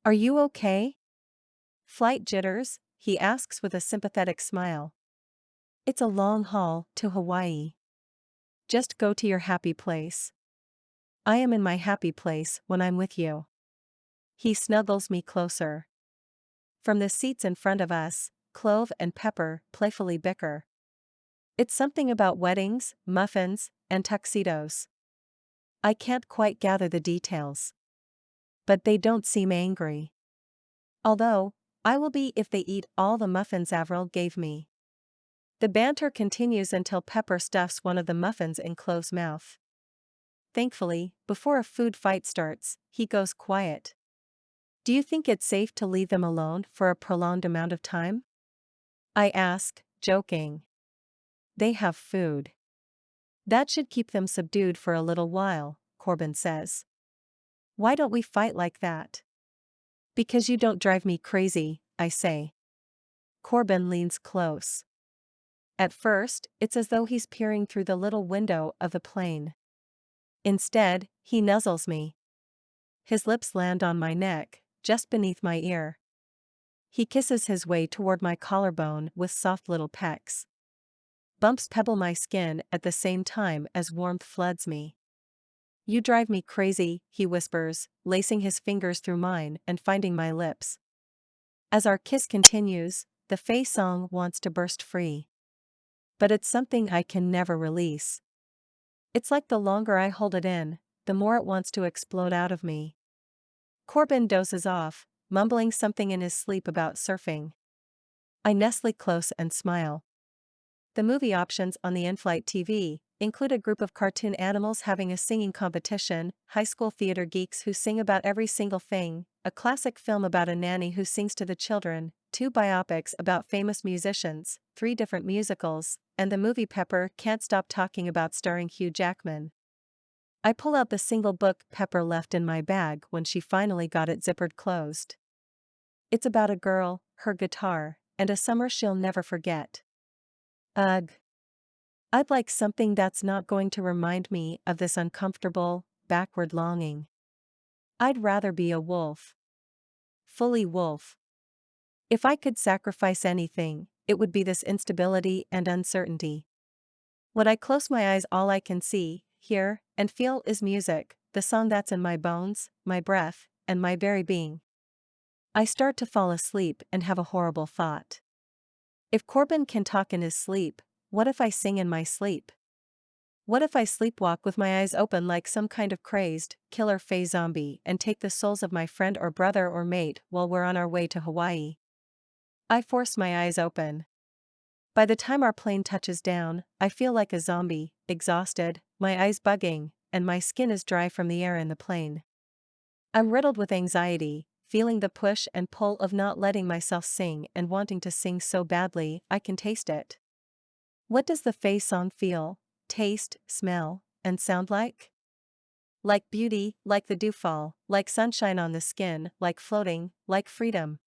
Are you okay? Flight jitters? He asks with a sympathetic smile. It's a long haul to Hawaii. Just go to your happy place. I am in my happy place when I'm with you. He snuggles me closer. From the seats in front of us, Clove and Pepper playfully bicker. It's something about weddings, muffins, and tuxedos. I can't quite gather the details. But they don't seem angry. Although, I will be if they eat all the muffins Avril gave me. The banter continues until Pepper stuffs one of the muffins in Clove's mouth. Thankfully, before a food fight starts, he goes quiet. Do you think it's safe to leave them alone for a prolonged amount of time? I ask, joking. They have food. That should keep them subdued for a little while, Corbin says. Why don't we fight like that? Because you don't drive me crazy, I say. Corbin leans close. At first, it's as though he's peering through the little window of the plane. Instead, he nuzzles me. His lips land on my neck, just beneath my ear. He kisses his way toward my collarbone with soft little pecks. Bumps pebble my skin at the same time as warmth floods me. "You drive me crazy," he whispers, lacing his fingers through mine and finding my lips. As our kiss continues, the Faye song wants to burst free. But it's something I can never release. It's like the longer I hold it in, the more it wants to explode out of me. Corbin dozes off, mumbling something in his sleep about surfing. I nestle close and smile. The movie options on the in-flight TV include a group of cartoon animals having a singing competition, high school theater geeks who sing about every single thing, a classic film about a nanny who sings to the children, 2 biopics about famous musicians, 3 different musicals, and the movie Pepper Can't Stop Talking About starring Hugh Jackman. I pull out the single book Pepper left in my bag when she finally got it zippered closed. It's about a girl, her guitar, and a summer she'll never forget. Ugh. I'd like something that's not going to remind me of this uncomfortable, backward longing. I'd rather be a wolf. Fully wolf. If I could sacrifice anything, it would be this instability and uncertainty. When I close my eyes, all I can see, hear, and feel is music, the song that's in my bones, my breath, and my very being. I start to fall asleep and have a horrible thought. If Corbin can talk in his sleep, what if I sing in my sleep? What if I sleepwalk with my eyes open like some kind of crazed, killer Fae zombie and take the souls of my friend or brother or mate while we're on our way to Hawaii? I force my eyes open. By the time our plane touches down, I feel like a zombie, exhausted, my eyes bugging, and my skin is dry from the air in the plane. I'm riddled with anxiety, feeling the push and pull of not letting myself sing and wanting to sing so badly I can taste it. What does the Fae song feel, taste, smell, and sound like? Like beauty, like the dewfall, like sunshine on the skin, like floating, like freedom.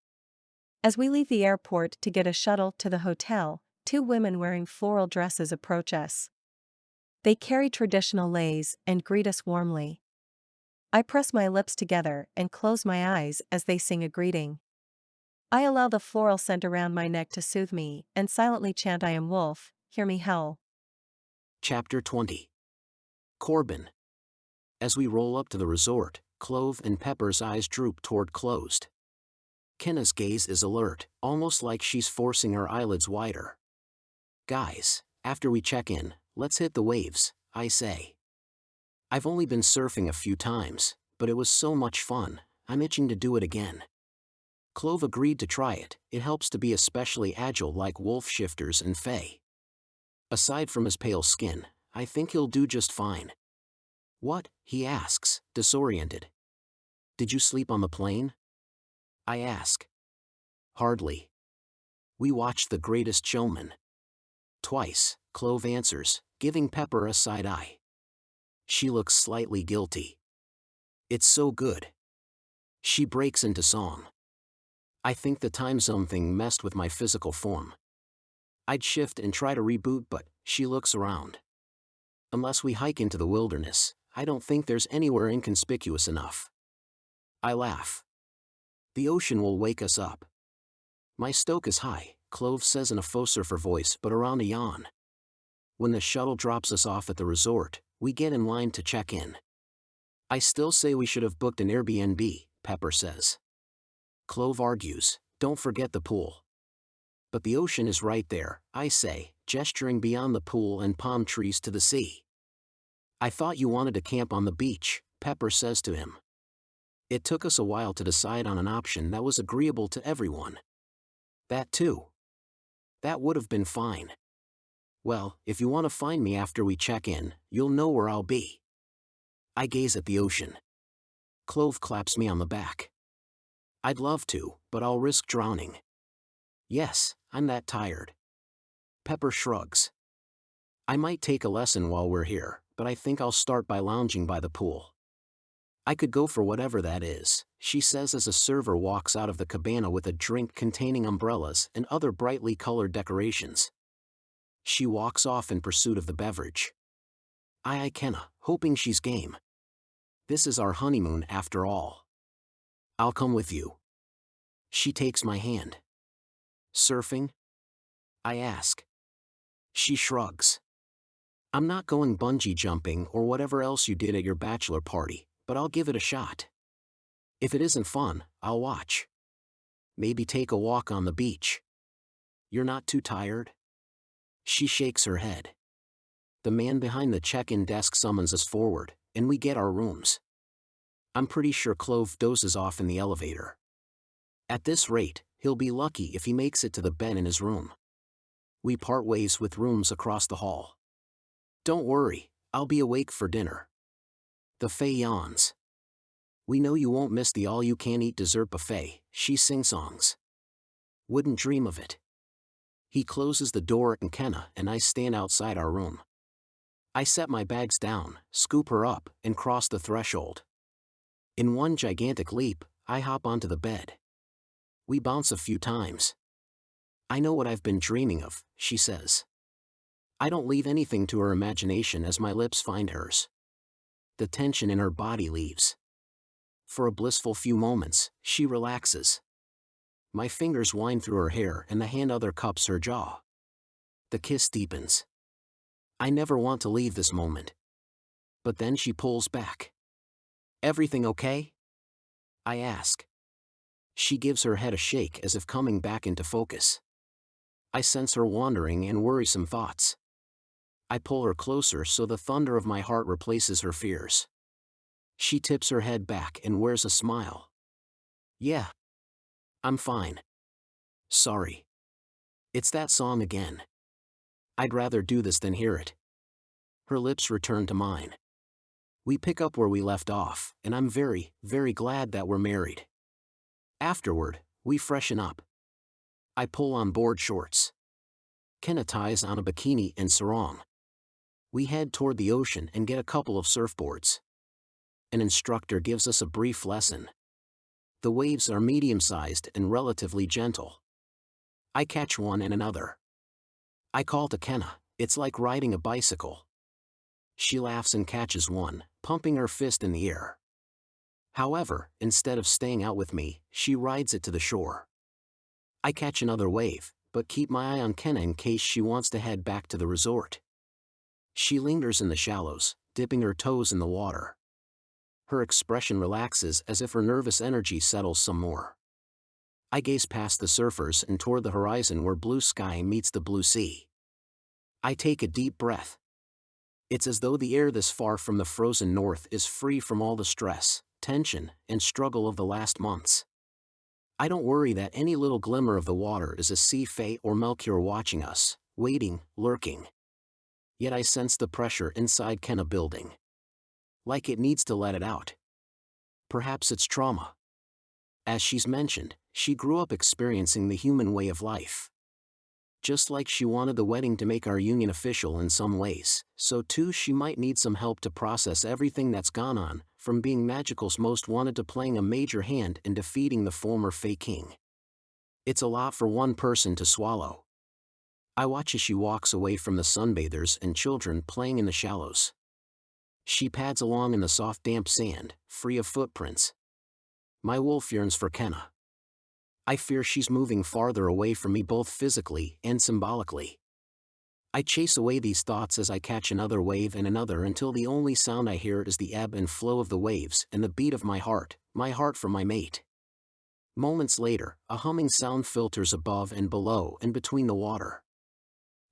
As we leave the airport to get a shuttle to the hotel, 2 women wearing floral dresses approach us. They carry traditional leis and greet us warmly. I press my lips together and close my eyes as they sing a greeting. I allow the floral scent around my neck to soothe me and silently chant, "I am wolf, hear me howl." Chapter 20. Corbin. As we roll up to the resort, Clove and Pepper's eyes droop toward closed. Kenna's gaze is alert, almost like she's forcing her eyelids wider. "Guys, after we check in, let's hit the waves," I say. I've only been surfing a few times, but it was so much fun, I'm itching to do it again. Clove agreed to try it. It helps to be especially agile like wolf shifters and Fae. Aside from his pale skin, I think he'll do just fine. "What?" he asks, disoriented. "Did you sleep on the plane?" I ask. "Hardly. We watched The Greatest Showman." "Twice," Clove answers, giving Pepper a side eye. She looks slightly guilty. "It's so good." She breaks into song. I think the time zone thing messed with my physical form. I'd shift and try to reboot, but she looks around. "Unless we hike into the wilderness, I don't think there's anywhere inconspicuous enough." I laugh. "The ocean will wake us up." "My stoke is high," Clove says in a faux surfer voice but around a yawn. When the shuttle drops us off at the resort, we get in line to check in. "I still say we should have booked an Airbnb," Pepper says. Clove argues, "Don't forget the pool." "But the ocean is right there," I say, gesturing beyond the pool and palm trees to the sea. "I thought you wanted to camp on the beach," Pepper says to him. It took us a while to decide on an option that was agreeable to everyone. "That too." "That would have been fine." "Well, if you want to find me after we check in, you'll know where I'll be." I gaze at the ocean. Clove claps me on the back. "I'd love to, but I'll risk drowning." "Yes, I'm that tired." Pepper shrugs. "I might take a lesson while we're here, but I think I'll start by lounging by the pool." "I could go for whatever that is," she says as a server walks out of the cabana with a drink containing umbrellas and other brightly colored decorations. She walks off in pursuit of the beverage. I eye Kenna, hoping she's game. This is our honeymoon after all. I'll come with you. She takes my hand. Surfing? I ask. She shrugs. I'm not going bungee jumping or whatever else you did at your bachelor party, but I'll give it a shot. If it isn't fun, I'll watch. Maybe take a walk on the beach. You're not too tired? She shakes her head. The man behind the check-in desk summons us forward, and we get our rooms. I'm pretty sure Clove dozes off in the elevator. At this rate, he'll be lucky if he makes it to the bed in his room. We part ways with rooms across the hall. Don't worry, I'll be awake for dinner. The Fae yawns. We know you won't miss the all-you-can-eat dessert buffet, she sing-songs. Wouldn't dream of it. He closes the door and Kenna and I stand outside our room. I set my bags down, scoop her up, and cross the threshold. In one gigantic leap, I hop onto the bed. We bounce a few times. I know what I've been dreaming of, she says. I don't leave anything to her imagination as my lips find hers. The tension in her body leaves. For a blissful few moments, she relaxes. My fingers wind through her hair and the hand other cups her jaw. The kiss deepens. I never want to leave this moment. But then she pulls back. Everything okay? I ask. She gives her head a shake as if coming back into focus. I sense her wandering and worrisome thoughts. I pull her closer so the thunder of my heart replaces her fears. She tips her head back and wears a smile. Yeah. I'm fine. Sorry. It's that song again. I'd rather do this than hear it. Her lips return to mine. We pick up where we left off, and I'm very, very glad that we're married. Afterward, we freshen up. I pull on board shorts. Kenna ties on a bikini and sarong. We head toward the ocean and get a couple of surfboards. An instructor gives us a brief lesson. The waves are medium-sized and relatively gentle. I catch one and another. I call to Kenna, it's like riding a bicycle. She laughs and catches one, pumping her fist in the air. However, instead of staying out with me, she rides it to the shore. I catch another wave, but keep my eye on Kenna in case she wants to head back to the resort. She lingers in the shallows, dipping her toes in the water. Her expression relaxes as if her nervous energy settles some more. I gaze past the surfers and toward the horizon where blue sky meets the blue sea. I take a deep breath. It's as though the air this far from the frozen north is free from all the stress, tension, and struggle of the last months. I don't worry that any little glimmer of the water is a sea fae or Melchior watching us, waiting, lurking. Yet I sense the pressure inside Kenna building. Like it needs to let it out. Perhaps it's trauma. As she's mentioned, she grew up experiencing the human way of life. Just like she wanted the wedding to make our union official in some ways, so too she might need some help to process everything that's gone on, from being Magical's most wanted to playing a major hand in defeating the former Fae King. It's a lot for one person to swallow. I watch as she walks away from the sunbathers and children playing in the shallows. She pads along in the soft damp sand, free of footprints. My wolf yearns for Kenna. I fear she's moving farther away from me both physically and symbolically. I chase away these thoughts as I catch another wave and another until the only sound I hear is the ebb and flow of the waves and the beat of my heart for my mate. Moments later, a humming sound filters above and below and between the water.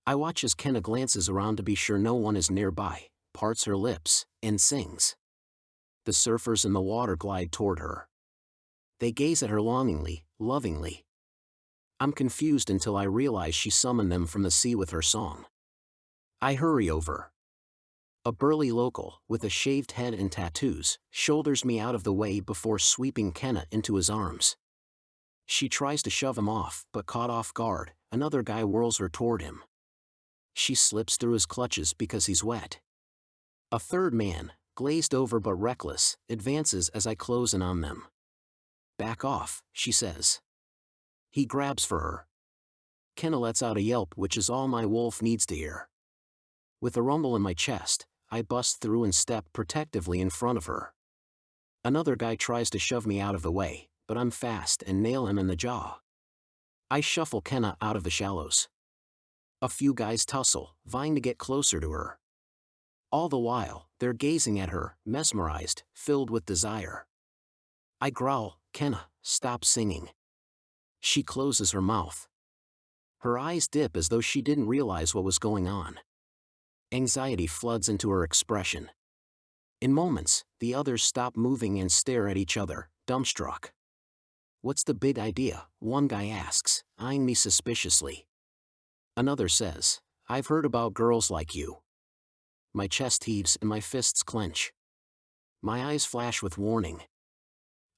I watch as Kenna glances around to be sure no one is nearby, parts her lips, and sings. The surfers in the water glide toward her. They gaze at her longingly, lovingly. I'm confused until I realize she summoned them from the sea with her song. I hurry over. A burly local, with a shaved head and tattoos, shoulders me out of the way before sweeping Kenna into his arms. She tries to shove him off, but caught off guard, another guy whirls her toward him. She slips through his clutches because he's wet. A third man, glazed over but reckless, advances as I close in on them. Back off, she says. He grabs for her. Kenna lets out a yelp which is all my wolf needs to hear. With a rumble in my chest, I bust through and step protectively in front of her. Another guy tries to shove me out of the way, but I'm fast and nail him in the jaw. I shuffle Kenna out of the shallows. A few guys tussle, vying to get closer to her. All the while, they're gazing at her, mesmerized, filled with desire. I growl, "Kenna, stop singing." She closes her mouth. Her eyes dip as though she didn't realize what was going on. Anxiety floods into her expression. In moments, the others stop moving and stare at each other, dumbstruck. "What's the big idea?" one guy asks, eyeing me suspiciously. Another says, "I've heard about girls like you." My chest heaves and my fists clench. My eyes flash with warning.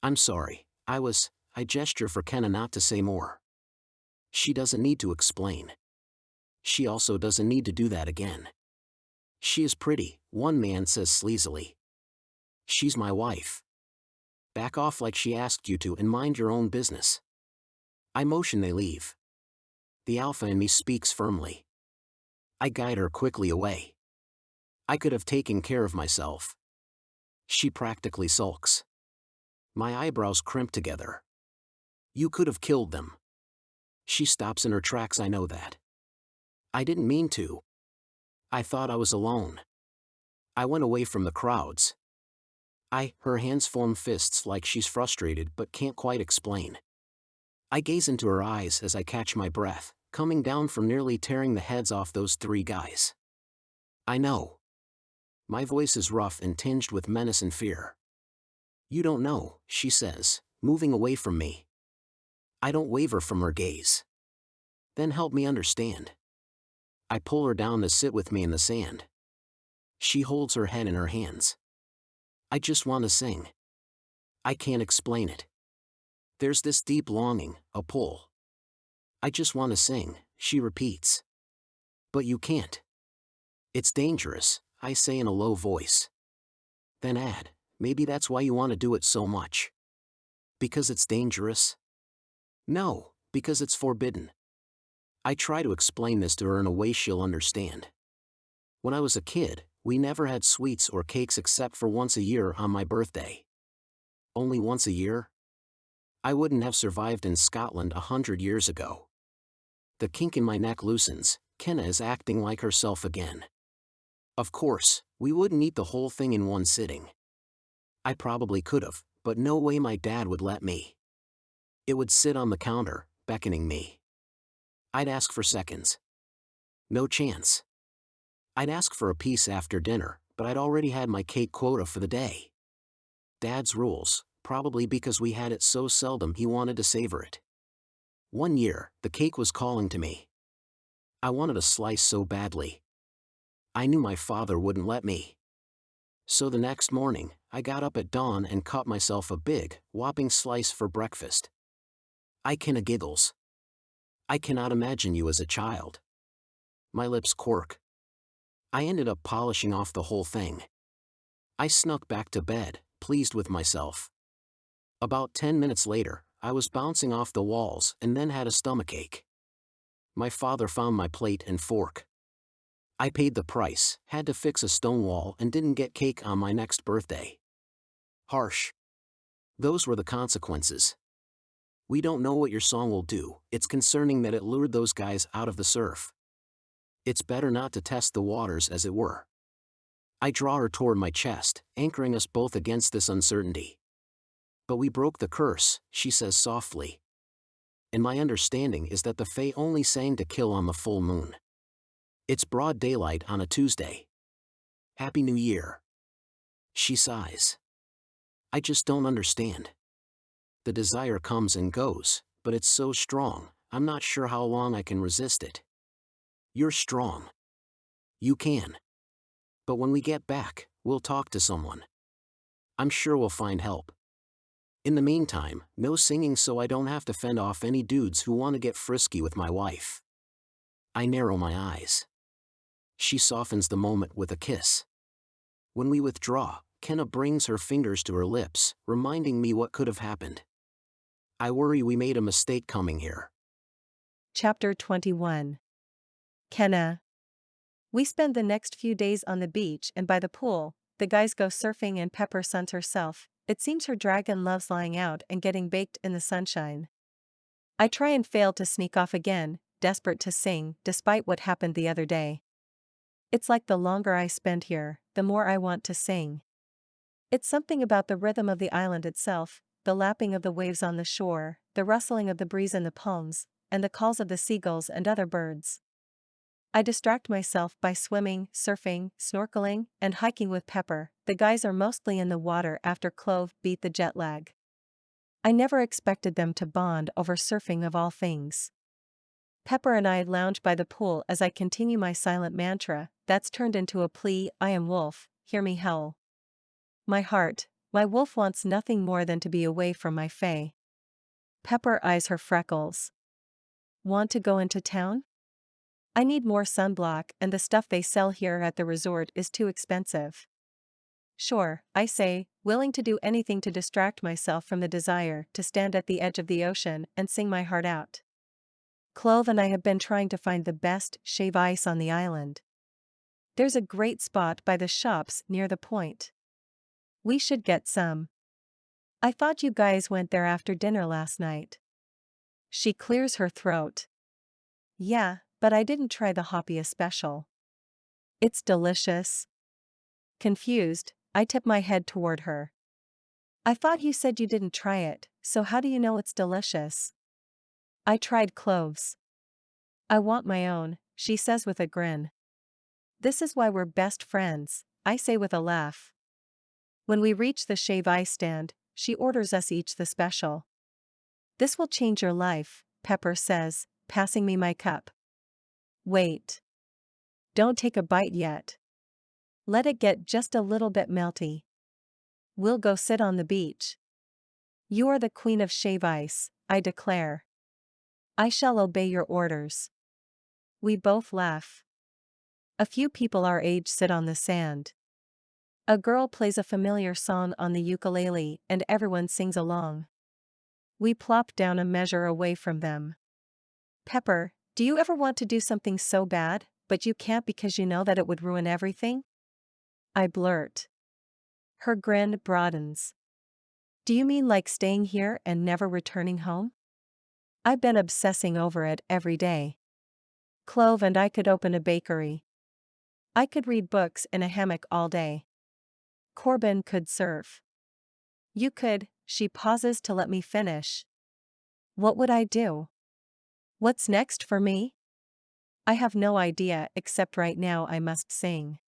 "I'm sorry, I gesture for Kenna not to say more. She doesn't need to explain. She also doesn't need to do that again. She is pretty," one man says sleazily. "She's my wife. Back off like she asked you to and mind your own business." I motion they leave. The alpha in me speaks firmly. I guide her quickly away. "I could have taken care of myself." She practically sulks. My eyebrows crimp together. "You could have killed them." She stops in her tracks. "I know that. I didn't mean to. I thought I was alone. I went away from the crowds." Her hands form fists like she's frustrated but can't quite explain. I gaze into her eyes as I catch my breath, coming down from nearly tearing the heads off those 3 guys. "I know." My voice is rough and tinged with menace and fear. "You don't know," she says, moving away from me. I don't waver from her gaze. "Then help me understand." I pull her down to sit with me in the sand. She holds her head in her hands. "I just want to sing. I can't explain it. There's this deep longing, a pull. I just want to sing," she repeats. "But you can't. It's dangerous," I say in a low voice. Then add, "Maybe that's why you want to do it so much. Because it's dangerous?" "No, because it's forbidden." I try to explain this to her in a way she'll understand. When I was a kid, we never had sweets or cakes except for once a year on my birthday. Only once a year? I wouldn't have survived in Scotland 100 years ago. The kink in my neck loosens. Kenna is acting like herself again. "Of course, we wouldn't eat the whole thing in one sitting. I probably could have, but no way my dad would let me. It would sit on the counter, beckoning me. I'd ask for seconds. No chance. I'd ask for a piece after dinner, but I'd already had my cake quota for the day. Dad's rules, probably because we had it so seldom he wanted to savor it. One year, the cake was calling to me. I wanted a slice so badly. I knew my father wouldn't let me. So the next morning, I got up at dawn and caught myself a big, whopping slice for breakfast. Kenna giggles. "I cannot imagine you as a child." My lips quirk. I ended up polishing off the whole thing. I snuck back to bed, pleased with myself. About 10 minutes later, I was bouncing off the walls and then had a stomachache. My father found my plate and fork. I paid the price, had to fix a stone wall and didn't get cake on my next birthday. Harsh. Those were the consequences. We don't know what your song will do. It's concerning that it lured those guys out of the surf. It's better not to test the waters, as it were. I draw her toward my chest, anchoring us both against this uncertainty. "But we broke the curse," she says softly. "And my understanding is that the Fae only sang to kill on the full moon. It's broad daylight on a Tuesday. Happy New Year." She sighs. "I just don't understand. The desire comes and goes, but it's so strong, I'm not sure how long I can resist it." "You're strong. You can. But when we get back, we'll talk to someone. I'm sure we'll find help. In the meantime, no singing so I don't have to fend off any dudes who want to get frisky with my wife." I narrow my eyes. She softens the moment with a kiss. When we withdraw, Kenna brings her fingers to her lips, reminding me what could have happened. I worry we made a mistake coming here. Chapter 21. Kenna. We spend the next few days on the beach and by the pool. The guys go surfing and Pepper suns herself, It seems her dragon loves lying out and getting baked in the sunshine. I try and fail to sneak off again, desperate to sing, despite what happened the other day. It's like the longer I spend here, the more I want to sing. It's something about the rhythm of the island itself, the lapping of the waves on the shore, the rustling of the breeze in the palms, and the calls of the seagulls and other birds. I distract myself by swimming, surfing, snorkeling, and hiking with Pepper. The guys are mostly in the water after Clove beat the jet lag. I never expected them to bond over surfing of all things. Pepper and I lounge by the pool as I continue my silent mantra, that's turned into a plea, I am wolf, hear me howl. My wolf wants nothing more than to be away from my fae. Pepper eyes her freckles. Want to go into town? I need more sunblock and the stuff they sell here at the resort is too expensive. Sure, I say, willing to do anything to distract myself from the desire to stand at the edge of the ocean and sing my heart out. Clove and I have been trying to find the best shave ice on the island. There's a great spot by the shops near the point. We should get some. I thought you guys went there after dinner last night. She clears her throat. Yeah, but I didn't try the Hoppia special. It's delicious. Confused, I tip my head toward her. I thought you said you didn't try it, so how do you know it's delicious? I tried Clove's. I want my own, she says with a grin. This is why we're best friends, I say with a laugh. When we reach the shave ice stand, she orders us each the special. This will change your life, Pepper says, passing me my cup. Wait. Don't take a bite yet. Let it get just a little bit melty. We'll go sit on the beach. You are the queen of shave ice, I declare. I shall obey your orders. We both laugh. A few people our age sit on the sand. A girl plays a familiar song on the ukulele and everyone sings along. We plop down a measure away from them. Pepper, do you ever want to do something so bad, but you can't because you know that it would ruin everything? I blurt. Her grin broadens. Do you mean like staying here and never returning home? I've been obsessing over it every day. Clove and I could open a bakery. I could read books in a hammock all day. Corbin could surf. You could, she pauses to let me finish. What would I do? What's next for me? I have no idea except right now I must sing.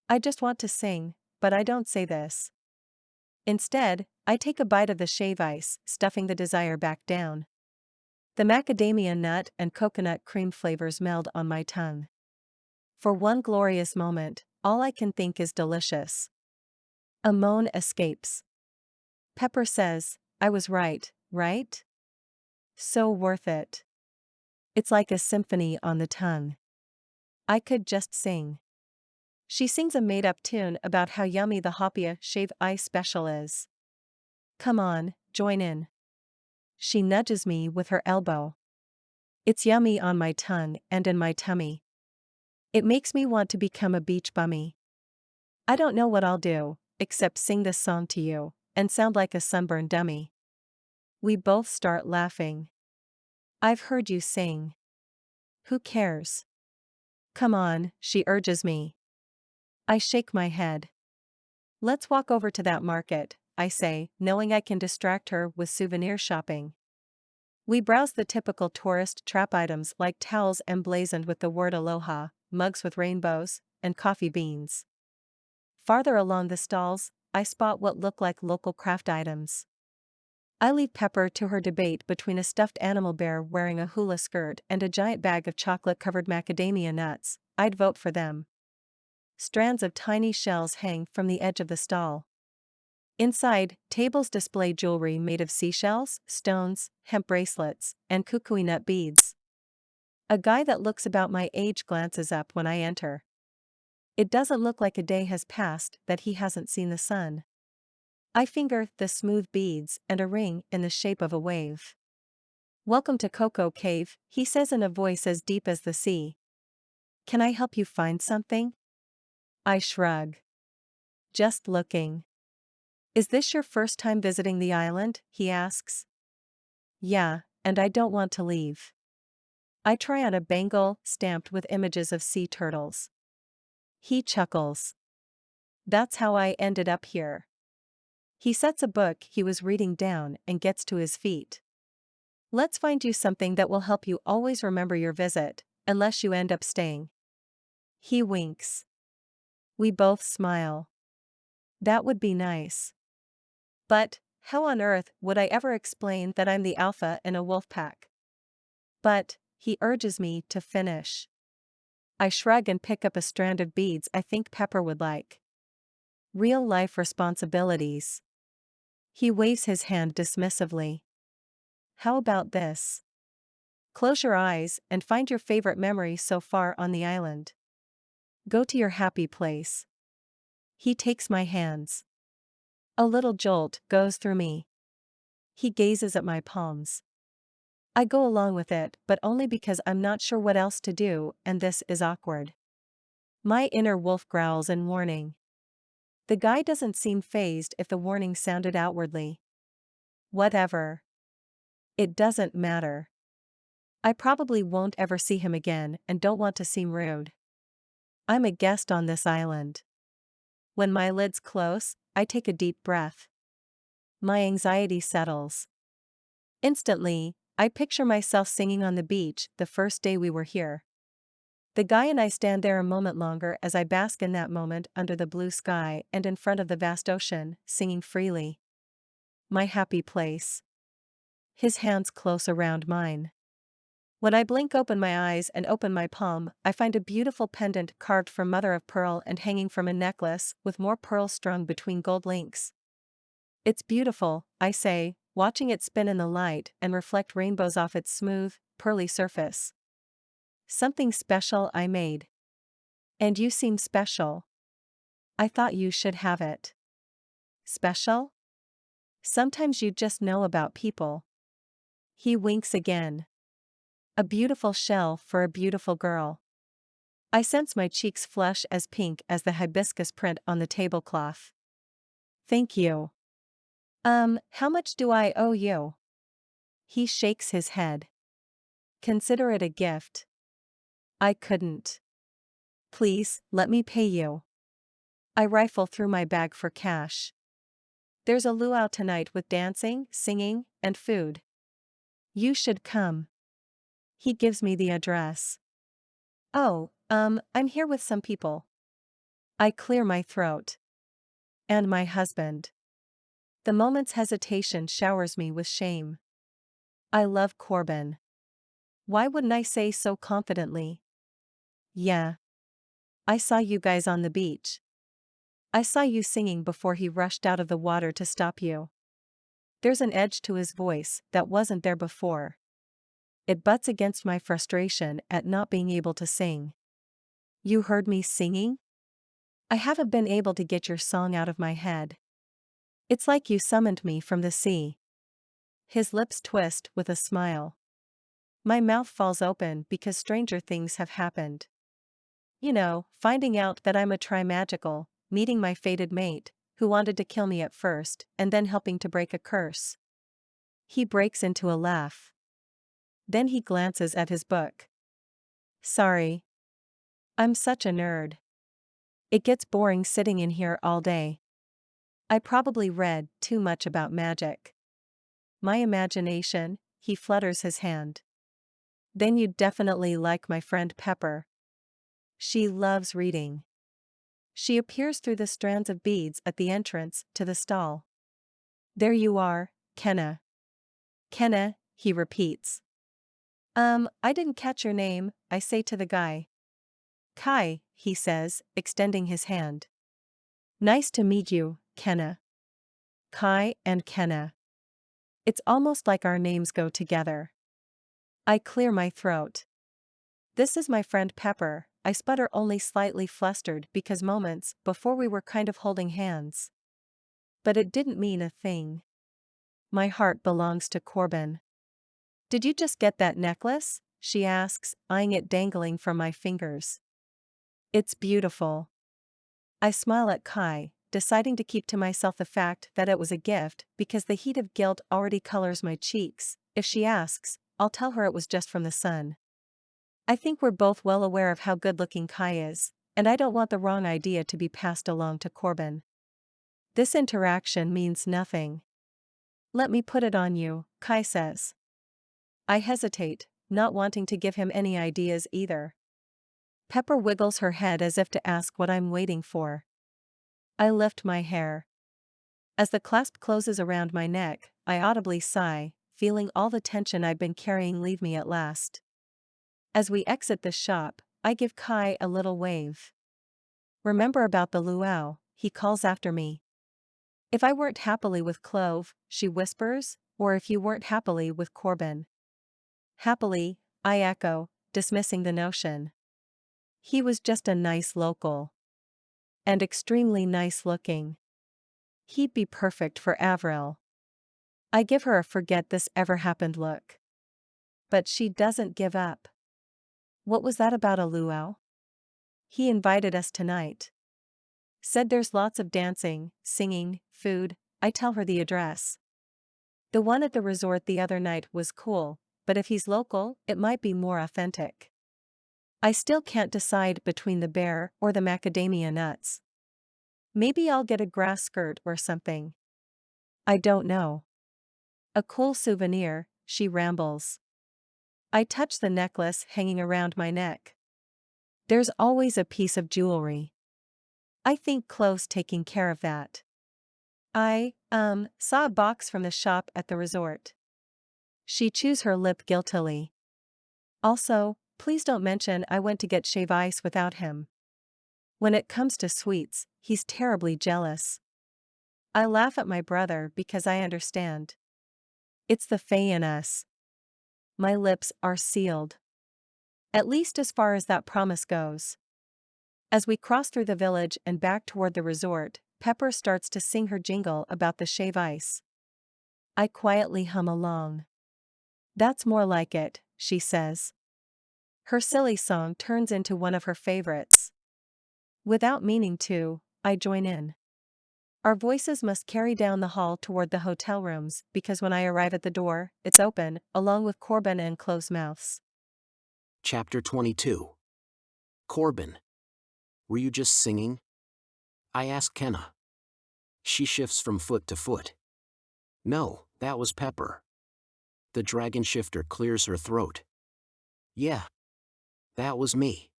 I just want to sing, but I don't say this. Instead, I take a bite of the shave ice, stuffing the desire back down. The macadamia nut and coconut cream flavors meld on my tongue. For one glorious moment, all I can think is delicious. A moan escapes. Pepper says, I was right, right? So worth it. It's like a symphony on the tongue. I could just sing. She sings a made-up tune about how yummy the Hoppia shave ice special is. Come on, join in. She nudges me with her elbow. It's yummy on my tongue and in my tummy. It makes me want to become a beach bummy. I don't know what I'll do, except sing this song to you, and sound like a sunburned dummy. We both start laughing. I've heard you sing. Who cares? Come on, she urges me. I shake my head. Let's walk over to that market, I say, knowing I can distract her with souvenir shopping. We browse the typical tourist trap items like towels emblazoned with the word aloha, mugs with rainbows, and coffee beans. Farther along the stalls, I spot what look like local craft items. I leave Pepper to her debate between a stuffed animal bear wearing a hula skirt and a giant bag of chocolate-covered macadamia nuts. I'd vote for them. Strands of tiny shells hang from the edge of the stall. Inside, tables display jewelry made of seashells, stones, hemp bracelets, and kukui nut beads. A guy that looks about my age glances up when I enter. It doesn't look like a day has passed that he hasn't seen the sun. I finger the smooth beads and a ring in the shape of a wave. Welcome to Cocoa Cave, he says in a voice as deep as the sea. Can I help you find something? I shrug. Just looking. Is this your first time visiting the island? He asks. Yeah, and I don't want to leave. I try on a bangle stamped with images of sea turtles. He chuckles. That's how I ended up here. He sets a book he was reading down and gets to his feet. Let's find you something that will help you always remember your visit, unless you end up staying. He winks. We both smile. That would be nice. But, how on earth would I ever explain that I'm the alpha in a wolf pack? But, he urges me to finish. I shrug and pick up a strand of beads I think Pepper would like. Real life responsibilities. He waves his hand dismissively. How about this? Close your eyes and find your favorite memory so far on the island. Go to your happy place. He takes my hands. A little jolt goes through me. He gazes at my palms. I go along with it, but only because I'm not sure what else to do, and this is awkward. My inner wolf growls in warning. The guy doesn't seem fazed if the warning sounded outwardly. Whatever. It doesn't matter. I probably won't ever see him again and don't want to seem rude. I'm a guest on this island. When my lids close, I take a deep breath. My anxiety settles. Instantly, I picture myself singing on the beach the first day we were here. The guy and I stand there a moment longer as I bask in that moment under the blue sky and in front of the vast ocean, singing freely. My happy place. His hands close around mine. When I blink open my eyes and open my palm, I find a beautiful pendant carved from mother of pearl and hanging from a necklace with more pearls strung between gold links. It's beautiful, I say, watching it spin in the light and reflect rainbows off its smooth, pearly surface. Something special I made. And you seem special. I thought you should have it. Special? Sometimes you just know about people. He winks again. A beautiful shell for a beautiful girl. I sense my cheeks flush as pink as the hibiscus print on the tablecloth. Thank you. How much do I owe you? He shakes his head. Consider it a gift. I couldn't. Please, let me pay you. I rifle through my bag for cash. There's a luau tonight with dancing, singing, and food. You should come. He gives me the address. Oh, I'm here with some people. I clear my throat. And my husband. The moment's hesitation showers me with shame. I love Corbin. Why wouldn't I say so confidently? Yeah. I saw you guys on the beach. I saw you singing before he rushed out of the water to stop you. There's an edge to his voice that wasn't there before. It butts against my frustration at not being able to sing. You heard me singing? I haven't been able to get your song out of my head. It's like you summoned me from the sea. His lips twist with a smile. My mouth falls open because stranger things have happened. You know, finding out that I'm a trimagical, meeting my fated mate, who wanted to kill me at first, and then helping to break a curse. He breaks into a laugh. Then he glances at his book. Sorry. I'm such a nerd. It gets boring sitting in here all day. I probably read too much about magic. My imagination, he flutters his hand. Then you'd definitely like my friend Pepper. She loves reading. She appears through the strands of beads at the entrance to the stall. There you are, Kenna. Kenna, he repeats. I didn't catch your name, I say to the guy. Kai, he says, extending his hand. Nice to meet you, Kenna. Kai and Kenna. It's almost like our names go together. I clear my throat. This is my friend Pepper, I sputter, only slightly flustered because moments before we were kind of holding hands. But it didn't mean a thing. My heart belongs to Corbin. Did you just get that necklace? She asks, eyeing it dangling from my fingers. It's beautiful. I smile at Kai, deciding to keep to myself the fact that it was a gift because the heat of guilt already colors my cheeks. If she asks, I'll tell her it was just from the sun. I think we're both well aware of how good-looking Kai is, and I don't want the wrong idea to be passed along to Corbin. This interaction means nothing. Let me put it on you, Kai says. I hesitate, not wanting to give him any ideas either. Pepper wiggles her head as if to ask what I'm waiting for. I lift my hair. As the clasp closes around my neck, I audibly sigh, feeling all the tension I've been carrying leave me at last. As we exit the shop, I give Kai a little wave. Remember about the luau, he calls after me. If I weren't happily with Clove, she whispers, or if you weren't happily with Corbin. Happily, I echo, dismissing the notion. He was just a nice local. And extremely nice looking. He'd be perfect for Avril. I give her a forget this ever happened look. But she doesn't give up. What was that about a luau? He invited us tonight. Said there's lots of dancing, singing, food. I tell her the address. The one at the resort the other night was cool, but if he's local, it might be more authentic. I still can't decide between the bear or the macadamia nuts. Maybe I'll get a grass skirt or something. I don't know. A cool souvenir, she rambles. I touch the necklace hanging around my neck. There's always a piece of jewelry. I think Chloe's taking care of that. I saw a box from the shop at the resort. She chews her lip guiltily. Also, please don't mention I went to get shave ice without him. When it comes to sweets, he's terribly jealous. I laugh at my brother because I understand. It's the fae in us. My lips are sealed. At least as far as that promise goes. As we cross through the village and back toward the resort, Pepper starts to sing her jingle about the shave ice. I quietly hum along. That's more like it, she says. Her silly song turns into one of her favorites. Without meaning to, I join in. Our voices must carry down the hall toward the hotel rooms because when I arrive at the door, it's open, along with Corbin and closed mouths. Chapter 22. Corbin. Were you just singing? I ask Kenna. She shifts from foot to foot. No, that was Pepper. The dragon shifter clears her throat. Yeah. That was me.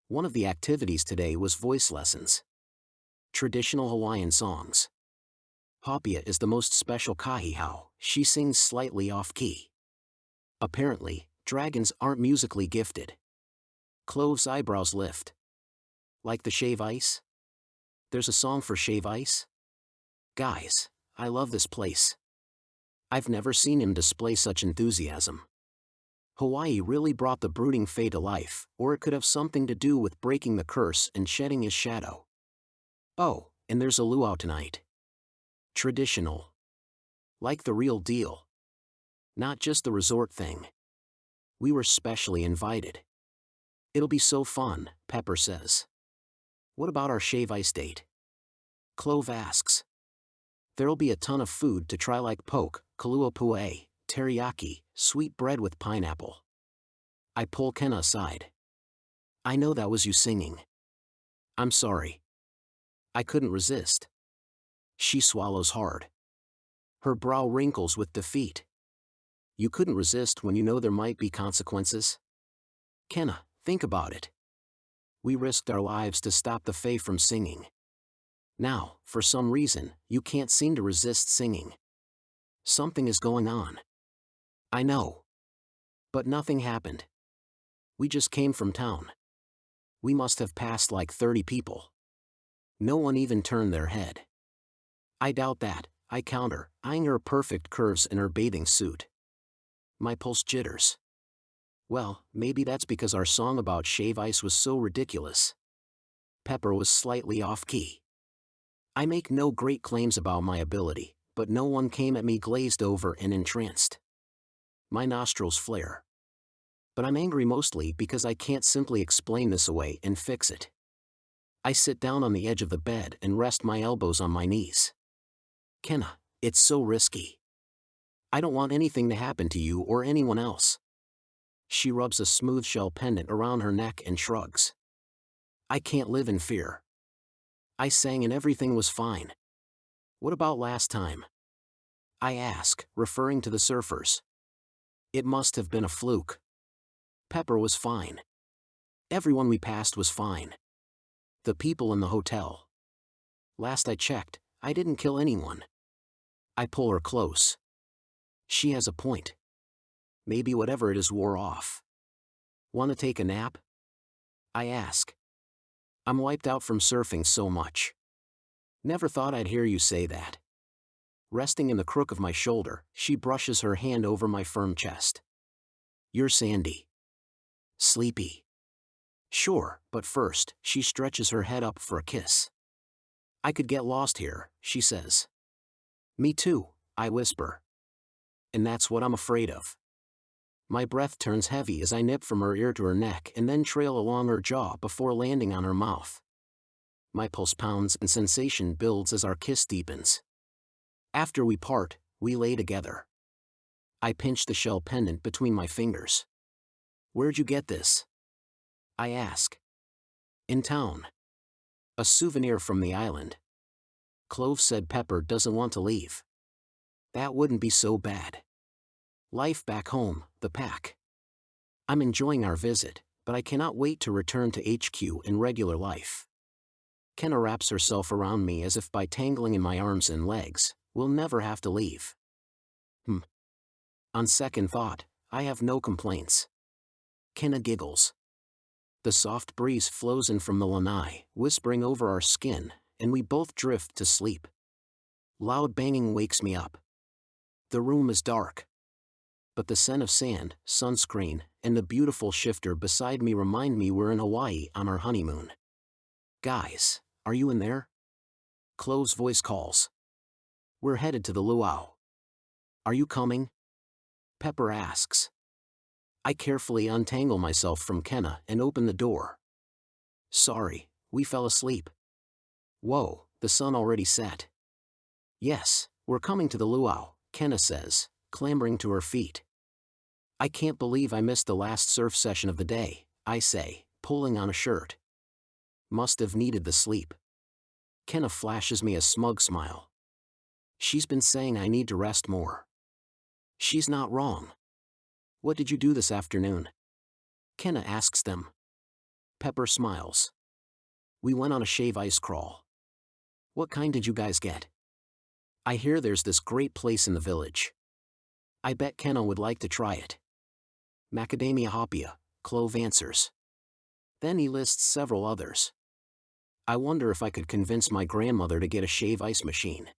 One of the activities today was voice lessons. Traditional Hawaiian songs. Hapia is the most special kahihau, she sings slightly off-key. Apparently, dragons aren't musically gifted. Clove's eyebrows lift. Like the shave ice? There's a song for shave ice? Guys, I love this place. I've never seen him display such enthusiasm. Hawaii really brought the brooding fae to life, or it could have something to do with breaking the curse and shedding his shadow. Oh, and there's a luau tonight. Traditional. Like the real deal. Not just the resort thing. We were specially invited. It'll be so fun, Pepper says. What about our shave ice date? Clove asks. There'll be a ton of food to try like poke, kalua pue, teriyaki, sweet bread with pineapple. I pull Kenna aside. I know that was you singing. I'm sorry. I couldn't resist. She swallows hard. Her brow wrinkles with defeat. You couldn't resist when you know there might be consequences? Kenna, think about it. We risked our lives to stop the fae from singing. Now, for some reason, you can't seem to resist singing. Something is going on. I know. But nothing happened. We just came from town. We must have passed like 30 people. No one even turned their head. I doubt that, I counter, eyeing her perfect curves in her bathing suit. My pulse jitters. Well, maybe that's because our song about shave ice was so ridiculous. Pepper was slightly off-key. I make no great claims about my ability, but no one came at me glazed over and entranced. My nostrils flare. But I'm angry mostly because I can't simply explain this away and fix it. I sit down on the edge of the bed and rest my elbows on my knees. Kenna, it's so risky. I don't want anything to happen to you or anyone else. She rubs a smooth shell pendant around her neck and shrugs. I can't live in fear. I sang and everything was fine. What about last time? I ask, referring to the surfers. It must have been a fluke. Pepper was fine. Everyone we passed was fine. The people in the hotel. Last I checked, I didn't kill anyone. I pull her close. She has a point. Maybe whatever it is wore off. Want to take a nap? I ask. I'm wiped out from surfing so much. Never thought I'd hear you say that. Resting in the crook of my shoulder, she brushes her hand over my firm chest. You're sandy. Sleepy. Sure, but first, she stretches her head up for a kiss. I could get lost here, she says. Me too, I whisper. And that's what I'm afraid of. My breath turns heavy as I nip from her ear to her neck and then trail along her jaw before landing on her mouth. My pulse pounds and sensation builds as our kiss deepens. After we part, we lay together. I pinch the shell pendant between my fingers. Where'd you get this? I ask. In town. A souvenir from the island. Clove said Pepper doesn't want to leave. That wouldn't be so bad. Life back home, the pack. I'm enjoying our visit, but I cannot wait to return to HQ in regular life. Kenna wraps herself around me as if by tangling in my arms and legs, we'll never have to leave. On second thought, I have no complaints. Kenna giggles. The soft breeze flows in from the lanai, whispering over our skin, and we both drift to sleep. Loud banging wakes me up. The room is dark. But the scent of sand, sunscreen, and the beautiful shifter beside me remind me we're in Hawaii on our honeymoon. Guys, are you in there? Clove's voice calls. We're headed to the luau. Are you coming? Pepper asks. I carefully untangle myself from Kenna and open the door. Sorry, we fell asleep. Whoa, the sun already set. Yes, we're coming to the luau, Kenna says, clambering to her feet. I can't believe I missed the last surf session of the day, I say, pulling on a shirt. Must have needed the sleep. Kenna flashes me a smug smile. She's been saying I need to rest more. She's not wrong. What did you do this afternoon? Kenna asks them. Pepper smiles. We went on a shave ice crawl. What kind did you guys get? I hear there's this great place in the village. I bet Kenna would like to try it. Macadamia hopia, Clove answers. Then he lists several others. I wonder if I could convince my grandmother to get a shave ice machine.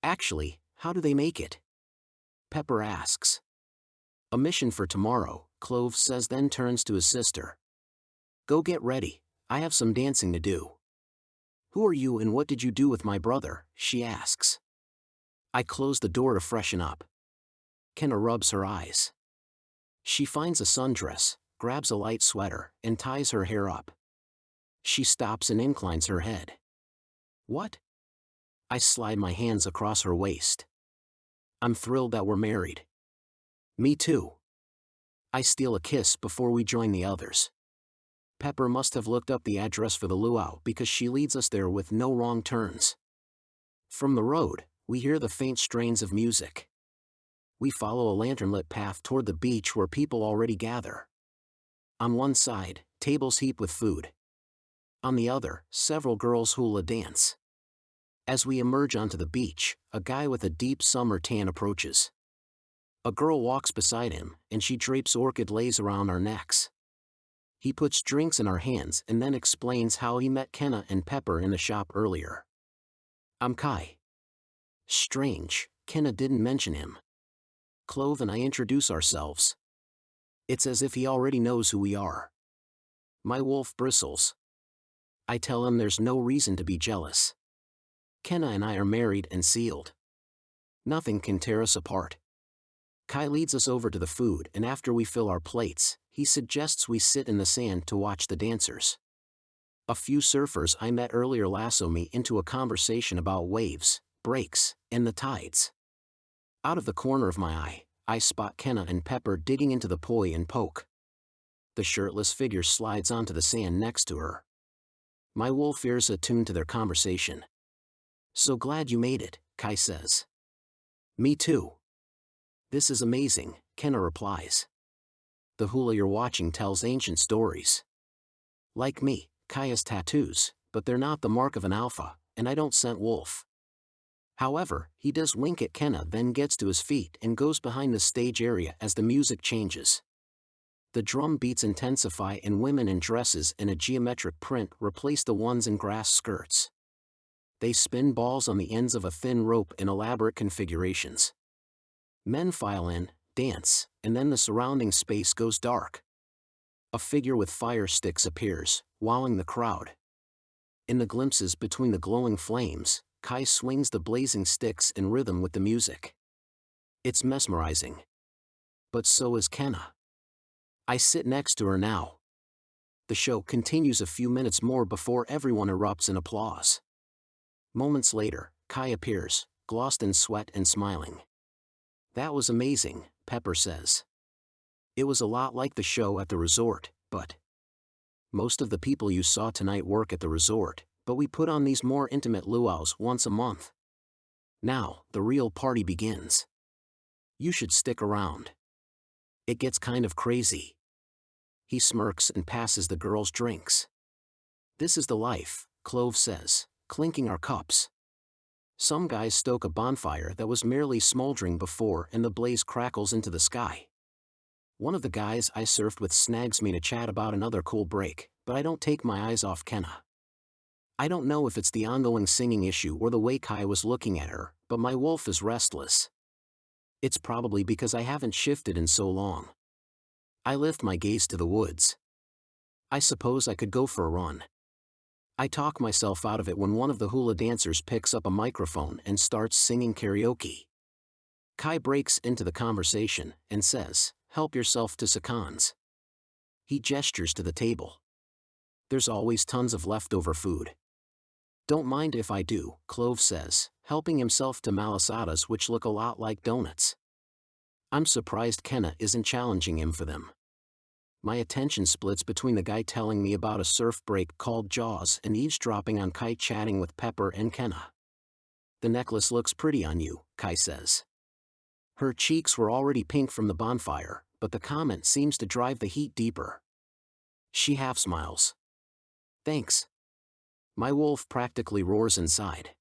Actually, how do they make it? Pepper asks. A mission for tomorrow, Clove says, then turns to his sister. Go get ready, I have some dancing to do. Who are you and what did you do with my brother? She asks. I close the door to freshen up. Kenna rubs her eyes. She finds a sundress, grabs a light sweater, and ties her hair up. She stops and inclines her head. What? I slide my hands across her waist. I'm thrilled that we're married. Me too. I steal a kiss before we join the others. Pepper must have looked up the address for the luau because she leads us there with no wrong turns. From the road, we hear the faint strains of music. We follow a lantern-lit path toward the beach where people already gather. On one side, tables heap with food. On the other, several girls hula dance. As we emerge onto the beach, a guy with a deep summer tan approaches. A girl walks beside him, and she drapes orchid lace around our necks. He puts drinks in our hands and then explains how he met Kenna and Pepper in the shop earlier. I'm Kai. Strange, Kenna didn't mention him. Clove and I introduce ourselves. It's as if he already knows who we are. My wolf bristles. I tell him there's no reason to be jealous. Kenna and I are married and sealed. Nothing can tear us apart. Kai leads us over to the food, and after we fill our plates, he suggests we sit in the sand to watch the dancers. A few surfers I met earlier lasso me into a conversation about waves, breaks, and the tides. Out of the corner of my eye, I spot Kenna and Pepper digging into the poi and poke. The shirtless figure slides onto the sand next to her. My wolf ears attuned to their conversation. "So glad you made it," Kai says. "Me too." "This is amazing," Kenna replies. "The hula you're watching tells ancient stories." Like me, Kai has tattoos, but they're not the mark of an alpha, and I don't scent wolf. However, he does wink at Kenna, then gets to his feet and goes behind the stage area as the music changes. The drum beats intensify and women in dresses in a geometric print replace the ones in grass skirts. They spin balls on the ends of a thin rope in elaborate configurations. Men file in, dance, and then the surrounding space goes dark. A figure with fire sticks appears, wowing the crowd. In the glimpses between the glowing flames, Kai swings the blazing sticks in rhythm with the music. It's mesmerizing. But so is Kenna. I sit next to her now. The show continues a few minutes more before everyone erupts in applause. Moments later, Kai appears, glossed in sweat and smiling. "That was amazing," Pepper says. "It was a lot like the show at the resort, but most of the people you saw tonight work at the resort, but we put on these more intimate luau's once a month. Now, the real party begins. You should stick around. It gets kind of crazy." He smirks and passes the girls drinks. "This is the life," Clove says, clinking our cups. Some guys stoke a bonfire that was merely smoldering before and the blaze crackles into the sky. One of the guys I surfed with snags me to chat about another cool break, but I don't take my eyes off Kenna. I don't know if it's the ongoing singing issue or the way Kai was looking at her, but my wolf is restless. It's probably because I haven't shifted in so long. I lift my gaze to the woods. I suppose I could go for a run. I talk myself out of it when one of the hula dancers picks up a microphone and starts singing karaoke. Kai breaks into the conversation and says, "Help yourself to seconds." He gestures to the table. "There's always tons of leftover food." "Don't mind if I do," Clove says, helping himself to malasadas which look a lot like donuts. I'm surprised Kenna isn't challenging him for them. My attention splits between the guy telling me about a surf break called Jaws and eavesdropping on Kai chatting with Pepper and Kenna. "The necklace looks pretty on you," Kai says. Her cheeks were already pink from the bonfire, but the comment seems to drive the heat deeper. She half smiles. "Thanks." My wolf practically roars inside.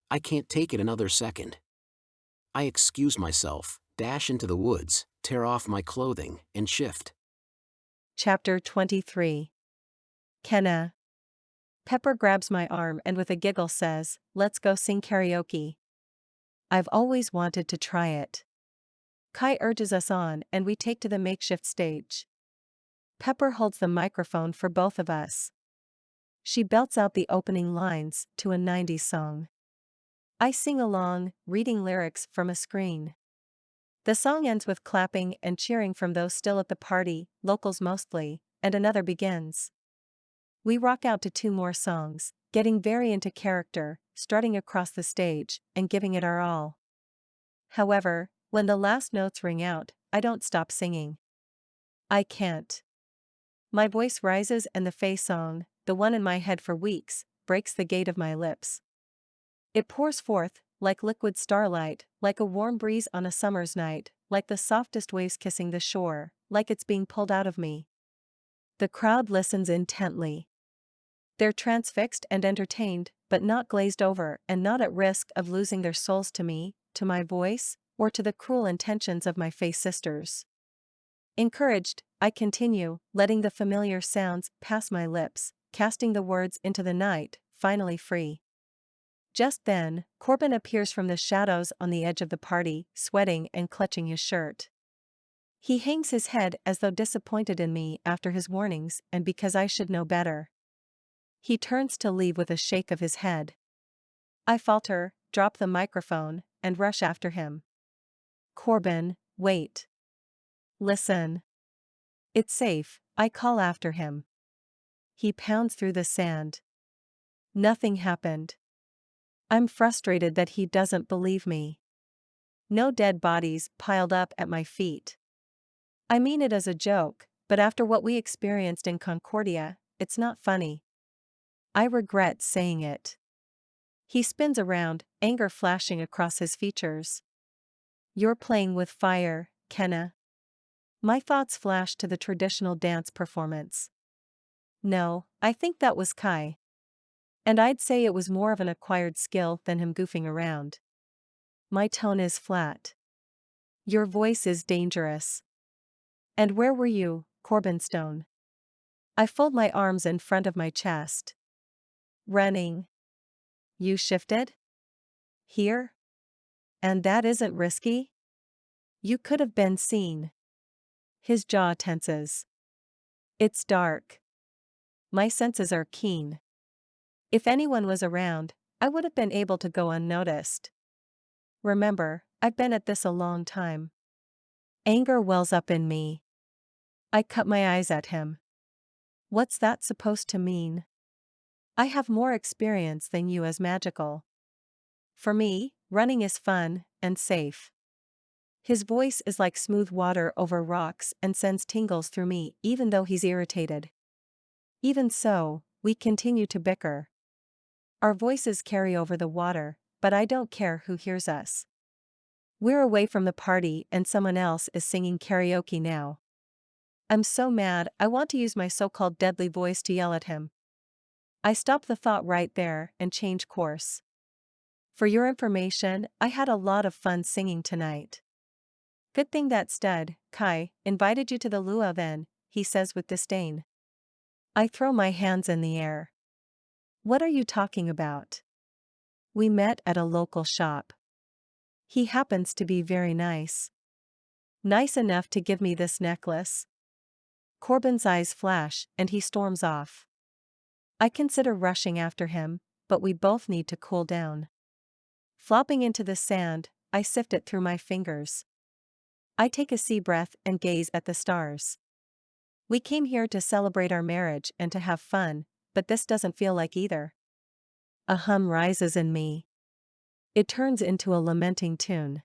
I can't take it another second. I excuse myself, dash into the woods, tear off my clothing, and shift. Chapter 23. Kenna. Pepper grabs my arm and with a giggle says, "Let's go sing karaoke." I've always wanted to try it. Kai urges us on and we take to the makeshift stage. Pepper holds the microphone for both of us. She belts out the opening lines to a 90s song. I sing along, reading lyrics from a screen. The song ends with clapping and cheering from those still at the party, locals mostly, and another begins. We rock out to two more songs, getting very into character, strutting across the stage, and giving it our all. However, when the last notes ring out, I don't stop singing. I can't. My voice rises and the Faye song, the one in my head for weeks, breaks the gate of my lips. It pours forth, like liquid starlight, like a warm breeze on a summer's night, like the softest waves kissing the shore, like it's being pulled out of me. The crowd listens intently. They're transfixed and entertained, but not glazed over and not at risk of losing their souls to me, to my voice, or to the cruel intentions of my Faye sisters. Encouraged, I continue, letting the familiar sounds pass my lips, casting the words into the night, finally free. Just then, Corbin appears from the shadows on the edge of the party, sweating and clutching his shirt. He hangs his head as though disappointed in me after his warnings and because I should know better. He turns to leave with a shake of his head. I falter, drop the microphone, and rush after him. "Corbin, wait. Listen." "It's safe," I call after him. He pounds through the sand. Nothing happened. I'm frustrated that he doesn't believe me. No dead bodies piled up at my feet. I mean it as a joke, but after what we experienced in Concordia, it's not funny. I regret saying it. He spins around, anger flashing across his features. You're playing with fire, Kenna. My thoughts flash to the traditional dance performance. No, I think that was Kai. And I'd say it was more of an acquired skill than him goofing around. My tone is flat. Your voice is dangerous. And where were you, Corbin Stone? I fold my arms in front of my chest. Running. You shifted? Here? And that isn't risky? You could have been seen. His jaw tenses. It's dark. My senses are keen. If anyone was around, I would have been able to go unnoticed. Remember, I've been at this a long time. Anger wells up in me. I cut my eyes at him. What's that supposed to mean? I have more experience than you as magical. For me, running is fun and safe. His voice is like smooth water over rocks and sends tingles through me even though he's irritated. Even so, we continue to bicker. Our voices carry over the water, but I don't care who hears us. We're away from the party and someone else is singing karaoke now. I'm so mad I want to use my so-called deadly voice to yell at him. I stop the thought right there and change course. For your information, I had a lot of fun singing tonight. Good thing that stud, Kai, invited you to the luau then, he says with disdain. I throw my hands in the air. What are you talking about? We met at a local shop. He happens to be very nice. Nice enough to give me this necklace. Corbin's eyes flash and he storms off. I consider rushing after him, but we both need to cool down. Flopping into the sand, I sift it through my fingers. I take a sea breath and gaze at the stars. We came here to celebrate our marriage and to have fun, but this doesn't feel like either. A hum rises in me. It turns into a lamenting tune.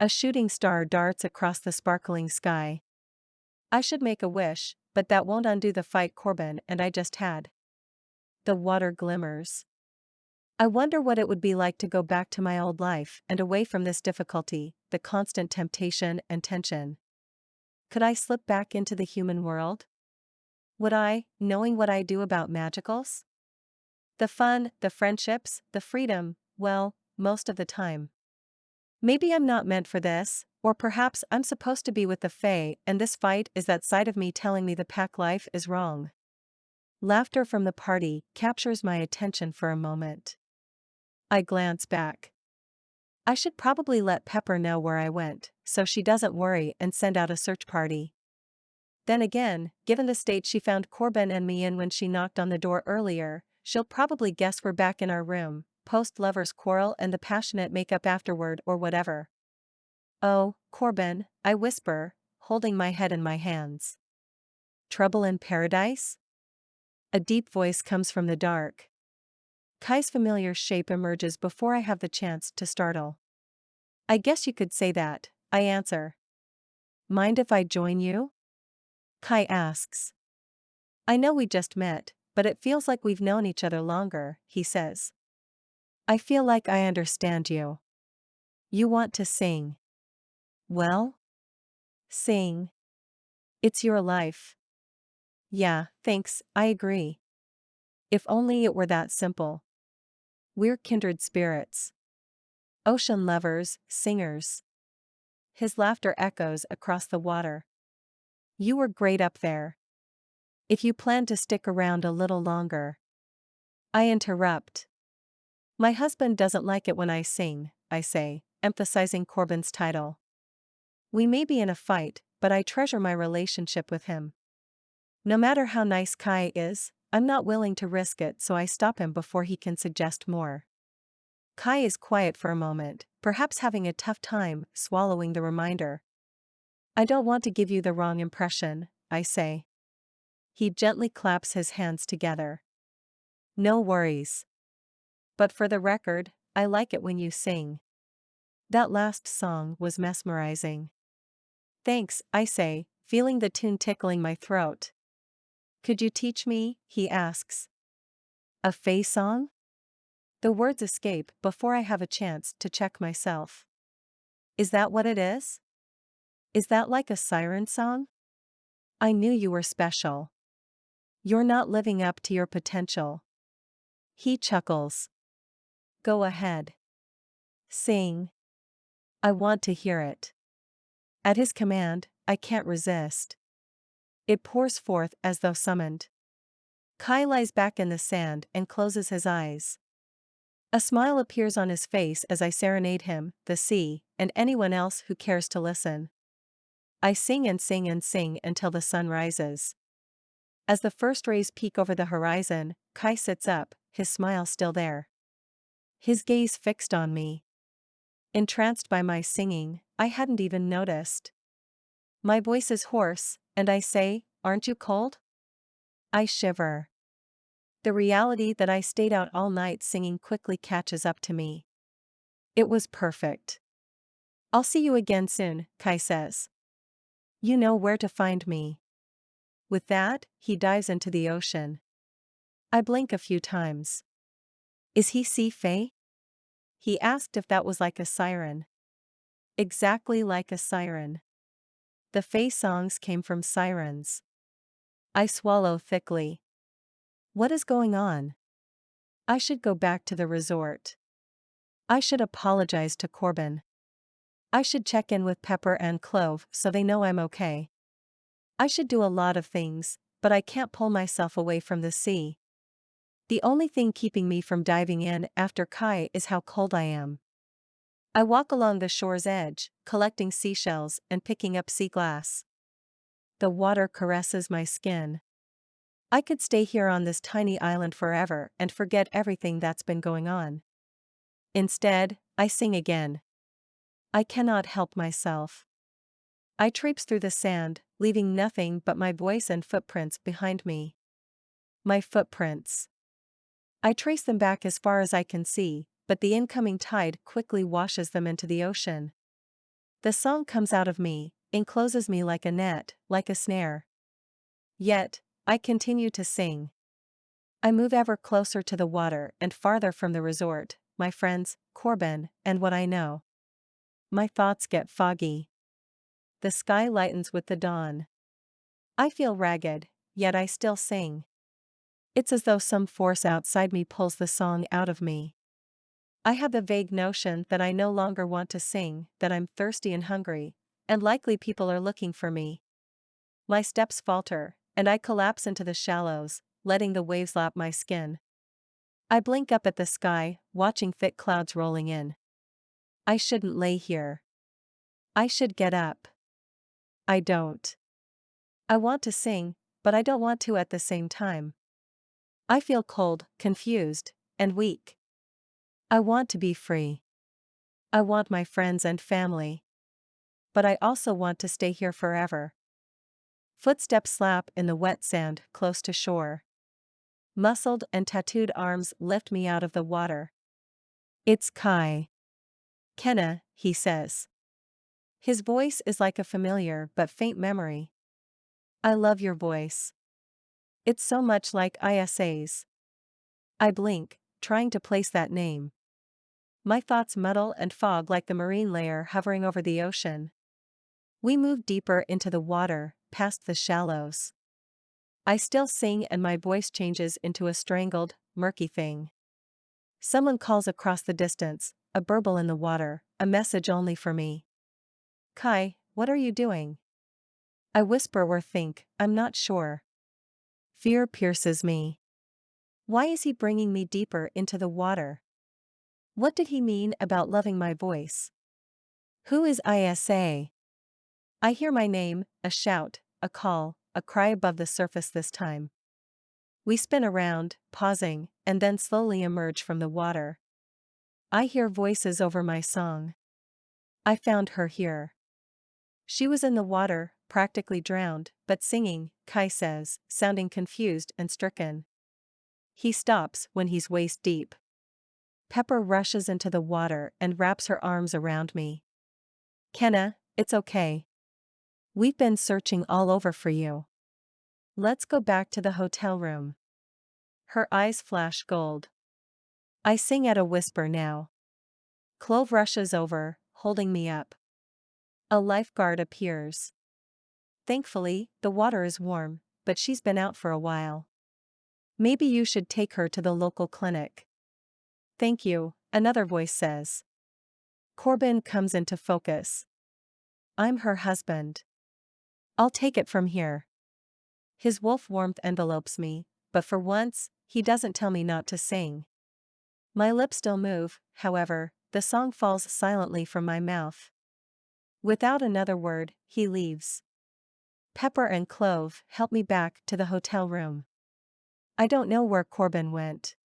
A shooting star darts across the sparkling sky. I should make a wish, but that won't undo the fight Corbin and I just had. The water glimmers. I wonder what it would be like to go back to my old life and away from this difficulty, the constant temptation and tension. Could I slip back into the human world? Would I, knowing what I do about magicals? The fun, the friendships, the freedom, well, most of the time. Maybe I'm not meant for this, or perhaps I'm supposed to be with the Fae and this fight is that side of me telling me the pack life is wrong. Laughter from the party captures my attention for a moment. I glance back. I should probably let Pepper know where I went, so she doesn't worry and send out a search party. Then again, given the state she found Corbin and me in when she knocked on the door earlier, she'll probably guess we're back in our room, post-lovers quarrel and the passionate makeup afterward or whatever. Oh, Corbin, I whisper, holding my head in my hands. Trouble in paradise? A deep voice comes from the dark. Kai's familiar shape emerges before I have the chance to startle. I guess you could say that, I answer. Mind if I join you? Kai asks. I know we just met, but it feels like we've known each other longer, he says. I feel like I understand you. You want to sing. Well? Sing. It's your life. Yeah, thanks, I agree. If only it were that simple. We're kindred spirits. Ocean lovers, singers. His laughter echoes across the water. You were great up there. If you plan to stick around a little longer. I interrupt. My husband doesn't like it when I sing, I say, emphasizing Corbin's title. We may be in a fight, but I treasure my relationship with him. No matter how nice Kai is, I'm not willing to risk it, so I stop him before he can suggest more. Kai is quiet for a moment, perhaps having a tough time swallowing the reminder. I don't want to give you the wrong impression, I say. He gently claps his hands together. No worries. But for the record, I like it when you sing. That last song was mesmerizing. Thanks, I say, feeling the tune tickling my throat. Could you teach me? He asks. A fae song? The words escape before I have a chance to check myself. Is that what it is? Is that like a siren song? I knew you were special. You're not living up to your potential. He chuckles. Go ahead. Sing. I want to hear it. At his command, I can't resist. It pours forth as though summoned. Kai lies back in the sand and closes his eyes. A smile appears on his face as I serenade him, the sea, and anyone else who cares to listen. I sing and sing and sing until the sun rises. As the first rays peek over the horizon, Kai sits up, his smile still there. His gaze fixed on me. Entranced by my singing, I hadn't even noticed. My voice is hoarse, and I say, "Aren't you cold?" I shiver. The reality that I stayed out all night singing quickly catches up to me. It was perfect. I'll see you again soon, Kai says. You know where to find me. With that, he dives into the ocean. I blink a few times. Is he sea fae? He asked if that was like a siren. Exactly like a siren. The fae songs came from sirens. I swallow thickly. What is going on? I should go back to the resort. I should apologize to Corbin. I should check in with Pepper and Clove so they know I'm okay. I should do a lot of things, but I can't pull myself away from the sea. The only thing keeping me from diving in after Kai is how cold I am. I walk along the shore's edge, collecting seashells and picking up sea glass. The water caresses my skin. I could stay here on this tiny island forever and forget everything that's been going on. Instead, I sing again. I cannot help myself. I traipse through the sand, leaving nothing but my voice and footprints behind me. My footprints. I trace them back as far as I can see, but the incoming tide quickly washes them into the ocean. The song comes out of me, encloses me like a net, like a snare. Yet, I continue to sing. I move ever closer to the water and farther from the resort, my friends, Corbin, and what I know. My thoughts get foggy. The sky lightens with the dawn. I feel ragged, yet I still sing. It's as though some force outside me pulls the song out of me. I have the vague notion that I no longer want to sing, that I'm thirsty and hungry, and likely people are looking for me. My steps falter, and I collapse into the shallows, letting the waves lap my skin. I blink up at the sky, watching thick clouds rolling in. I shouldn't lay here. I should get up. I don't. I want to sing, but I don't want to at the same time. I feel cold, confused, and weak. I want to be free. I want my friends and family. But I also want to stay here forever. Footsteps slap in the wet sand close to shore. Muscled and tattooed arms lift me out of the water. It's Kai. Kenna, he says. His voice is like a familiar but faint memory. I love your voice. It's so much like Isa's. I blink, trying to place that name. My thoughts muddle and fog like the marine layer hovering over the ocean. We move deeper into the water, past the shallows. I still sing and my voice changes into a strangled, murky thing. Someone calls across the distance, a burble in the water, a message only for me. Kai, what are you doing? I whisper or think, I'm not sure. Fear pierces me. Why is he bringing me deeper into the water? What did he mean about loving my voice? Who is Isa? I hear my name, a shout, a call, a cry above the surface this time. We spin around, pausing, and then slowly emerge from the water. I hear voices over my song. I found her here. She was in the water, practically drowned, but singing, Kai says, sounding confused and stricken. He stops when he's waist deep. Pepper rushes into the water and wraps her arms around me. Kenna, it's okay. We've been searching all over for you. Let's go back to the hotel room. Her eyes flash gold. I sing at a whisper now. Clove rushes over, holding me up. A lifeguard appears. Thankfully, the water is warm, but she's been out for a while. Maybe you should take her to the local clinic. Thank you, another voice says. Corbin comes into focus. I'm her husband. I'll take it from here. His wolf warmth envelopes me, but for once, he doesn't tell me not to sing. My lips still move, however, the song falls silently from my mouth. Without another word, he leaves. Pepper and Clove help me back to the hotel room. I don't know where Corbin went.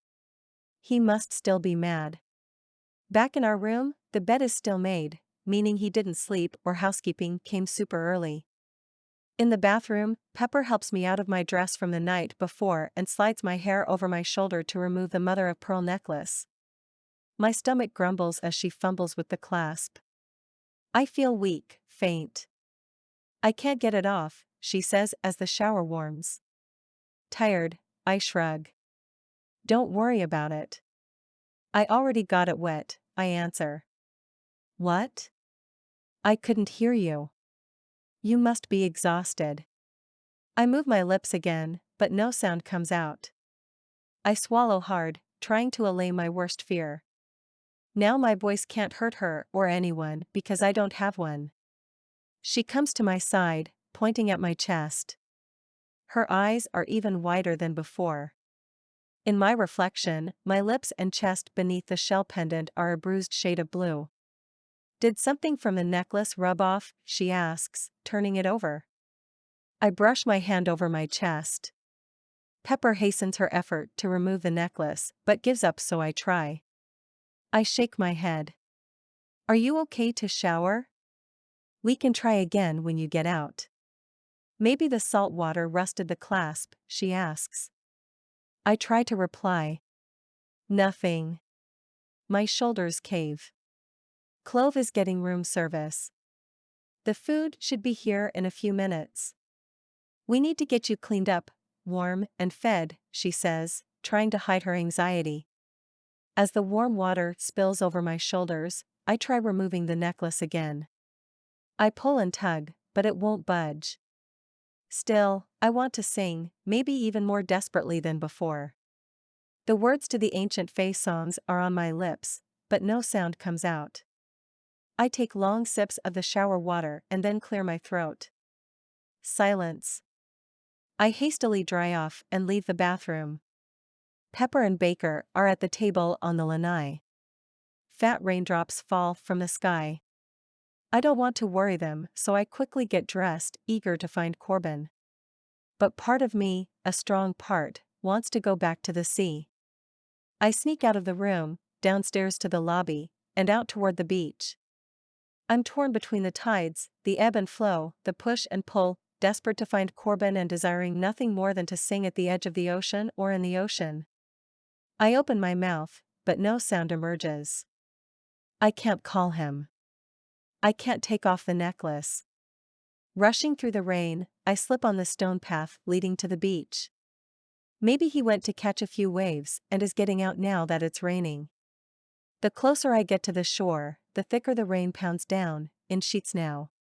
He must still be mad. Back in our room, the bed is still made, meaning he didn't sleep or housekeeping came super early. In the bathroom, Pepper helps me out of my dress from the night before and slides my hair over my shoulder to remove the mother-of-pearl necklace. My stomach grumbles as she fumbles with the clasp. I feel weak, faint. I can't get it off, she says as the shower warms. Tired, I shrug. Don't worry about it. I already got it wet, I answer. What? I couldn't hear you. You must be exhausted. I move my lips again, but no sound comes out. I swallow hard, trying to allay my worst fear. Now my voice can't hurt her or anyone because I don't have one. She comes to my side, pointing at my chest. Her eyes are even wider than before. In my reflection, my lips and chest beneath the shell pendant are a bruised shade of blue. Did something from the necklace rub off? She asks, turning it over. I brush my hand over my chest. Pepper hastens her effort to remove the necklace, but gives up, so I try. I shake my head. Are you okay to shower? We can try again when you get out. Maybe the salt water rusted the clasp, she asks. I try to reply. Nothing. My shoulders cave. Clove is getting room service. The food should be here in a few minutes. We need to get you cleaned up, warm and fed, she says, trying to hide her anxiety. As the warm water spills over my shoulders, I try removing the necklace again. I pull and tug, but it won't budge. Still, I want to sing, maybe even more desperately than before. The words to the ancient Fae songs are on my lips, but no sound comes out. I take long sips of the shower water and then clear my throat. Silence. I hastily dry off and leave the bathroom. Pepper and Baker are at the table on the lanai. Fat raindrops fall from the sky. I don't want to worry them, so I quickly get dressed, eager to find Corbin. But part of me, a strong part, wants to go back to the sea. I sneak out of the room, downstairs to the lobby, and out toward the beach. I'm torn between the tides, the ebb and flow, the push and pull, desperate to find Corbin and desiring nothing more than to sing at the edge of the ocean or in the ocean. I open my mouth, but no sound emerges. I can't call him. I can't take off the necklace. Rushing through the rain, I slip on the stone path leading to the beach. Maybe he went to catch a few waves and is getting out now that it's raining. The closer I get to the shore, the thicker the rain pounds down, in sheets now.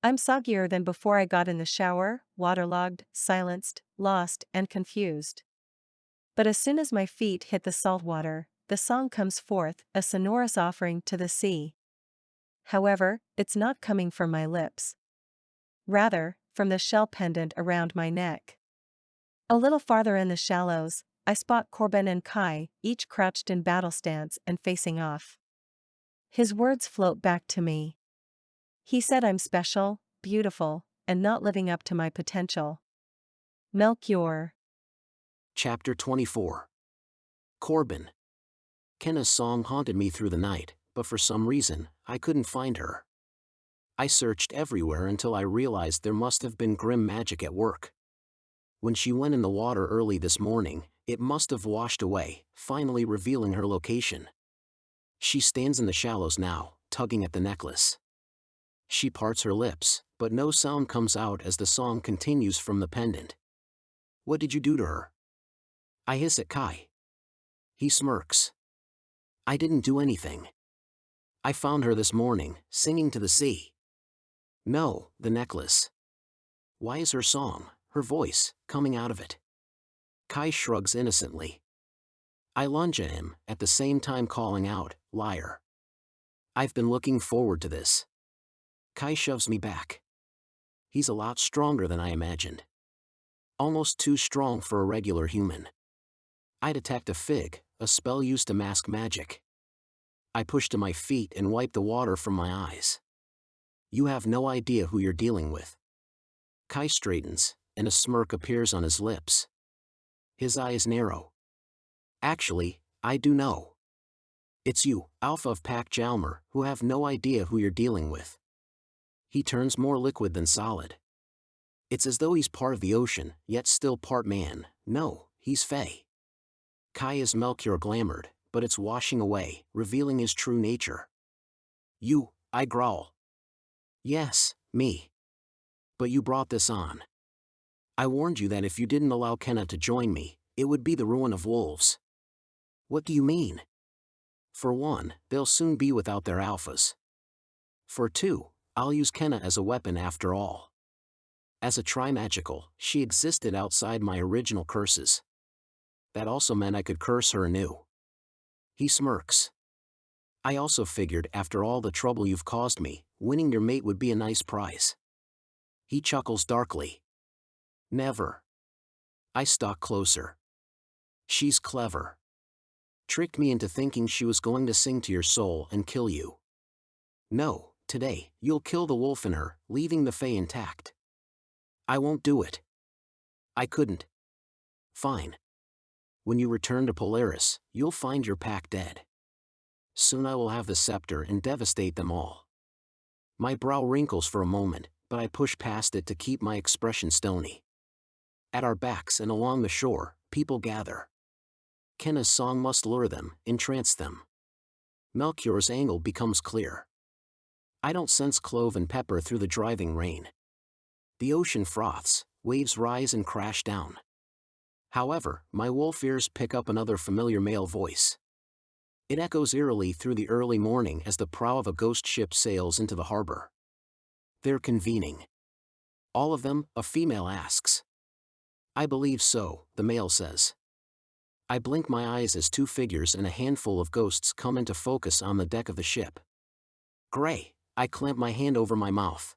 I'm soggier than before I got in the shower, waterlogged, silenced, lost, and confused. But as soon as my feet hit the salt water, the song comes forth, a sonorous offering to the sea. However, it's not coming from my lips. Rather, from the shell pendant around my neck. A little farther in the shallows, I spot Corbin and Kai, each crouched in battle stance and facing off. His words float back to me. He said I'm special, beautiful, and not living up to my potential. Melchior. Chapter 24. Corbin. Kenna's song haunted me through the night, but for some reason, I couldn't find her. I searched everywhere until I realized there must have been grim magic at work. When she went in the water early this morning, it must have washed away, finally revealing her location. She stands in the shallows now, tugging at the necklace. She parts her lips, but no sound comes out as the song continues from the pendant. What did you do to her? I hiss at Kai. He smirks. I didn't do anything. I found her this morning, singing to the sea. No, the necklace. Why is her song, her voice, coming out of it? Kai shrugs innocently. I lunge at him, at the same time calling out, liar. I've been looking forward to this. Kai shoves me back. He's a lot stronger than I imagined. Almost too strong for a regular human. I detect a fig, a spell used to mask magic. I push to my feet and wipe the water from my eyes. You have no idea who you're dealing with. Kai straightens, and a smirk appears on his lips. His eyes narrow. Actually, I do know. It's you, Alpha of Pack Jalmer, who have no idea who you're dealing with. He turns more liquid than solid. It's as though he's part of the ocean, yet still part man. No, he's Fae. Kai is Melchior glamored, but it's washing away, revealing his true nature. You, I growl. Yes, me. But you brought this on. I warned you that if you didn't allow Kenna to join me, it would be the ruin of wolves. What do you mean? For one, they'll soon be without their alphas. For two, I'll use Kenna as a weapon after all. As a tri-magical, she existed outside my original curses. That also meant I could curse her anew. He smirks. I also figured after all the trouble you've caused me, winning your mate would be a nice prize. He chuckles darkly. Never. I stalk closer. She's clever. Tricked me into thinking she was going to sing to your soul and kill you. No, today, you'll kill the wolf in her, leaving the Fae intact. I won't do it. I couldn't. Fine. When you return to Polaris, you'll find your pack dead. Soon I will have the scepter and devastate them all. My brow wrinkles for a moment, but I push past it to keep my expression stony. At our backs and along the shore, people gather. Kenna's song must lure them, entrance them. Melchior's angle becomes clear. I don't sense clove and pepper through the driving rain. The ocean froths, waves rise and crash down. However, my wolf ears pick up another familiar male voice. It echoes eerily through the early morning as the prow of a ghost ship sails into the harbor. They're convening. All of them, a female asks. I believe so, the male says. I blink my eyes as two figures and a handful of ghosts come into focus on the deck of the ship. Gray, I clamp my hand over my mouth.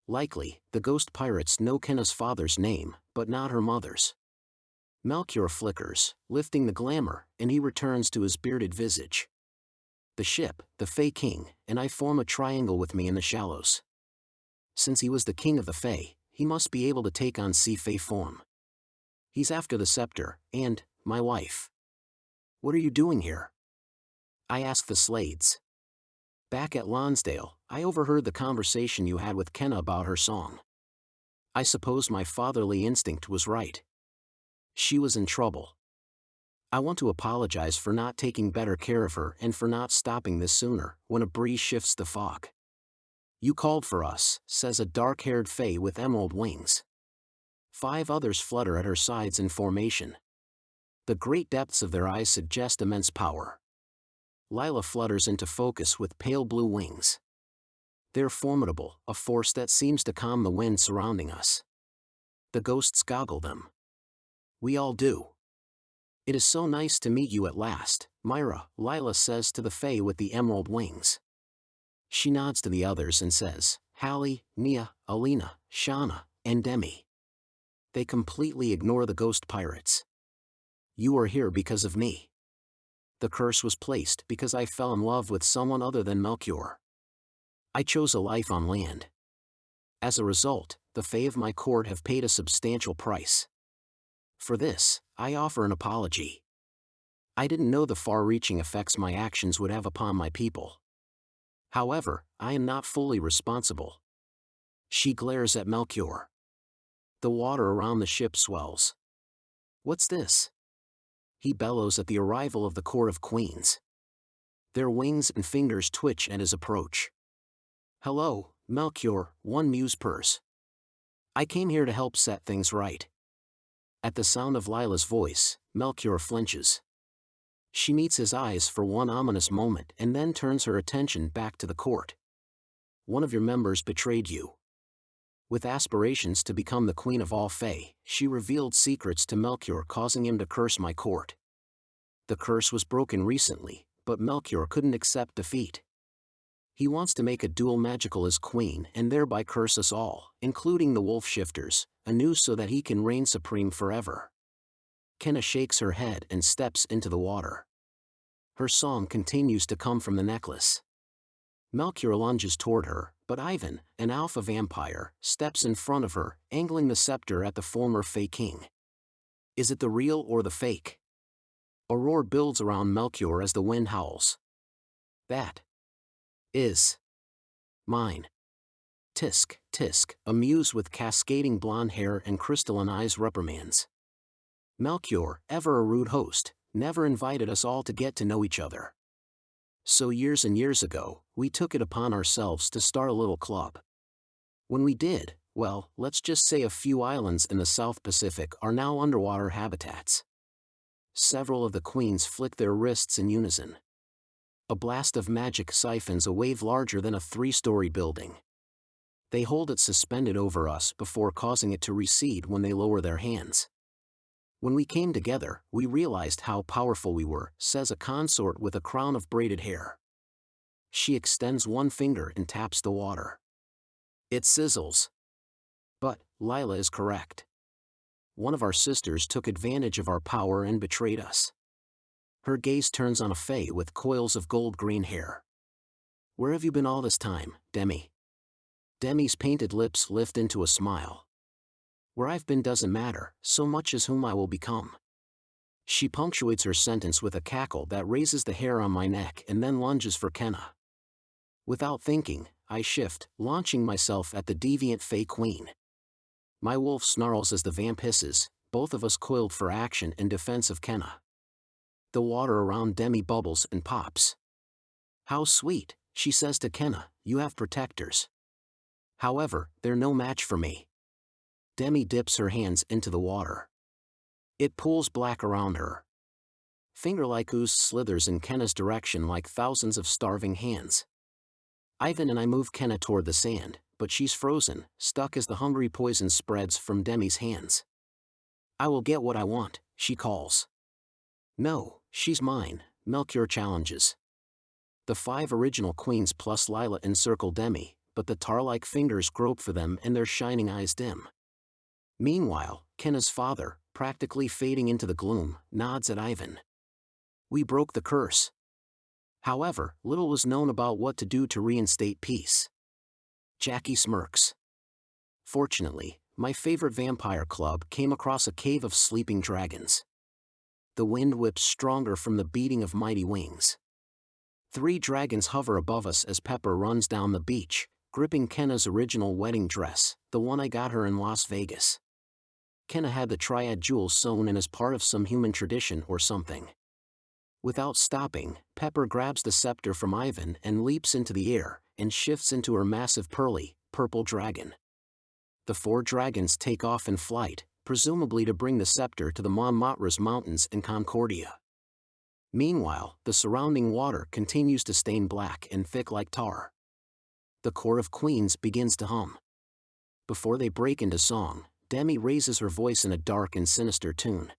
Likely, the ghost pirates know Kenna's father's name, but not her mother's. Melchior flickers, lifting the glamour, and he returns to his bearded visage. The ship, the Fae King, and I form a triangle with me in the shallows. Since he was the king of the Fae, he must be able to take on sea Fae form. He's after the scepter, and my wife. What are you doing here? I ask the Slades. Back at Lonsdale, I overheard the conversation you had with Kenna about her song. I suppose my fatherly instinct was right. She was in trouble. I want to apologize for not taking better care of her and for not stopping this sooner, when a breeze shifts the fog. You called for us, says a dark-haired Fae with emerald wings. 5 others flutter at her sides in formation. The great depths of their eyes suggest immense power. Lila flutters into focus with pale blue wings. They're formidable, a force that seems to calm the wind surrounding us. The ghosts goggle them. We all do. It is so nice to meet you at last, Myra, Lila says to the Fae with the emerald wings. She nods to the others and says, Hallie, Nia, Alina, Shauna, and Demi. They completely ignore the ghost pirates. You are here because of me. The curse was placed because I fell in love with someone other than Melchior. I chose a life on land. As a result, the Fae of my court have paid a substantial price. For this, I offer an apology. I didn't know the far-reaching effects my actions would have upon my people. However, I am not fully responsible. She glares at Melchior. The water around the ship swells. What's this? He bellows at the arrival of the Court of Queens. Their wings and fingers twitch at his approach. Hello, Melchior, one muse purrs. I came here to help set things right. At the sound of Lila's voice, Melchior flinches. She meets his eyes for one ominous moment and then turns her attention back to the court. One of your members betrayed you. With aspirations to become the queen of all Fae, she revealed secrets to Melchior, causing him to curse my court. The curse was broken recently, but Melchior couldn't accept defeat. He wants to make a dual magical as queen and thereby curse us all, including the wolf shifters, anew so that he can reign supreme forever. Kenna shakes her head and steps into the water. Her song continues to come from the necklace. Melchior lunges toward her, but Ivan, an alpha vampire, steps in front of her, angling the scepter at the former Fae king. Is it the real or the fake? A roar builds around Melchior as the wind howls. That is mine. Tisk, tisk, a muse with cascading blonde hair and crystalline eyes reprimands. Melchior, ever a rude host, never invited us all to get to know each other. So years and years ago, we took it upon ourselves to start a little club. When we did, well, let's just say a few islands in the South Pacific are now underwater habitats. Several of the queens flick their wrists in unison. A blast of magic siphons a wave larger than a 3-story building. They hold it suspended over us before causing it to recede when they lower their hands. When we came together, we realized how powerful we were, says a consort with a crown of braided hair. She extends one finger and taps the water. It sizzles. But, Lila is correct. One of our sisters took advantage of our power and betrayed us. Her gaze turns on a Fae with coils of gold-green hair. Where have you been all this time, Demi? Demi's painted lips lift into a smile. Where I've been doesn't matter, so much as whom I will become. She punctuates her sentence with a cackle that raises the hair on my neck and then lunges for Kenna. Without thinking, I shift, launching myself at the deviant Fae Queen. My wolf snarls as the vamp hisses, both of us coiled for action in defense of Kenna. The water around Demi bubbles and pops. How sweet, she says to Kenna, you have protectors. However, they're no match for me. Demi dips her hands into the water. It pools black around her. Finger-like ooze slithers in Kenna's direction like thousands of starving hands. Ivan and I move Kenna toward the sand, but she's frozen, stuck as the hungry poison spreads from Demi's hands. I will get what I want, she calls. No, she's mine, Melchior challenges. The 5 original queens plus Lila encircle Demi, but the tar-like fingers grope for them and their shining eyes dim. Meanwhile, Kenna's father, practically fading into the gloom, nods at Ivan. We broke the curse. However, little was known about what to do to reinstate peace. Jackie smirks. Fortunately, my favorite vampire club came across a cave of sleeping dragons. The wind whips stronger from the beating of mighty wings. 3 dragons hover above us as Pepper runs down the beach, gripping Kenna's original wedding dress, the one I got her in Las Vegas. Kenna had the triad jewels sewn in as part of some human tradition or something. Without stopping, Pepper grabs the scepter from Ivan and leaps into the air, and shifts into her massive pearly, purple dragon. The 4 dragons take off in flight, presumably to bring the scepter to the Montmartre's mountains in Concordia. Meanwhile, the surrounding water continues to stain black and thick like tar. The Court of Queens begins to hum. Before they break into song, Demi raises her voice in a dark and sinister tune.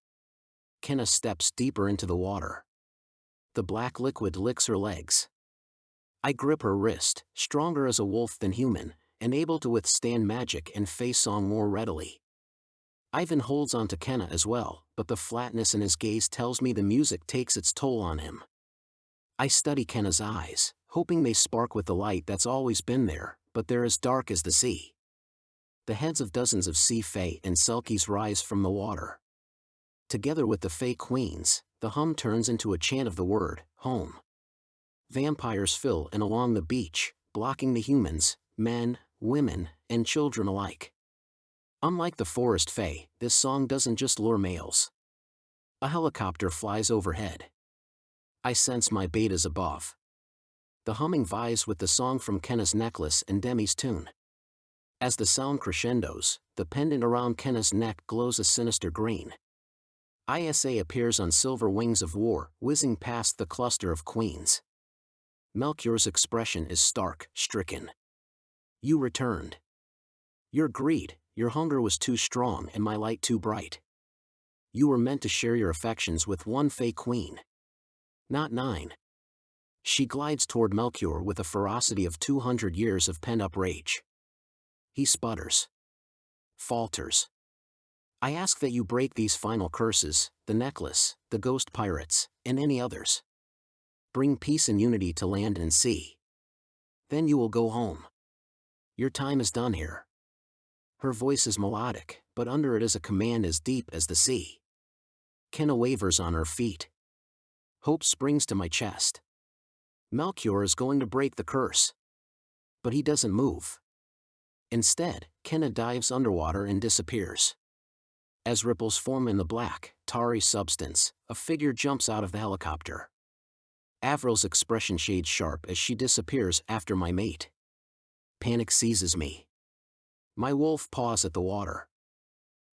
Kenna steps deeper into the water. The black liquid licks her legs. I grip her wrist, stronger as a wolf than human, and able to withstand magic and Fae song more readily. Ivan holds on to Kenna as well, but the flatness in his gaze tells me the music takes its toll on him. I study Kenna's eyes, hoping they spark with the light that's always been there, but they're as dark as the sea. The heads of dozens of sea Fae and Selkies rise from the water. Together with the Fae Queens, the hum turns into a chant of the word, home. Vampires fill in along the beach, blocking the humans, men, women, and children alike. Unlike the forest fae, this song doesn't just lure males. A helicopter flies overhead. I sense my betas above. The humming vies with the song from Kenna's necklace and Demi's tune. As the sound crescendos, the pendant around Kenna's neck glows a sinister green. Isa appears on silver wings of war, whizzing past the cluster of queens. Melchior's expression is stark, stricken. You returned. Your greed, your hunger was too strong and my light too bright. You were meant to share your affections with one fey queen. Not 9. She glides toward Melchior with a ferocity of 200 years of pent-up rage. He sputters. Falters. I ask that you break these final curses, the necklace, the ghost pirates, and any others. Bring peace and unity to land and sea. Then you will go home. Your time is done here. Her voice is melodic, but under it is a command as deep as the sea. Kenna wavers on her feet. Hope springs to my chest. Melchior is going to break the curse. But he doesn't move. Instead, Kenna dives underwater and disappears. As ripples form in the black, tarry substance, a figure jumps out of the helicopter. Avril's expression shades sharp as she disappears after my mate. Panic seizes me. My wolf paws at the water.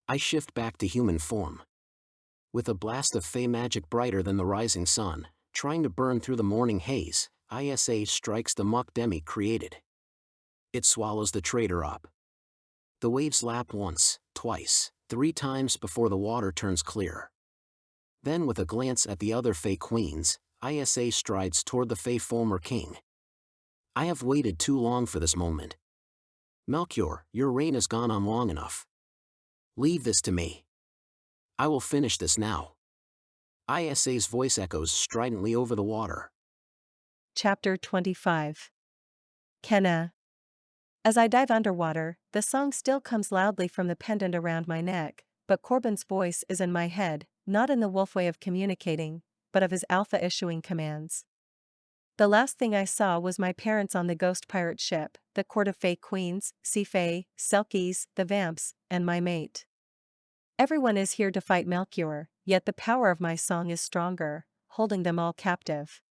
I shift back to human form. With a blast of fey magic brighter than the rising sun, trying to burn through the morning haze, Isa strikes the muck Demi created. It swallows the traitor up. The waves lap once, twice, 3 times before the water turns clear. Then with a glance at the other fey queens, Isa strides toward the fey former king. I have waited too long for this moment. Melchior, your reign has gone on long enough. Leave this to me. I will finish this now. Isa's voice echoes stridently over the water. Chapter 25. Kenna. As I dive underwater, the song still comes loudly from the pendant around my neck, but Corbin's voice is in my head, not in the wolf way of communicating, but of his alpha issuing commands. The last thing I saw was my parents on the ghost pirate ship, the court of fey queens, sea fey, selkies, the vamps, and my mate. Everyone is here to fight Melchior, yet the power of my song is stronger, holding them all captive.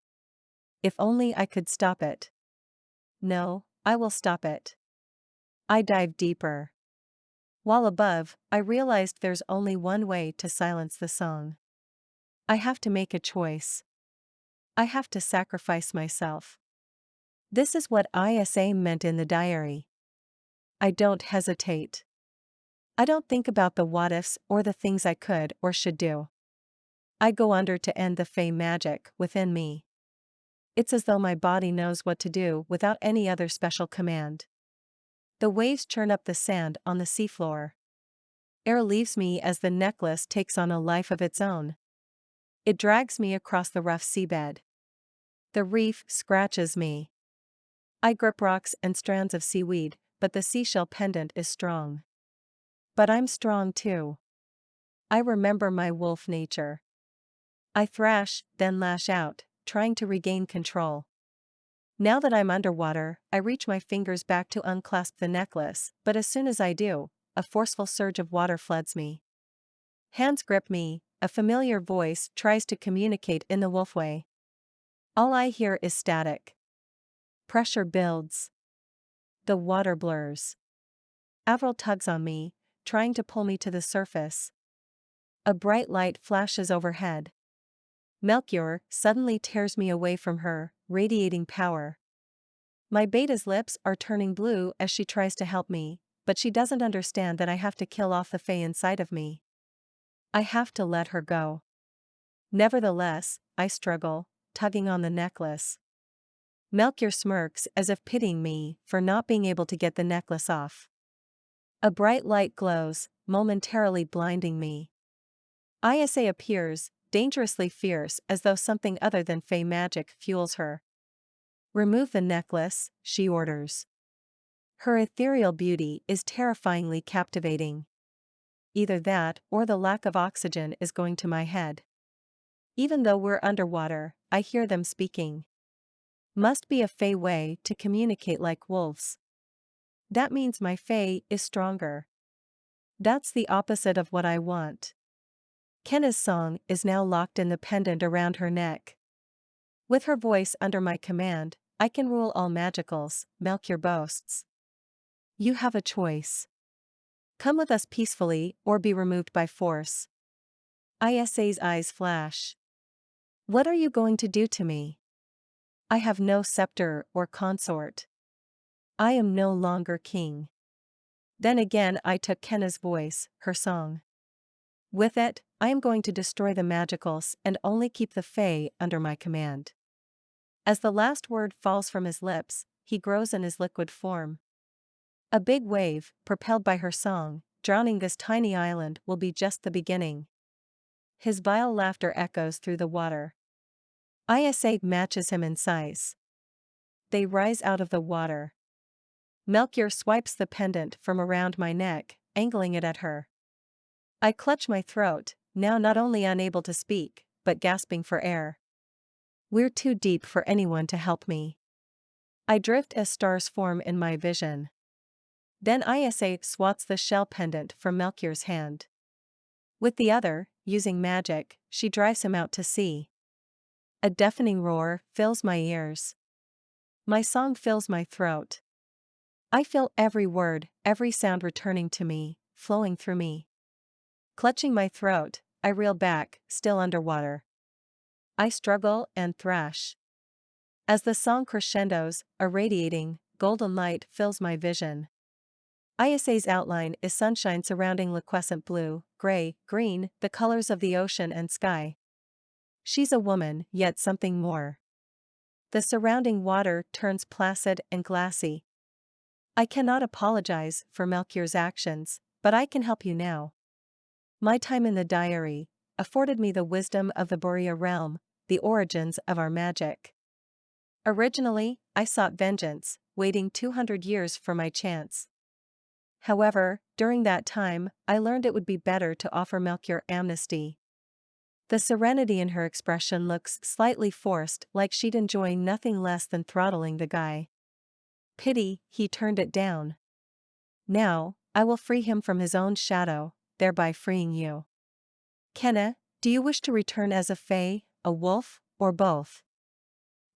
If only I could stop it. No, I will stop it. I dive deeper. While above, I realized there's only one way to silence the song. I have to make a choice. I have to sacrifice myself. This is what Isa meant in the diary. I don't hesitate. I don't think about the what-ifs or the things I could or should do. I go under to end the fey magic within me. It's as though my body knows what to do without any other special command. The waves churn up the sand on the seafloor. Air leaves me as the necklace takes on a life of its own. It drags me across the rough seabed. The reef scratches me. I grip rocks and strands of seaweed, but the seashell pendant is strong. But I'm strong too. I remember my wolf nature. I thrash, then lash out, trying to regain control. Now that I'm underwater, I reach my fingers back to unclasp the necklace, but as soon as I do, a forceful surge of water floods me. Hands grip me, a familiar voice tries to communicate in the wolf way. All I hear is static. Pressure builds. The water blurs. Avril tugs on me, trying to pull me to the surface. A bright light flashes overhead. Melchior suddenly tears me away from her, radiating power. My beta's lips are turning blue as she tries to help me, but she doesn't understand that I have to kill off the fae inside of me. I have to let her go. Nevertheless, I struggle, tugging on the necklace. Melchior smirks as if pitying me for not being able to get the necklace off. A bright light glows, momentarily blinding me. Isa appears, dangerously fierce as though something other than fey magic fuels her. Remove the necklace, she orders. Her ethereal beauty is terrifyingly captivating. Either that or the lack of oxygen is going to my head. Even though we're underwater, I hear them speaking. Must be a Fae way to communicate like wolves. That means my Fae is stronger. That's the opposite of what I want. Kenna's song is now locked in the pendant around her neck. With her voice under my command, I can rule all magicals, Melchior boasts. You have a choice. Come with us peacefully or be removed by force. Isa's eyes flash. What are you going to do to me? I have no scepter or consort. I am no longer king. Then again I took Kenna's voice, her song. With it, I am going to destroy the magicals and only keep the Fae under my command. As the last word falls from his lips, he grows in his liquid form. A big wave, propelled by her song, drowning this tiny island will be just the beginning. His vile laughter echoes through the water. Isa matches him in size. They rise out of the water. Melchior swipes the pendant from around my neck, angling it at her. I clutch my throat, now not only unable to speak, but gasping for air. We're too deep for anyone to help me. I drift as stars form in my vision. Then Isa swats the shell pendant from Melchior's hand. With the other, using magic, she drives him out to sea. A deafening roar fills my ears. My song fills my throat. I feel every word, every sound returning to me, flowing through me. Clutching my throat, I reel back, still underwater. I struggle and thrash. As the song crescendos, a radiating, golden light fills my vision. Isa's outline is sunshine surrounding liquescent blue, gray, green, the colors of the ocean and sky. She's a woman, yet something more. The surrounding water turns placid and glassy. I cannot apologize for Melchior's actions, but I can help you now. My time in the diary afforded me the wisdom of the Borea realm, the origins of our magic. Originally, I sought vengeance, waiting 200 years for my chance. However, during that time, I learned it would be better to offer Melchior amnesty. The serenity in her expression looks slightly forced, like she'd enjoy nothing less than throttling the guy. Pity, he turned it down. Now, I will free him from his own shadow, thereby freeing you. Kenna, do you wish to return as a Fae, a wolf, or both?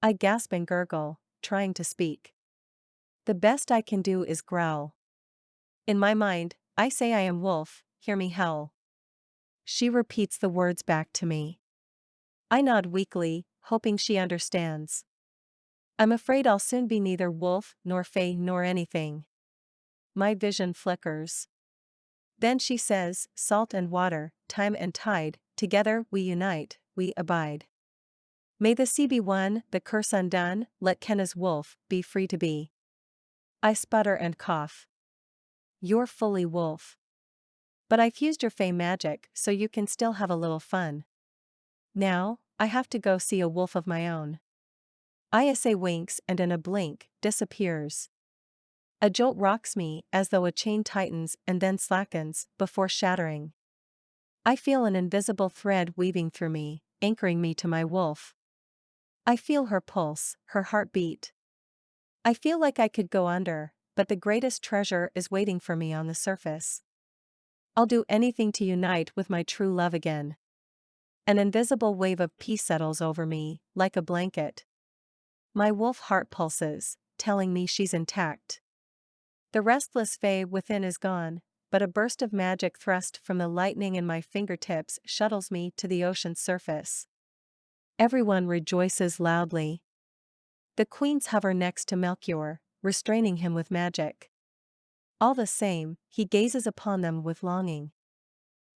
I gasp and gurgle, trying to speak. The best I can do is growl. In my mind, I say I am wolf, hear me howl. She repeats the words back to me. I nod weakly, hoping she understands. I'm afraid I'll soon be neither wolf nor Fae nor anything. My vision flickers. Then she says, salt and water, time and tide, together we unite, we abide. May the sea be one, the curse undone, let Kenna's wolf be free to be. I sputter and cough. You're fully wolf. But I fused your Fae magic so you can still have a little fun. Now, I have to go see a wolf of my own. Isa winks and in a blink, disappears. A jolt rocks me as though a chain tightens and then slackens, before shattering. I feel an invisible thread weaving through me, anchoring me to my wolf. I feel her pulse, her heartbeat. I feel like I could go under, but the greatest treasure is waiting for me on the surface. I'll do anything to unite with my true love again. An invisible wave of peace settles over me, like a blanket. My wolf heart pulses, telling me she's intact. The restless Fae within is gone, but a burst of magic thrust from the lightning in my fingertips shuttles me to the ocean's surface. Everyone rejoices loudly. The queens hover next to Melchior, restraining him with magic. All the same, he gazes upon them with longing.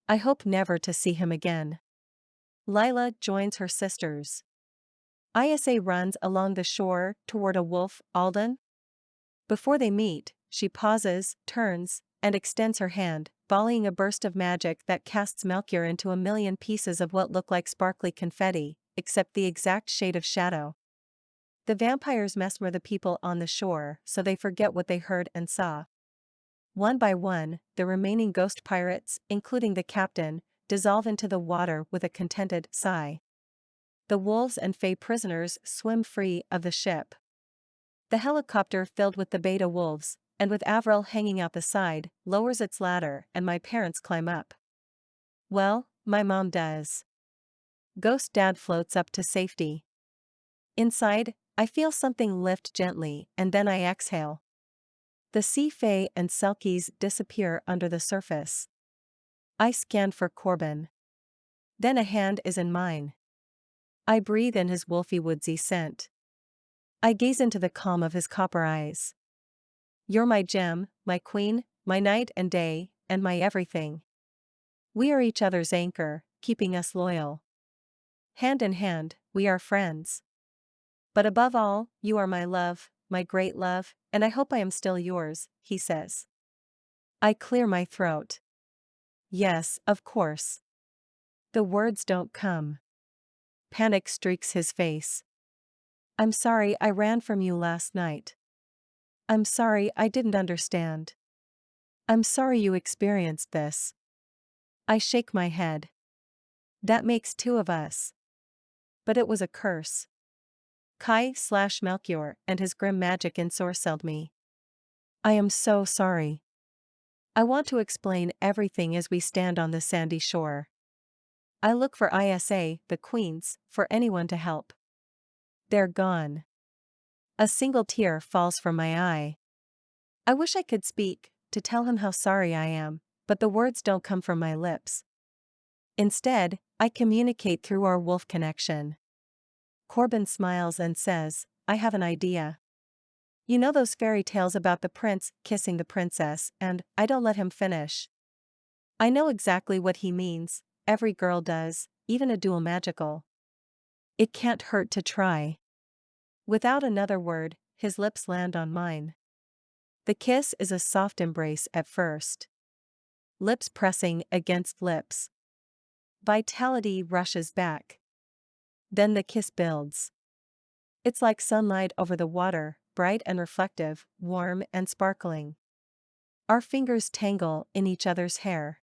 I hope never to see him again. Lila joins her sisters. Isa runs along the shore toward a wolf, Alden. Before they meet, she pauses, turns, and extends her hand, volleying a burst of magic that casts Melchior into a million pieces of what look like sparkly confetti, except the exact shade of shadow. The vampires mesmer the people on the shore so they forget what they heard and saw. One by one, the remaining ghost pirates, including the captain, dissolve into the water with a contented sigh. The wolves and Fae prisoners swim free of the ship. The helicopter filled with the beta wolves, and with Avril hanging out the side, lowers its ladder and my parents climb up. Well, my mom does. Ghost Dad floats up to safety. Inside, I feel something lift gently and then I exhale. The sea fae and selkies disappear under the surface. I scan for Corbin. Then a hand is in mine. I breathe in his wolfy woodsy scent. I gaze into the calm of his copper eyes. You're my gem, my queen, my night and day, and my everything. We are each other's anchor, keeping us loyal. Hand in hand, we are friends. But above all, you are my love, my great love, and I hope I am still yours, he says. I clear my throat. Yes, of course. The words don't come. Panic streaks his face. I'm sorry I ran from you last night. I'm sorry I didn't understand. I'm sorry you experienced this. I shake my head. That makes two of us. But it was a curse. Kai/Melchior and his grim magic ensorcelled me. I am so sorry. I want to explain everything as we stand on the sandy shore. I look for Isa, the queens, for anyone to help. They're gone. A single tear falls from my eye. I wish I could speak, to tell him how sorry I am, but the words don't come from my lips. Instead, I communicate through our wolf connection. Corbin smiles and says, I have an idea. You know those fairy tales about the prince kissing the princess, and I don't let him finish. I know exactly what he means, every girl does, even a dual magical. It can't hurt to try. Without another word, his lips land on mine. The kiss is a soft embrace at first. Lips pressing against lips. Vitality rushes back. Then the kiss builds. It's like sunlight over the water, bright and reflective, warm and sparkling. Our fingers tangle in each other's hair.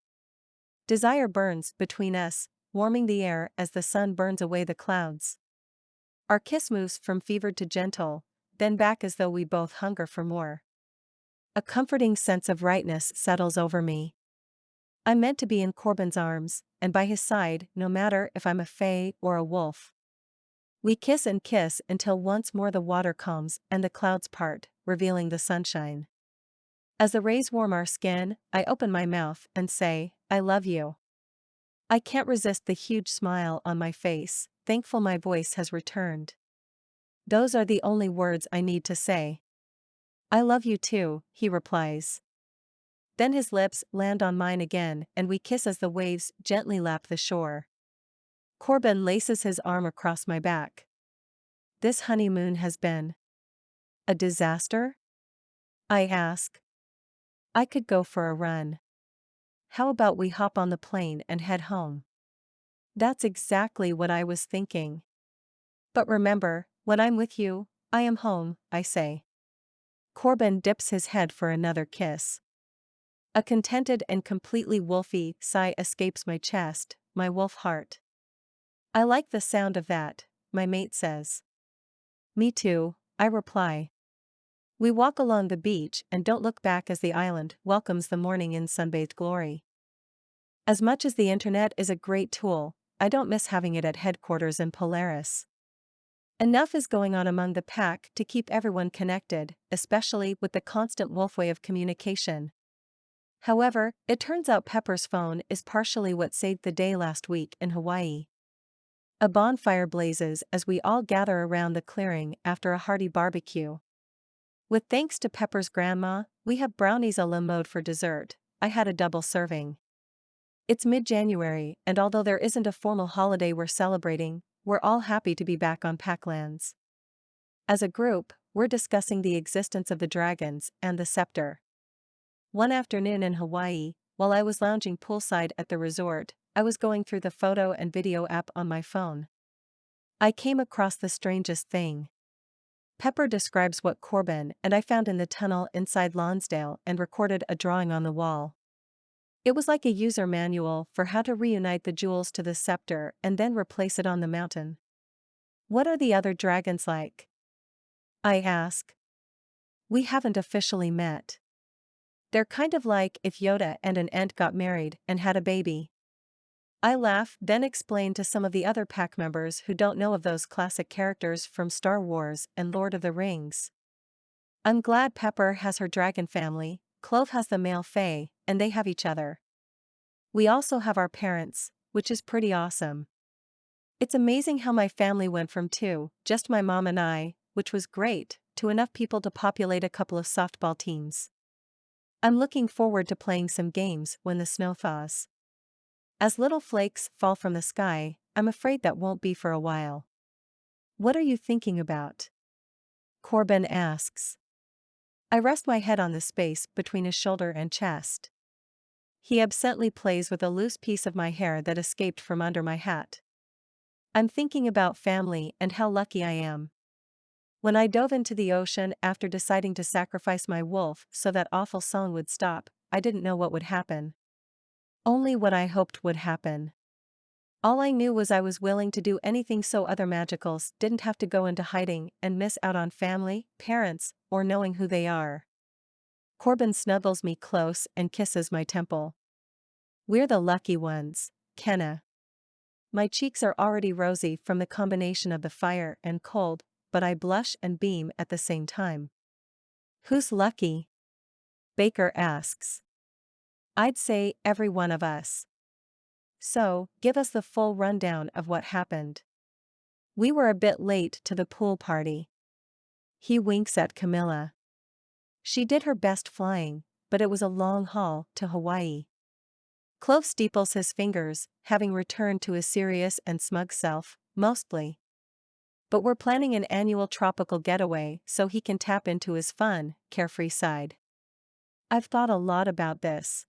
Desire burns between us, warming the air as the sun burns away the clouds. Our kiss moves from fevered to gentle, then back as though we both hunger for more. A comforting sense of rightness settles over me. I'm meant to be in Corbin's arms, and by his side, no matter if I'm a fae or a wolf. We kiss and kiss until once more the water calms and the clouds part, revealing the sunshine. As the rays warm our skin, I open my mouth and say, I love you. I can't resist the huge smile on my face, thankful my voice has returned. Those are the only words I need to say. I love you too, he replies. Then his lips land on mine again and we kiss as the waves gently lap the shore. Corbin laces his arm across my back. This honeymoon has been a disaster? I ask. I could go for a run. How about we hop on the plane and head home? That's exactly what I was thinking. But remember, when I'm with you, I am home, I say. Corbin dips his head for another kiss. A contented and completely wolfy sigh escapes my chest, my wolf heart. I like the sound of that, my mate says. Me too, I reply. We walk along the beach and don't look back as the island welcomes the morning in sunbathed glory. As much as the internet is a great tool, I don't miss having it at headquarters in Polaris. Enough is going on among the pack to keep everyone connected, especially with the constant wolf way of communication. However, it turns out Pepper's phone is partially what saved the day last week in Hawaii. A bonfire blazes as we all gather around the clearing after a hearty barbecue. With thanks to Pepper's grandma, we have brownies a la mode for dessert. I had a double serving. It's mid-January, and although there isn't a formal holiday we're celebrating, we're all happy to be back on Packlands. As a group, we're discussing the existence of the dragons and the scepter. One afternoon in Hawaii, while I was lounging poolside at the resort, I was going through the photo and video app on my phone. I came across the strangest thing. Pepper describes what Corbin and I found in the tunnel inside Lonsdale and recorded a drawing on the wall. It was like a user manual for how to reunite the jewels to the scepter and then replace it on the mountain. What are the other dragons like? I ask. We haven't officially met. They're kind of like if Yoda and an ant got married and had a baby. I laugh, then explain to some of the other pack members who don't know of those classic characters from Star Wars and Lord of the Rings. I'm glad Pepper has her dragon family, Clove has the male fae, and they have each other. We also have our parents, which is pretty awesome. It's amazing how my family went from just my mom and I, which was great, to enough people to populate a couple of softball teams. I'm looking forward to playing some games when the snow thaws. As little flakes fall from the sky, I'm afraid that won't be for a while. What are you thinking about? Corbin asks. I rest my head on the space between his shoulder and chest. He absently plays with a loose piece of my hair that escaped from under my hat. I'm thinking about family and how lucky I am. When I dove into the ocean after deciding to sacrifice my wolf so that awful song would stop, I didn't know what would happen. Only what I hoped would happen. All I knew was I was willing to do anything so other magicals didn't have to go into hiding and miss out on family, parents, or knowing who they are. Corbin snuggles me close and kisses my temple. We're the lucky ones, Kenna. My cheeks are already rosy from the combination of the fire and cold, but I blush and beam at the same time. Who's lucky? Baker asks. I'd say every one of us. So, give us the full rundown of what happened. We were a bit late to the pool party. He winks at Camilla. She did her best flying, but it was a long haul to Hawaii. Clove steeples his fingers, having returned to his serious and smug self, mostly. But we're planning an annual tropical getaway so he can tap into his fun, carefree side. I've thought a lot about this.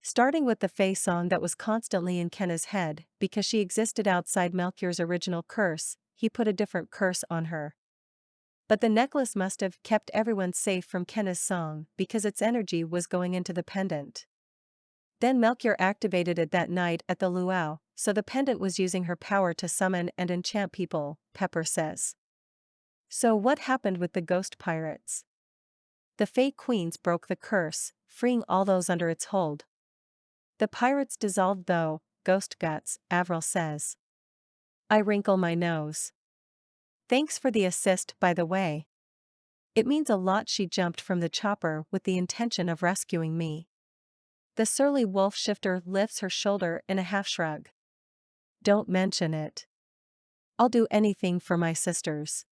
Starting with the Fae song that was constantly in Kenna's head, because she existed outside Melchior's original curse, he put a different curse on her. But the necklace must have kept everyone safe from Kenna's song because its energy was going into the pendant. Then Melchior activated it that night at the luau, so the pendant was using her power to summon and enchant people, Pepper says. So what happened with the ghost pirates? The Fae Queens broke the curse, freeing all those under its hold. The pirates dissolved though, ghost guts, Avril says. I wrinkle my nose. Thanks for the assist, by the way. It means a lot she jumped from the chopper with the intention of rescuing me. The surly wolf shifter lifts her shoulder in a half shrug. Don't mention it. I'll do anything for my sisters.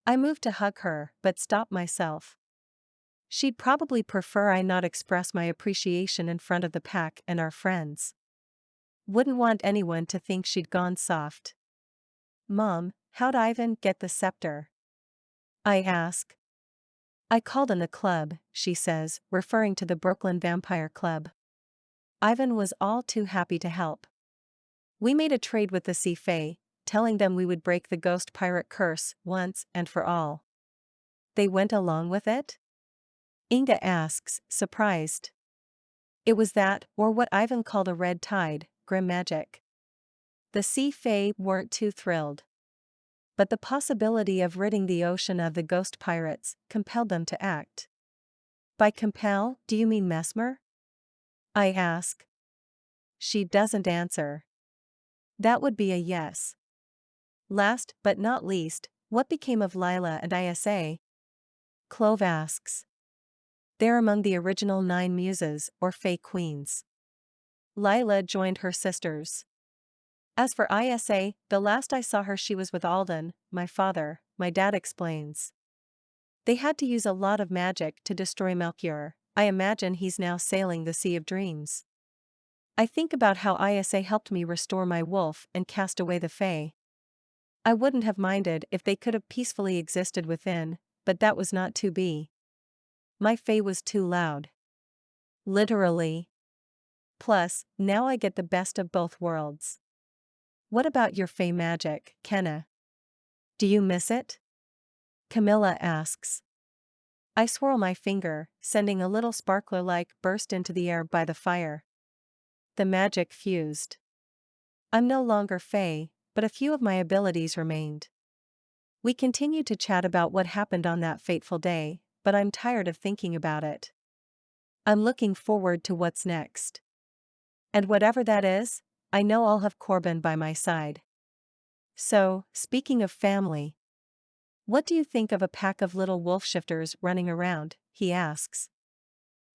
I move to hug her, but stop myself. She'd probably prefer I not express my appreciation in front of the pack and our friends. Wouldn't want anyone to think she'd gone soft. Mom, how'd Ivan get the scepter? I ask. I called in the club, she says, referring to the Brooklyn Vampire Club. Ivan was all too happy to help. We made a trade with the Sea Fae, telling them we would break the ghost pirate curse once and for all. They went along with it? Inga asks, surprised. It was that, or what Ivan called a red tide, grim magic. The Sea Fae weren't too thrilled. But the possibility of ridding the ocean of the ghost pirates compelled them to act. By compel, do you mean mesmer? I ask. She doesn't answer. That would be a yes. Last but not least, what became of Lila and Isa? Clove asks. They're among the original 9 muses or Fae Queens. Lila joined her sisters. As for Isa, the last I saw her she was with Alden, my father, my dad explains. They had to use a lot of magic to destroy Melchior. I imagine he's now sailing the Sea of Dreams. I think about how Isa helped me restore my wolf and cast away the Fae. I wouldn't have minded if they could have peacefully existed within, but that was not to be. My Fae was too loud. Literally. Plus, now I get the best of both worlds. What about your Fae magic, Kenna? Do you miss it? Camilla asks. I swirl my finger, sending a little sparkler-like burst into the air by the fire. The magic fused. I'm no longer Fae, but a few of my abilities remained. We continued to chat about what happened on that fateful day, but I'm tired of thinking about it. I'm looking forward to what's next. And whatever that is, I know I'll have Corbin by my side. So, speaking of family, what do you think of a pack of little wolf shifters running around? He asks.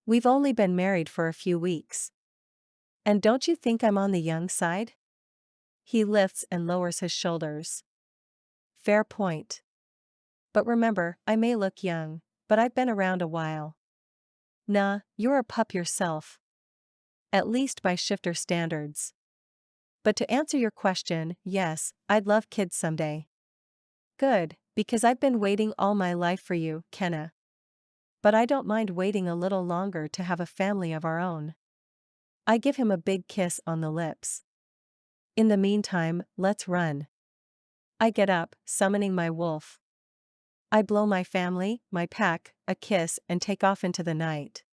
We've only been married for a few weeks. And don't you think I'm on the young side? He lifts and lowers his shoulders. Fair point. But remember, I may look young, but I've been around a while. Nah, you're a pup yourself. At least by shifter standards. But to answer your question, yes, I'd love kids someday. Good, because I've been waiting all my life for you, Kenna. But I don't mind waiting a little longer to have a family of our own. I give him a big kiss on the lips. In the meantime, let's run. I get up, summoning my wolf. I blow my family, my pack, a kiss and take off into the night.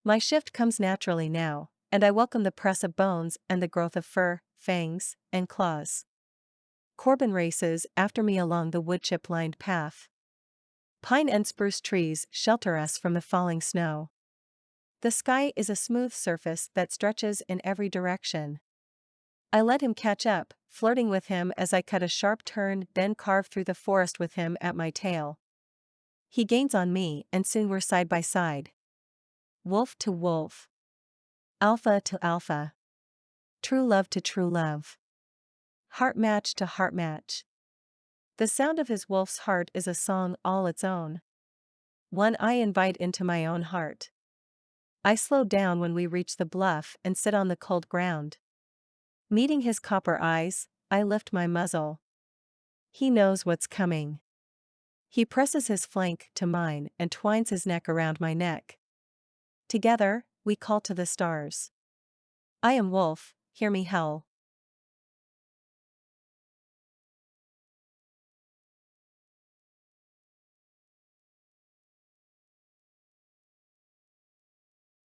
My shift comes naturally now, and I welcome the press of bones and the growth of fur, fangs, and claws. Corbin races after me along the woodchip-lined path. Pine and spruce trees shelter us from the falling snow. The sky is a smooth surface that stretches in every direction. I let him catch up, flirting with him as I cut a sharp turn, then carve through the forest with him at my tail. He gains on me, and soon we're side by side. Wolf to wolf. Alpha to alpha. True love to true love. Heart match to heart match. The sound of his wolf's heart is a song all its own. One I invite into my own heart. I slow down when we reach the bluff and sit on the cold ground. Meeting his copper eyes, I lift my muzzle. He knows what's coming. He presses his flank to mine and twines his neck around my neck. Together, we call to the stars. I am Wolf, hear me howl.